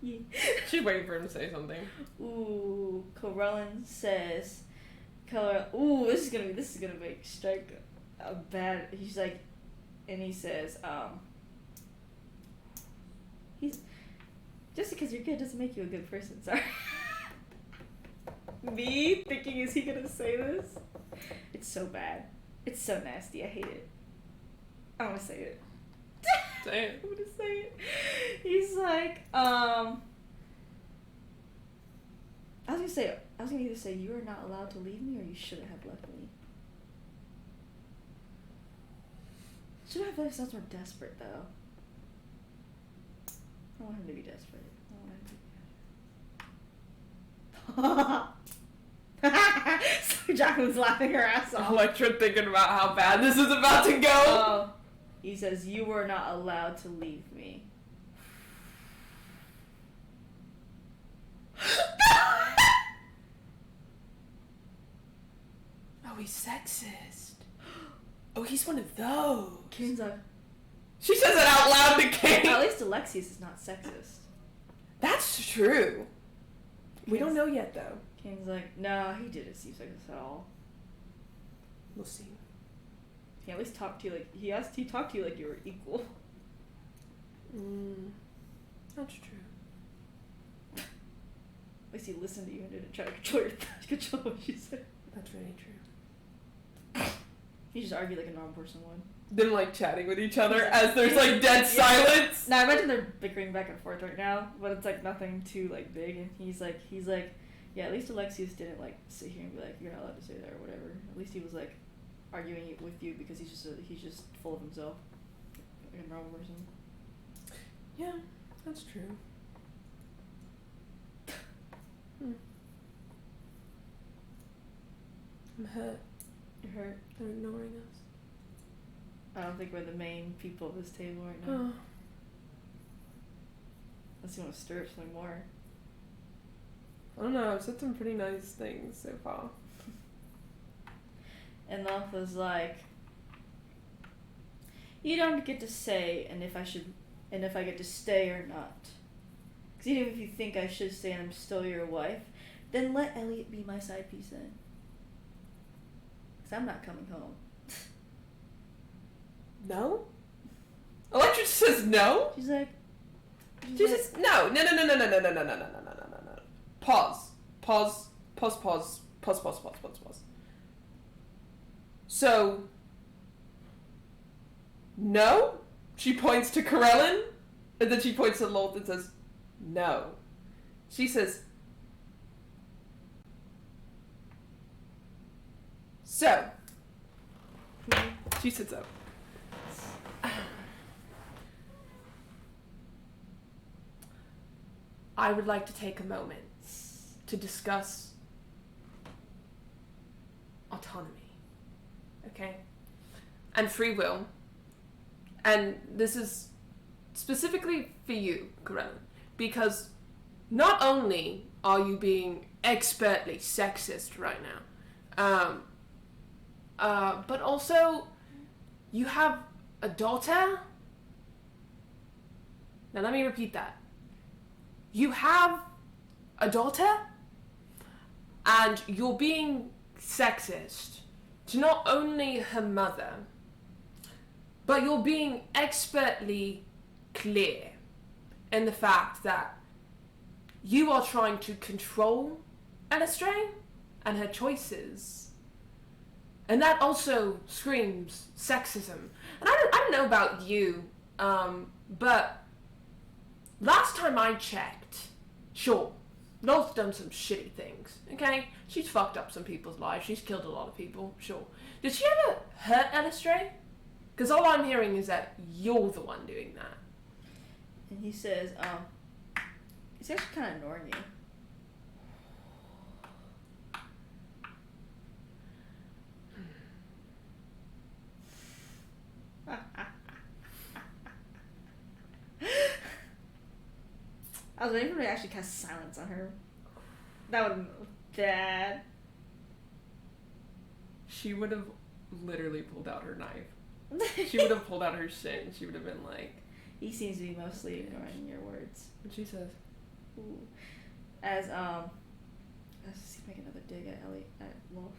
Yeah. She's waiting for him to say something. Ooh, Corellin says, ooh, this is gonna make Strike a bad. He's like, and he says, he's just because you're good doesn't make you a good person. Sorry. Me thinking, is he gonna say this? It's so bad. It's so nasty. I hate it. I want to say it. Say it. I'm gonna say it. He's like, I was gonna either say you are not allowed to leave me or you shouldn't have left me. Shouldn't have left sounds more desperate though. I don't want him to be desperate. So Jacqueline's laughing her ass off. Electra thinking about how bad this is about to go. Oh. He says, you were not allowed to leave me. Oh, he's sexist. Oh, he's one of those. Kane's like, She says it out loud to Kane. at least Alexius is not sexist. That's true. We don't know yet, though. Kane's like, nah, he didn't seem sexist at all. We'll see. He at least talked to you like, he talked to you like you were equal. That's true. At least he listened to you and didn't try to control what you said. That's really true. He just argued like a normal person would. Them, like, chatting with each other as there's, like, dead silence. Now, I imagine they're bickering back and forth right now, but it's, like, nothing too, like, big, and he's like, yeah, at least Alexius didn't, like, sit here and be like, you're not allowed to say that, or whatever. At least he was, like, arguing it with you because he's just full of himself. Like a normal person. Yeah, that's true. I'm hurt. You're hurt. They're ignoring us. I don't think we're the main people of this table right now. Oh. Unless you want to stir up something more. I don't know, I've said some pretty nice things so far. And Love was like, you don't get to say if I get to stay or not. Because even if you think I should stay and I'm still your wife, then let Elliot be my side piece then. Because I'm not coming home. No? Electra says no? She's like... She says, no. Pause. So, no? She points to Corellin, and then she points to Loth and says, no. She says, so. She sits up. I would like to take a moment to discuss autonomy, okay? And free will. And this is specifically for you, Corellin, because not only are you being expertly sexist right now, but also you have a daughter. Now let me repeat that. You have a daughter, and you're being sexist to not only her mother, but you're being expertly clear in the fact that you are trying to control Elistray and her choices. And that also screams sexism. And I don't know about you, but last time I checked, sure, Noel's done some shitty things, okay? She's fucked up some people's lives. She's killed a lot of people, sure. Did she ever hurt Elistray? Because all I'm hearing is that you're the one doing that. And he says, he's actually kind of ignoring you. I was waiting for him to actually cast silence on her. That would have been bad. She would have literally pulled out her knife. She would have pulled out her shit and she would have been like... He seems to be mostly ignoring your words. And she says... Ooh. As, let's see if I make another dig at Wolf.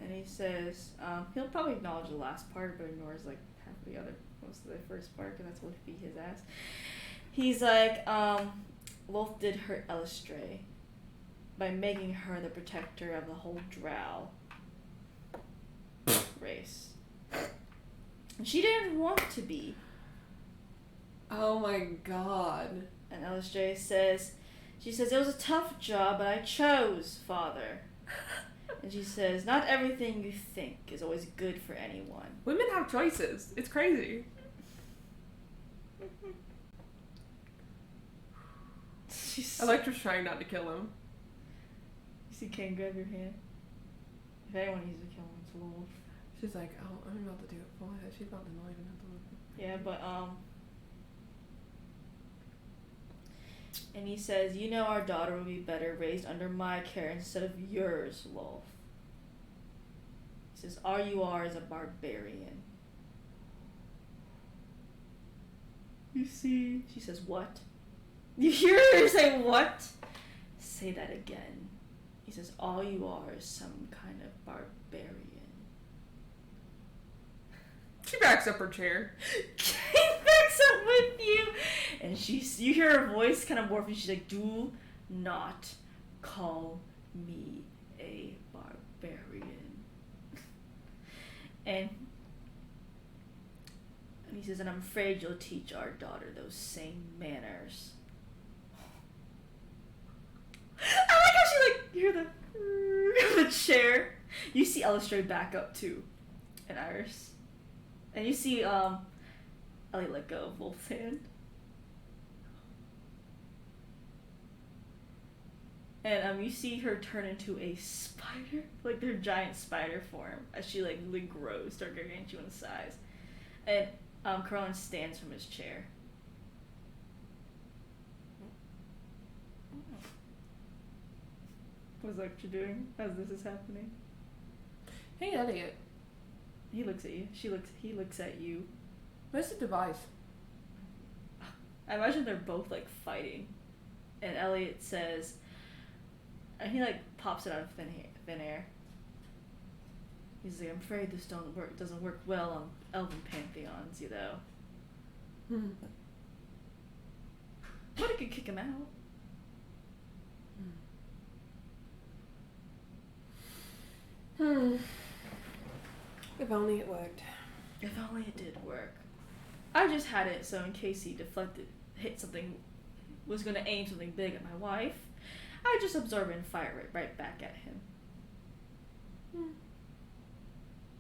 And he says, he'll probably acknowledge the last part, but ignores, like, half of the other, most of the first part, because that's what would beat his ass. He's like, Wolf did hurt Elistray by making her the protector of the whole Drow race. And she didn't want to be. Oh my god. And Elistray says, she says, it was a tough job, but I chose, Father. And she says, not everything you think is always good for anyone. Women have choices. It's crazy. Electra's trying not to kill him. You see Kane grab your hand? If anyone needs to kill him, it's Wolf. She's like, oh, I'm about to do it for her. She's about to know even have to look. Yeah, but, and he says, you know our daughter will be better raised under my care instead of yours, Wolf. He says, all you are is a barbarian. You see? She says, what? You hear her say, what? Say that again. He says, all you are is some kind of barbarian. She backs up her chair. Kate backs up with you. And you hear her voice kind of morph, and she's like, do not call me a barbarian. And he says, and I'm afraid you'll teach our daughter those same manners. I like how she, like, you hear the chair. You see Elistray back up too, and Iris. And you see, Ellie let go of Wolf's hand. And, you see her turn into a spider, like their giant spider form, as she, like, really grows to gargantuan size. And, Corellin stands from his chair. Was that what you're doing as this is happening? Hey, Elliot. He looks at you. He looks at you. Where's the device? I imagine they're both like fighting, and Elliot says, and he like pops it out of thin air. He's like, I'm afraid this doesn't work well on elven pantheons, you know. But it could kick him out. If only it worked. If only it did work. I just had it so in case he hit something, was going to aim something big at my wife, I just absorb it and fire it right back at him.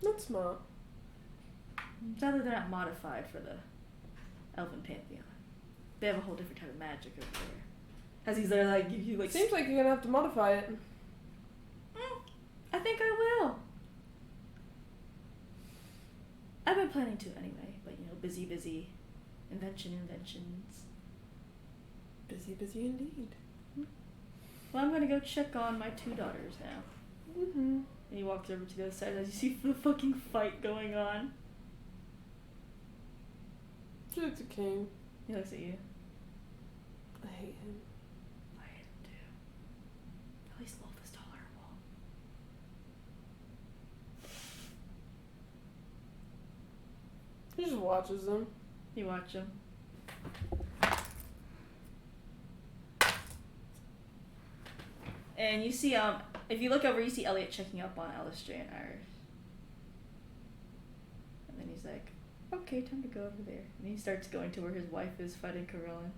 That's smart. Sadly, they're not modified for the Elven Pantheon. They have a whole different type of magic over there. As he's there, like, give you, like... Seems like you're gonna have to modify it. I think I will. I've been planning to anyway, but, you know, busy. Inventions. Busy indeed. Well, I'm gonna go check on my 2 daughters now. Mm-hmm. And he walks over to the other side as you see the fucking fight going on. She looks at King. He looks at you. I hate him. I hate him too. At least Wolf is tolerable. He just watches them. You watch him. And you see, if you look over, you see Elliot checking up on Alistair and Iris. And then he's like, okay, time to go over there. And he starts going to where his wife is fighting Corellin.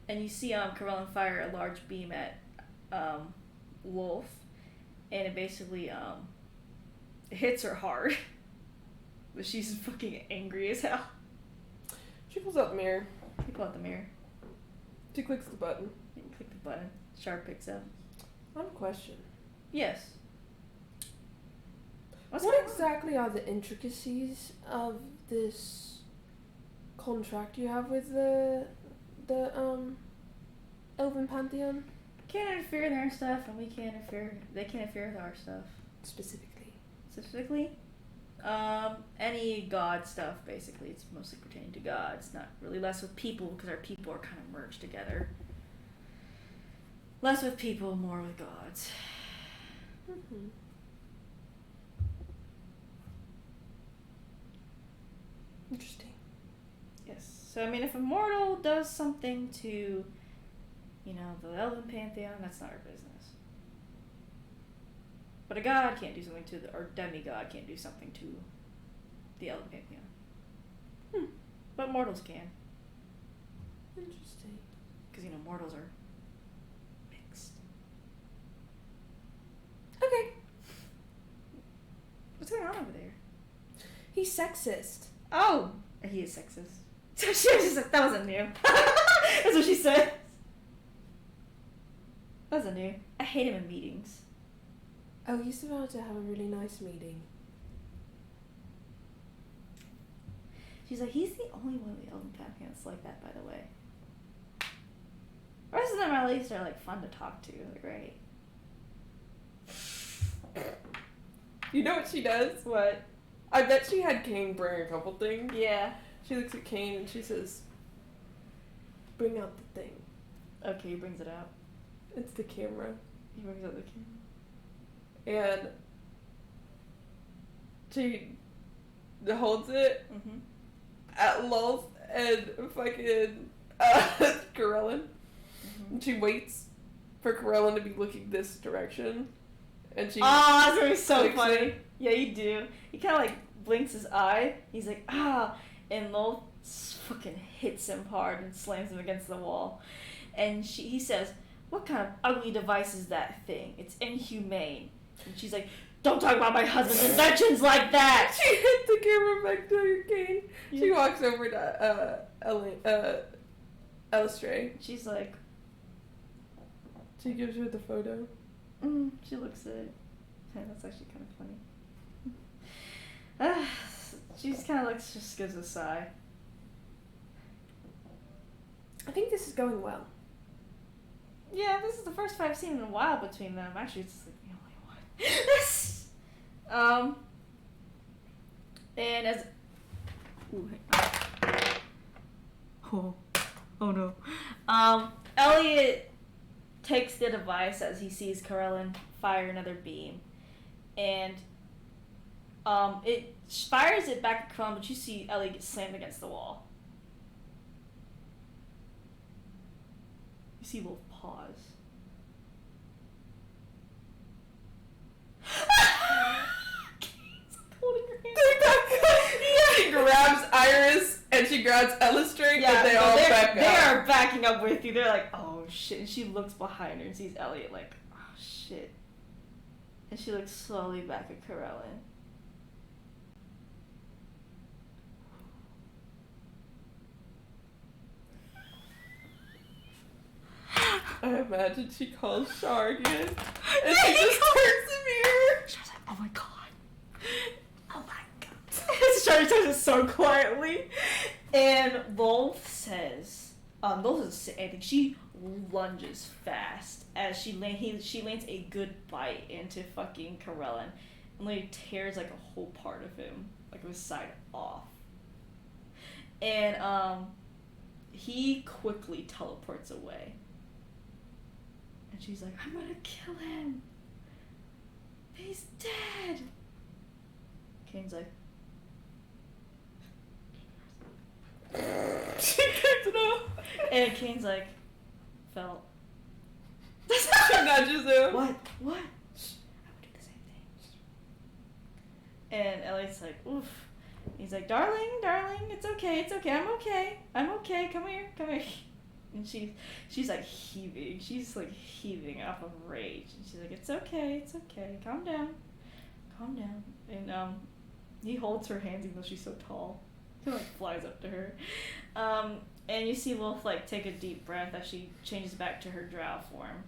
And you see Corellin fire a large beam at Wolf. And it basically it hits her hard. But she's fucking angry as hell. She pulls out the mirror. You pull out the mirror. She clicks the button. You click the button. Sharp picks up. I have a question. Yes. What exactly are the intricacies of this contract you have with the Elven Pantheon? Can't interfere in their stuff, and we can't interfere. They can't interfere with our stuff. Specifically, any god stuff. Basically, it's mostly pertaining to gods. Not really less with people because our people are kind of merged together. Less with people, more with gods. Mm-hmm. Interesting. Yes. So I mean, if a mortal does something to, you know, the Elven Pantheon, that's not our business. But a god can't do something to or demigod can't do something to the Elven Pantheon. But mortals can. Interesting. Because, you know, mortals are mixed. Okay. What's going on over there? He's sexist. Oh! He is sexist. So she was just like, that wasn't new. That's what she said. That wasn't new. I hate him in meetings. Oh, he's about to have a really nice meeting. She's like, he's the only one of the Elven Pantheon that's like that, by the way. The rest of them, at least, are, like, fun to talk to. They're great. You know what she does? What? I bet she had Kane bring a couple things. Yeah. She looks at Kane and she says, bring out the thing. Okay, he brings it out. It's the camera. He brings out the camera. And she holds it at Lulz and fucking Corellin. And she waits for Corellin to be looking this direction. And she that's gonna be so clicks funny. it. Yeah, you do. He kind of like blinks his eye. He's like, and Lowell fucking hits him hard and slams him against the wall. And he says, what kind of ugly device is that thing? It's inhumane. And she's like, don't talk about my husband's inventions like that! She hit the camera back to Kane. Yeah. She walks over to Alistair. She's like... She gives her the photo. She looks at it. That's actually kind of funny. She's kind of like, just gives a sigh. I think this is going well. Yeah, this is the first fight I've seen in a while between them. Actually, it's like the only one. And as... Ooh, oh no. Elliot takes the device as he sees Corellin fire another beam. And it fires it back at Corellin, but you see Elliot get slammed against the wall. You see Wolf pause. Holding her hand. She grabs Iris and she grabs Illustrate, but they all back up. They are backing up with you. They're like, oh shit. And she looks behind her and sees Elliot like, oh shit. And she looks slowly back at Corellin. I imagine she calls Char again. And she just turns to me. Char's like, oh my god. Oh my god. Char says it so quietly. And Wolf says, Wolf doesn't say anything. She lunges fast as she lands a good bite into fucking Corellin. And like tears like a whole part of him, like his side off. And he quickly teleports away. And she's like, I'm gonna kill him. He's dead. Kane's like, She picked it up. and Kane's like, felt. She nudges him. What? Shh, I would do the same thing. And Elliot's like, oof. He's like, darling, it's okay, I'm okay, come here. And she's like heaving. She's like heaving off of rage. And she's like, it's okay, calm down. And he holds her hands even though she's so tall. He like flies up to her. And you see Wolf like take a deep breath as she changes back to her drow form.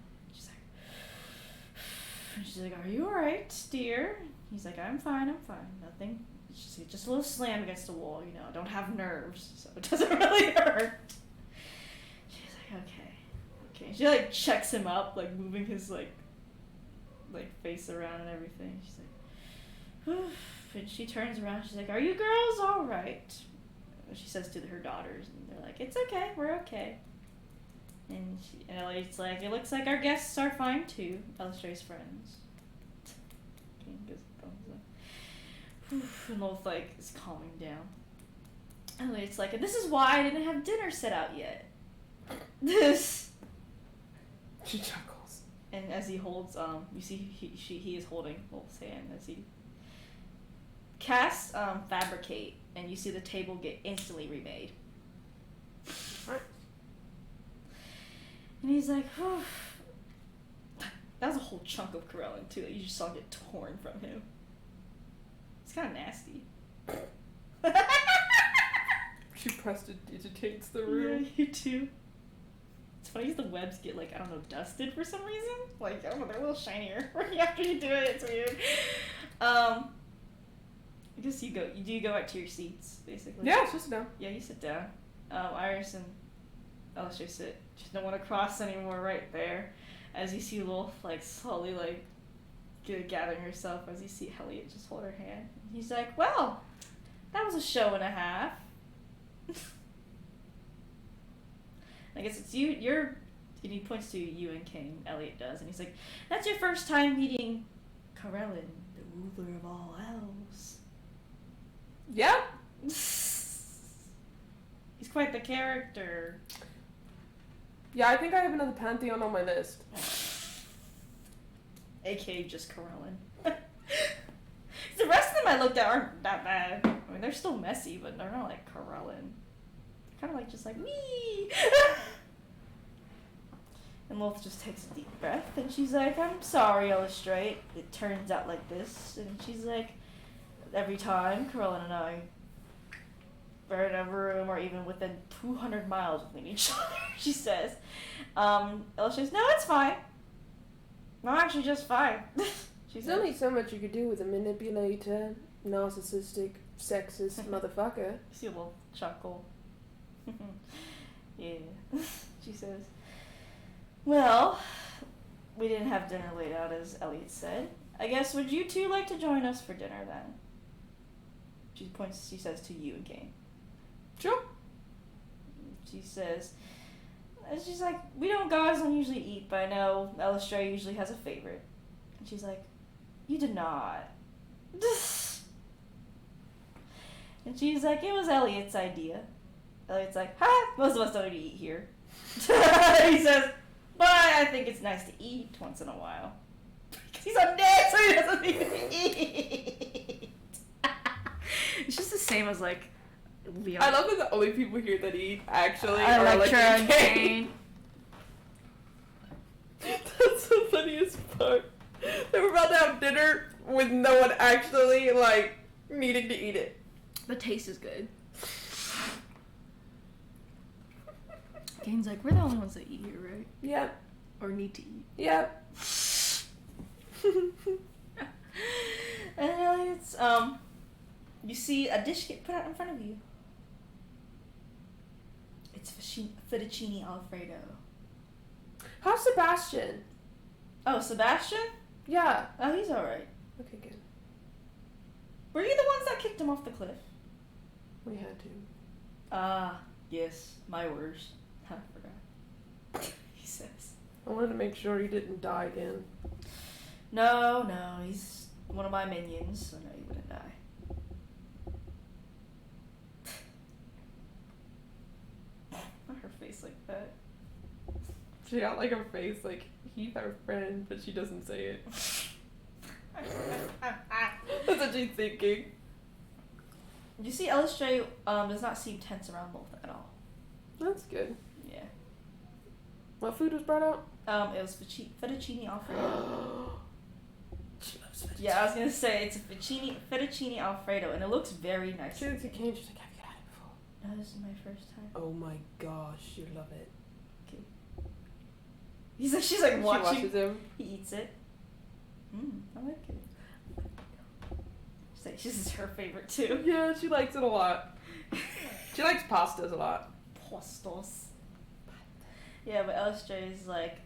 She's like, are you alright, dear? He's like, I'm fine, nothing. Just a little slam against the wall, you know, I don't have nerves, so it doesn't really hurt. She's like, okay. She like checks him up, like moving his like face around and everything. She's like, oof. And she turns around, she's like, are you girls alright? She says to her daughters, and they're like, it's okay, we're okay. And Elliot's like, it looks like our guests are fine too, Illustrate's friends. Okay, goes thumbs up. Oof, and Wolf like is calming down. Elliot's like, this is why I didn't have dinner set out yet. She chuckles. And as he holds, you see he is holding Wolf's hand as he casts fabricate, and you see the table get instantly remade. Right. And he's like, whew. That was a whole chunk of Corellin too that you just saw get torn from him. It's kind of nasty. She prestidigitates the room. Yeah, you too. It's funny because the webs get like, I don't know, dusted for some reason. Like, I don't know, they're a little shinier after you do it. It's weird. I guess you go back to your seats, basically. Yeah, just sit down. Yeah, you sit down. Iris and Alistair sit. Just don't want to cross anymore right there. As you see Wolf like slowly like gathering herself as you see Elliot just hold her hand. He's like, well, that was a show and a half. I guess it's you're and he points to you and Kane, Elliot does, and he's like, that's your first time meeting Corellin, the ruler of all elves. Yep. He's quite the character. Yeah, I think I have another pantheon on my list. AKA just Corellin. The rest of them I looked at aren't that bad. I mean, they're still messy, but they're not like Corellin. They're kind of like just like, wee! And Wolf just takes a deep breath, and she's like, I'm sorry, Illustrate. It turns out like this. And she's like, every time Corellin and I are in a room or even within 200 miles between each other, she says. Illustrate's, no, it's fine. I'm actually just fine. There's only so much you could do with a manipulator, narcissistic, sexist motherfucker. You see a little chuckle. Yeah. She says, well, we didn't have dinner laid out as Elliot said. I guess would you two like to join us for dinner then? She says to you and Kane. Sure. She's like, we guys don't usually eat, but I know Elistray usually has a favorite. And she's like, you did not. And she's like, it was Elliot's idea. Elliot's like, ha, most of us don't eat here. He says, but I think it's nice to eat once in a while. Because he's undead, so he doesn't need to eat. It's just the same as, like, Leon. I love that the only people here that eat actually are Electra and Kane. That's the funniest part. They were about to have dinner with no one actually, like, needing to eat it. The taste is good. Kane's like, we're the only ones that eat here, right? Yep. Or need to eat. Yep. And Elliot's, you see a dish get put out in front of you. It's fettuccine alfredo. How's Sebastian? Oh, Sebastian? Yeah. Oh, he's alright. Okay, good. Were you the ones that kicked him off the cliff? We had to. Ah, yes, my words. I forgot. He says. I wanted to make sure he didn't die again. No, he's one of my minions, so no, he wouldn't die. Not her face like that. She got like a face like, he's our friend, but she doesn't say it. That's what she's thinking. You see, Elistray does not seem tense around Loth at all. That's good. Yeah. What food was brought out? It was fettuccine alfredo. She loves fettuccine. Yeah, I was gonna say it's a fettuccine alfredo, and it looks very nice. She looks like Kane. She's like, have you had it before? No, this is my first time. Oh my gosh, you love it. Okay. She's like watching. She watches him. He eats it. I like it. She's like, this is her favorite too. Yeah, she likes it a lot. She likes pastas a lot. Pastos. Yeah, but Elistray is like,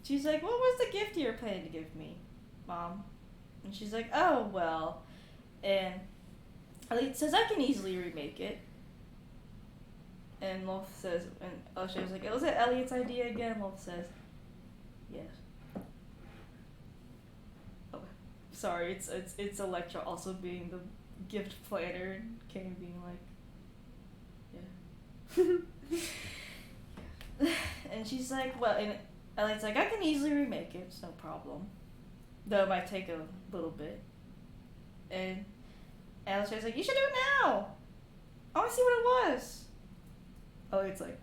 she's like, what was the gift you were planning to give me, Mom? And she's like, oh, well. And Elliot says, I can easily remake it. And Loth says, and Elistray's like, was it Elliot's idea again? And Loth says, yes. Oh, sorry, it's Electra also being the gift planner, and Kane being like, yeah. And she's like, well, and Elliot's like, I can easily remake it, it's no problem. Though it might take a little bit. And Elistray's like, you should do it now! I want to see what it was! Elliot's like,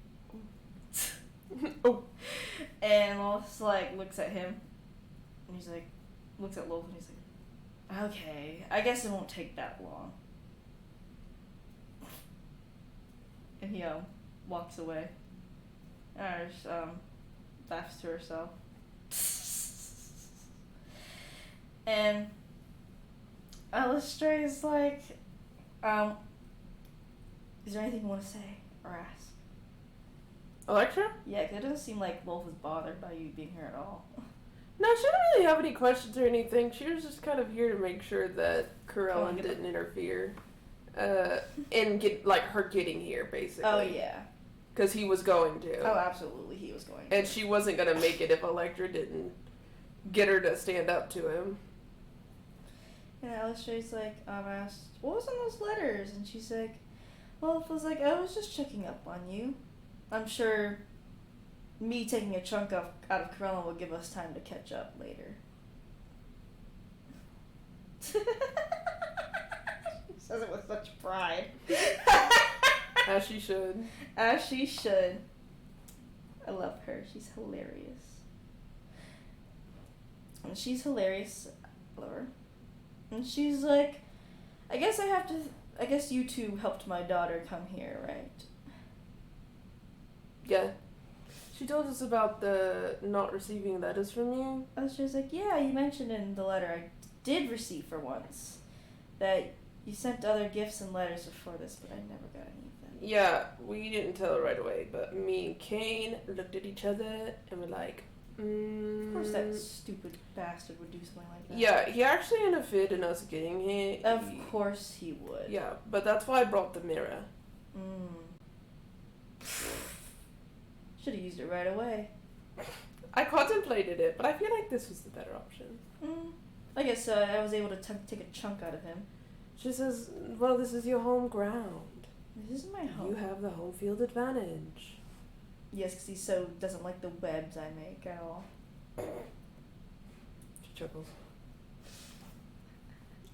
Oh. and Loth's like, looks at him, and he's like, looks at Loth, and he's like, okay, I guess it won't take that long. And he, walks away. And just, laughs to herself. And Elistray is like, is there anything you want to say or ask? Electra? Yeah, 'cause it doesn't seem like Wolf is bothered by you being here at all. No, she didn't really have any questions or anything. She was just kind of here to make sure that Corellin didn't interfere. And get, like, her getting here, basically. Oh, yeah. Because he was going to. Oh, absolutely, he was going to. And she wasn't going to make it if Electra didn't get her to stand up to him. And Elistray's like, asked, what was in those letters? And she's like, Wolf was like, I was just checking up on you. I'm sure me taking a chunk out of Corellin will give us time to catch up later. She says it with such pride. As she should. As she should. I love her. She's hilarious. And she's hilarious. I love her. And she's like, I guess you two helped my daughter come here, right? Yeah. She told us about the not receiving letters from you. I was just like, yeah, you mentioned in the letter I did receive for once that you sent other gifts and letters before this, but I never got any of them. Yeah, we didn't tell her right away, but me and Kane looked at each other and were like, Of course, that stupid bastard would do something like that. Yeah, he actually interfered in us getting here. Of course he would. Yeah, but that's why I brought the mirror. Should have used it right away. I contemplated it, but I feel like this was the better option. I guess I was able to take a chunk out of him. She says, well, this is your home ground. This is my home. You have the home field advantage. Yes, because he doesn't like the webs I make at all. She chuckles.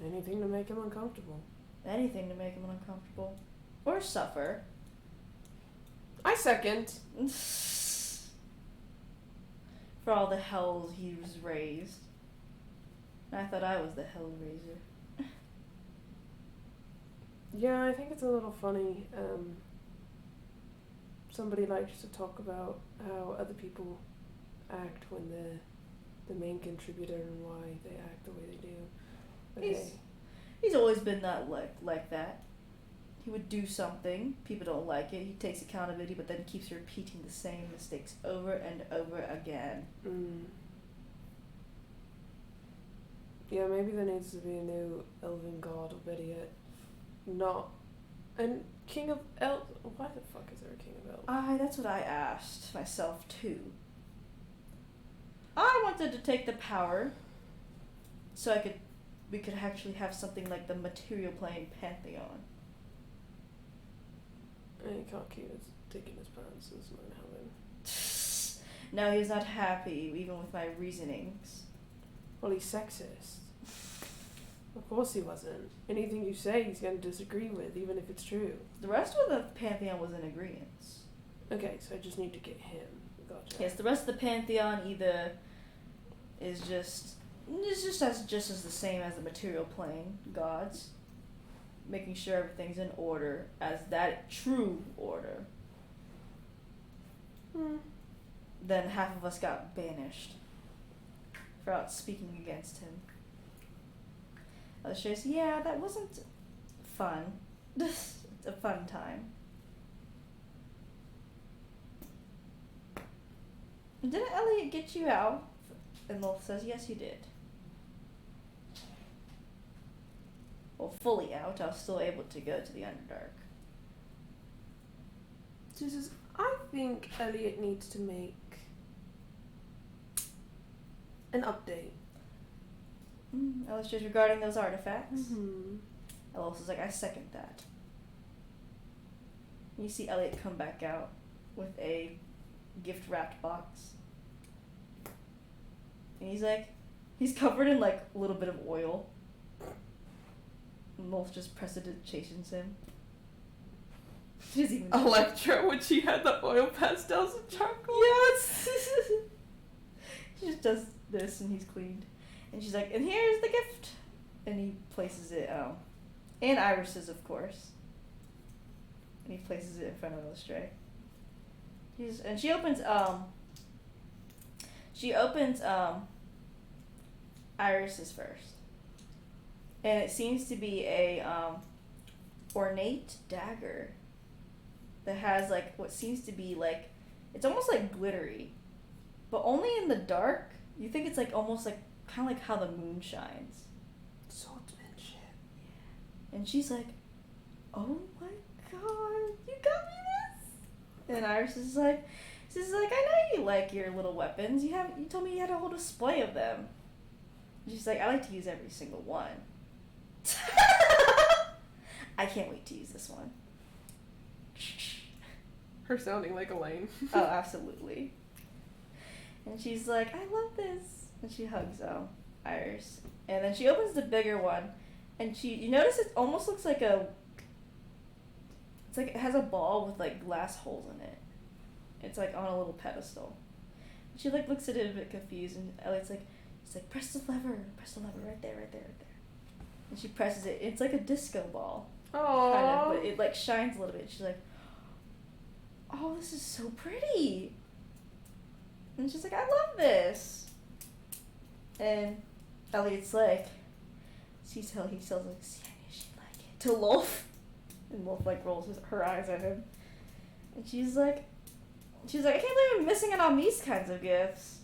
Anything to make him uncomfortable. Anything to make him uncomfortable. Or suffer. I second. For all the hells he was raised. I thought I was the hell raiser. Yeah, I think it's a little funny. Somebody likes to talk about how other people act when the main contributor and why they act the way they do. But He's always been that like that. He would do something, people don't like it, he takes accountability, but then keeps repeating the same mistakes over and over again. Yeah, maybe there needs to be a new elven god, or better yet, not. And King of Elves. Why the fuck is there a King of Elves? That's what I asked myself too. I wanted to take the power so we could actually have something like the material plane pantheon. And he can't keep taking his pants, it's not gonna happen. No, he's not happy, even with my reasonings. Well, he's sexist. Of course he wasn't. Anything you say he's gonna disagree with, even if it's true. The rest of the pantheon was in agreement. Okay, so I just need to get him. Gotcha. Yes, the rest of the pantheon either is just as the same as the material plane gods, making sure everything's in order as that true order. Then half of us got banished for out speaking against him. Others just, yeah, that wasn't fun. It's a fun time. Didn't Elliot get you out? And Lolth says, yes, you did. Well, fully out. I was still able to go to the Underdark. She says, I think Elliot needs to make an update. I was just regarding those artifacts. Ellis is like, I second that. You see Elliot come back out with a gift-wrapped box. And he's covered in like a little bit of oil. And Wolf just prestidigitations him. She doesn't even Electra, when she had the oil pastels and charcoal. Yes! She just does this and he's cleaned. And she's like, and here's the gift! And he places it, and Iris's, of course. And he places it in front of Illustray. And she opens Iris's first. And it seems to be a, ornate dagger that has, like, what seems to be, like, it's almost, like, glittery. But only in the dark. You think it's, like, almost, like, kind of like how the moon shines. Swordsmanship. And she's like, oh my god, you got me this? And Iris is like, I know you like your little weapons. You told me you had a whole display of them. And she's like, I like to use every single one. I can't wait to use this one. Her sounding like Elaine. Oh, absolutely. And she's like, I love this. And she hugs Iris. And then she opens the bigger one. And you notice it almost looks like it's like it has a ball with like glass holes in it. It's like on a little pedestal. And she like looks at it a bit confused, and Elliot's like, she's like, press the lever, right there. And she presses it. It's like a disco ball. Aww. Kind of, but it like shines a little bit. She's like, oh, this is so pretty. And she's like, I love this. And Elliot's like, he tells like, see, I knew she'd like it. To Lolf. And Wolf like rolls her eyes at him. And she's like, I can't believe I'm missing out on these kinds of gifts.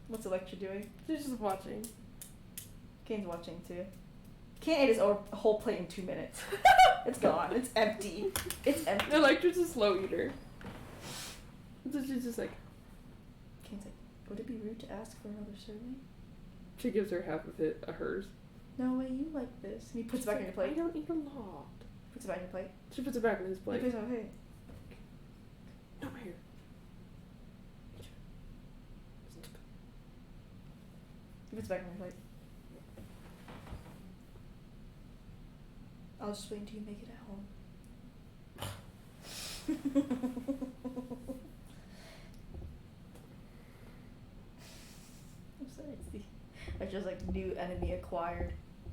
What's Electra doing? She's just watching. Kane's watching too. Kane ate his whole plate in 2 minutes. It's gone. It's empty. It's empty. Electra's a slow eater. So she's just like... Kane's like, would it be rude to ask for another serving? She gives her half of it, hers. No way, you like this. And he puts it back in your plate. I don't eat a lot. Puts it back in your plate. She puts it back in his plate. He puts it on plate. No, here. He puts it back in your plate. I'll just wait until you make it at home. I'm sorry, it's the... It's just like new enemy acquired.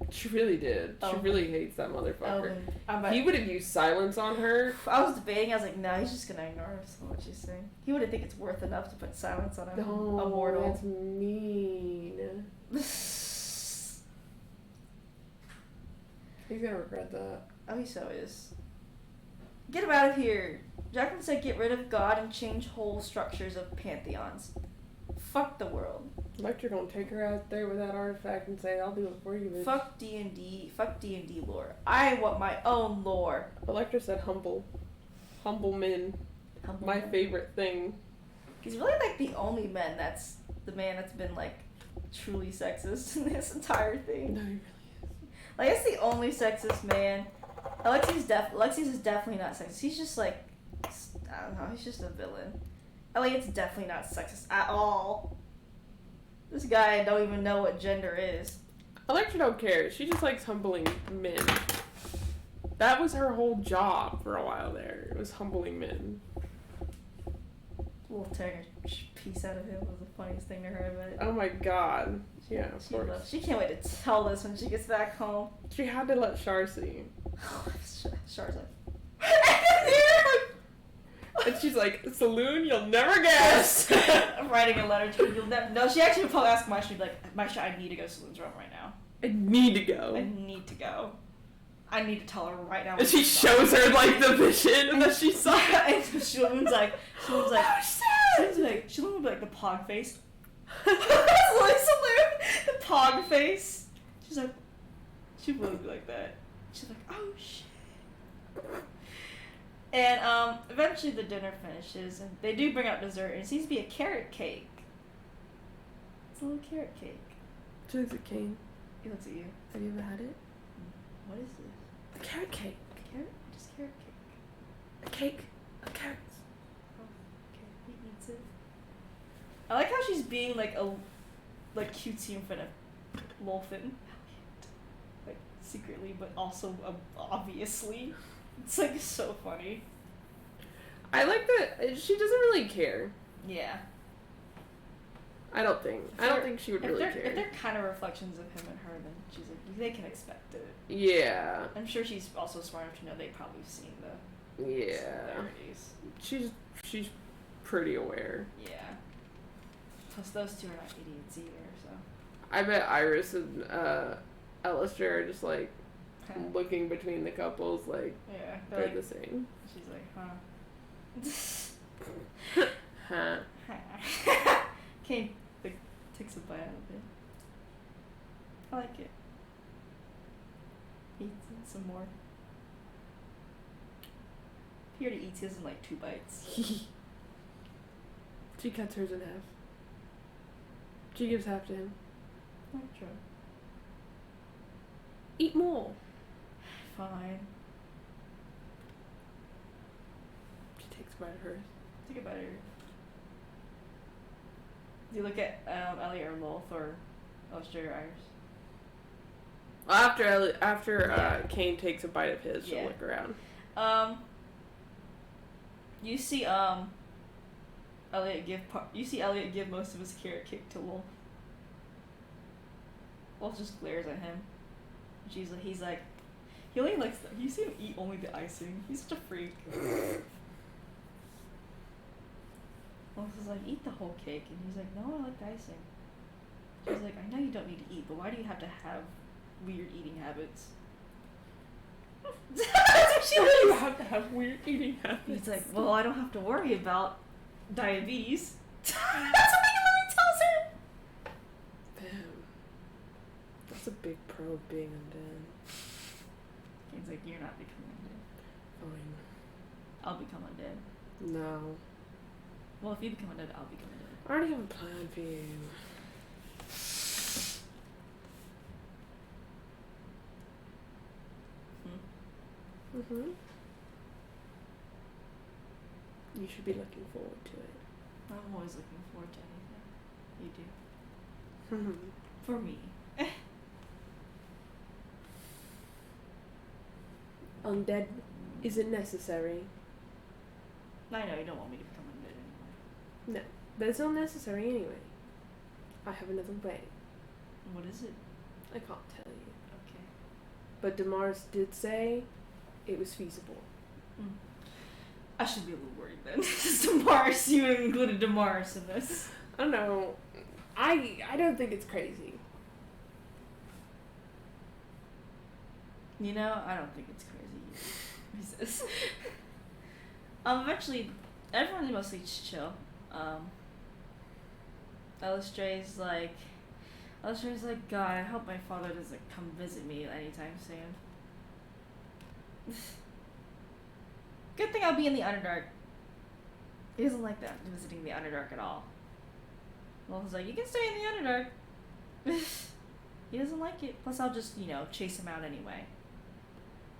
She really did. She really hates that motherfucker. He would have used silence on her. I was debating, I was like, nah, he's just gonna ignore what she's saying. He wouldn't think it's worth enough to put silence on a mortal. That's mean. He's gonna regret that. Oh, he so is. Get him out of here. Jacqueline said get rid of God and change whole structures of pantheons. Fuck the world. Electra don't take her out there with that artifact and say, I'll do it for you, bitch. Fuck D&D. Fuck D&D lore. I want my own lore. Electra said humble. Humble men. Humble my man. favorite thing. He's really like the only man that's been like truly sexist in this entire thing. No, he really is. Like, it's the only sexist man. Alexi's is definitely not sexist. He's just like, I don't know, he's just a villain. Elliot's definitely not sexist at all. This guy don't even know what gender is. Electra don't care. She just likes humbling men. That was her whole job for a while there. It was humbling men. Wolf tearing a piece out of him was the funniest thing to her about it. Oh my god. Yeah, of course. She can't wait to tell this when she gets back home. She had to let Char see. Char's like... And she's like, saloon, you'll never guess. I'm writing a letter to you'll never... No, she actually would probably ask Maisha, she'd be like, Maisha, I need to go to Saloon's room right now. I need to go. I need to go. I need to tell her right now. And she shows her, like, the vision that she saw. And Shalhoub's like, Shalhoub would be like, the pog face. Saloon, the pog face. She's like, she would be like that. She's like, oh shit. And eventually the dinner finishes, and they do bring out dessert, and it seems to be a carrot cake. It's a little carrot cake. She looks at Kane. He looks at you. Have you ever had it? What is this? A carrot cake. Carrot? Just carrot cake. A cake of carrots. Oh, okay. He eats it. I like how she's being like cutesy in front of Lolfin. Like secretly, but also obviously. It's like so funny. I like that she doesn't really care. Yeah. I don't think she would really care. If they're kind of reflections of him and her, then she's like, they can expect it. Yeah. I'm sure she's also smart enough to know they've probably seen the similarities. She's pretty aware. Yeah. Plus those two are not idiots either, so. I bet Iris and Alistair are just like looking between the couples like they're the same. She's like, huh. Huh. Kane takes a bite out of it. I like it. Eats it some more. He already eats his in like 2 bites. She cuts hers in half. She gives half to him. Not true. Eat more. Fine. She takes a bite of hers. Take a bite of yours. Do you look at Elliot or Lolth or Alistair or Iris? After Kane takes a bite of his, she'll look around. You see Elliot give most of his carrot cake to Wolf. Wolf just glares at him. He's like, he only likes. You see him eat only the icing. He's such a freak. Wolf is like, eat the whole cake, and he's like, no, I like the icing. She's like, I know you don't need to eat, but why do you have to have weird eating habits? That's what she Why do you was. have to have weird eating habits? He's like, well, I don't have to worry about diabetes. That's what Megamind tells her. Damn. That's a big pro of being undead. He's like, you're not becoming undead. Fine. I'll become undead. No. Well, if you become undead, I'll become undead. I already have a plan for you. Mm-hmm. You should be looking forward to it. I'm always looking forward to anything. You do. Mm-hmm. For me. Undead isn't necessary. I know, you don't want me to become undead anyway. No. But it's not necessary anyway. I have another way. What is it? I can't tell you. Okay. But Damaris did say it was feasible. I should be a little worried then. Damaris, you included Damaris in this. I don't know. I don't think it's crazy. You know, I don't think it's crazy either. He says. Eventually, everyone's mostly chill. Illustrate's like, God, I hope my father doesn't come visit me anytime soon. Good thing I'll be in the Underdark. He doesn't like that, visiting the Underdark at all. Well, he's like, you can stay in the Underdark. He doesn't like it. Plus, I'll just, chase him out anyway.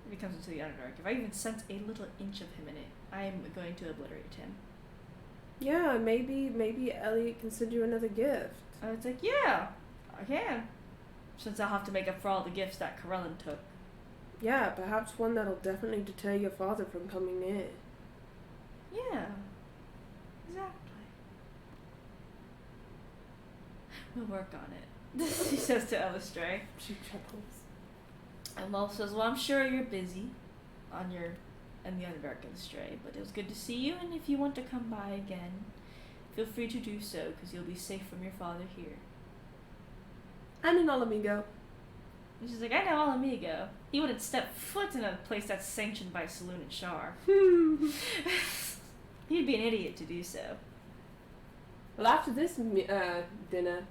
If he comes into the Underdark. If I even sense a little inch of him in it, I'm going to obliterate him. Yeah, maybe Elliot can send you another gift. And it's like, yeah, I can. Since I'll have to make up for all the gifts that Corellin took. Yeah, perhaps one that'll definitely deter your father from coming near. Yeah. Exactly. We'll work on it. He says to Elistray. She chuckles. And Lolth says, well, I'm sure you're busy in the Underdark, Elistray, but it was good to see you, and if you want to come by again, feel free to do so, because you'll be safe from your father here. And an Alamigo. And she's like, I know Alamigo. He wouldn't step foot in a place that's sanctioned by Saloon and Shar. He'd be an idiot to do so. Well, after this dinner,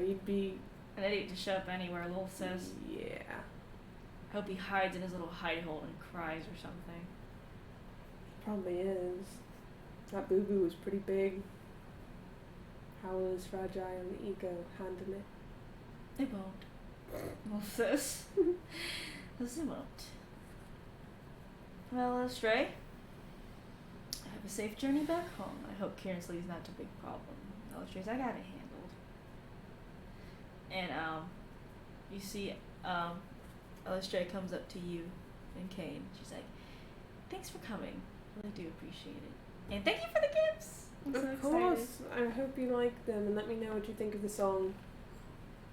he'd be... An idiot to show up anywhere, Lolth says. Yeah. I hope he hides in his little hide hole and cries or something. Probably is. That boo-boo was pretty big. How will his fragile ego handle it? It won't. Lolth says. Yes, it won't. Well, Stray, have a safe journey back home. I hope Kieransley's not a big problem. Stray's, I got it handled. And, you see, Stray comes up to you and Kane. She's like, thanks for coming. Really do appreciate it. And thank you for the gifts. I'm so Of course. I hope you like them and let me know what you think of the song.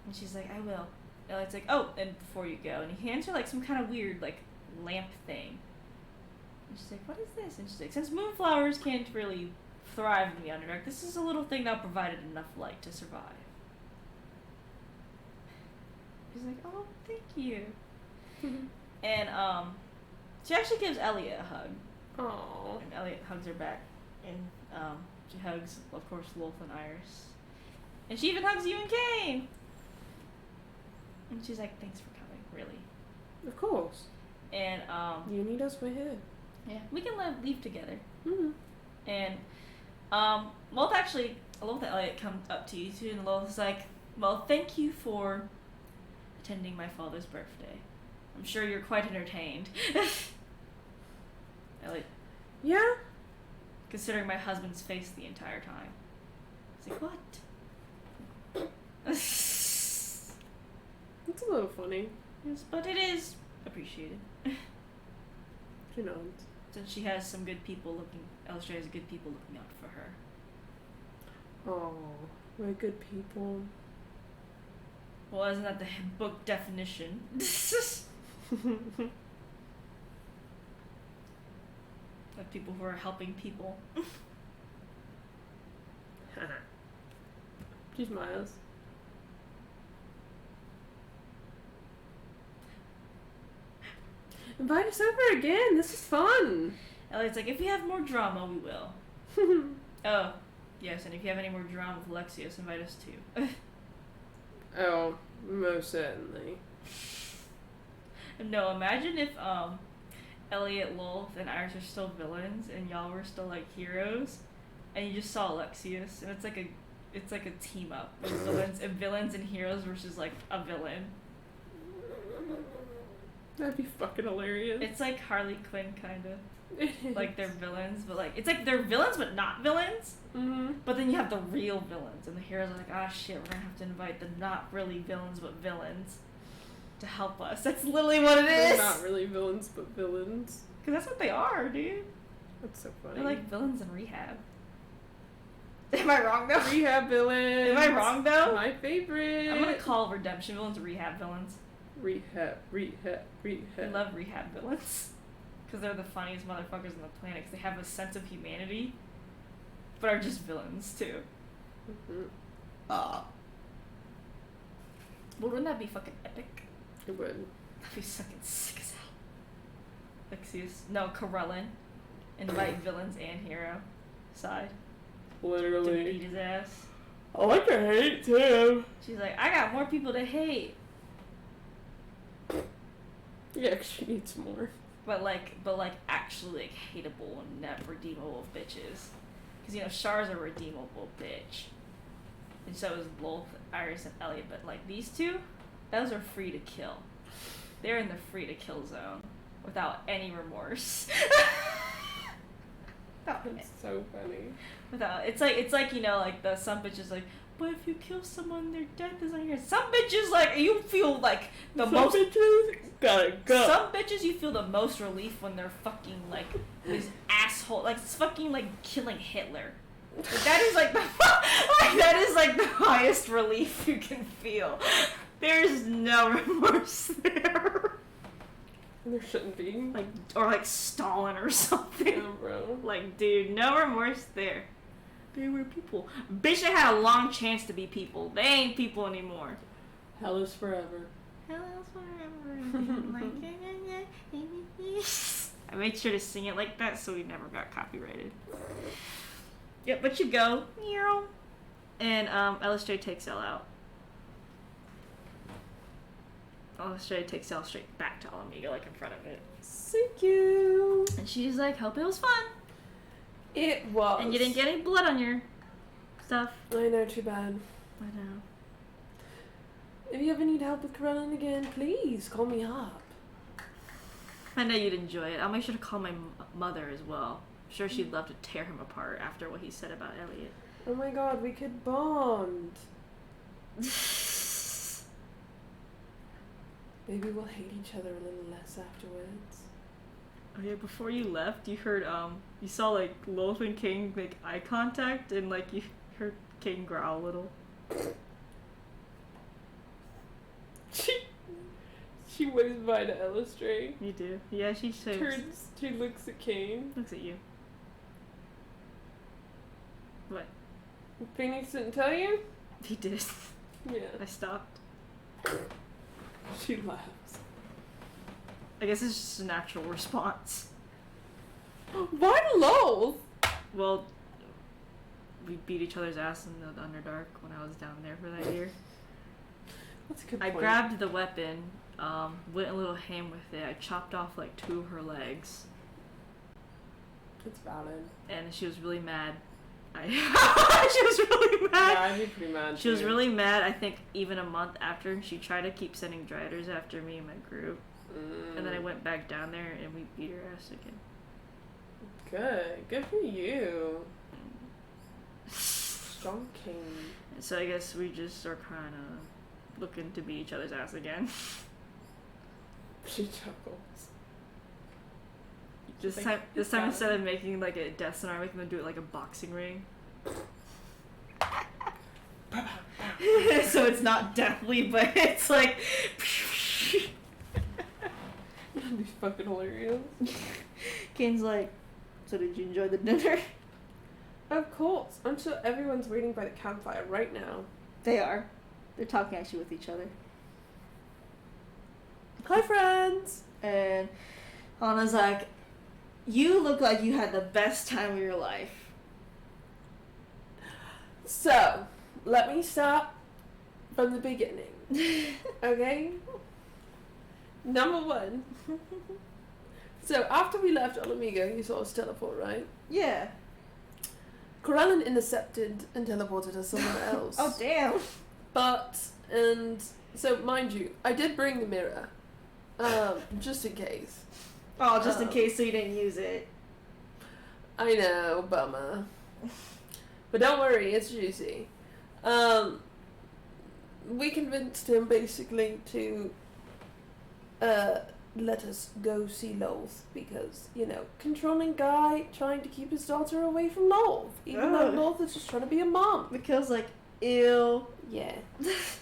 And she's like, I will. Elliot's like, oh, and before you go. And he hands her, like, some kind of weird, like, lamp thing. And she's like, what is this? And she's like, since moonflowers can't really thrive in the Underdark, this is a little thing that provided enough light to survive. She's like, oh, thank you. And, she actually gives Elliot a hug. Aww. And Elliot hugs her back. And, she hugs, of course, Lolth and Iris. And she even hugs you and Kane! And she's like, thanks for coming, really. Of course. And, You need us, we're here. yeah, we can leave together. Mm-hmm. And, Lolth actually, Lolth and Elliot come up to you too, and Lolth's like, well, thank you for attending my father's birthday. I'm sure you're quite entertained. Elliot, Yeah? considering my husband's face the entire time. He's like, what? It's a little funny. Yes, but it is appreciated. She nods. Since she has some good people Elstray has good people looking out for her. Oh, we're good people. Well, isn't that the book definition? Of people who are helping people. She smiles. Invite us over again. This is fun. Elliot's like, if we have more drama, we will. Oh, yes, and if you have any more drama with Alexios, invite us too. Oh, most certainly. No, imagine if Elliot, Lolth, and Iris are still villains, and y'all were still like heroes, and you just saw Alexios, and it's like a team up of villains and heroes versus like a villain. That'd be fucking hilarious. It's like Harley Quinn kind of. Like they're villains, but like it's like they're villains but not villains. Mm-hmm. But then you have the real villains, and the heroes are like, ah, shit, we're gonna have to invite the not really villains but villains to help us. That's literally what it is. They're not really villains, but villains. Because that's what they are, dude. That's so funny. They're like villains in rehab. Am I wrong though? Rehab villains. Am I wrong though? My favorite. I'm gonna call redemption villains rehab villains. Rehab. I love rehab villains. Because they're the funniest motherfuckers on the planet. Because they have a sense of humanity, but are just villains too. Mm-hmm. Well, wouldn't that be fucking epic? It would. That'd be fucking sick as hell. Alexios. No, Corellin. Invite villains and hero side. To Literally. beat his ass. I like to hate too. She's like, I got more people to hate. Yeah, 'cause she needs more. But actually like hateable and not redeemable bitches. Because, you know, Char's a redeemable bitch. And so is Lolth, Iris, and Elliot. But like these two, those are free to kill. They're in the free to kill zone without any remorse. That's so funny. It's like, you know, like the some bitches like, but if you kill someone, their death is on your head. Some bitches like you feel like the Some most bitches gotta go. Some bitches you feel the most relief when they're fucking like this asshole, like it's fucking like killing Hitler. Like, that is like the that is like the highest relief you can feel. There's no remorse there. There shouldn't be. Like or like Stalin or something. Yeah, bro. Like, dude, no remorse there. They were people. Bitch, they had a long chance to be people. They ain't people anymore. Hell is forever. Hell is forever. I made sure to sing it like that so we never got copyrighted. Yep, but you go. And LSJ takes L out. LSJ takes L straight back to Alameda, like in front of it. Thank you. And she's like, hope it was fun. It was. And you didn't get any blood on your stuff. I know, too bad. I know. If you ever need help with Corellin again, please call me up. I know you'd enjoy it. I'll make sure to call my mother as well. I'm sure she'd love to tear him apart after what he said about Elliot. Oh my god, we could bond. Maybe we'll hate each other a little less afterwards. Oh yeah, before you left, you heard, you saw, like, Lolth and King make eye contact, and, like, you heard King growl a little. She waves by to illustrate. You do. Yeah, she Turns, she looks at Kane. looks at you. What? Phoenix didn't tell you? He did. Yeah. I stopped. She laughs. I guess it's just a natural response. Why lol? Well, we beat each other's ass in the Underdark when I was down there for that year. That's a good I point. grabbed the weapon, went a little ham with it. I chopped off like 2 of her legs. It's valid. And she was really mad. She was really mad. Yeah, I'd be pretty mad. She was really mad, I think, even a month after. She tried to keep sending driders after me and my group. And then I went back down there and we beat her ass again. Good. Good for you. Strong King. So I guess we just are kind of looking to beat each other's ass again. She chuckles. This time instead of making like a death scenario, making them do it like a boxing ring. So it's not deathly, but it's like. That'd be fucking hilarious. Kane's like, so did you enjoy the dinner? Of course. I'm sure everyone's waiting by the campfire right now. They are. They're talking actually with each other. Hi, friends. And Anna's like, you look like you had the best time of your life. So, let me start from the beginning. Okay? Number one. So, after we left Olamigo, you saw us teleport, right? Yeah. Corellin intercepted and teleported us somewhere else. Oh, damn. So, mind you, I did bring the mirror. Just in case. Oh, just in case so you didn't use it. I know, bummer. But don't worry, it's juicy. We convinced him basically to let us go see Loth because, controlling guy trying to keep his daughter away from Loth, even though Loth is just trying to be a mom. Because, like, ew. Yeah.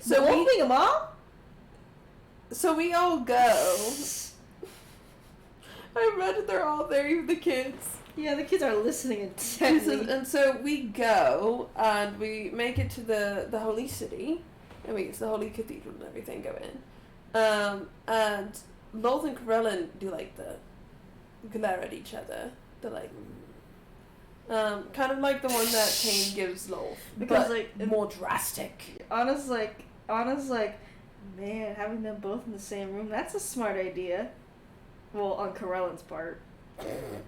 So Loth being a mom? So we all go. I read they're all there, even the kids. Yeah, the kids are listening intently. And so we go, and we make it to the holy city, and we get to the holy cathedral and everything, go in. And Loth and Corellin do, like, the glare at each other. They're like, kind of like the one that Cain gives Loth, because, but like, more drastic. Anna's like, man, having them both in the same room, that's a smart idea. Well, on Corellin's part.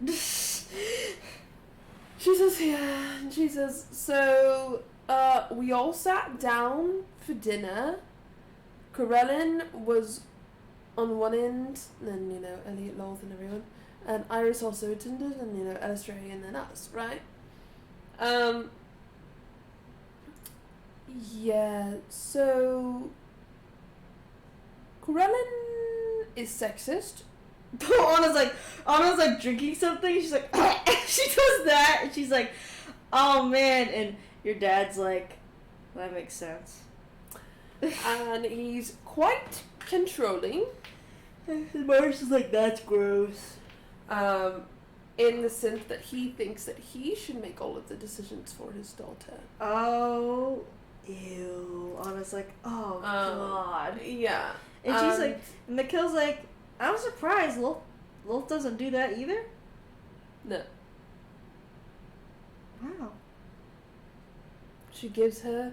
She says, yeah, and she says, so, we all sat down for dinner. Corellin was on one end, and then, Elliot, Loth, and everyone. And Iris also attended, and, Elistray, and then us, right? Yeah, so... Corellin is sexist. Anna's like drinking something. She's like, she does that, and she's like, oh man, and your dad's like, that makes sense. And he's quite controlling. Marsh is like, that's gross. In the sense that he thinks that he should make all of the decisions for his daughter. Oh, ew. Anna's like, oh god. Yeah. And she's like, and Nikhil's like, I'm surprised Loth doesn't do that either? No. Wow. She gives her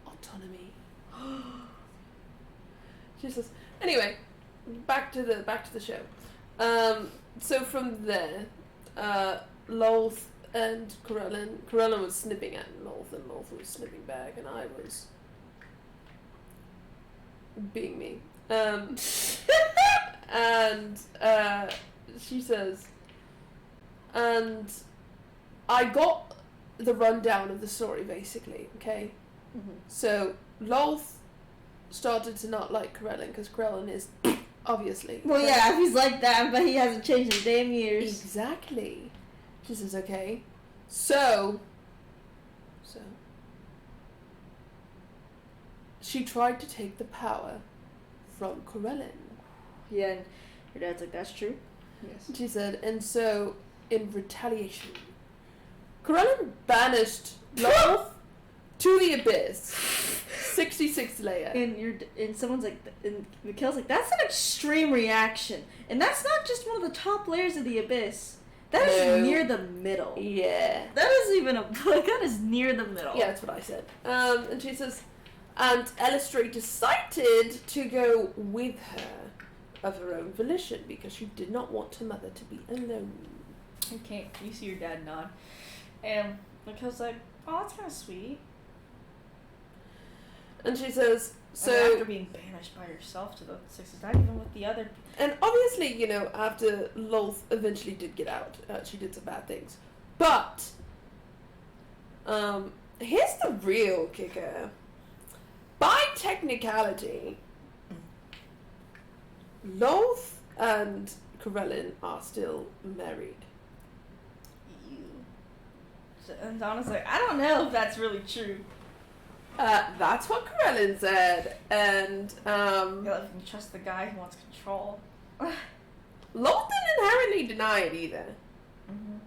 autonomy. She says, anyway, back to the show. So from there, Loth and Corellin was snipping at Loth, and Loth was snipping back, and I was being me. And she says, and I got the rundown of the story basically, okay? Mm-hmm. So Loth started to not like Corellin because Corellin is obviously. Well, yeah, if he's like that, but he hasn't changed in damn years. Exactly. She says, okay. So she tried to take the power from Corellin. Yeah, and your dad's like, that's true. Yes. She said, and so in retaliation, Corellin banished Loth to the abyss. 66th layer. And someone's like, and Mikhail's like, that's an extreme reaction, and that's not just one of the top layers of the abyss. That is near the middle. Yeah. That is even that is near the middle. Yeah, that's what I said. And she says, and Elistray decided to go with her of her own volition because she did not want her mother to be alone. Okay, you see your dad nod. And Mikhail's like, oh, that's kind of sweet. And she says, so... And after being banished by yourself to the sixes, not even with the other... And obviously, after Loth eventually did get out, she did some bad things. But, here's the real kicker. By technicality, Loth and Corellin are still married. And honestly, I don't know if that's really true. That's what Corellin said, and You trust the guy who wants control. Loth didn't inherently deny it either. Mm-hmm.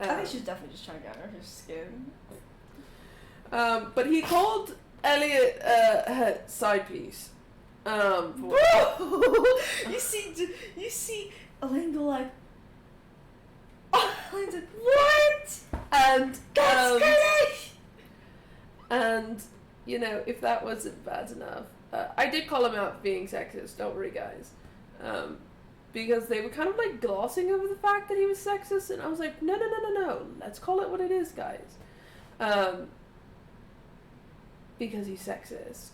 I think she's definitely just trying to get under his skin. But he called Elliot her side piece. You see Elaine go like, oh, Elaine's like, what? And That's crazy! and you know, if that wasn't bad enough, I did call him out for being sexist. Don't worry, guys, because they were kind of like glossing over the fact that he was sexist, and I was like, no, let's call it what it is, guys, because he's sexist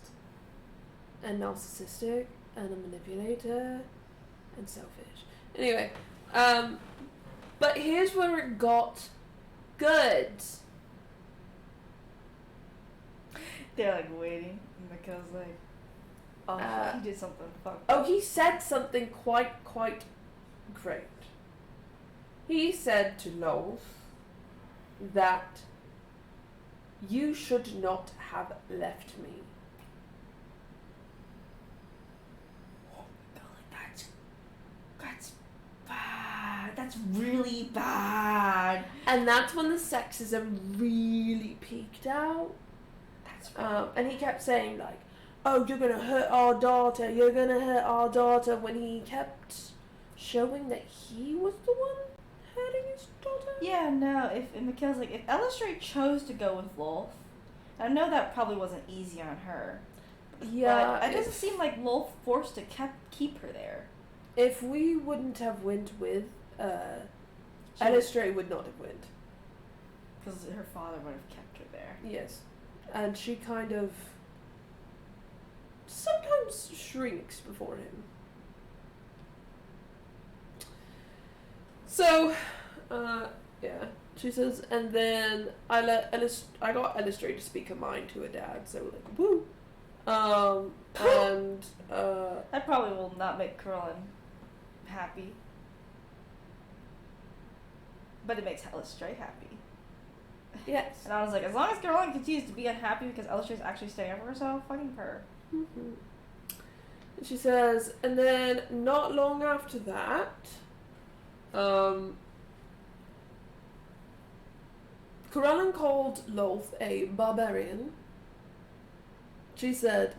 and narcissistic and a manipulator and selfish. Anyway, but here's where it got good. They're like waiting, and Mikhail's like, oh, he did something fucked Oh, up. he said something quite great. He said to Loth that you should not have left me. Oh my god, that's bad. That's really bad. And that's when the sexism really peaked out. And he kept saying like, oh, you're gonna hurt our daughter, when he kept showing that he was the one hurting his daughter. Yeah, no, if Mikhail's like, if Elistrate chose to go with Lolth, I know that probably wasn't easy on her. Yeah. But it doesn't seem like Lolth forced to keep her there. If we wouldn't have went with, Elistrate would not have went. Because her father would have kept her there. Yes. And she kind of sometimes shrinks before him. So, yeah. She says, and then I got Elistrate to speak her mind to her dad, so like, woo. And, That probably will not make Corellin happy. But it makes Elistrate happy. yes. And I was like, as long as Corellin continues to be unhappy because Elistrate's actually staying up for herself, fucking her. Mm-hmm. And she says, and then not long after that, Corellin called Lolth a barbarian. She said,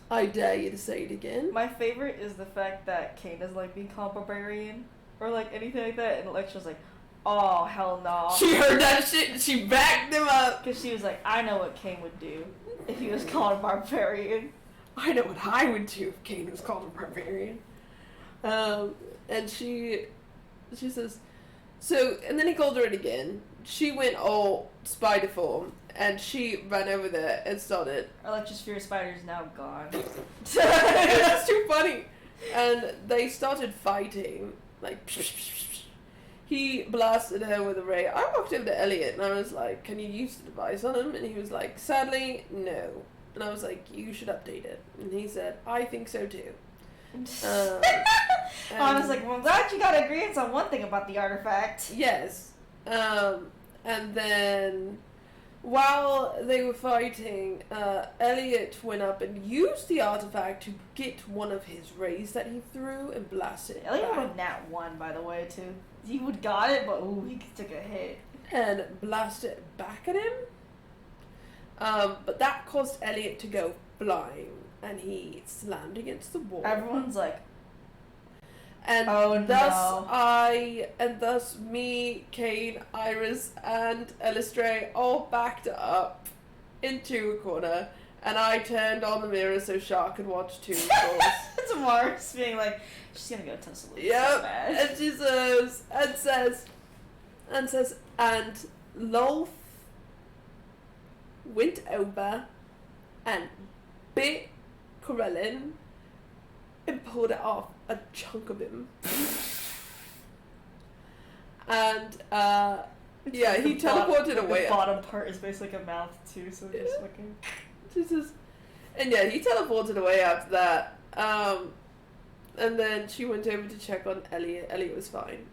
I dare you to say it again. My favorite is the fact that Kane is like being called barbarian or like anything like that, and Electra's like, oh hell no. She heard that shit and she backed him up. Because she was like, I know what Kane would do if he was called a barbarian. I know what I would do if Kane was called a barbarian. And she says, so, and then he called her it again. She went all spider form, and she ran over there and started. Electra's fear of spiders now gone. It's just too funny. And they started fighting. Like, he blasted her with a ray. I walked over to Elliot and I was like, can you use the device on him? And he was like, sadly, no. And I was like, you should update it. And he said, I think so too. I was like, well, I'm glad you got agreement on one thing about the artifact. Yes. And then while they were fighting, Elliot went up and used the artifact to get one of his rays that he threw and blasted it Elliot back. would nat 1, by the way, too. He would got it, but ooh, he took a hit. And blasted it back at him. But that caused Elliot to go flying, and he slammed against the wall. Everyone's like, And oh, thus me, Kane, Iris, and Elistrate all backed up into a corner, and I turned on the mirror so Shark could watch too, of course. it's Mars being like, she's gonna go tussle with Yep. so bad. And she says, and Lolth went over and bit Corellin and pulled it off a chunk of him. And yeah, he teleported away. The bottom part is basically a mouth too, so just looking. Jesus. And yeah, he teleported away after that. And then she went over to check on Elliot. Elliot was fine.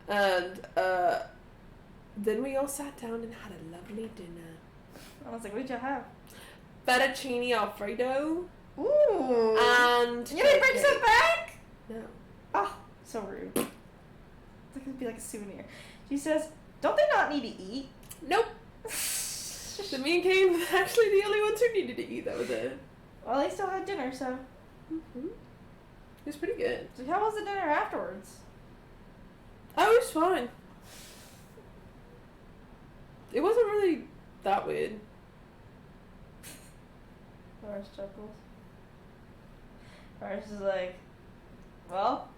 And then we all sat down and had a lovely dinner. I was like, what did y'all have? Fettuccine Alfredo. Ooh. And You didn't bring some back? No. Oh, so rude. It's gonna be like a souvenir. She says, don't they not need to eat? Nope. So me and Kane were actually the only ones who needed to eat that was it. Well, they still had dinner, so. Mm-hmm. was pretty good. So how was the dinner afterwards? Oh, it was fine. It wasn't really that weird. Lars chuckles. Lars is like, well.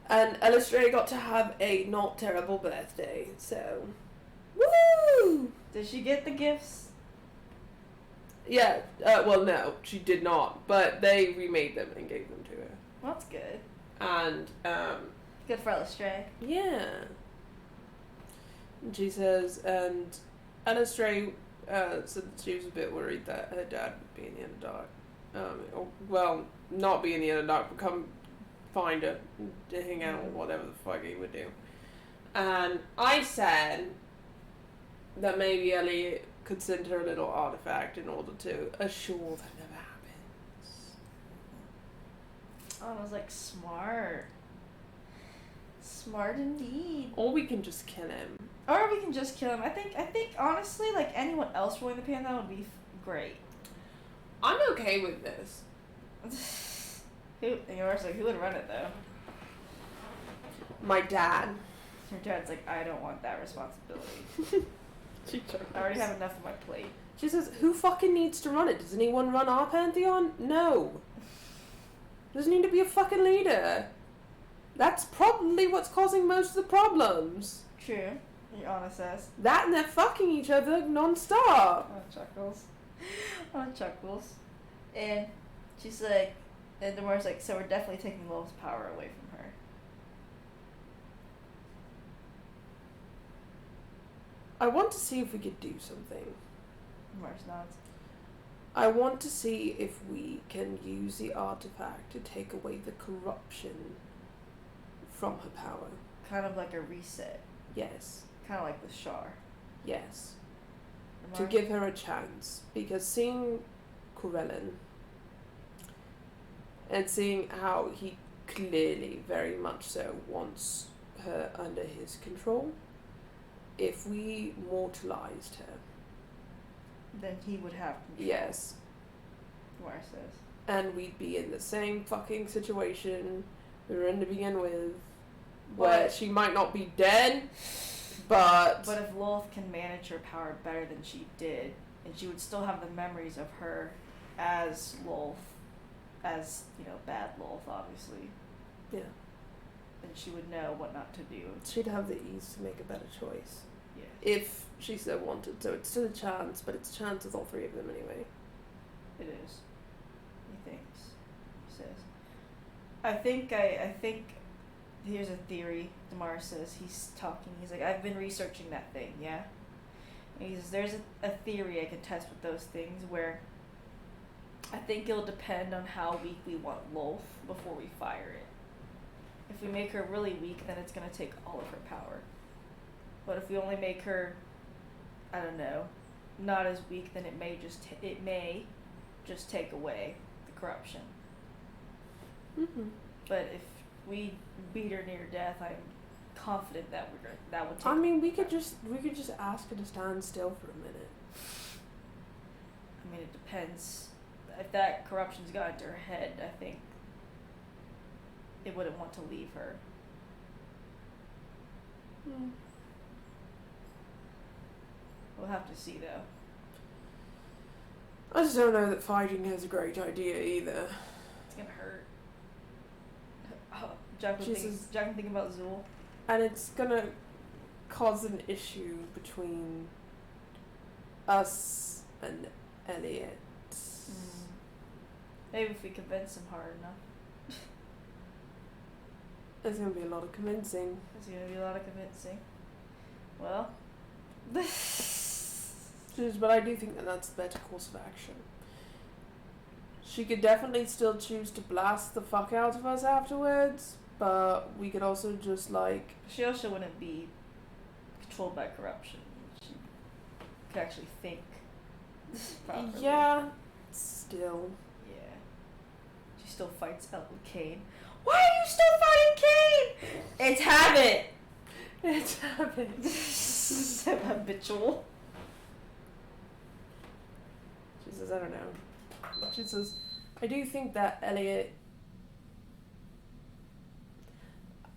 And Illustrator got to have a not terrible birthday, so. Woo! Did she get the gifts? Yeah, well, no, she did not, but they remade them and gave them to her. Well, that's good. And, Good for Illustrator. yeah. And she says, and Illustrator said that she was a bit worried that her dad would be in the Underdark. Or, well, not be in the Underdark, but come find her to hang out or whatever the fuck he would do. And I said that maybe Elliot could send her a little artifact in order to assure that never happens. Oh, I was like, smart. Smart indeed. Or we can just kill him. Or we can just kill him. I think honestly, like anyone else ruling the pantheon would be great. I'm okay with this. Who would run it though? My dad. Your dad's like, I don't want that responsibility. I already have enough on my plate. She says, who fucking needs to run it? Does anyone run our pantheon? No. Doesn't need to be a fucking leader. That's probably what's causing most of the problems. True. Your Anna says. That and they're fucking each other non-stop. Oh, chuckles. Oh, chuckles. And she's like, and Demar's like, so we're definitely taking Lilith's power away from her. I want to see if we could do something. Demar's nods. I want to see if we can use the artifact to take away the corruption from her power. Kind of like a reset. Yes. Kind of like the Shar. Yes. Demar? To give her a chance. Because seeing Corellin and seeing how he clearly very much so wants her under his control, if we mortalized her. Then he would have control. Yes. Demar says. And we'd be in the same fucking situation we were in to begin with, where But she might not be dead, but if Lilith can manage her power better than she did, and she would still have the memories of her as Lilith, as, bad Lilith, obviously. yeah, Then she would know what not to do. she'd have the ease to make a better choice Yeah. if she so wanted. So it's still a chance, but it's a chance with all three of them anyway. It is. He thinks. He says. I think here's a theory. Damar says, he's talking. He's like, I've been researching that thing, yeah? And he says, there's a theory I can test with those things where I think it'll depend on how weak we want Lilith before we fire it. If we make her really weak, then it's going to take all of her power. But if we only make her, I don't know, not as weak, then it may just take away the corruption. Mm-hmm. But if we beat her near death, I'm confident that that would take. I mean, we could just ask her to stand still for a minute. I mean, it depends. If that corruption's got into her head, I think it wouldn't want to leave her. Mm. We'll have to see, though. I just don't know that fighting is a great idea either. It's gonna hurt. Jack was Jesus. thinking about Zool. And it's gonna cause an issue between us and Elliot. Maybe if we convince him hard enough. There's gonna be a lot of convincing. There's gonna be a lot of convincing. Well. But I do think that that's the better course of action. She could definitely still choose to blast the fuck out of us afterwards, but we could also just She also wouldn't be controlled by corruption. She could actually think properly. Yeah, still. Yeah. She still fights out with Cain. Why are you still fighting Cain? It's habit! It's habit. Habitual. She says, I don't know. She says, I do think that Elliot.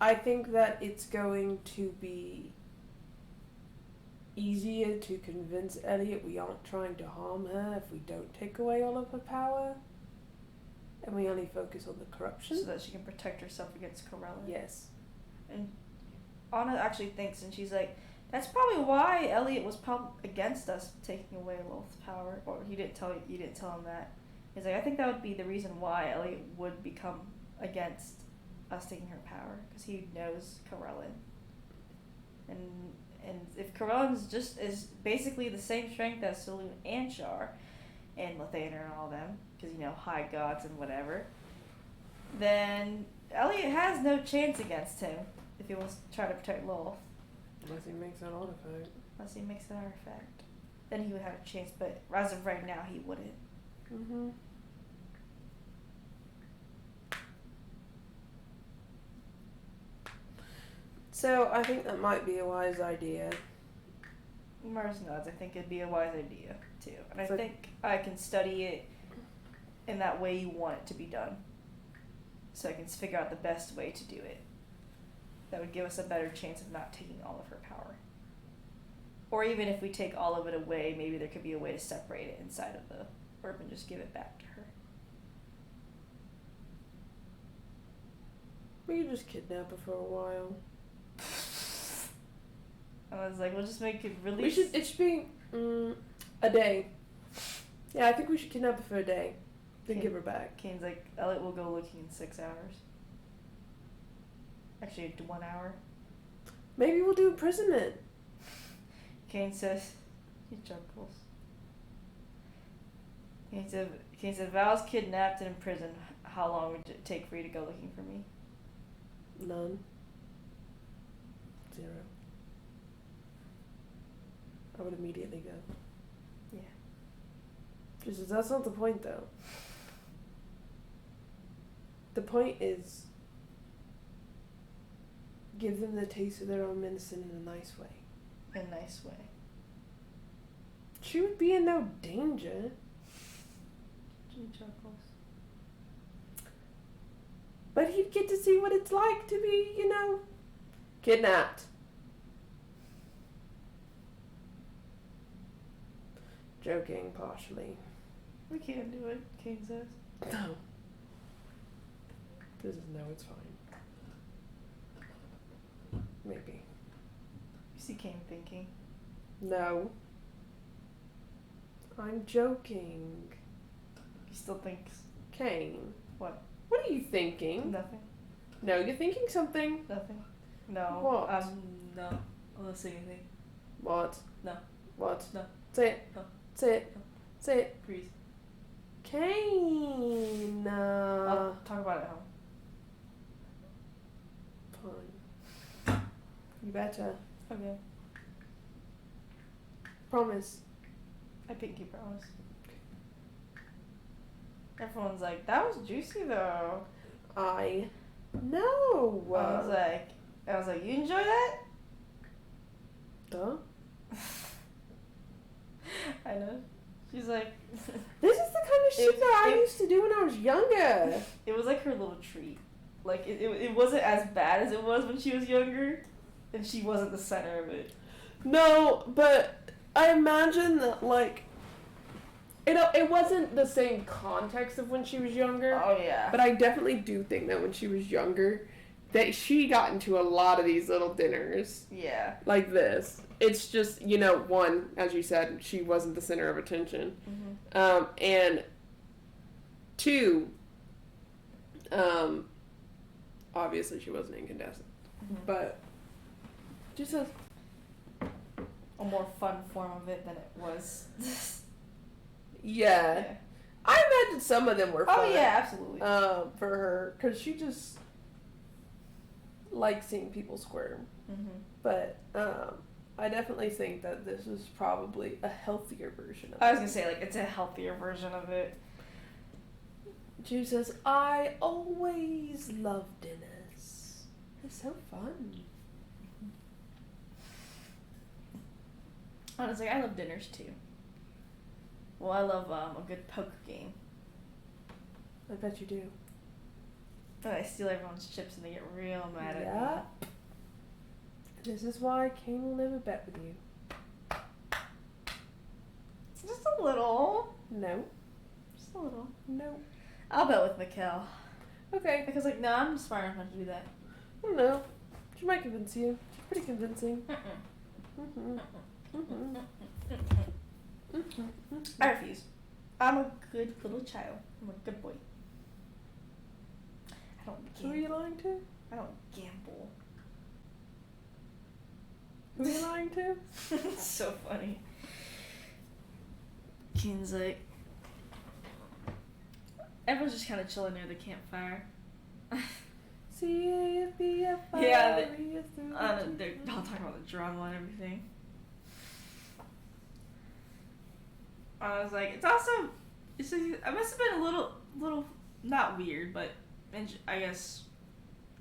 I think that it's going to be easier to convince Elliot we aren't trying to harm her if we don't take away all of her power. And we only focus on the corruption. So that she can protect herself against Corella. Yes. And Anna actually thinks, and she's like, that's probably why Elliot was against us taking away Lilith's power. Or you didn't tell him that. He's like, I think that would be the reason why Elliot would become against us taking her power, because he knows Corellin. And if Corellin's just is basically the same strength as Saloon and Char, and Lathander and all them, because high gods and whatever, then Elliot has no chance against him if he wants to try to protect Lilith. Unless he makes an artifact. Unless he makes an artifact. Then he would have a chance, but as of right now, he wouldn't. Mm-hmm. So, I think that might be a wise idea. Mars nods. I think it'd be a wise idea, too. And I So- think I can study it in that way you want it to be done. So I can figure out the best way to do it. That would give us a better chance of not taking all of her power. Or even if we take all of it away, maybe there could be a way to separate it inside of the orb and just give it back to her. We could just kidnap her for a while. I was like, we'll just make it really... It should be a day. Yeah, I think we should kidnap her for a day. Then Okay. give her back. Kane's like, Elliot will go looking in 6 hours. Actually, 1 hour. Maybe we'll do imprisonment. Kane says, he chuckles. Kane said, Val's kidnapped and imprisoned. How long would it take for you to go looking for me? None. 0. I would immediately go. Yeah. Just that's not the point, though. The point is give them the taste of their own medicine in a nice way. In a nice way. She would be in no danger. He chuckles. But he'd get to see what it's like to be, kidnapped. Joking, partially. We can't do it, Kane says. No. This is no, it's fine. Maybe. You see Kane thinking. No. I'm joking. He still thinks. Kane. What? What are you thinking? Nothing. No, you're thinking something. Nothing. No. What? No. I'm not saying anything. What? No. What? No. Say it. No. Say it. No. Say it. Breathe. Kane. I'll talk about it at home. Fine. You better. Okay. Promise. I pinky promise. Everyone's like, that was juicy though. I know. I was like, you enjoy that? Duh. I know. She's like, This is the kind of shit that I used to do when I was younger. it was like her little treat. Like, it wasn't as bad as it was when she was younger, and she wasn't the center of it. No, but I imagine that, it wasn't the same context of when she was younger. Oh, yeah. But I definitely do think that when she was younger, that she got into a lot of these little dinners. Yeah. Like this. It's just, one, as you said, she wasn't the center of attention. Mm-hmm. And 2, obviously she wasn't incandescent. Mm-hmm. But just a more fun form of it than it was. yeah. I imagine some of them were fun. Oh, yeah, absolutely. For her, because she just likes seeing people squirm. Mm-hmm. But I definitely think that this is probably a healthier version of it. I was gonna say, it's a healthier version of it. Jude says, I always love dinners. They're so fun. Honestly, I love dinners too. Well, I love a good poker game. I bet you do. But I steal everyone's chips and they get real mad at me. Yeah. This is why Kane will never bet with you. Just a little. No. Just a little. No. I'll bet with Mikkel. Okay. Because, like, no, I'm smart enough not to do that. I don't know. She might convince you. She's pretty convincing. I refuse. I'm a good little child. I'm a good boy. I don't Who are gamble. you lying to? I don't gamble. Who are you lying to? It's so funny. Keen's like... Everyone's just kind of chilling near the campfire. C-A-F-B-F-I-R-E-S. Yeah, they're all talking about the drama and everything. I was like, it must have been a little, not weird, but I guess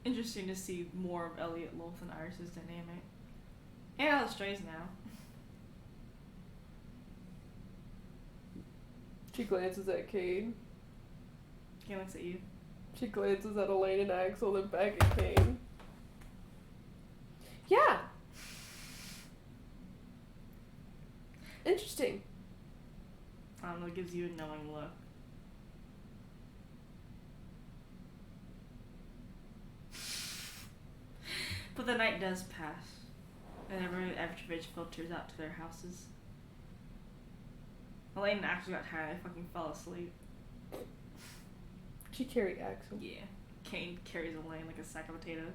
interesting to see more of Elliot, Loth, and Iris' dynamic. And Alice Strays now. She glances at Kane. Kane looks at you. She glances at Elaine and Axel and back at Kane. Yeah. Interesting. I don't know, it gives you a knowing look. But the night does pass. And everybody filters out to their houses. Elaine actually got tired. I fucking fell asleep. She carried Axel. Yeah. Kane carries Elaine like a sack of potatoes.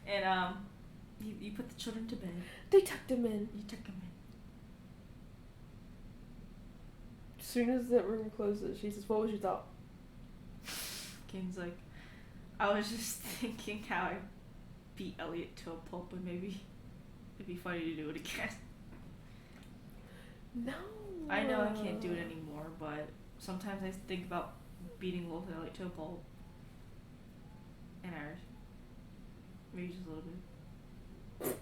And, you put the children to bed. They tucked him in. You took them in. As soon as that room closes, she says, "What was your thought?" Kane's like, I was just thinking how I beat Elliot to a pulp and maybe it'd be funny to do it again. No. I know I can't do it anymore, but sometimes I think about beating Wolf and Elliot to a pulp. And Iris. Maybe just a little bit.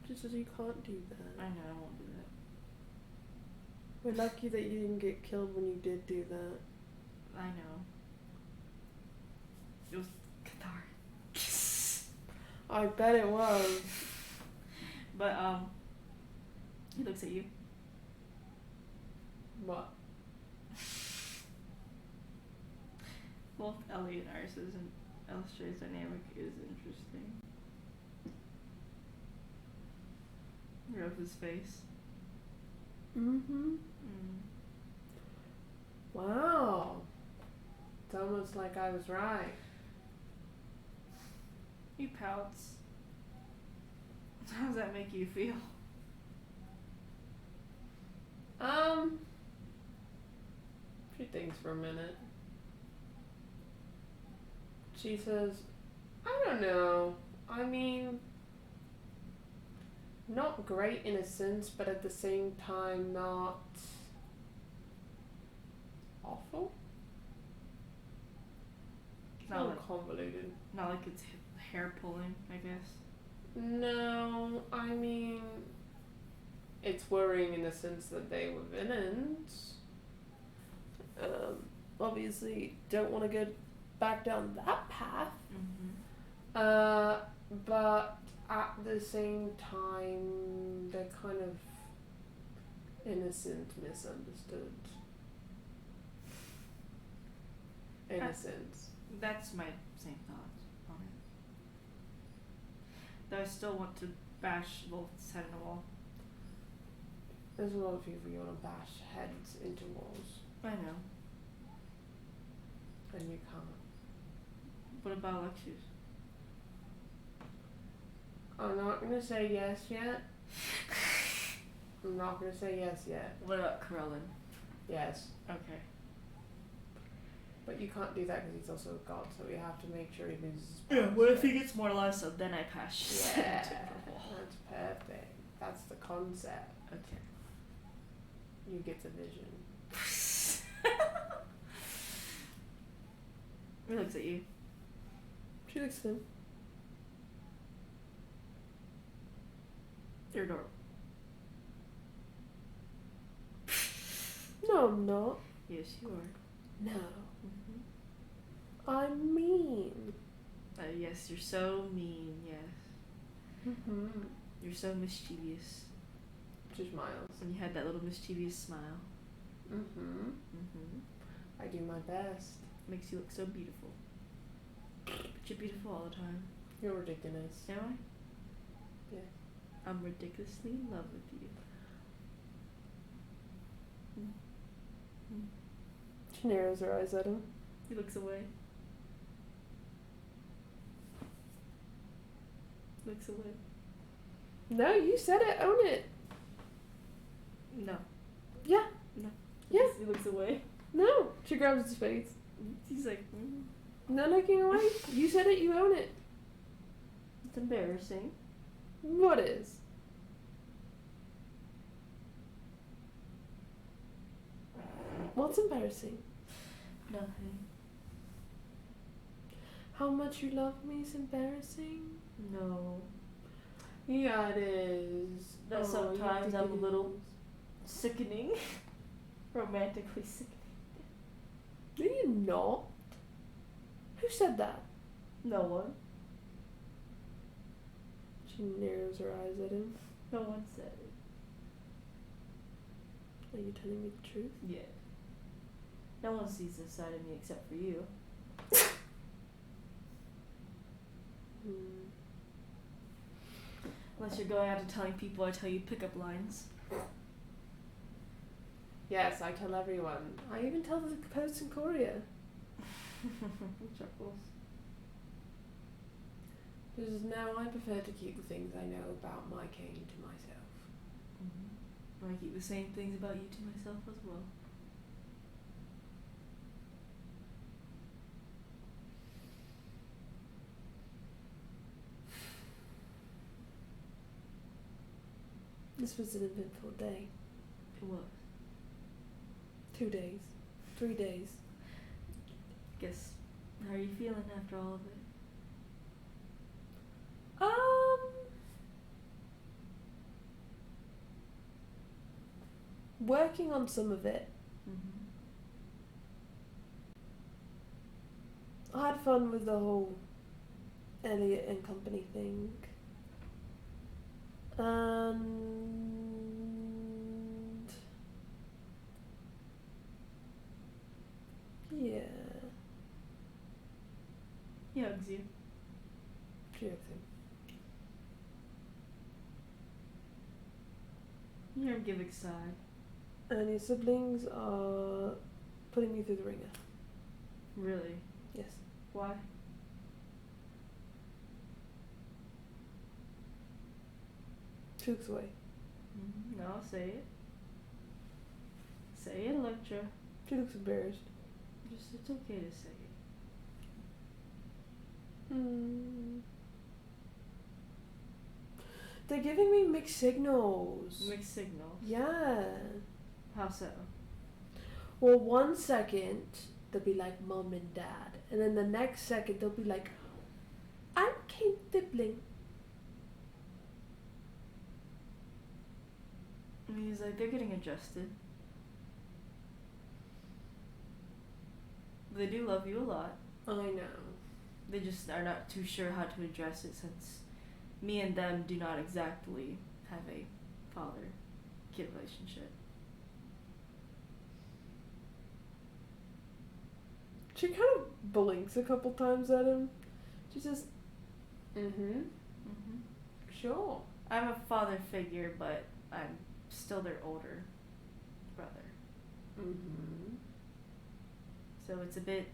She says you can't do that. I know I won't do that. We're lucky that you didn't get killed when you did do that. I know. It was cathartic. I bet it was. But, he looks at you. What? Both Elliot and Iris's and Elstray's dynamic is interesting. Rub his face. Mm-hmm. Mm. Wow. It's almost like I was right. He pouts. How does that make you feel? She thinks for a minute. She says, I don't know. I mean, not great in a sense, but at the same time not awful. It's Not not like- convoluted. Not like it's hair pulling, I guess. No, I mean, it's worrying in the sense that they were villains. Obviously, don't want to go back down that path. Mm-hmm. But at the same time, they're kind of innocent, misunderstood. Innocent. That's my same thoughts on it. Though I still want to bash Wolf's head in the wall. There's a lot of people you want to bash heads into walls, I know. and you can't. What about Alexius? I'm not gonna say yes yet. I'm not gonna say yes yet. What about Corellin? Yes. Okay. But you can't do that because he's also a god, so you have to make sure he loses his Yeah, powers what if he first. gets mortalized, so then I pass Yeah, into purple? that's perfect. That's the concept. Okay. You get the vision. He looks at you. She looks at him. You're adorable. No, I'm not. Yes, you are. No. Mm-hmm. I'm mean. Yes, you're so mean. Yes, Mm-hmm. you're so mischievous. Just Miles. And you had that little mischievous smile. Mm-hmm. Mm-hmm. I do my best. Makes you look so beautiful. But you're beautiful all the time. You're ridiculous. Am I? Yeah. I'm ridiculously in love with you. She narrows her eyes at him. He looks away. Looks away. No, you said it. Own it. No. Yeah. No. Yeah. He looks away. No. She grabs his face. He's like, No looking away. You said it. You own it. it's embarrassing. What is? What's embarrassing? Nothing. How much you love me is embarrassing? No. Yeah, it is. That you sometimes think I'm a it little is. sickening. Romantically sickening. No, you're not. Who said that? No one. She narrows her eyes at him. No one said it. Are you telling me the truth? Yeah. No one sees this side of me except for you. Hmm. Unless you're going out and telling people I tell you pickup lines. Yes, I tell everyone. I even tell the post in Korea. Chuckles. Because now I prefer to keep the things I know about my king to myself. I keep the same things about you to myself as well. This was an eventful day. It was. 2 days. 3 days. Guess, how are you feeling after all of it? Working on some of it. I had fun with the whole Elliot and company thing. And yeah, He hugs you. she hugs him. You hear him give a sigh. And his siblings are putting me through the ringer. Really? Yes. Why? She looks away. No, say it. Say it, Electra. She looks embarrassed. Just, it's okay to say it. They're giving me mixed signals. Mixed signals. Yeah. How so? Well, 1 second they'll be like mom and dad, and then the next second they'll be like, I'm Kate Dibling. And he's like, they're getting adjusted. They do love you a lot. I know. They just are not too sure how to address it since me and them do not exactly have a father-kid relationship. She kind of blinks a couple times at him. She says, Sure. I'm a father figure, but I'm still their older brother. So it's a bit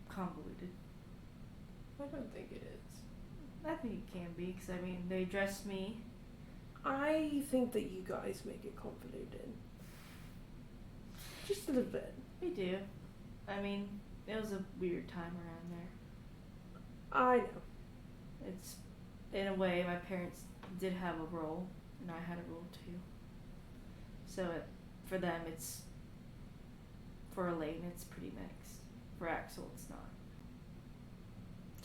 convoluted. I don't think it is. I think it can be, because, I mean, they dress me. I think that you guys make it convoluted. Just a little bit. We do. I mean, it was a weird time around there. I know. It's, in a way, my parents did have a role, and I had a role too. So for them, it's, for Elaine, it's pretty mixed. For Axel, it's not.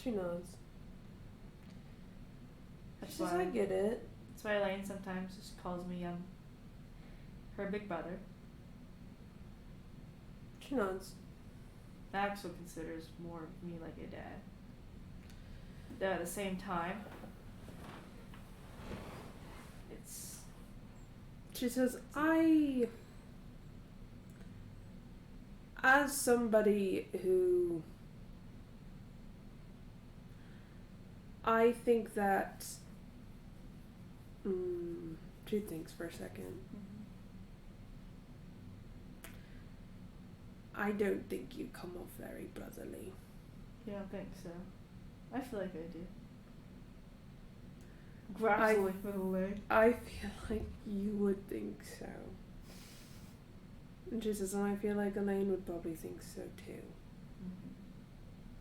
She knows. That's She says, why, I get it. that's why Elaine sometimes just calls me her big brother. She nods. Axel considers more of me like a dad. But at the same time, it's... She says, as somebody who... I think that... she thinks for a second. I don't think you come off very brotherly. You don't think so? I feel like I do. Grabs away from the leg. I feel like you would think so. And she says, and I feel like Elaine would probably think so too. Mm-hmm.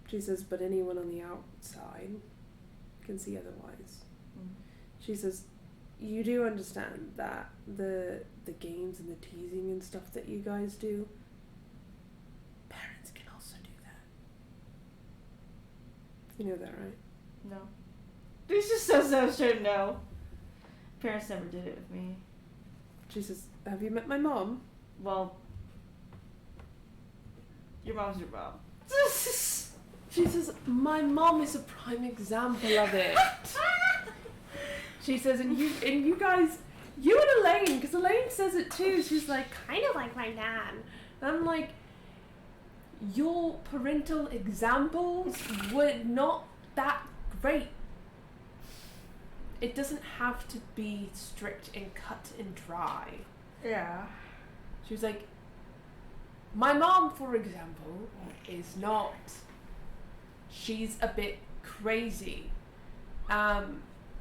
She says, but anyone on the outside can see otherwise. Mm-hmm. She says, you do understand that the games and the teasing and stuff that you guys do, parents can also do that. You know that, right? No. This just says that I was trying to know. Parents never did it with me. She says, have you met my mom? Well, your mom's your mom. She says, my mom is a prime example of it. She says, and you guys, you and Elaine, because Elaine says it too, she's like, kind of like my dad. And I'm like, your parental examples were not that great. It doesn't have to be strict and cut and dry. Yeah. She was like, my mom, for example, is not, she's a bit crazy.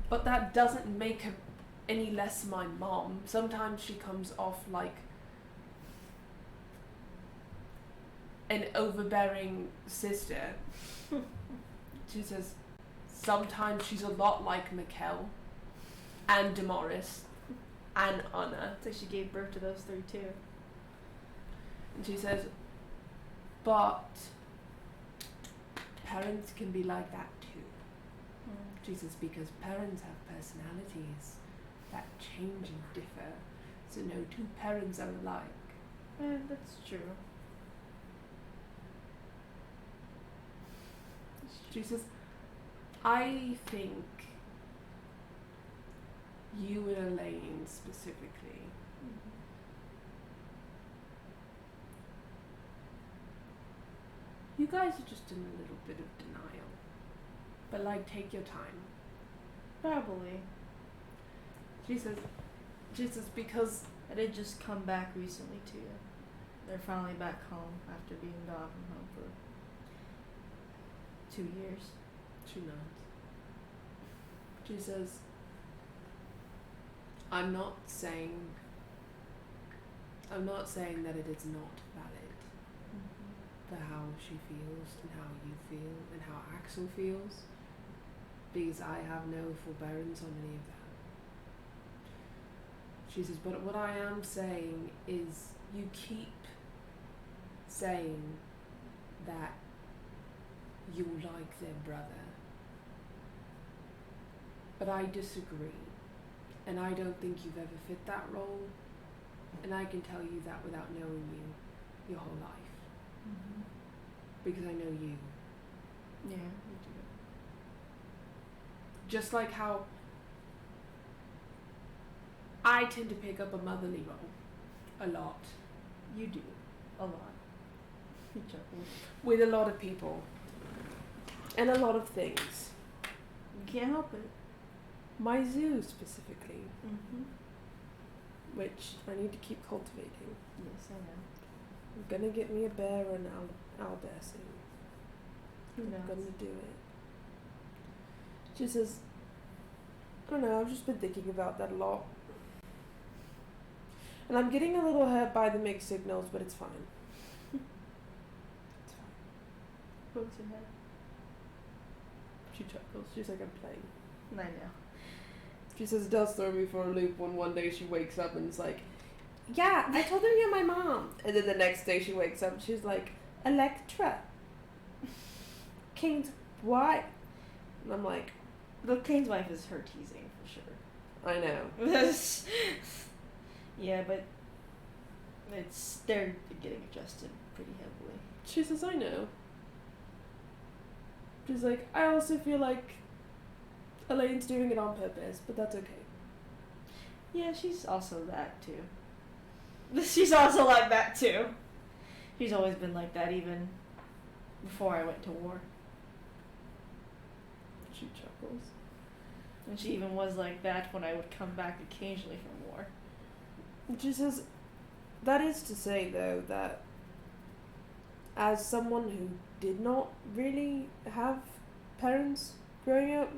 But that doesn't make her any less my mom. Sometimes she comes off like an overbearing sister. She says, sometimes she's a lot like Mikkel and Damaris and Anna. So she gave birth to those three too. And she says, but parents can be like that too. She says, because parents have personalities that change and differ. So no two parents are alike. That's true. She says, I think you and Elaine specifically you guys are just in a little bit of denial. But like, take your time. Probably. She says because I did just come back recently too. They're finally back home after being gone from home for 2 years. she nods. She says, I'm not saying that it is not valid for how she feels and how you feel and how Axel feels, because I have no forbearance on any of that. She says, but what I am saying is you keep saying that you like their brother. But I disagree. And I don't think you've ever fit that role. And I can tell you that without knowing you your whole life. Mm-hmm. Because I know you. Yeah, you do. Just like how I tend to pick up a motherly role a lot. You do. A lot. You chuckle. With a lot of people. And a lot of things. You can't help it. My zoo specifically. Mm-hmm. Which I need to keep cultivating. Yes, I know. I'm gonna get me a bear and owlbear soon. Who knows? I'm gonna do it. She says, I don't know, I've just been thinking about that a lot. And I'm getting a little hurt by the mixed signals, but it's fine. It's fine. Pokes your head. She chuckles. She's like, I'm playing. I know. She says it does throw me for a loop when one day she wakes up and is like, yeah, I told him you're my mom. And then the next day she wakes up and she's like, Electra. Kane's wife. And I'm like, The Kane's wife is her teasing for sure. I know. Yeah, but they're getting adjusted pretty heavily. She says, I know. She's like, I also feel like Elaine's doing it on purpose, but that's okay. Yeah, she's also that too. She's also like that too. She's always been like that, even before I went to war. She chuckles. And she even was like that when I would come back occasionally from war. And she says, that is to say, though, that as someone who did not really have parents growing up,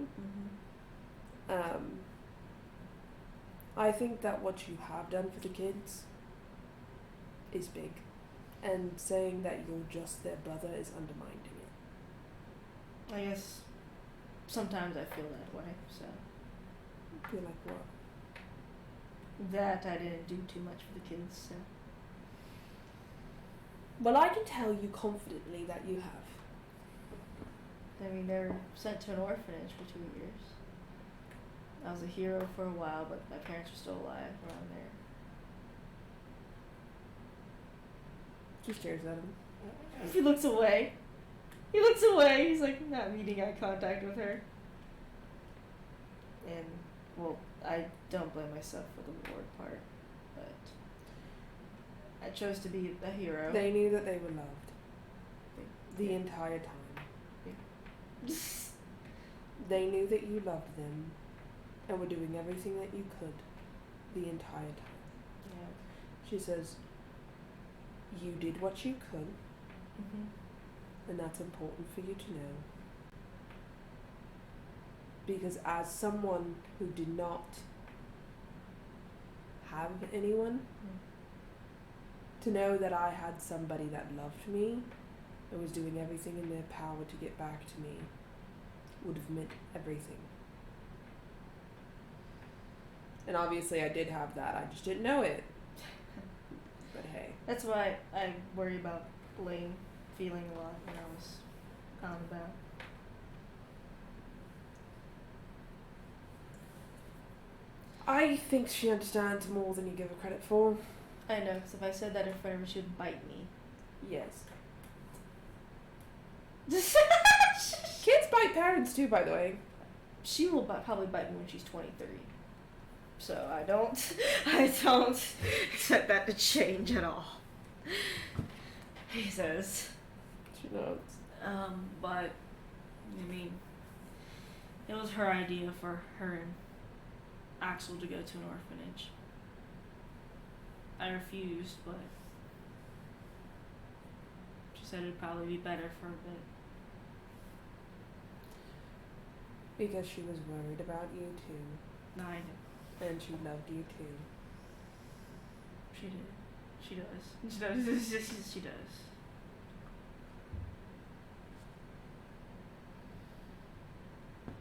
I think that what you have done for the kids is big. And saying that you're just their brother is undermining it. I guess sometimes I feel that way, so. Feel like what? That I didn't do too much for the kids, so. Well, I can tell you confidently that you have. I mean, they were sent to an orphanage for 2 years. I was a hero for a while, but my parents were still alive around there. She stares at him. He looks away. He looks away. He's like not meeting eye contact with her. And, well, I don't blame myself for the ward part, but I chose to be a hero. They knew that they were loved. The entire time. Yeah. They knew that you loved them and were doing everything that you could the entire time. Yeah. She says, you did what you could, and that's important for you to know. Because as someone who did not have anyone, to know that I had somebody that loved me and was doing everything in their power to get back to me would have meant everything. And obviously I did have that, I just didn't know it. But hey. That's why I worry about Lane feeling a lot when I was out and about. I think she understands more than you give her credit for. I know, because if I said that in front of her, she would bite me. Yes. Kids bite parents too, by the way. She will probably bite me when she's 23. So I don't expect that to change at all. He says. She knows. But, I mean, it was her idea for her and Axel to go to an orphanage. I refused, but she said it'd probably be better for a bit. Because she was worried about you too. No, I know. And she loved you too. She did. She does. She does. She does.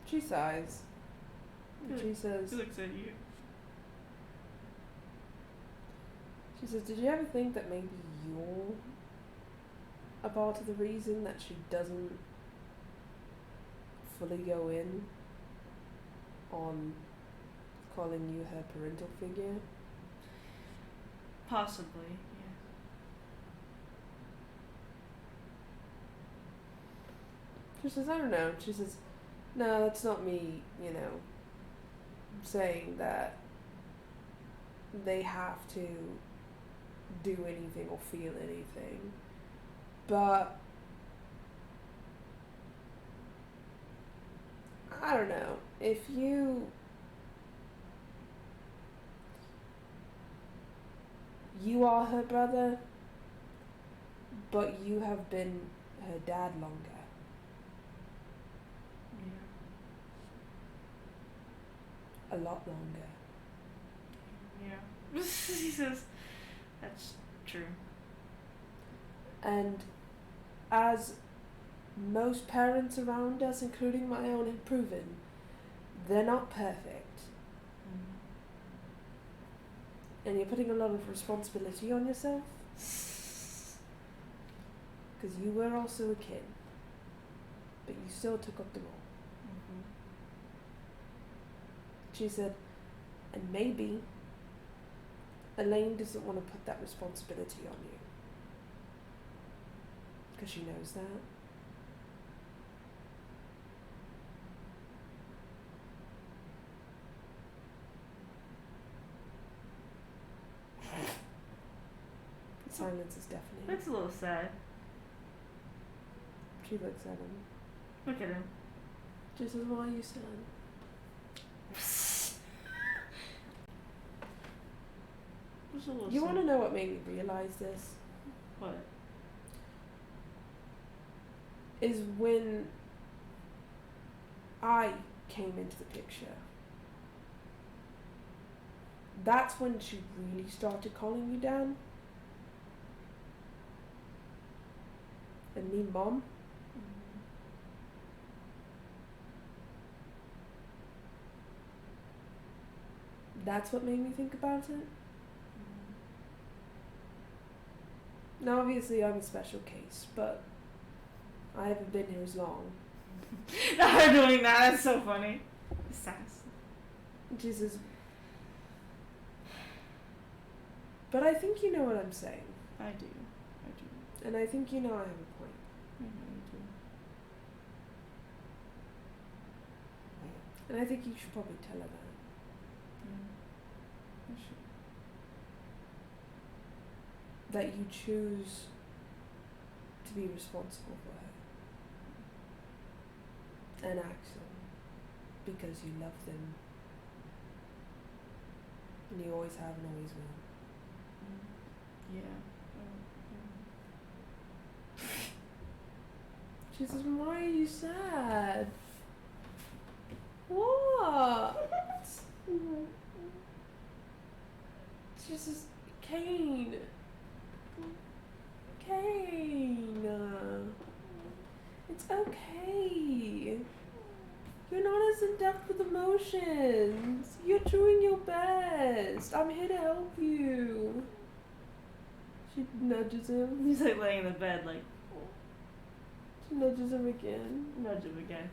She sighs. And she says, She looks at you. she says, did you ever think that maybe you're a part of the reason that she doesn't fully go in on calling you her parental figure? Possibly, yeah. She says, I don't know. She says, no, that's not me, saying that they have to do anything or feel anything. But I don't know. If you are her brother, but you have been her dad longer. Yeah. A lot longer. Yeah. He says, that's true. And as most parents around us, including my own, have proven, they're not perfect. And you're putting a lot of responsibility on yourself. Because you were also a kid. But you still took up the role. She said, and maybe Elaine doesn't want to put that responsibility on you. Because she knows that. The silence is deafening. That's a little sad. She looks at him. Look at him. Just as why you sad. Just a little You sad. want to know what made me realize this? What? Is when I came into the picture. That's when she really started calling you Dan. And me Mom. That's what made me think about it. Now obviously I'm a special case, but I haven't been here as long. Her doing that, that's so funny. Sass. Jesus. But I think you know what I'm saying. I do. And I think you know I have a point. I know you do. And I think you should probably tell her that. I should. That you choose to be responsible for her. And Axel. Because you love them. And you always have and always will. Yeah. She says, why are you sad? What? She says, Kane. It's okay. You're not as in depth with emotions. You're doing your best. I'm here to help you. She nudges him. He's like laying in the bed, like, She nudges him again. nudge him again.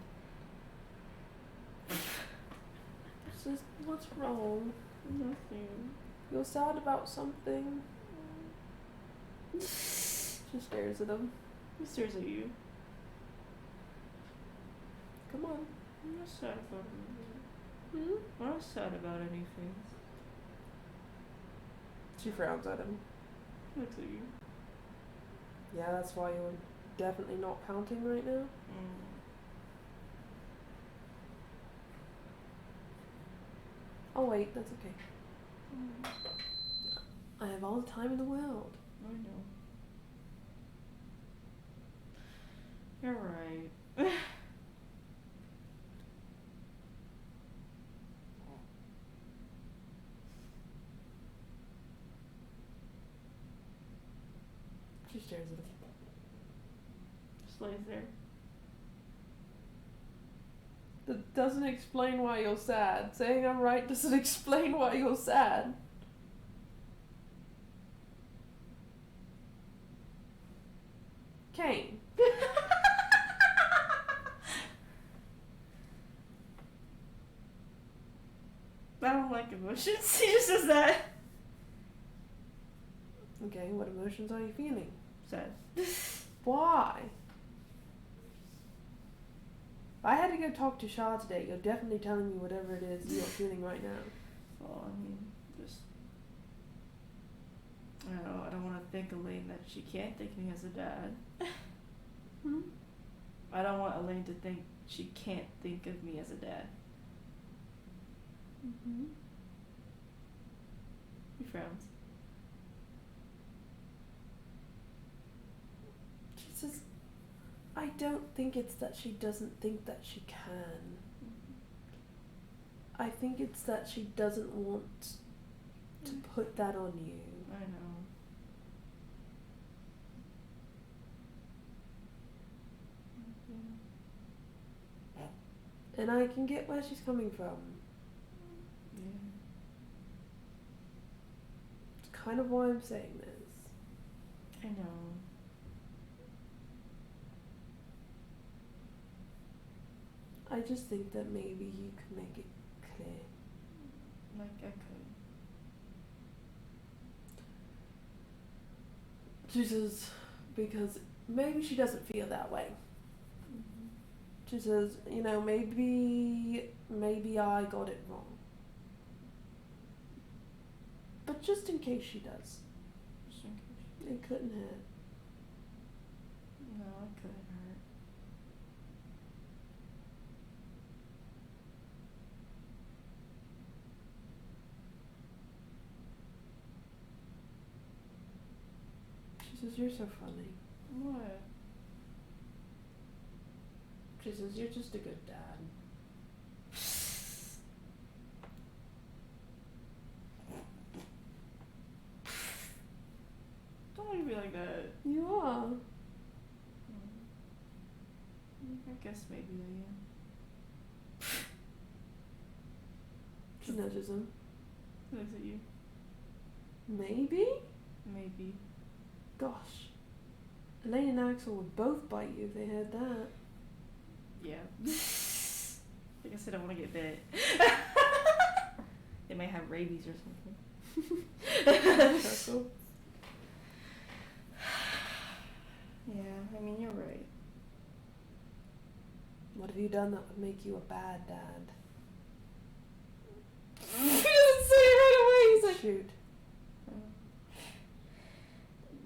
She says, what's wrong? Nothing. You're sad about something? She stares at him. He stares at you. Come on. I'm not sad about anything. Hmm? I'm not sad about anything. She frowns at him. Looks at you. Yeah, that's why you're definitely not counting right now. Oh wait, that's okay. I have all the time in the world. I know. You're right. She stares at him. Just lays there. That doesn't explain why you're sad. Saying I'm right doesn't explain why you're sad. Kane. I don't like emotions. He just says that. Okay, what emotions are you feeling? Sad. Why? If I had to go talk to Shaw today, you're definitely telling me whatever it is you're feeling right now. Well, I mean, just. I don't know. I don't want to think Elaine that she can't think me as a dad. Hmm? I don't want Elaine to think she can't think of me as a dad. Mm-hmm. He frowns. She says, I don't think it's that she doesn't think that she can. I think it's that she doesn't want to put that on you. I know. And I can get where she's coming from. Yeah. It's kind of why I'm saying this. I know. I just think that maybe you could make it clear. Like I could. She says, because maybe she doesn't feel that way. She says, maybe I got it wrong. But just in case she does. Just in case. It couldn't hurt. No, it couldn't hurt. She says, you're so funny. What? She says, you're just a good dad. Don't want to be like that. You are. I guess maybe I am. She nudges him. Looks at you. Maybe? Maybe. Gosh. Elaine and Axel would both bite you if they heard that. Yeah. I guess I don't want to get bit. They might have rabies or something. Careful. Yeah, I mean, you're right. What have you done that would make you a bad dad? He doesn't say it right away. He's like, Shoot.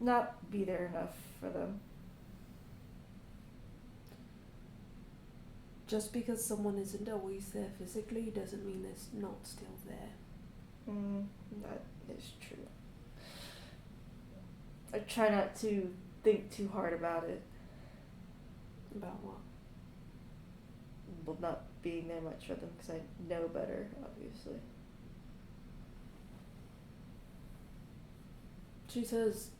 not be there enough for them. Just because someone isn't always there physically doesn't mean they're not still there. That is true. I try not to think too hard about it. About what? Well, not being there much for them because I know better, obviously. She says,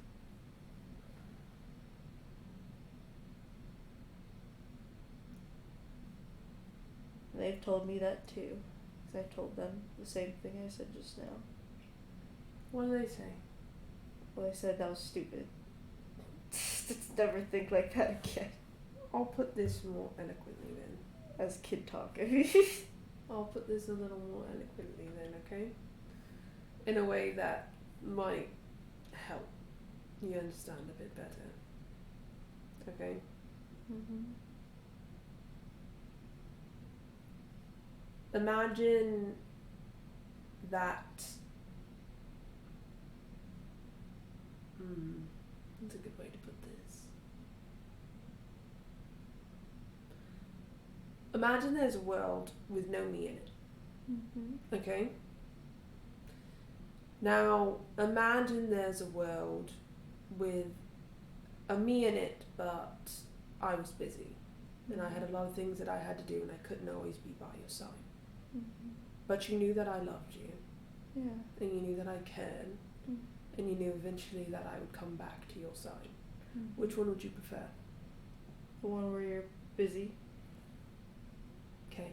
They've told me that too, because I told them the same thing I said just now. what do they say? Well, I said that was stupid. Let's never think like that again. I'll put this more eloquently then. As kid talk. I'll put this a little more eloquently then, okay? In a way that might help you understand a bit better. Okay? Imagine that. That's a good way to put this. Imagine there's a world with no me in it. Okay? Now, imagine there's a world with a me in it, but I was busy. And I had a lot of things that I had to do, and I couldn't always be by your side. But you knew that I loved you. Yeah. And you knew that I cared. And you knew eventually that I would come back to your side. Which one would you prefer? The one where you're busy. Okay.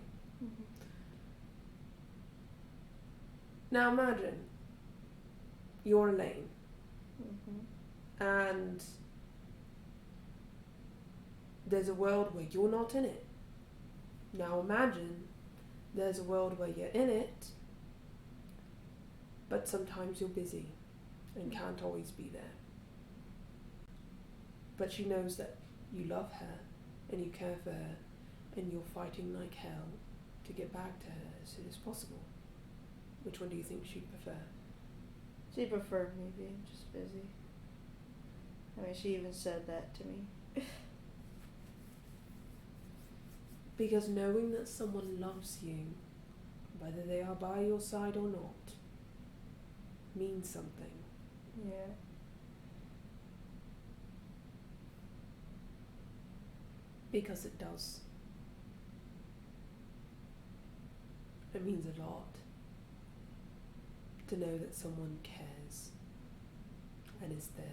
Now imagine you're Elaine. And there's a world where you're not in it. Now imagine there's a world where you're in it, but sometimes you're busy and can't always be there. But she knows that you love her and you care for her and you're fighting like hell to get back to her as soon as possible. Which one do you think she'd prefer? She preferred me being just busy. I mean, she even said that to me. Because knowing that someone loves you, whether they are by your side or not, means something. Yeah. Because it does. It means a lot to know that someone cares and is there.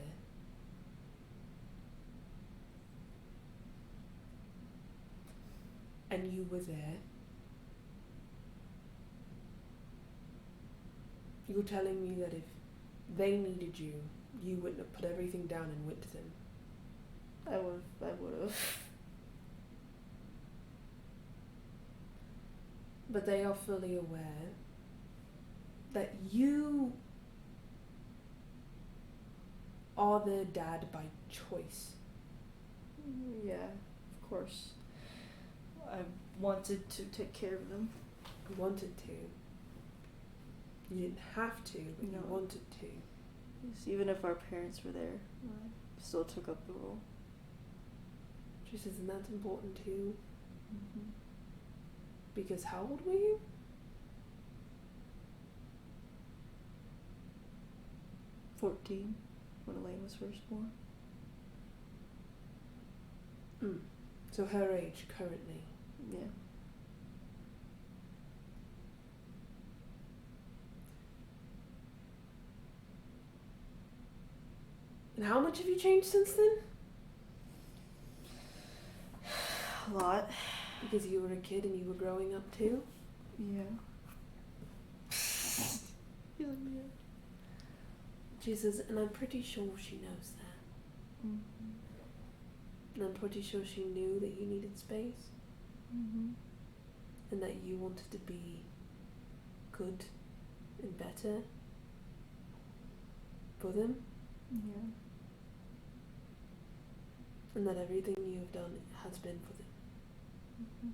And you were there. You're telling me that if they needed you, you wouldn't have put everything down and went to them. I would have. But they are fully aware that you are their dad by choice. Yeah, of course. I wanted to take care of them. You wanted to. You didn't have to, but you No. wanted to. Yes, even if our parents were there, I still took up the role. She says, and that's important too. Mm-hmm. Because how old were you? 14, when Elaine was first born. So her age currently. Yeah. And how much have you changed since then? A lot. Because you were a kid and you were growing up too? Yeah. He's like, yeah. She says, and I'm pretty sure she knows that. Mm-hmm. And I'm pretty sure she knew that you needed space. Mm-hmm. And that you wanted to be good and better for them. Yeah. And that everything you have done has been for them. Mm-hmm.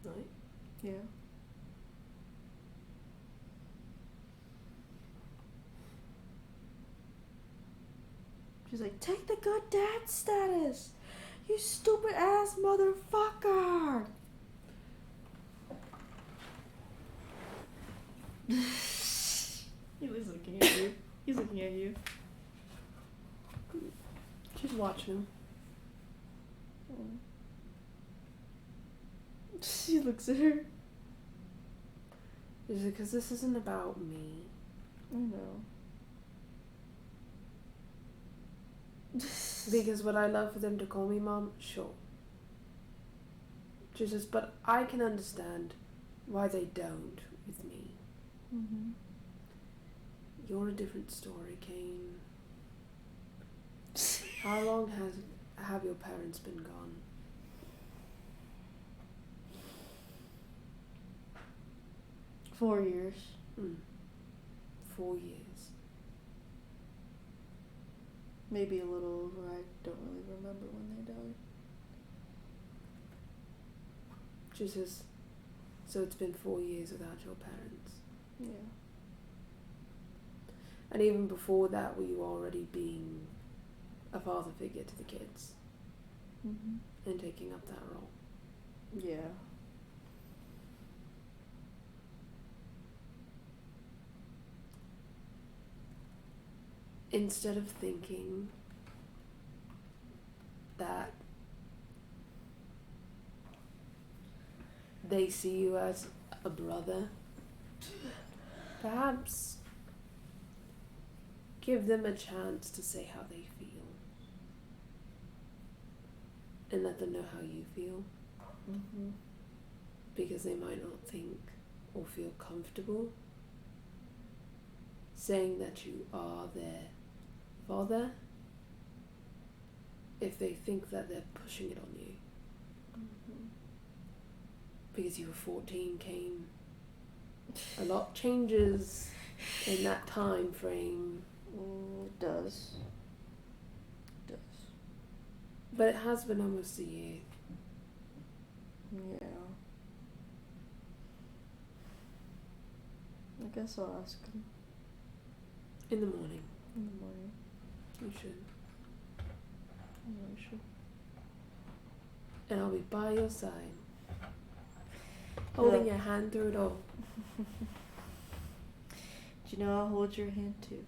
Right? Yeah. She's like, take the good dad status, you stupid ass motherfucker. He was looking at you. He's looking at you. She's watching him. She looks at her. Is it because this isn't about me? I know. Because would I love for them to call me mom? Sure. She says, but I can understand why they don't with me. Mm-hmm. You're a different story, Kane. How long have your parents been gone? 4 years. 4 years. Maybe a little over. I don't really remember when they died. She says, so it's been 4 years without your parents. Yeah. And even before that, were you already being a father figure to the kids Mm-hmm. and taking up that role? Yeah. Instead of thinking that they see you as a brother, perhaps give them a chance to say how they feel and let them know how you feel, Mm-hmm. because they might not think or feel comfortable saying that you are their father if they think that they're pushing it on you. Mm-hmm. Because you were 14, Kane. A lot changes in that time frame. It does. It does. But it has been almost a year. Yeah. I guess I'll ask him In the morning. in the morning. You should. Yeah, I should. And I'll be by your side. Holding your hand through it all. Do you know I'll hold your hand too?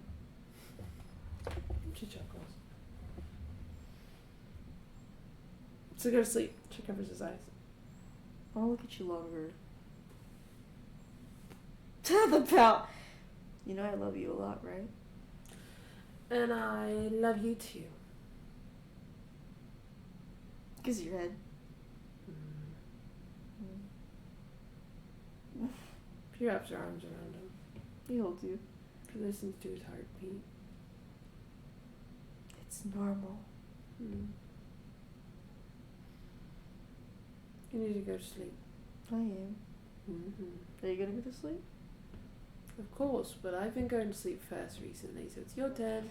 She chuckles. So go to sleep. She covers his eyes. I'll look at you longer. Tell the pal. You know I love you a lot, right? And I love you too. Kiss your head. She wraps her arms around him. He holds you. She listens to his heartbeat. It's normal. You need to go to sleep. I am. Are you gonna go to sleep? Of course, but I've been going to sleep first recently, so it's your turn.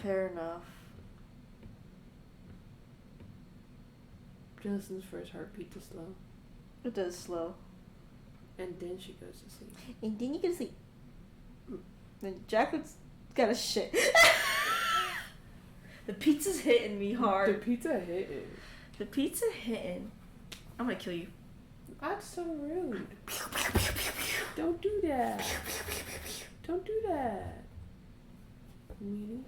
Fair enough. She listens for his heartbeat to slow. It does slow. And then she goes to sleep. And then you go to sleep. Then Jacqueline's got a shit. The pizza's hitting me hard. The pizza hitting. The pizza hitting. I'm gonna kill you. That's so rude. Don't do that. Don't do that. Meanie.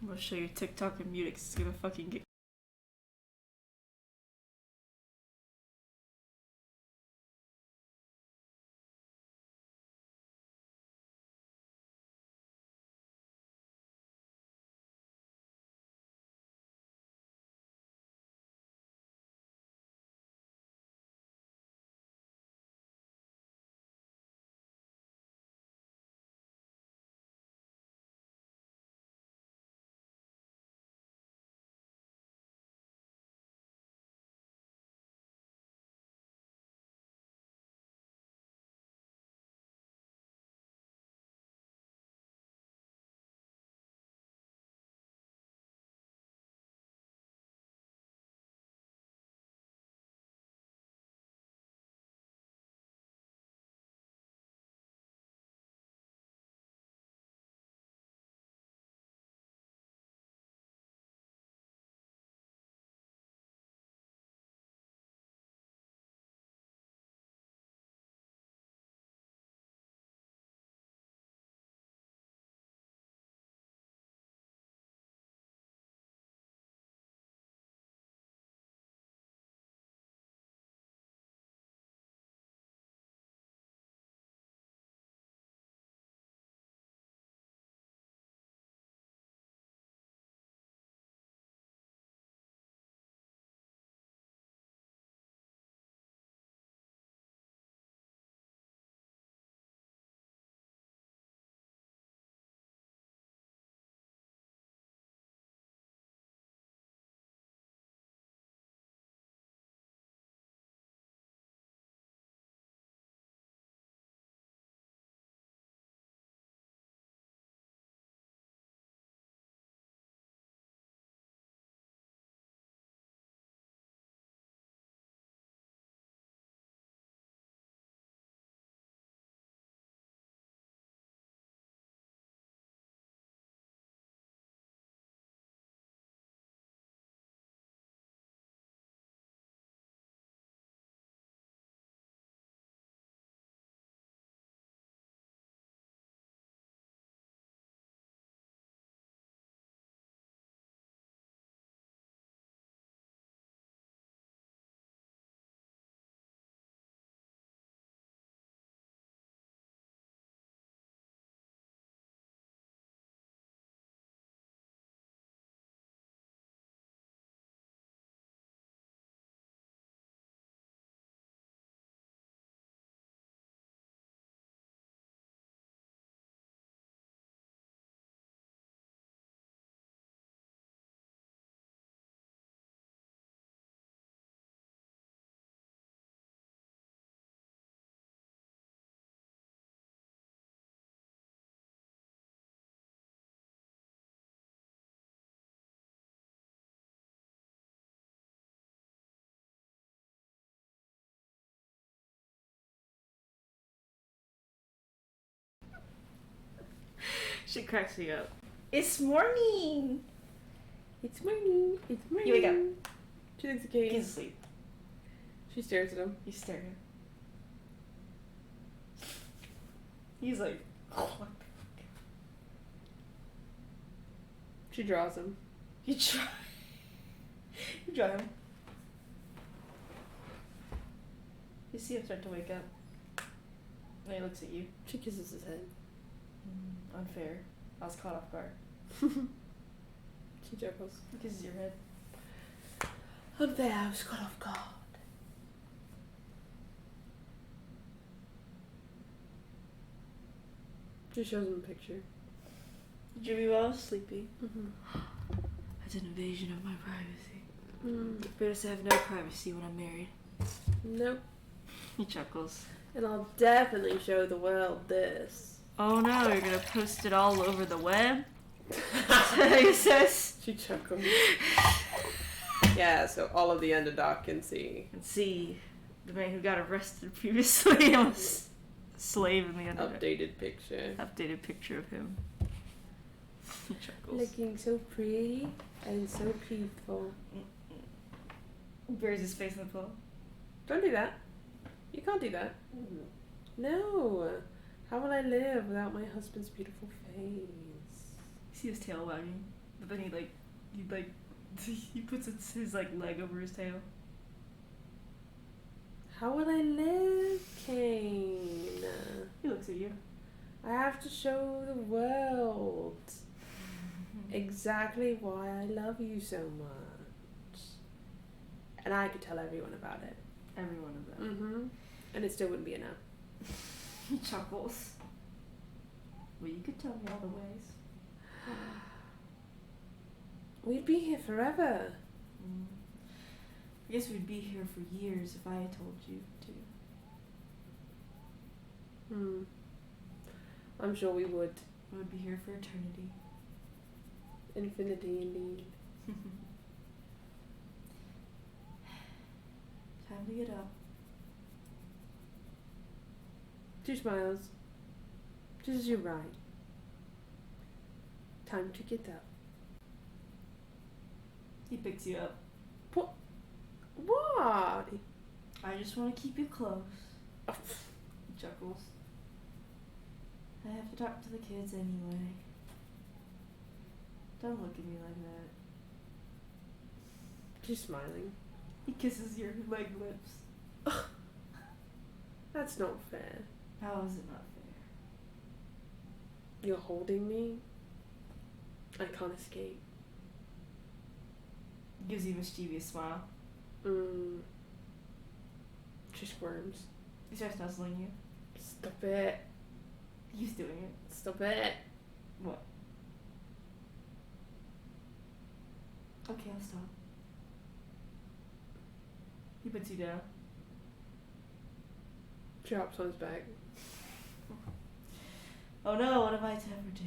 I'm gonna show you TikTok and mute it 'cause it's gonna fucking get. She cracks me up. It's morning. It's morning. It's morning. You wake up. She looks okay. He's asleep. She stares at him. He's staring. He's like, what the fuck? She draws him. You try. You draw him. You see him start to wake up. And he looks at you. She kisses his head. Unfair. I was caught off guard. She chuckles. He kisses your head. Unfair, I was caught off guard. She shows him a picture. Jimmy was sleepy. Mm-hmm. That's an invasion of my privacy. Mm. Better to have no privacy when I'm married. Nope. He chuckles. And I'll definitely show the world this. Oh no, you're gonna post it all over the web? That's what he says. She chuckled. Yeah, so all of the Underdog can see. And see the man who got arrested previously and was a slave in the Underdog. Updated picture. Updated picture of him. He chuckles. Looking so pretty and so peaceful. Buries his face in the pillow. Don't do that. You can't do that. No. How will I live without my husband's beautiful face? You see his tail wagging, but then he puts his leg over his tail. How will I live, Kane? He looks at you. I have to show the world exactly why I love you so much. And I could tell everyone about it. Every one of them. Mm-hmm. And it still wouldn't be enough. He chuckles. Well, you could tell me all the ways. We'd be here forever. I guess we'd be here for years if I had told you to. I'm sure we would. We would be here for eternity. Infinity, indeed. Time to get up. 2 smiles. Just as you're right. Time to get up. He picks you up. What? I just want to keep you close. He chuckles. I have to talk to the kids anyway. Don't look at me like that. She's smiling. He kisses your lips. That's not fair. How is it not fair? You're holding me. I can't escape. Gives you a mischievous smile. She squirms. He starts nuzzling you. Stop it. He's doing it. Stop it. What? Okay, I'll stop. He puts you down. She hops on his back. Oh no, what am I to ever do?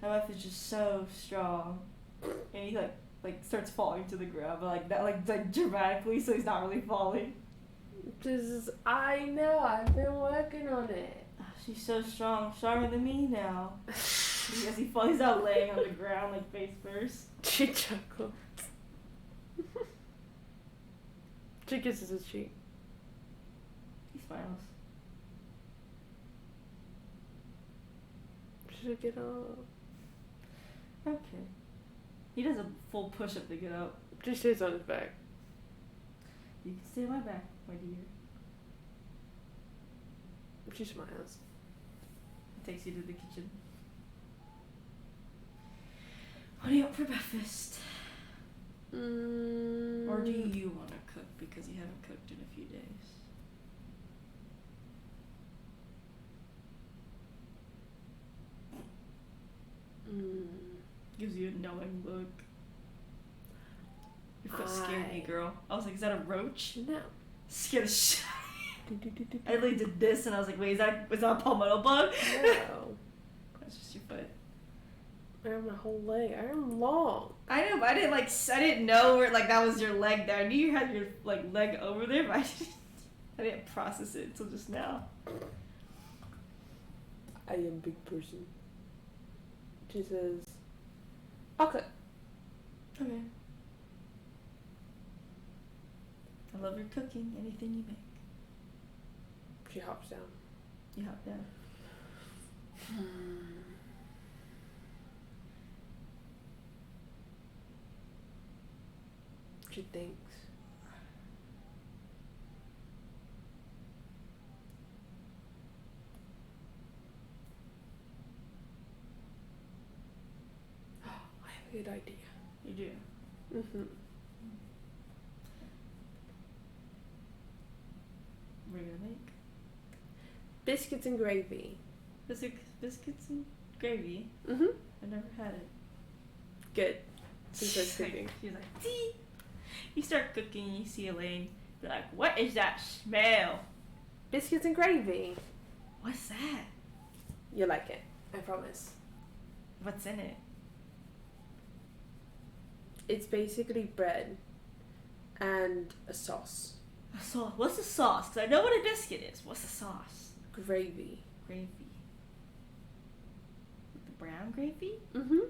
My wife is just so strong. And he starts falling to the ground, but like dramatically, so he's not really falling. I know, I've been working on it. She's so strong, stronger than me now. As he falls, he's out laying on the ground, like face first. She chuckles. She kisses his cheek. He smiles. Should get up. Okay. He does a full push-up to get up. She stays on his back. You can stay on my back, my dear. She smiles. He takes you to the kitchen. What do you want for breakfast? Or do you want to cook because you haven't cooked in a few days? Gives you a knowing look. Your foot scared me, girl. I was like, is that a roach? No. Scared the shit. I literally did this and I was like, wait, is that a palmetto bug? No. That's just your foot. I have my whole leg. I am long. I know, but I didn't know where that was your leg there. I knew you had your leg over there, but I didn't process it until just now. I am a big person. She says, okay. Okay. I love your cooking, anything you make. She hops down. You hop down. She thinks. I have a good idea. You do. Mm-hmm. What are you gonna make? Biscuits and gravy. Biscuits and gravy? Mm-hmm. I've never had it. Good. She starts cooking. She's like, see? You start cooking, you see Elaine. Be like, what is that smell? Biscuits and gravy. What's that? You like it. I promise. What's in it? It's basically bread and a sauce. A sauce. What's the sauce? Because I know what a biscuit is. What's the sauce? Gravy. Gravy. The brown gravy? Mm-hmm.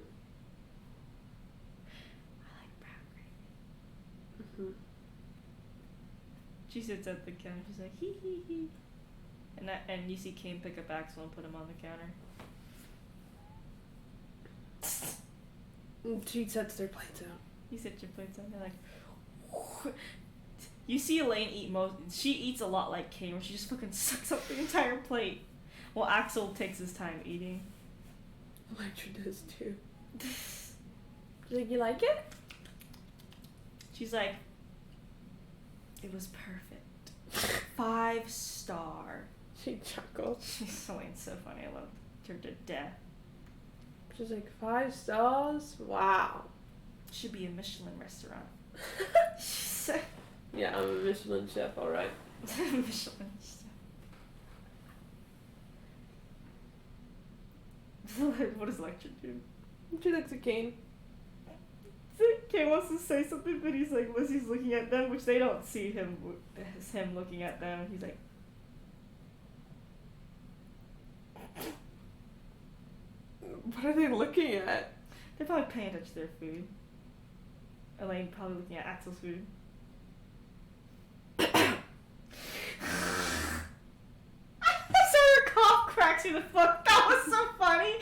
I like brown gravy. Mm-hmm. She sits at the counter. She's like, hee hee hee. And you see Kane pick up Axel and put him on the counter. And she sets their plates out. You set your plates on. They're like, you see Elaine eat most. She eats a lot like Kane, where she just fucking sucks up the entire plate. Well, Axel takes his time eating. Electra does too. She's like, you like it? She's like, it was perfect. 5-star. She chuckles. Elaine's so funny. I love her to death. She's like, 5 stars? Wow. Should be a Michelin restaurant. Yeah, I'm a Michelin chef, alright. Michelin chef. What does Electra do? She looks at Kane. Kane wants to say something, but he's like, Lizzie's looking at them, which they don't see him as him looking at them. He's like, What are they looking at? they're probably paying attention to their food. Elaine probably looking at Axel's food. So her cough cracks me the fuck. That was so funny.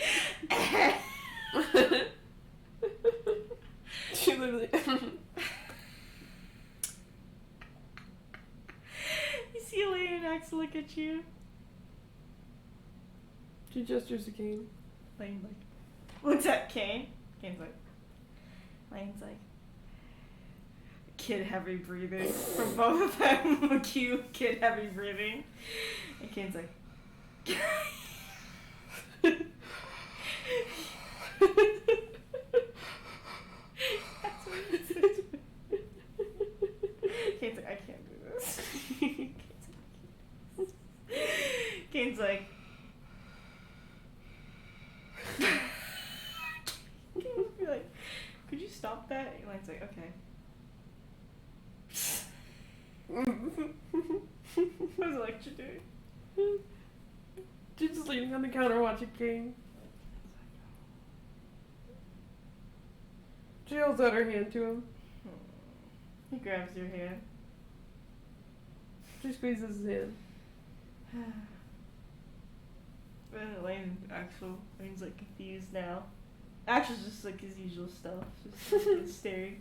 She literally. You see Elaine and Axel look at you. She gestures to Kane. Elaine's like, looks at Kane. Kane's like, Elaine's like, kid heavy breathing from both of them. Cue kid heavy breathing. And Kane's like, that's what he says. Kane's like, I can't do this. Kane's like, Kane's like, could you stop that? And Elaine's like, okay. What does Electra do? She's just leaning on the counter watching Kane. She holds out her hand to him. He grabs your hand. She squeezes his hand. And Elaine, Elaine's like confused now. Axel's just like his usual stuff, just like, staring.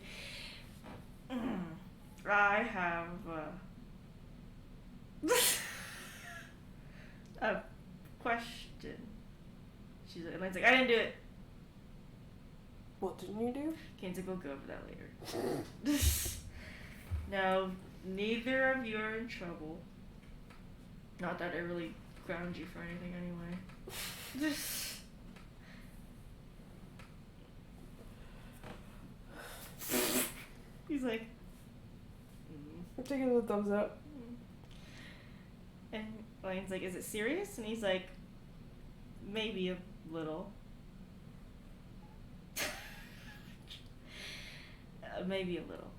I have a question. Elaine's like, I didn't do it. What didn't you do? Kane's like, we'll go over that later. No, neither of you are in trouble. Not that I really ground you for anything anyway. He's like, I'm taking the thumbs up. and Elaine's like, is it serious? And he's like, maybe a little. Maybe a little.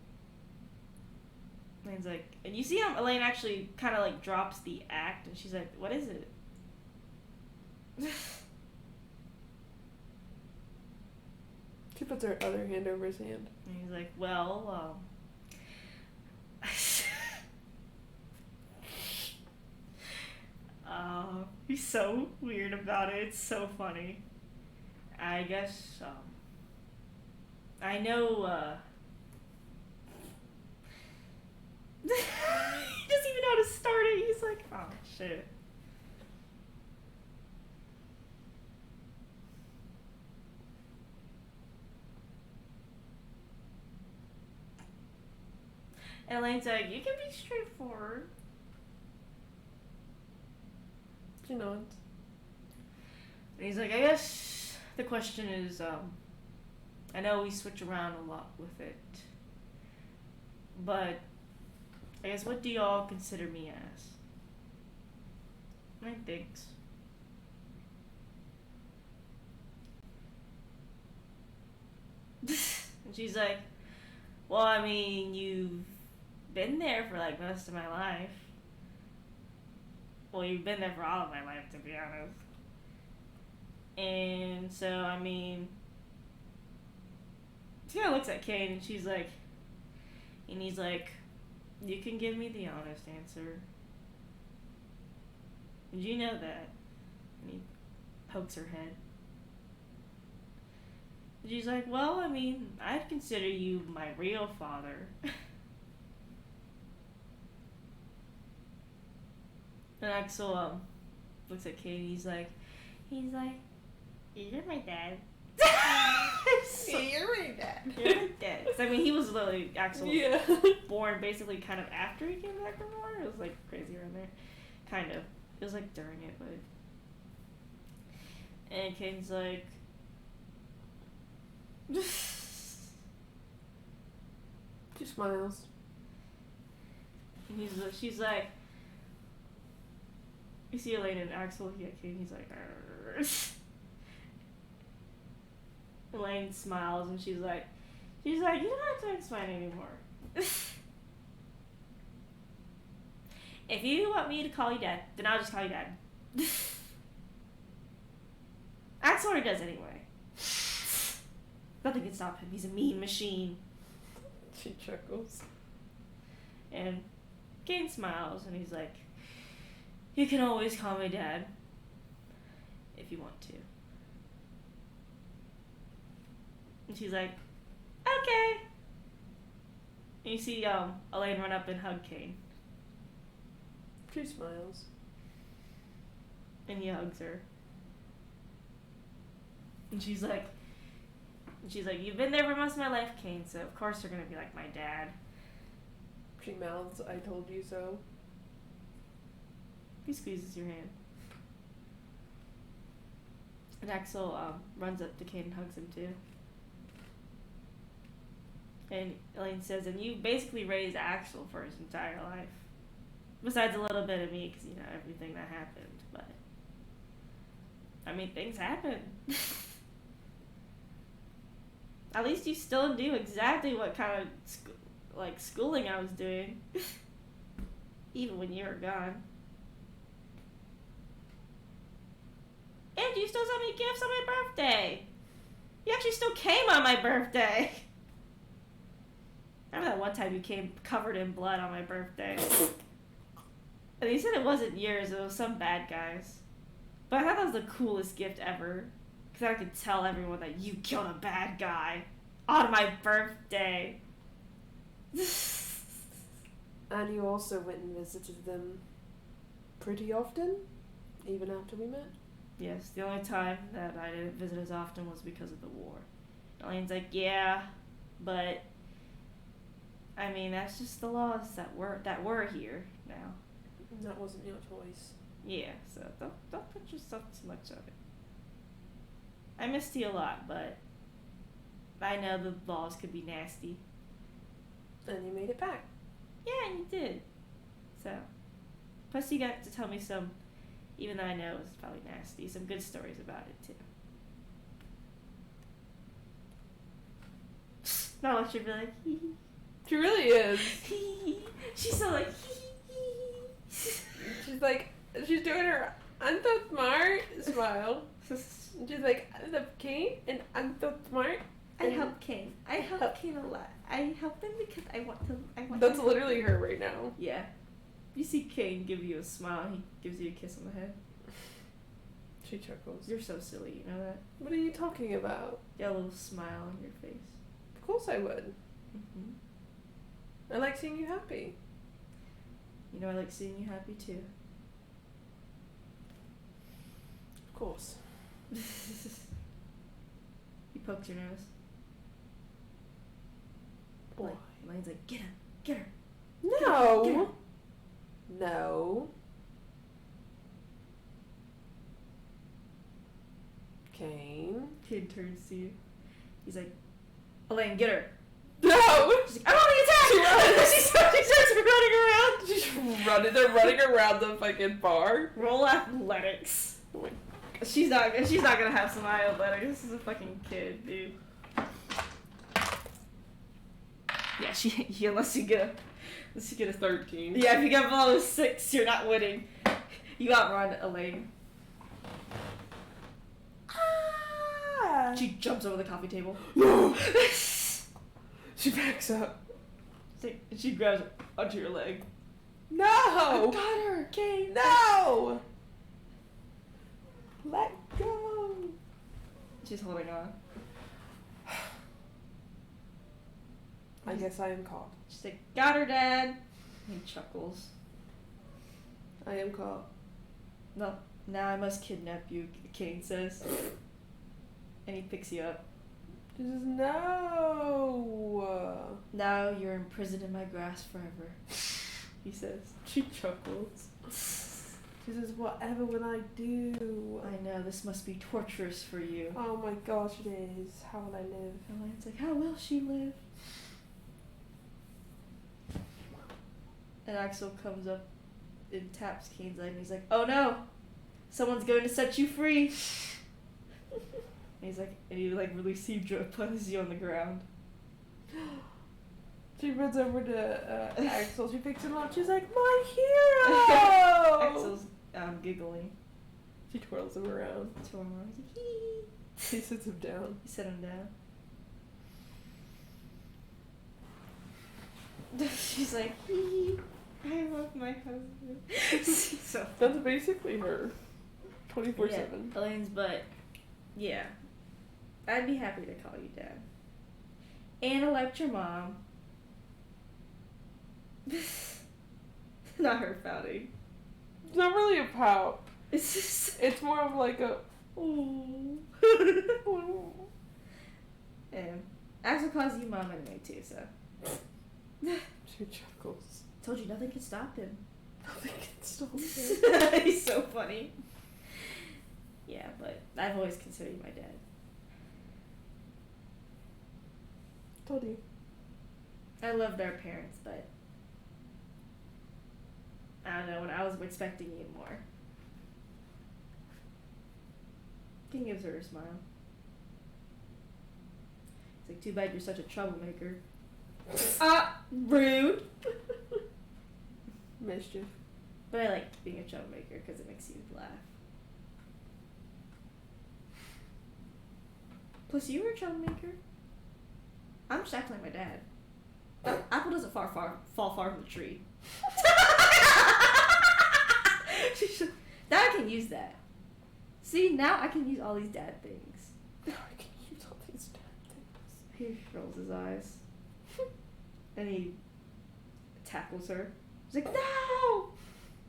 Elaine's like, and you see how Elaine actually kind of like drops the act, and she's like, what is it? She puts her other hand over his hand. And he's like, well, he's so weird about it. It's so funny. I guess, I know, he doesn't even know how to start it. He's like, oh, shit. And Elaine's like, you can be straightforward. She nods. And he's like, I guess the question is, I know we switch around a lot with it, but I guess what do y'all consider me as? Like Diggs. And she's like, well, I mean, you've been there for, like, most of my life. Well, you've been there for all of my life, to be honest. And so, I mean, she kind of looks at Kane, and she's like, and he's like, you can give me the honest answer. Did you know that? And he pokes her head. And she's like, well, I mean, I'd consider you my real father. And Axel looks at Kate and he's like, you're my dad. You're my dad. You're my dad. 'Cause, I mean, he was literally Axel Yeah. born basically kind of after he came back from war. It was like crazy around there. Kind of. It was like during it, but. And Kane's like. She smiles. And she's like. You see Elaine and Axel look at Kane, he's like. Arr. Elaine smiles and she's like, you don't have to explain anymore. If you want me to call you dad, then I'll just call you dad. Axel already does anyway. Nothing can stop him. He's a mean machine. She chuckles. And Kane smiles and he's like, you can always call me dad. If you want to. And she's like, okay. And you see Elaine run up and hug Kane. She smiles. And he hugs her. And she's like, you've been there for most of my life, Kane, so of course you're gonna be like my dad. She mouths, I told you so. He squeezes your hand. And Axel runs up to Kane and hugs him too. And Elaine says, and you basically raised Axel for his entire life. Besides a little bit of me, because, you know, everything that happened. But, I mean, things happen. At least you still knew exactly what kind of, schooling I was doing. Even when you were gone. And you still sent me gifts on my birthday. You actually still came on my birthday. Remember that one time you came covered in blood on my birthday? And he said it wasn't yours, it was some bad guy's. But I thought that was the coolest gift ever. Because I could tell everyone that you killed a bad guy on my birthday. And you also went and visited them pretty often? Even after we met? Yes, the only time that I didn't visit as often was because of the war. Elaine's like, yeah, but... I mean, that's just the laws that were here now. That wasn't your choice. Yeah, so don't put yourself too much of it. I missed you a lot, but I know the laws could be nasty. And you made it back. Yeah, you did. So, plus you got to tell me some, even though I know it was probably nasty, some good stories about it too. Not like she'd be like, hee hee. She really is. She's so like, She's like, she's doing her I'm so smart smile. She's like, I'm so Kane and I'm so smart. I help Kane. I help Kane a lot. I help him because I want to. That's literally her right now. Yeah. You see Kane give you a smile, he gives you a kiss on the head. She chuckles. You're so silly, you know that? What are you talking about? You got a little smile on your face. Of course I would. Mm-hmm. I like seeing you happy. You know I like seeing you happy too. Of course. He poked your nose. Boy. Elaine's like, get her, get her. No. Get her. No. Kane. Kid turns to you. He's like, Elaine, get her. No. She's like, I'm on the attack. She starts running around. They're running around the fucking bar. Roll athletics. Oh my She's not gonna have some high athletics. This is a fucking kid, dude. Yeah, unless you get a 13. Yeah, if you get below 6, you're not winning. You outrun Elaine. Ah! She jumps over the coffee table. No! She backs up. She grabs onto your leg. No! I got her, Kate. No! Let go. She's holding on. I guess I am caught. She's like, got her, Dad. He chuckles. I am caught. No, now I must kidnap you, Kane says. And he picks you up. She says, no. Now you're imprisoned in my grasp forever, he says. She chuckles. She says, whatever will I do? I know, this must be torturous for you. Oh my gosh, it is. How will I live? Elaine's like, how will she live? And Axel comes up and taps Kane's leg and he's like, oh no! Someone's going to set you free! And he's like, and he like releases you, punches you on the ground. She runs over to Axel. She picks him up. She's like, my hero! Axel's giggling. She twirls him around. He's like, hee. She sits him down. You set him down. She's like, hee. I love my husband. So That's basically her. 24/7. yeah, Elaine's butt. Yeah. I'd be happy to call you Dad. And elect your mom. Not her pouting. It's not really a pout. It's just It's more of like a. ooh. And Axel calls you mom anyway too, so. She chuckles. Told you nothing can stop him. Nothing can stop her. He's so funny. Yeah, but I've always considered you my dad. Told you. I loved our parents, but I don't know, when I was expecting you more. King gives her a smile. It's like, too bad you're such a troublemaker. Rude. Mischief. But I like being a troublemaker because it makes you laugh. Plus, you were a troublemaker. I'm just acting like my dad. Apple doesn't fall far from the tree. Now I can use that. See, now I can use all these dad things. Now I can use all these dad things. He rolls his eyes. And he tackles her. He's like, no!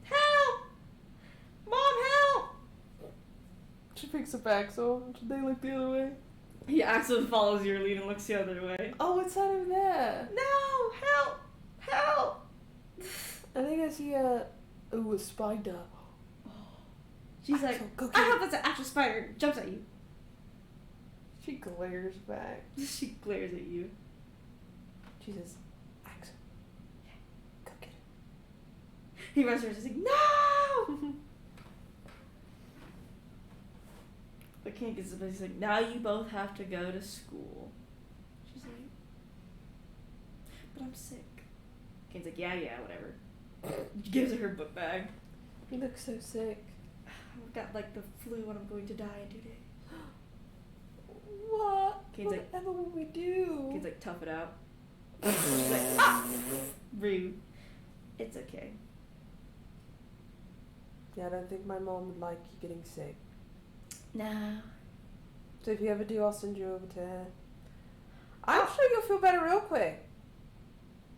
Help! Mom, help! She picks up Axel. Should they look the other way? He Axel follows your lead and looks the other way. Oh, it's not even there. No! Help! Help! I think I see a spider. She's like, Axel, go I get hope that's an actual spider. Jumps at you. She glares back. She glares at you. She says, Axel, go get it. He runs to her and he's like, no! The king gets up and he's like, now you both have to go to school. She's like, but I'm sick. King's like, yeah, whatever. Gives her book bag. You look so sick. I've got like the flu and I'm going to die in 2 days. What? Kane's like, Whatever will we do? King's like, tough it out. She's like, ah! Rude. It's okay. Yeah, I don't think my mom would like you getting sick. No. So if you ever do, I'll send you over to her. I'm sure you'll feel better real quick.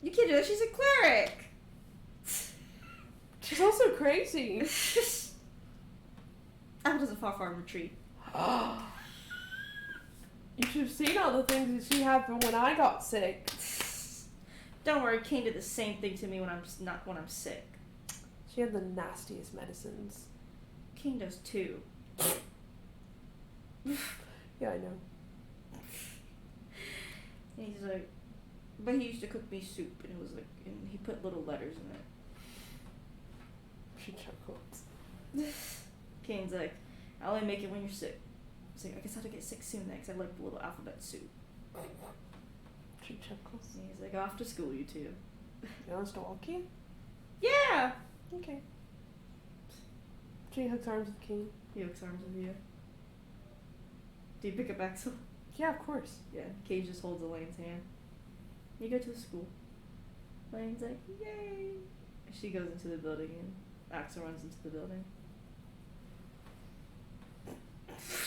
You can't do that. She's a cleric. She's also crazy. Apple doesn't fall far from a tree. You should have seen all the things that she had from when I got sick. Don't worry, Kane did the same thing to me when I'm sick. She had the nastiest medicines. Kane does too. Yeah, I know. And he's like, but he used to cook me soup, and it was like, and he put little letters in it. She chuckles. Kane's like, I only make it when you're sick. He's like, I guess I have to get sick soon then, because I like the little alphabet soup. She chuckles. And he's like, off to school, you two. You want us to walk you? Yeah! Okay. She hooks arms with Kane. He hooks arms with you. Do you pick up Axel? Yeah, of course. Yeah. Cage just holds Elaine's hand. You go to the school. Elaine's like, yay! She goes into the building and Axel runs into the building.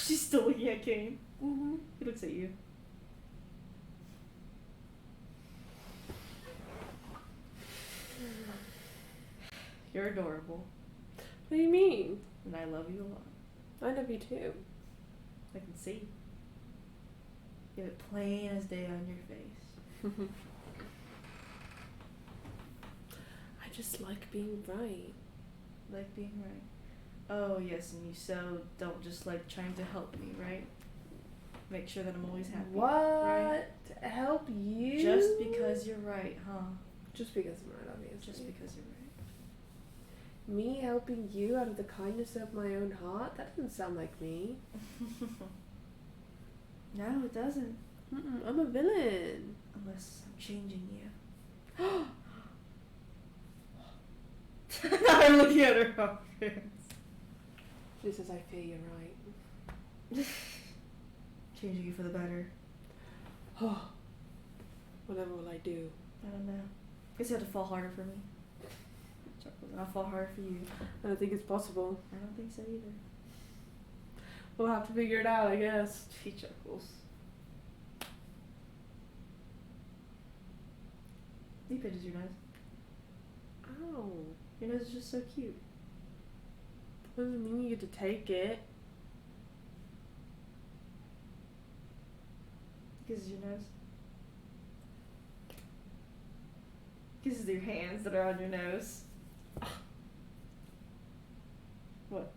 She's still looking at Kane. Mm-hmm. He looks at you. You're adorable. What do you mean? And I love you a lot. I love you too. I can see. You have it plain as day on your face. I just like being right. Like being right. Oh, yes, and you so don't just like trying to help me, right? Make sure that I'm always happy. What? Right? To help you? Just because you're right, huh? Just because I'm right, obviously. Just because you're right. Me helping you out of the kindness of my own heart? That doesn't sound like me. No, it doesn't. I'm a villain. Unless I'm changing you. I'm looking at her outfits. She says, I fear you're right. Changing you for the better. Whatever will I do? I don't know. Guess you have to fall harder for me. And I'll fall harder for you. I don't think it's possible. I don't think so either. We'll have to figure it out, I guess. She chuckles. He pinches your nose. Ow. Your nose is just so cute. Doesn't mean you get to take it. Kisses your nose. Kisses your hands that are on your nose. What?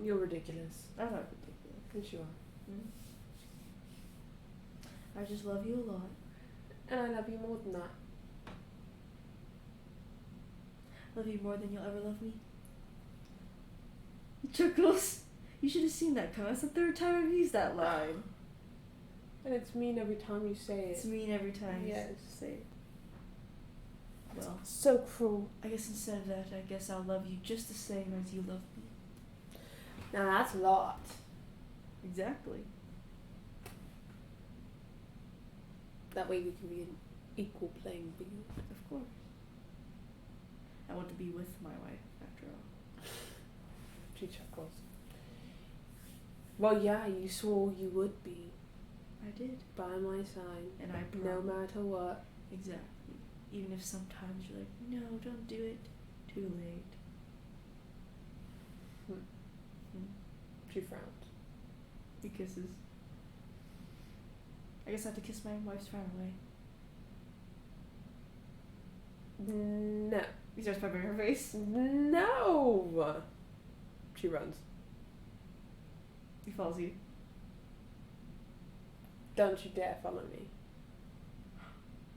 You're ridiculous. I'm not ridiculous. Yes, you are. I just love you a lot. And I love you more than that. Love you more than you'll ever love me. He chuckles. You should have seen that come. That's the third time I've used that line. And it's mean every time you say it. It's mean every time you Yes. say it. Well, So cruel. I guess instead of that, I guess I'll love you just the same as you love me. Now that's a lot. Exactly. That way we can be an equal playing field. Of course. I want to be with my wife, after all. She chuckles. Well, yeah, you swore you would be I did. by my side, And I no promise. matter what. Exactly. Even if sometimes you're like, no, don't do it. Too late. She frowned. He kisses. I guess I have to kiss my wife's frown away. No. He starts peppering her face. No! She runs. He follows you. Don't you dare follow me.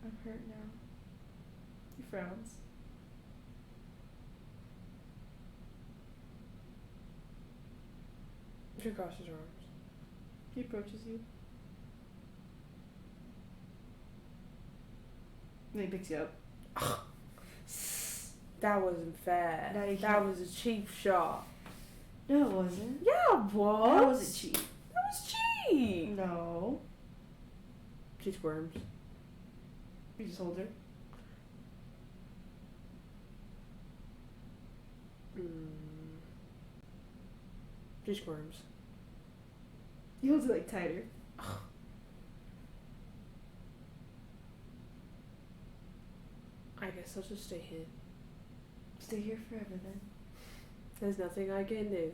I'm hurt now. He frowns. She crosses her arms. He approaches you. And he picks you up. That wasn't fair. Now you That can't- was a cheap shot. No, it wasn't. Yeah, it was. How was it cheap? That was cheap. No. She squirms. You just hold her. She squirms. He holds it like tighter. I guess I'll just stay here. Stay here forever then. There's nothing I can do.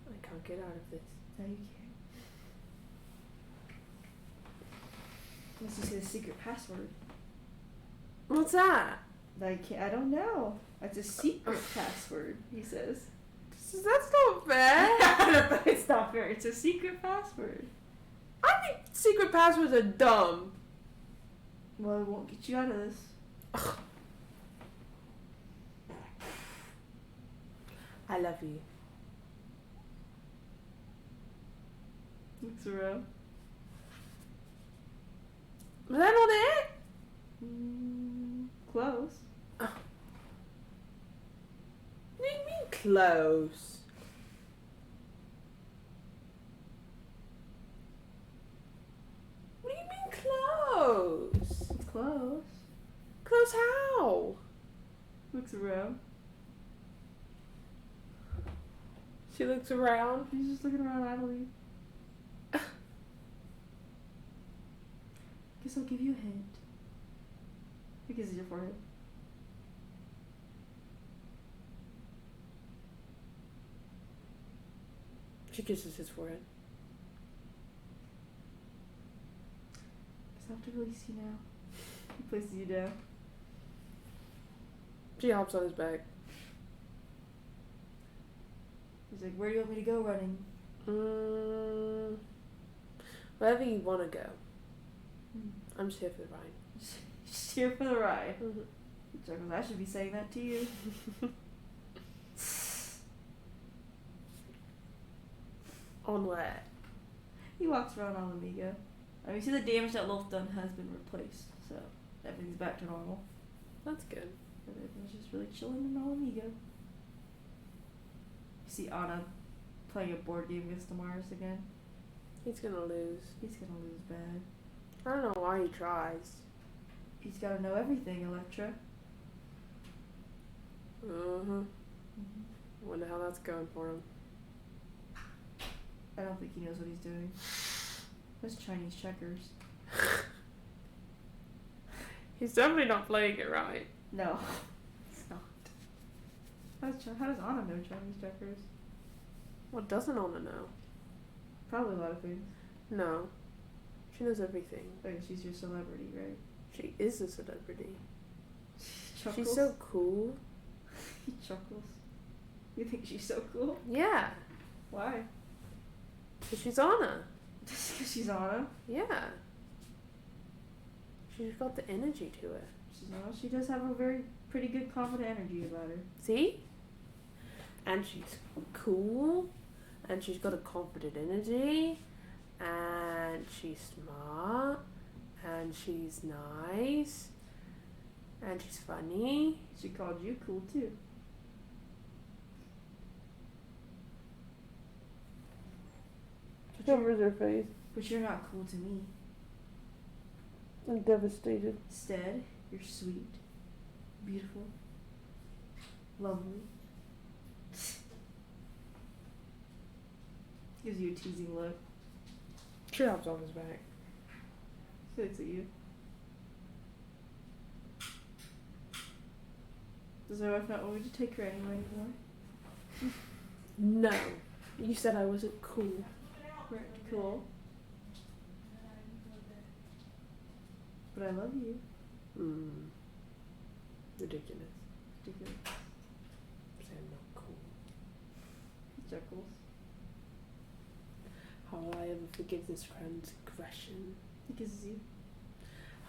I can't get out of this. No, you can't. Unless you say the secret password. What's that? I can't. I don't know. That's a secret password. He says. That's not fair. It's not fair. It's a secret password. I think secret passwords are dumb. Well, it won't get you out of this. I love you. Looks around. Was that not it? Close. What do you mean close? What do you mean close? It's close. Close how? Looks around. She looks around. She's just looking around idly. Guess I'll give you a hint. Who kisses your forehead? She kisses his forehead. Guess I'll have to release you now. He places you down. She hops on his back. He's like, where do you want me to go running? Wherever you want to go. I'm just here for the ride. Just here for the ride. Mm-hmm. Chuckles, I should be saying that to you. On where? He walks around on Amiga. I mean, you see the damage that Wolf done has been replaced, so everything's back to normal. That's good. But everything's just really chilling in all Amiga. You see Anna playing a board game against the Mars again. He's gonna lose. He's gonna lose bad. I don't know why he tries. He's gotta know everything, Electra. Wonder how that's going for him. I don't think he knows what he's doing. Those Chinese checkers. He's definitely not playing it right. No, it's not. How does Anna know Chinese checkers? What doesn't Anna know? Probably a lot of things. No. She knows everything. Like, she's your celebrity, right? She is a celebrity. Chuckles? She's so cool. He chuckles. You think she's so cool? Yeah. Why? 'Cause she's Anna. Just because she's Anna? Yeah. She's got the energy to her. She does have a very pretty good confident energy about her. See? And she's cool. And she's got a confident energy. And she's smart. And she's nice. And she's funny. She called you cool too. She covers her face. But you're not cool to me. I'm devastated. Instead, you're sweet, beautiful, lovely. Gives you a teasing look. She hops on his back. She looks at you. Does my wife not want me to take her anywhere anymore? No. You said I wasn't cool. Right, cool. But I love you. Ridiculous. Ridiculous. Say I'm not cool. Chuckles. How will I ever forgive this transgression? He kisses you.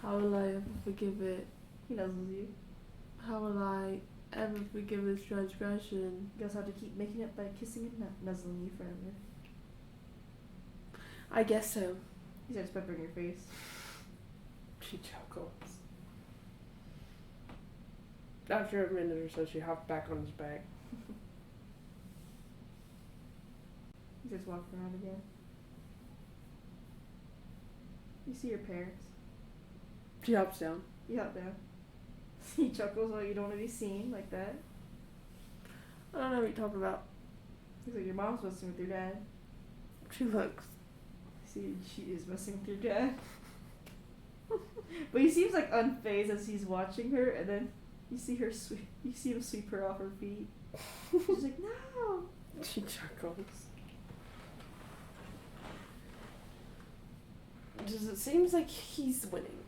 How will I ever forgive it? He nuzzles you. How will I ever forgive this transgression? You guys have to keep making it by kissing and nuzzling you forever. I guess so. He starts peppering your face. She chuckles. After a minute or so, she hopped back on his back. He starts walking around again. You see your parents. She hops down. You hop down. He chuckles while you don't want to be seen like that. I don't know what you're talking about. He's like, your mom's messing with your dad. She looks. See, she is messing with your dad. But he seems like unfazed as he's watching her, and then you see her you see him sweep her off her feet. She's like, no. She chuckles. It seems like he's winning.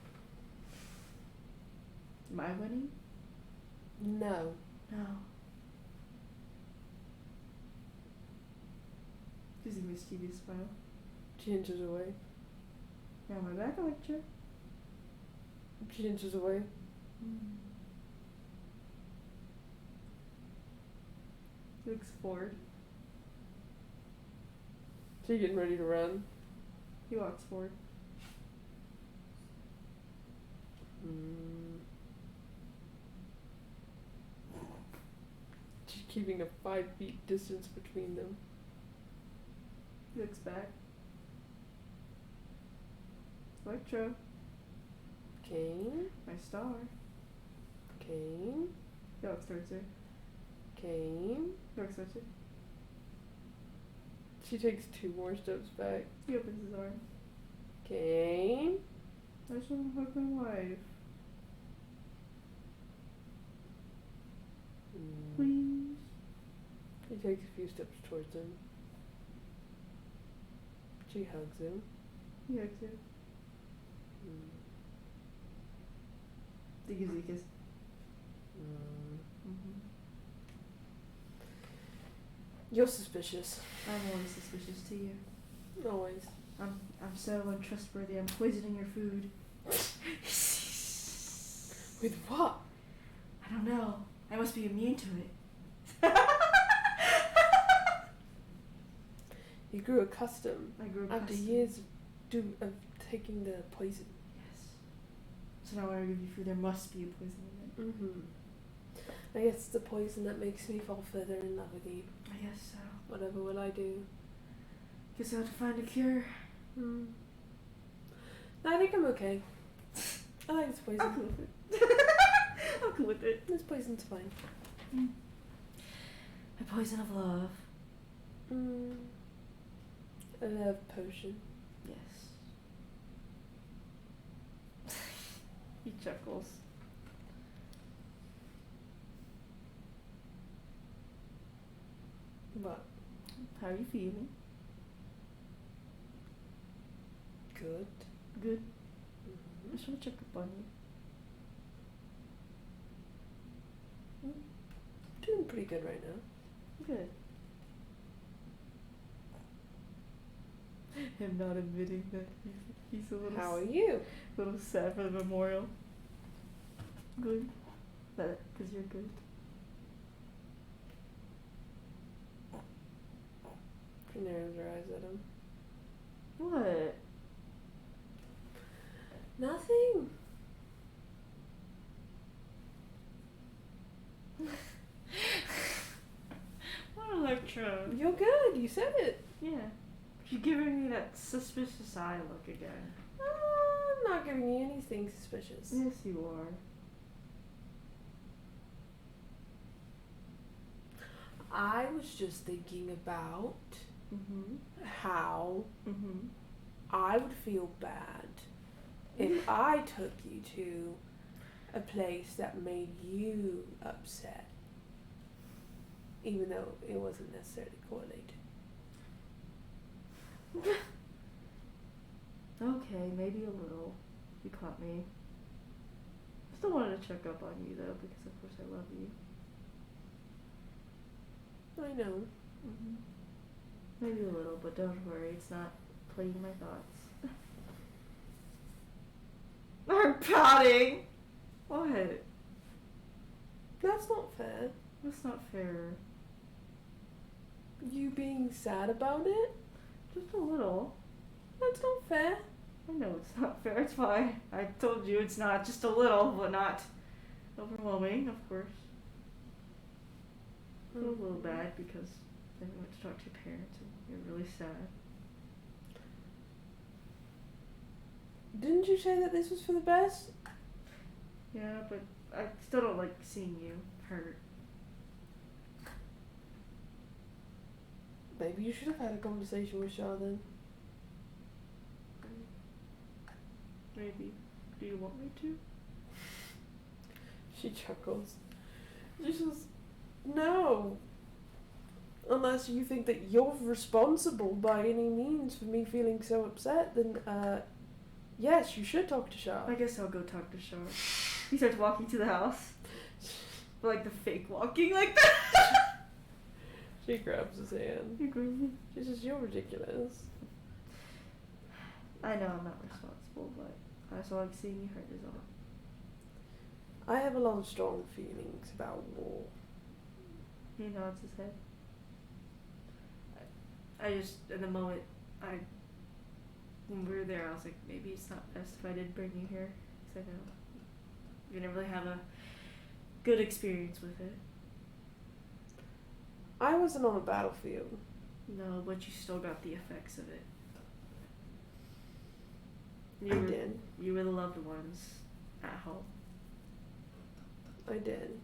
Am I winning? No. No. Gives a mischievous smile. She inches away. Now my back, Electra. She inches away. He looks forward. She getting ready to run. He walks forward. Mm. She's keeping a 5 feet distance between them. He looks back. Electro. Kane. My star. Kane. He looks towards her. Kane. He looks towards her. She takes 2 more steps back. He opens his arm. Kane. I just want to hug my wife. Mm. Please. He takes a few steps towards him. She hugs him. He hugs her. Mm. He gives you a kiss. Mm. Mm-hmm. You're suspicious. I'm always suspicious to you. Always. I'm so untrustworthy. I'm poisoning your food. With what? I don't know. I must be immune to it. You grew accustomed I grew after accustomed. years of taking the poison. Yes. So now when I give you food, there must be a poison in it. Mm-hmm. I guess it's the poison that makes me fall further in love with you. I guess so. Whatever will I do? Guess I'll have to find a cure. Mm. No, I think I'm okay. I like this poison. I'm cool with it. I'm cool with it. This poison's fine. A poison of love. Mm. A love potion. Yes. He chuckles. What? How are you feeling? Good. Good. Mm-hmm. I just want to check up on you. Doing pretty good right now. Good. Him not admitting that he's a little How are you? little sad for the memorial. Good. That because you're good. She narrows her eyes at him. What? Nothing. What Electro? You're good. You said it. Yeah. You're giving me that suspicious eye look again. I'm not giving you anything suspicious. Yes, you are. I was just thinking about how I would feel bad if I took you to a place that made you upset, even though it wasn't necessarily correlated. Okay, maybe a little. You caught me. Still wanted to check up on you though, because of course I love you. I know. Maybe a little, but don't worry, it's not plaguing my thoughts. I'm pouting! What? That's not fair. That's not fair. You being sad about it? Just a little. That's not fair. I know it's not fair, it's fine. I told you it's not just a little, but not overwhelming, of course. I feel a little bad because then you went to talk to your parents and you're really sad. Didn't you say that this was for the best? Yeah, but I still don't like seeing you hurt. Maybe you should have had a conversation with Shaw then. Maybe. Do you want me to? She chuckles. She says, no. Unless you think that you're responsible by any means for me feeling so upset, then, yes, you should talk to Shaw. I guess I'll go talk to Shaw. He starts walking to the house. Like the fake walking like that. She grabs his hand. You're crazy. She says, you're ridiculous. I know I'm not responsible, but I just like seeing you hurt is all. I have a lot of strong feelings about war. He nods his head. I just, in the moment, when we were there, I was like, maybe it's not best if I did bring you here. Because I know You didn't really have a good experience with it. I wasn't on a battlefield. No, but you still got the effects of it. I did. You were the loved ones at home. I did.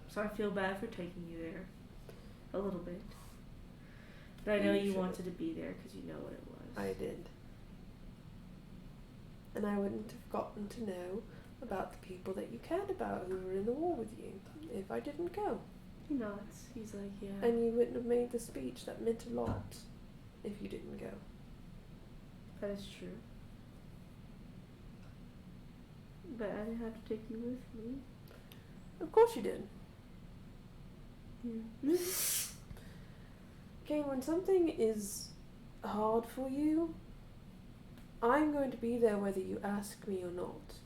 So I feel bad for taking you there. A little bit. But I know you wanted to be there because you know what it was. I did. And I wouldn't have gotten to know about the people that you cared about who were in the war with you if I didn't go. He nods. He's like, yeah. And you wouldn't have made the speech that meant a lot if you didn't go. That is true. But I didn't have to take you with me. Of course you did. Yeah. Okay, when something is hard for you, I'm going to be there whether you ask me or not.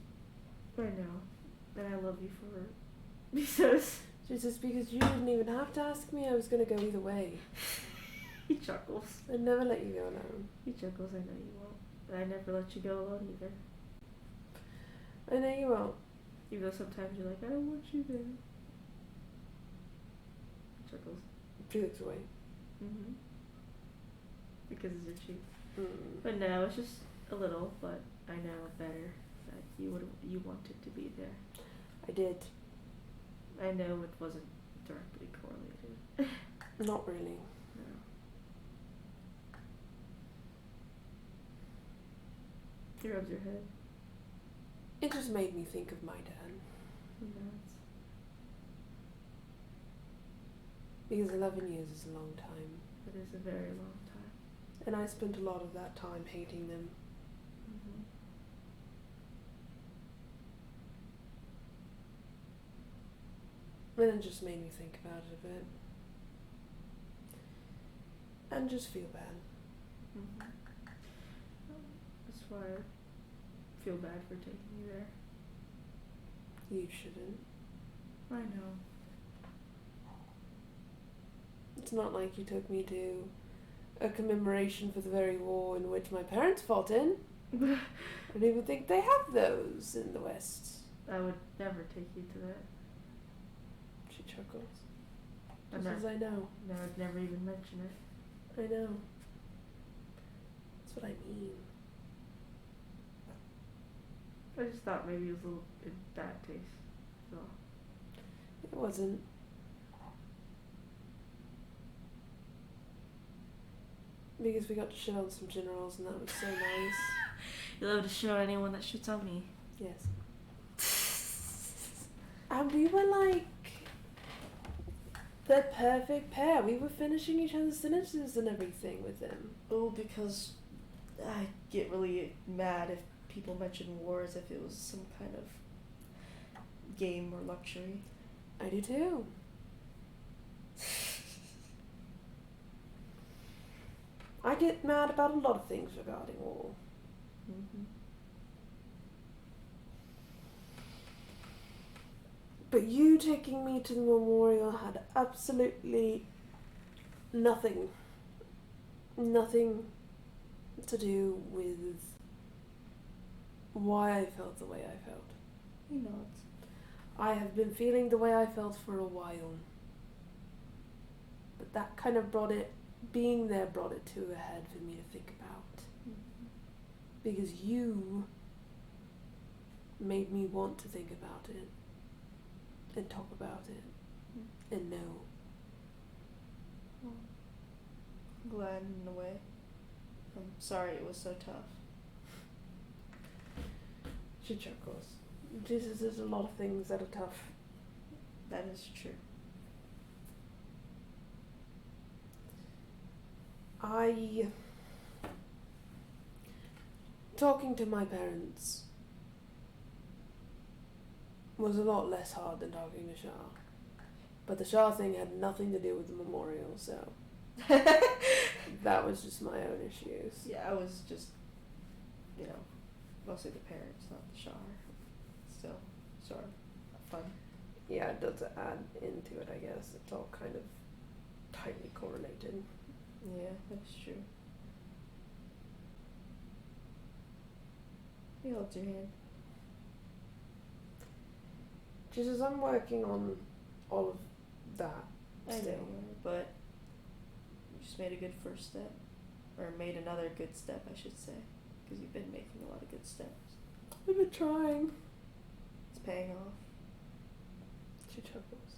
I know. And I love you for it. Because... Just because you didn't even have to ask me, I was going to go either way. He chuckles. I'd never let you go alone. He chuckles, I know you won't. But I never let you go alone either. I know you won't. Even though sometimes you're like, I don't want you there. He chuckles. She looks away. Mm-hmm. Because it's itchy. Mm. But no, it's just a little, but I know better that you wanted to be there. I did. I know it wasn't directly correlated. Not really. No. He rubs your head. It just made me think of my dad. He nods. Because 11 years is a long time. It is a very long time. And I spent a lot of that time hating them. Mm-hmm. And it just made me think about it a bit. And just feel bad. Mm-hmm. That's why I feel bad for taking you there. You shouldn't. I know. It's not like you took me to a commemoration for the very war in which my parents fought in. I don't even think they have those in the West. I would never take you to that. She chuckles. I'm Just as I know. No, I'd never even mention it. I know. That's what I mean. I just thought maybe it was a little in bad taste. So. It wasn't. Because we got to shit on some generals and that was so nice. You love to shit on anyone that shits on me. Yes. And we were like the perfect pair. We were finishing each other's sentences and everything with them. Oh, because I get really mad if people mention war as if it was some kind of game or luxury. I do too. I get mad about a lot of things regarding war. Mm-hmm. But you taking me to the memorial had absolutely nothing to do with why I felt the way I felt. He nods. I have been feeling the way I felt for a while. But that kind of being there brought it to a head for me to think about. Mm-hmm. Because you made me want to think about it and talk about it and know. Well, I'm glad in a way. I'm sorry it was so tough. She chuckles. Jesus, there's a lot of things that are tough. That is true. Talking to my parents was a lot less hard than talking to Shah. But the Shah thing had nothing to do with the memorial, so that was just my own issues. Yeah, I was just, mostly the parents, not the Shah. Still, sort of fun. Yeah, it does add into it, I guess. It's all kind of tightly correlated. Yeah, that's true. He holds your hand. She says, I'm working on all of that I know, still. but you just made a good first step. Or made another good step, I should say. Because you've been making a lot of good steps. I've been trying. It's paying off. She chuckles.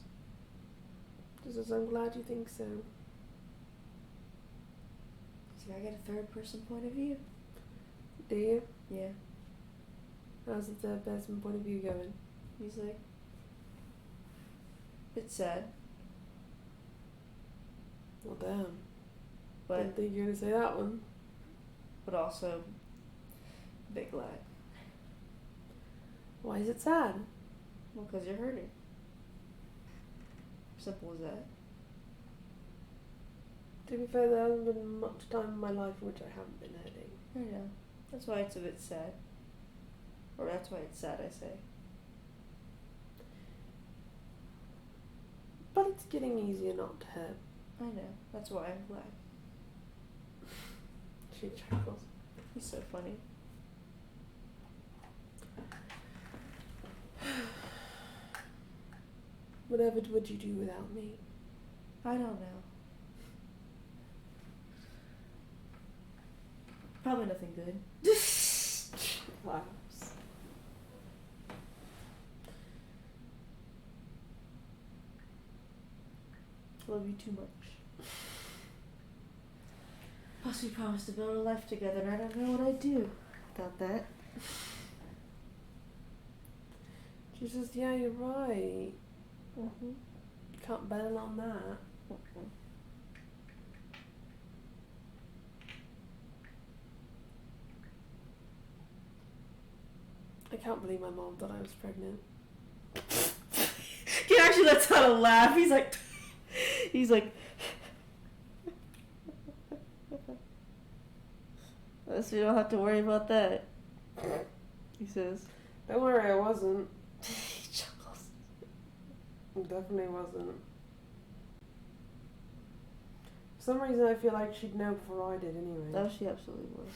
She says, I'm glad you think so. See, I get a third person point of view. Do you? Yeah. How's the third person point of view going? He's like, bit sad, Well, damn. but Didn't think you were going to say that one. also a bit glad. Why is it sad? Well, because you're hurting. Simple as that. To be fair, there hasn't been much time in my life in which I haven't been hurting. I know. That's why it's a bit sad. Or that's why it's sad, I say. But it's getting easier not to hurt. I know. That's why I'm glad. She chuckles. He's so funny. Whatever would you do without me? I don't know. Probably nothing good. Laughs. Love you too much. Plus, we promised to build a life together, and I don't know what I'd do without that. She says, yeah, you're right. Mm-hmm. Can't bail on that. Mm-hmm. I can't believe my mom thought I was pregnant. He actually lets out a laugh. He's like, so you don't have to worry about that. He says. Don't worry, I wasn't. He chuckles. I definitely wasn't. For some reason, I feel like she'd know before I did anyway. Oh, she absolutely would.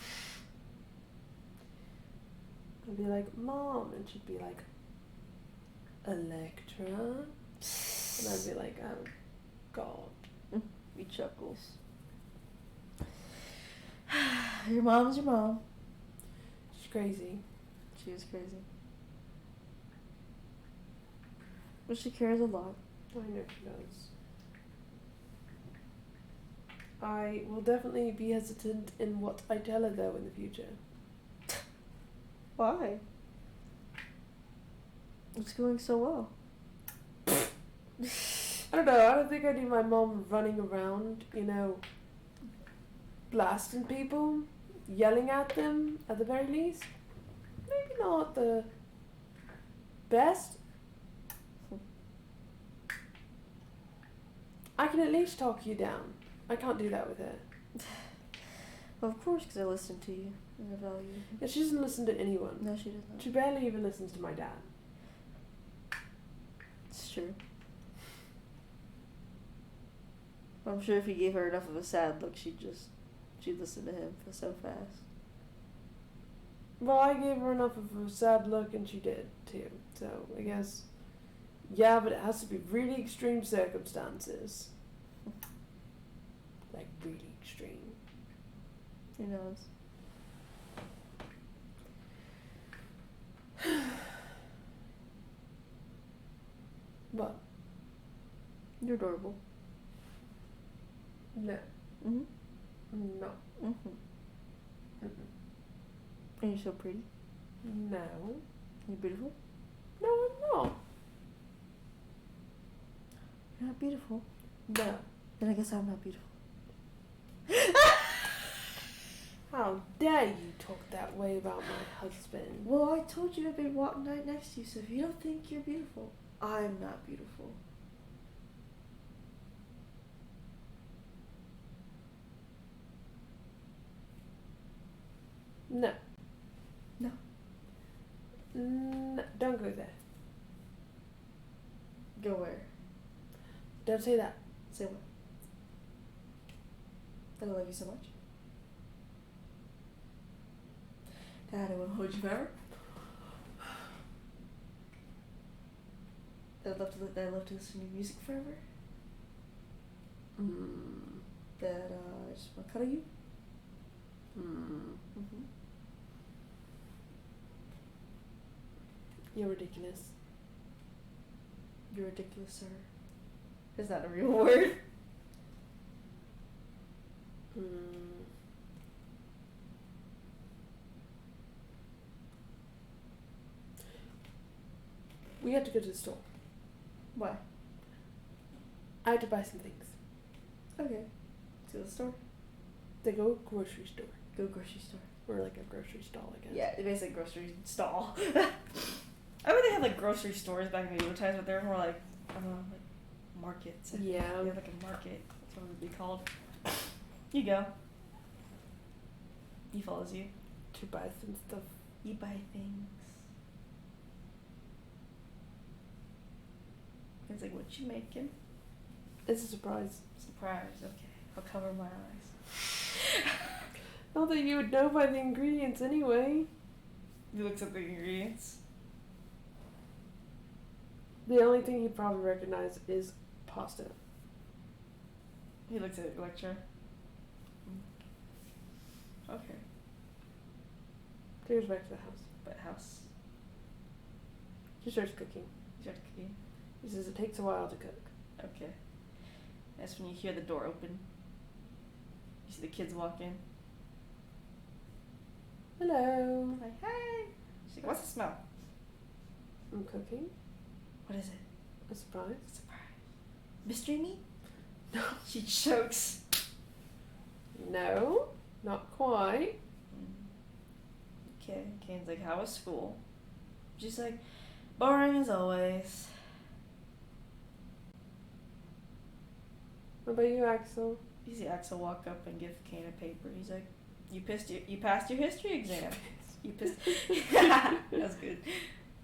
I'd be like, Mom, and she'd be like, Electra? And I'd be like, oh, God. He chuckles. Your mom's your mom. She's crazy. She is crazy. But she cares a lot. I know she does. I will definitely be hesitant in what I tell her, though, in the future. Why? It's going so well. I don't know, I don't think I need my mom running around, you know, blasting people, yelling at them, at the very least. Maybe not the best. I can at least talk you down. I can't do that with her. Well, of course, because I listen to you and I value you. Yeah, she doesn't listen to anyone. No, she doesn't. She barely even listens to my dad. It's true. I'm sure if you gave her enough of a sad look, she'd listen to him for so fast. Well, I gave her enough of a sad look, and she did, too. So, I guess, yeah, but it has to be really extreme circumstances. Like, really extreme. Who knows? What? You're adorable. No. Mhm. No. Mhm. Mm-mm. And you're so pretty. No. You're beautiful. No, I'm not. You're not beautiful. No. Then I guess I'm not beautiful. How dare you talk that way about my husband? Well, I told you I've been walking right next to you, so if you don't think you're beautiful, I'm not beautiful. No. No. No. Don't go there. Go where? Don't say that. Say what? That I love you so much. That I want to hold you forever. That I love to listen to your music forever. That I just want to cuddle you. You're ridiculous. You're ridiculous, sir. Is that a real word? We had to go to the store. Why? I had to buy some things. Okay. To the store? They go grocery store. Go grocery store. Or like a grocery stall, I guess. Yeah, it's basically a grocery stall. I mean, they had like grocery stores back in medieval times, but they were more like, I don't know, like markets. Yeah. They have like a market. That's what it would be called. You go. He follows you. To buy some stuff. You buy things. It's like, what you making? It's a surprise. Surprise. Okay. I'll cover my eyes. Not that you would know by the ingredients anyway. He looks at the ingredients. The only thing he'd probably recognize is pasta. He looks at Electra. Okay. Takes her back to the house. But house. She starts cooking. You start cooking. He says it takes a while to cook. Okay. That's when you hear the door open. You see the kids walk in. Hello. Like, hey. She's like, what's the smell? I'm cooking. What is it? A surprise. Surprise. Mystery meat? No. She chokes. No, not quite. Okay. Kane's like, how was school? She's like, boring as always. What about you, Axel? You see Axel walk up and give Kane a paper. He's like, you passed your history exam. You pissed. That's good.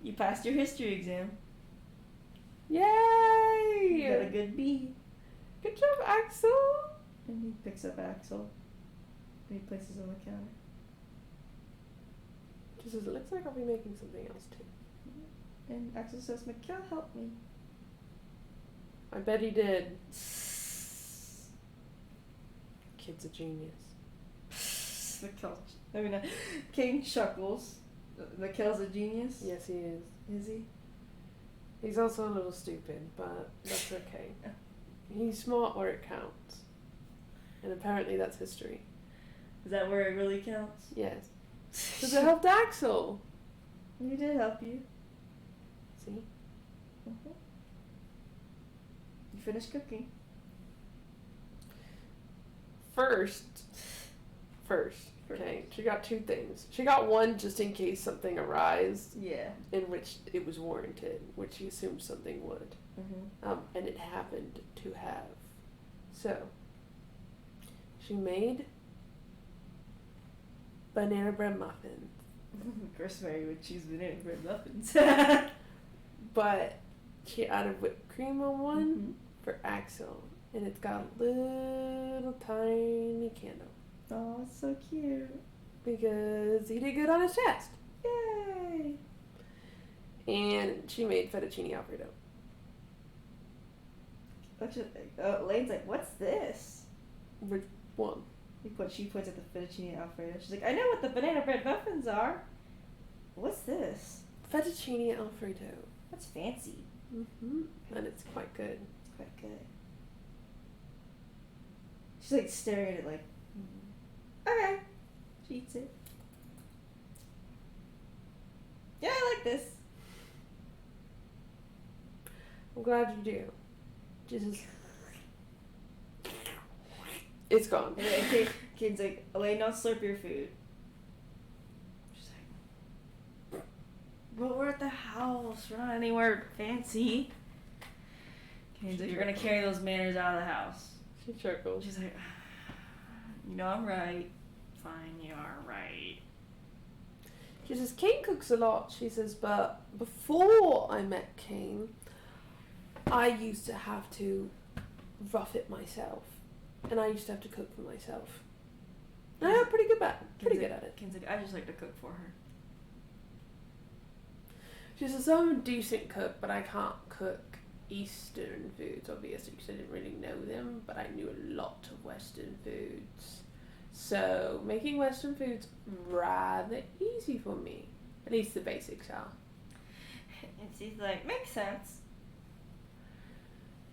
You passed your history exam. Yay! You got a good B. Good job, Axel. And he picks up Axel. And he places him on the counter. She says, it looks like I'll be making something else too. And Axel says, Mikhail, help me. I bet he did. Kid's a genius. Mikhail, King chuckles. Mikhail's a genius? Yes, he is. Is he? He's also a little stupid, but that's okay. He's smart where it counts. And apparently that's history. Is that where it really counts? Yes. Because it helped Axel. He did help you. See? Mm-hmm. You finished cooking. First, okay, she got two things. She got one just in case something arose. Yeah. In which it was warranted, which she assumed something would. Mm-hmm. And it happened to have. So, she made banana bread muffins. Of course, Mary would choose banana bread muffins. But she added whipped cream on one for Axel. And it's got a little tiny candle. Oh, it's so cute. Because he did good on his test. Yay! And she made fettuccine alfredo. Elaine's like, what's this? Which one? She points at the fettuccine alfredo. She's like, I know what the banana bread muffins are. What's this? Fettuccine alfredo. That's fancy. Mm-hmm. And it's quite good. It's quite good. She's like staring at it like, okay. She eats it. Yeah, I like this. I'm glad you do. Jesus. It's gone. And Kane's like, Elaine, don't slurp your food. She's like, but we're at the house. We're not anywhere fancy. Kane's like, you're gonna carry those manners out of the house. She chuckles. She's like, you know I'm right. Fine, you are right. She says, Kane cooks a lot. She says, but before I met Kane, I used to have to rough it myself. And I used to have to cook for myself. And I got pretty good at it. Kane's like, I just like to cook for her. She says, I'm a decent cook, but I can't cook Eastern foods, obviously, because I didn't really know them, but I knew a lot of Western foods. So, making Western foods rather easy for me. At least the basics are. And she's like, makes sense.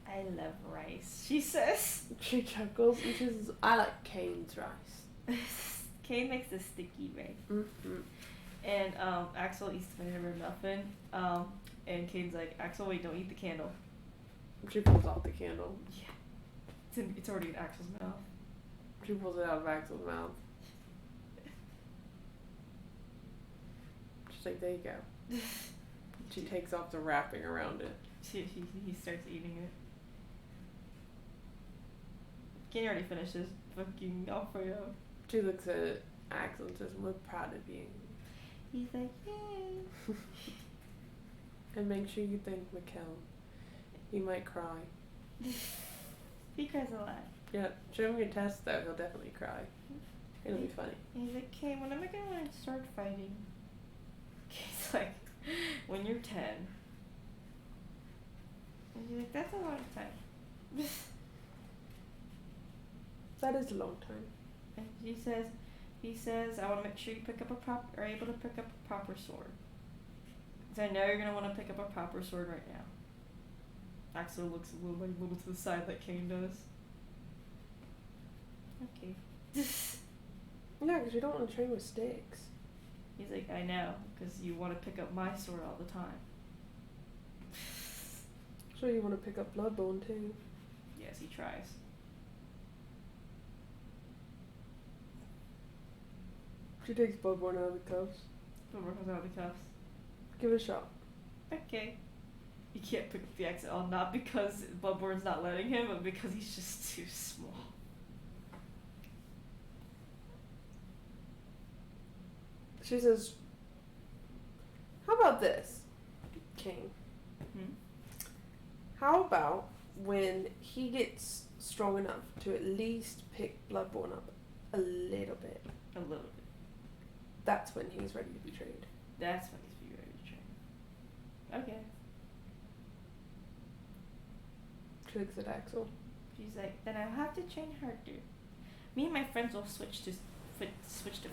I love rice, she says. She chuckles and she says, I like Kane's rice. Kane makes the sticky rice. Mm-hmm. And Axel eats the banana muffin. And Kane's like, Axel, wait, don't eat the candle. She pulls off the candle. Yeah. It's already in Axel's mouth. She pulls it out of Axel's mouth. She's like, there you go. She takes off the wrapping around it. He starts eating it. Kane already finished his fucking Alfredo. She looks at Axel and says, we're proud of you. He's like, yay. And make sure you thank Mikkel. He might cry. He cries a lot. Yeah, show him your test though, he'll definitely cry. It'll be funny. He's like, Kane, when am I gonna learn to start fighting? Kane's like, when you're 10. And she's like, that's a lot of time. That is a long time. And he says, I want to make sure you are able to pick up a proper sword. Because I know you're going to want to pick up a proper sword right now. Axel looks a little to the side like Kane does. Okay. Yeah, because you don't want to train with sticks. He's like, I know, because you want to pick up my sword all the time. Sure, you want to pick up Bloodborne too. Yes, he tries. She takes Bloodborne out of the cuffs. Bloodborne comes out of the cuffs. Give it a shot. Okay. He can't pick up the axe at all, not because Bloodborne's not letting him, but because he's just too small. She says, how about this, King? How about when he gets strong enough to at least pick Bloodborne up a little bit? A little bit. That's when he's ready to be trained. That's when he's ready to train. Okay. She looks at Axel. She's like, then I'll have to train harder. Me and my friends will switch to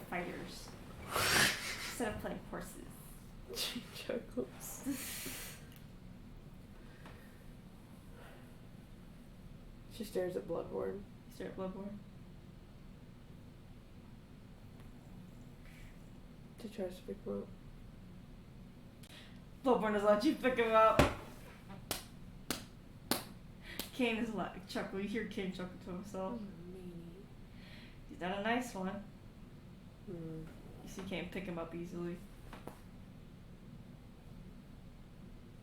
fighters instead of playing horses. She chuckles. She stares at Bloodborne. Stare at Bloodborne. She tries to pick him up. Bloodborne doesn't let you pick him up. Kane is chuckle. You hear Kane chuckle to himself. He's not a nice one. Mm. You see Kane pick him up easily.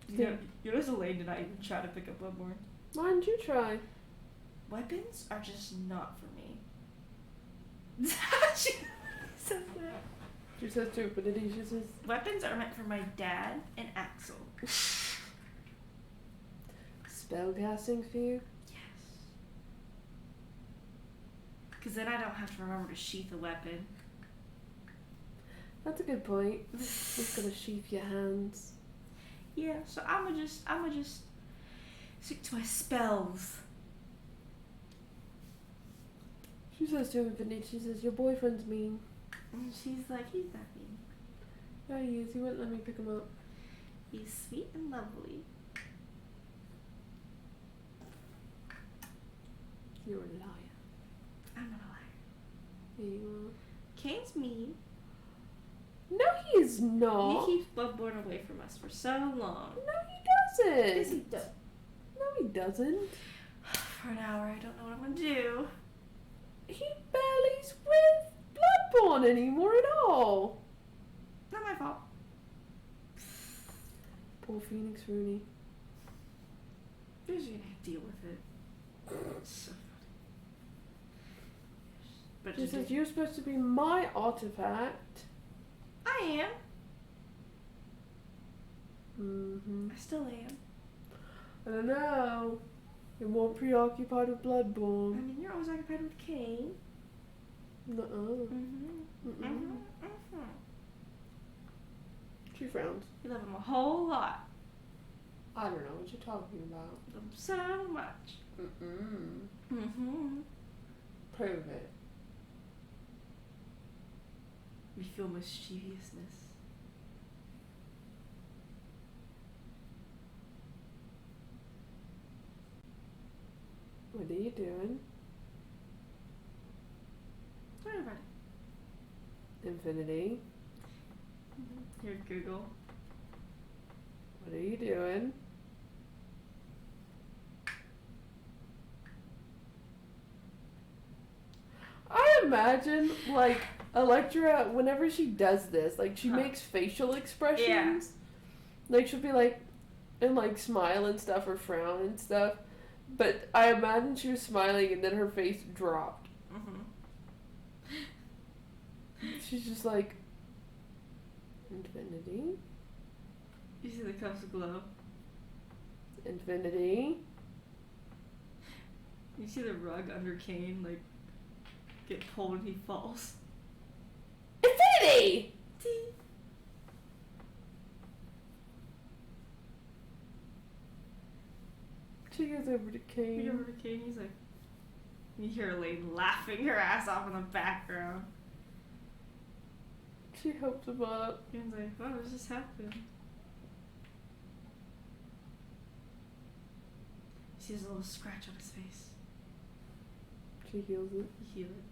You notice Elaine did not even try to pick up Bloodborne. Why didn't you try? Weapons are just not for me. She says that. She says stupidity. She says Weapons are meant for my dad and Axel. spellcasting for you. Yes. Because then I don't have to remember to sheath a weapon. That's a good point. Just gotta sheath your hands. Yeah, so I'ma just stick to my spells. She says to Infinite, she says, your boyfriend's mean. And she's like, he's not mean. Yeah, he is. He wouldn't let me pick him up. He's sweet and lovely. You're a liar. I'm not a liar. Yeah, you are. Kane's mean. No, he is not. He keeps Bloodborne away from us for so long. No, he doesn't. Yes, he does. No, he doesn't. For an hour, I don't know what I'm gonna do. He barely's with Bloodborne anymore at all. Not my fault. Poor Phoenix Rooney. You're just gonna deal with it. It's so funny. But She says, you're supposed to be my artifact. I am. Mm-hmm. I still am. I don't know. You're more preoccupied with I Bloodborne. mean, you're always occupied with Kane. Nuh-uh. Mm-hmm. Mm-mm. Mm-hmm. Mm-hmm. She frowns. You love him a whole lot. I don't know what you're talking about. Love him so much. Mm-hmm. Prove it. We feel mischievousness. What are you doing? Don't worry about it. Infinity. Here, Google. What are you doing? I imagine, like, Electra, whenever she does this, like, she makes facial expressions. Yeah. Like, she'll be like, and like, smile and stuff, or frown and stuff. But I imagine she was smiling and then her face dropped. She's just like, Infinity? You see the cups glow? Infinity? You see the rug under Kane, like, get pulled when he falls? Infinity! She goes over to Kane. You go over to Kane, he's like, you hear Elaine laughing her ass off in the background. She helps him up. Kane's like, what just happened? He sees a little scratch on his face. She heals it. You heal it.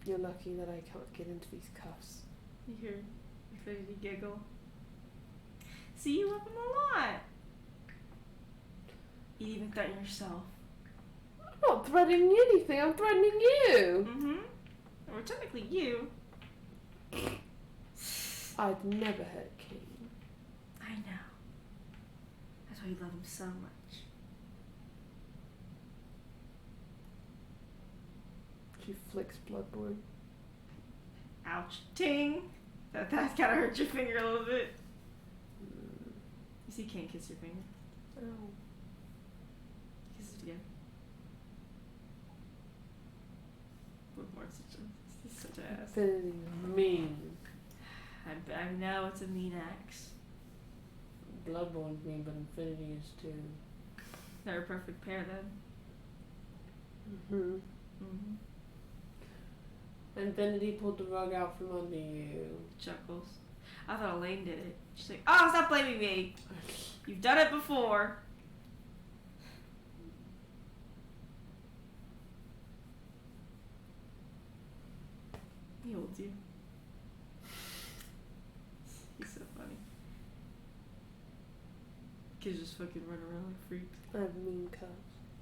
You're lucky that I can't get into these cuffs. You hear Infinity giggle. See, you love him a lot. You even threaten yourself. I'm not threatening anything, I'm threatening you! Mm-hmm. Or technically you. I'd never hurt Kane. I know. That's why you love him so much. She flicks Bloodborne. Ouch. Ting! That kind of hurt your finger a little bit. You see, Kane kiss your finger. Oh. Kiss it again. Bloodborne's such an ass. Infinity's mean. I know it's a mean axe. Bloodborne's mean, but Infinity is too. They're a perfect pair then. Mm-hmm. Mm-hmm. Infinity pulled the rug out from under you. Chuckles. I thought Elaine did it. She's like, oh, stop blaming me. You've done it before. He holds you. He's so funny. Kids just fucking run around like freaks. I have mean cuffs.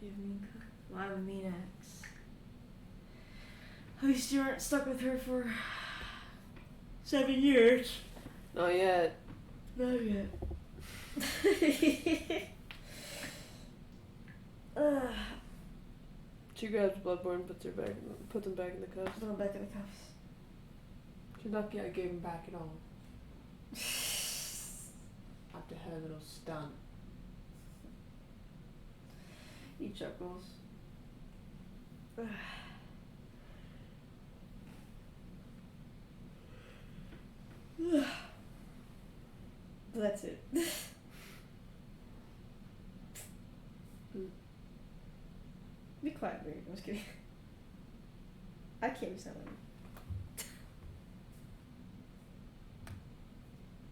You have a mean cup? Well, I have a mean ex. At least you aren't stuck with her for 7 years. Not yet. Not yet. She grabs Bloodborne, puts him back in the cuffs. Put him back in the cuffs. She's lucky I gave him back at all. After her little stunt. He chuckles. That's it. Be quiet, Bree. I'm just kidding. I can't be silent.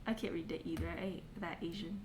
I can't read that either. I ain't that Asian.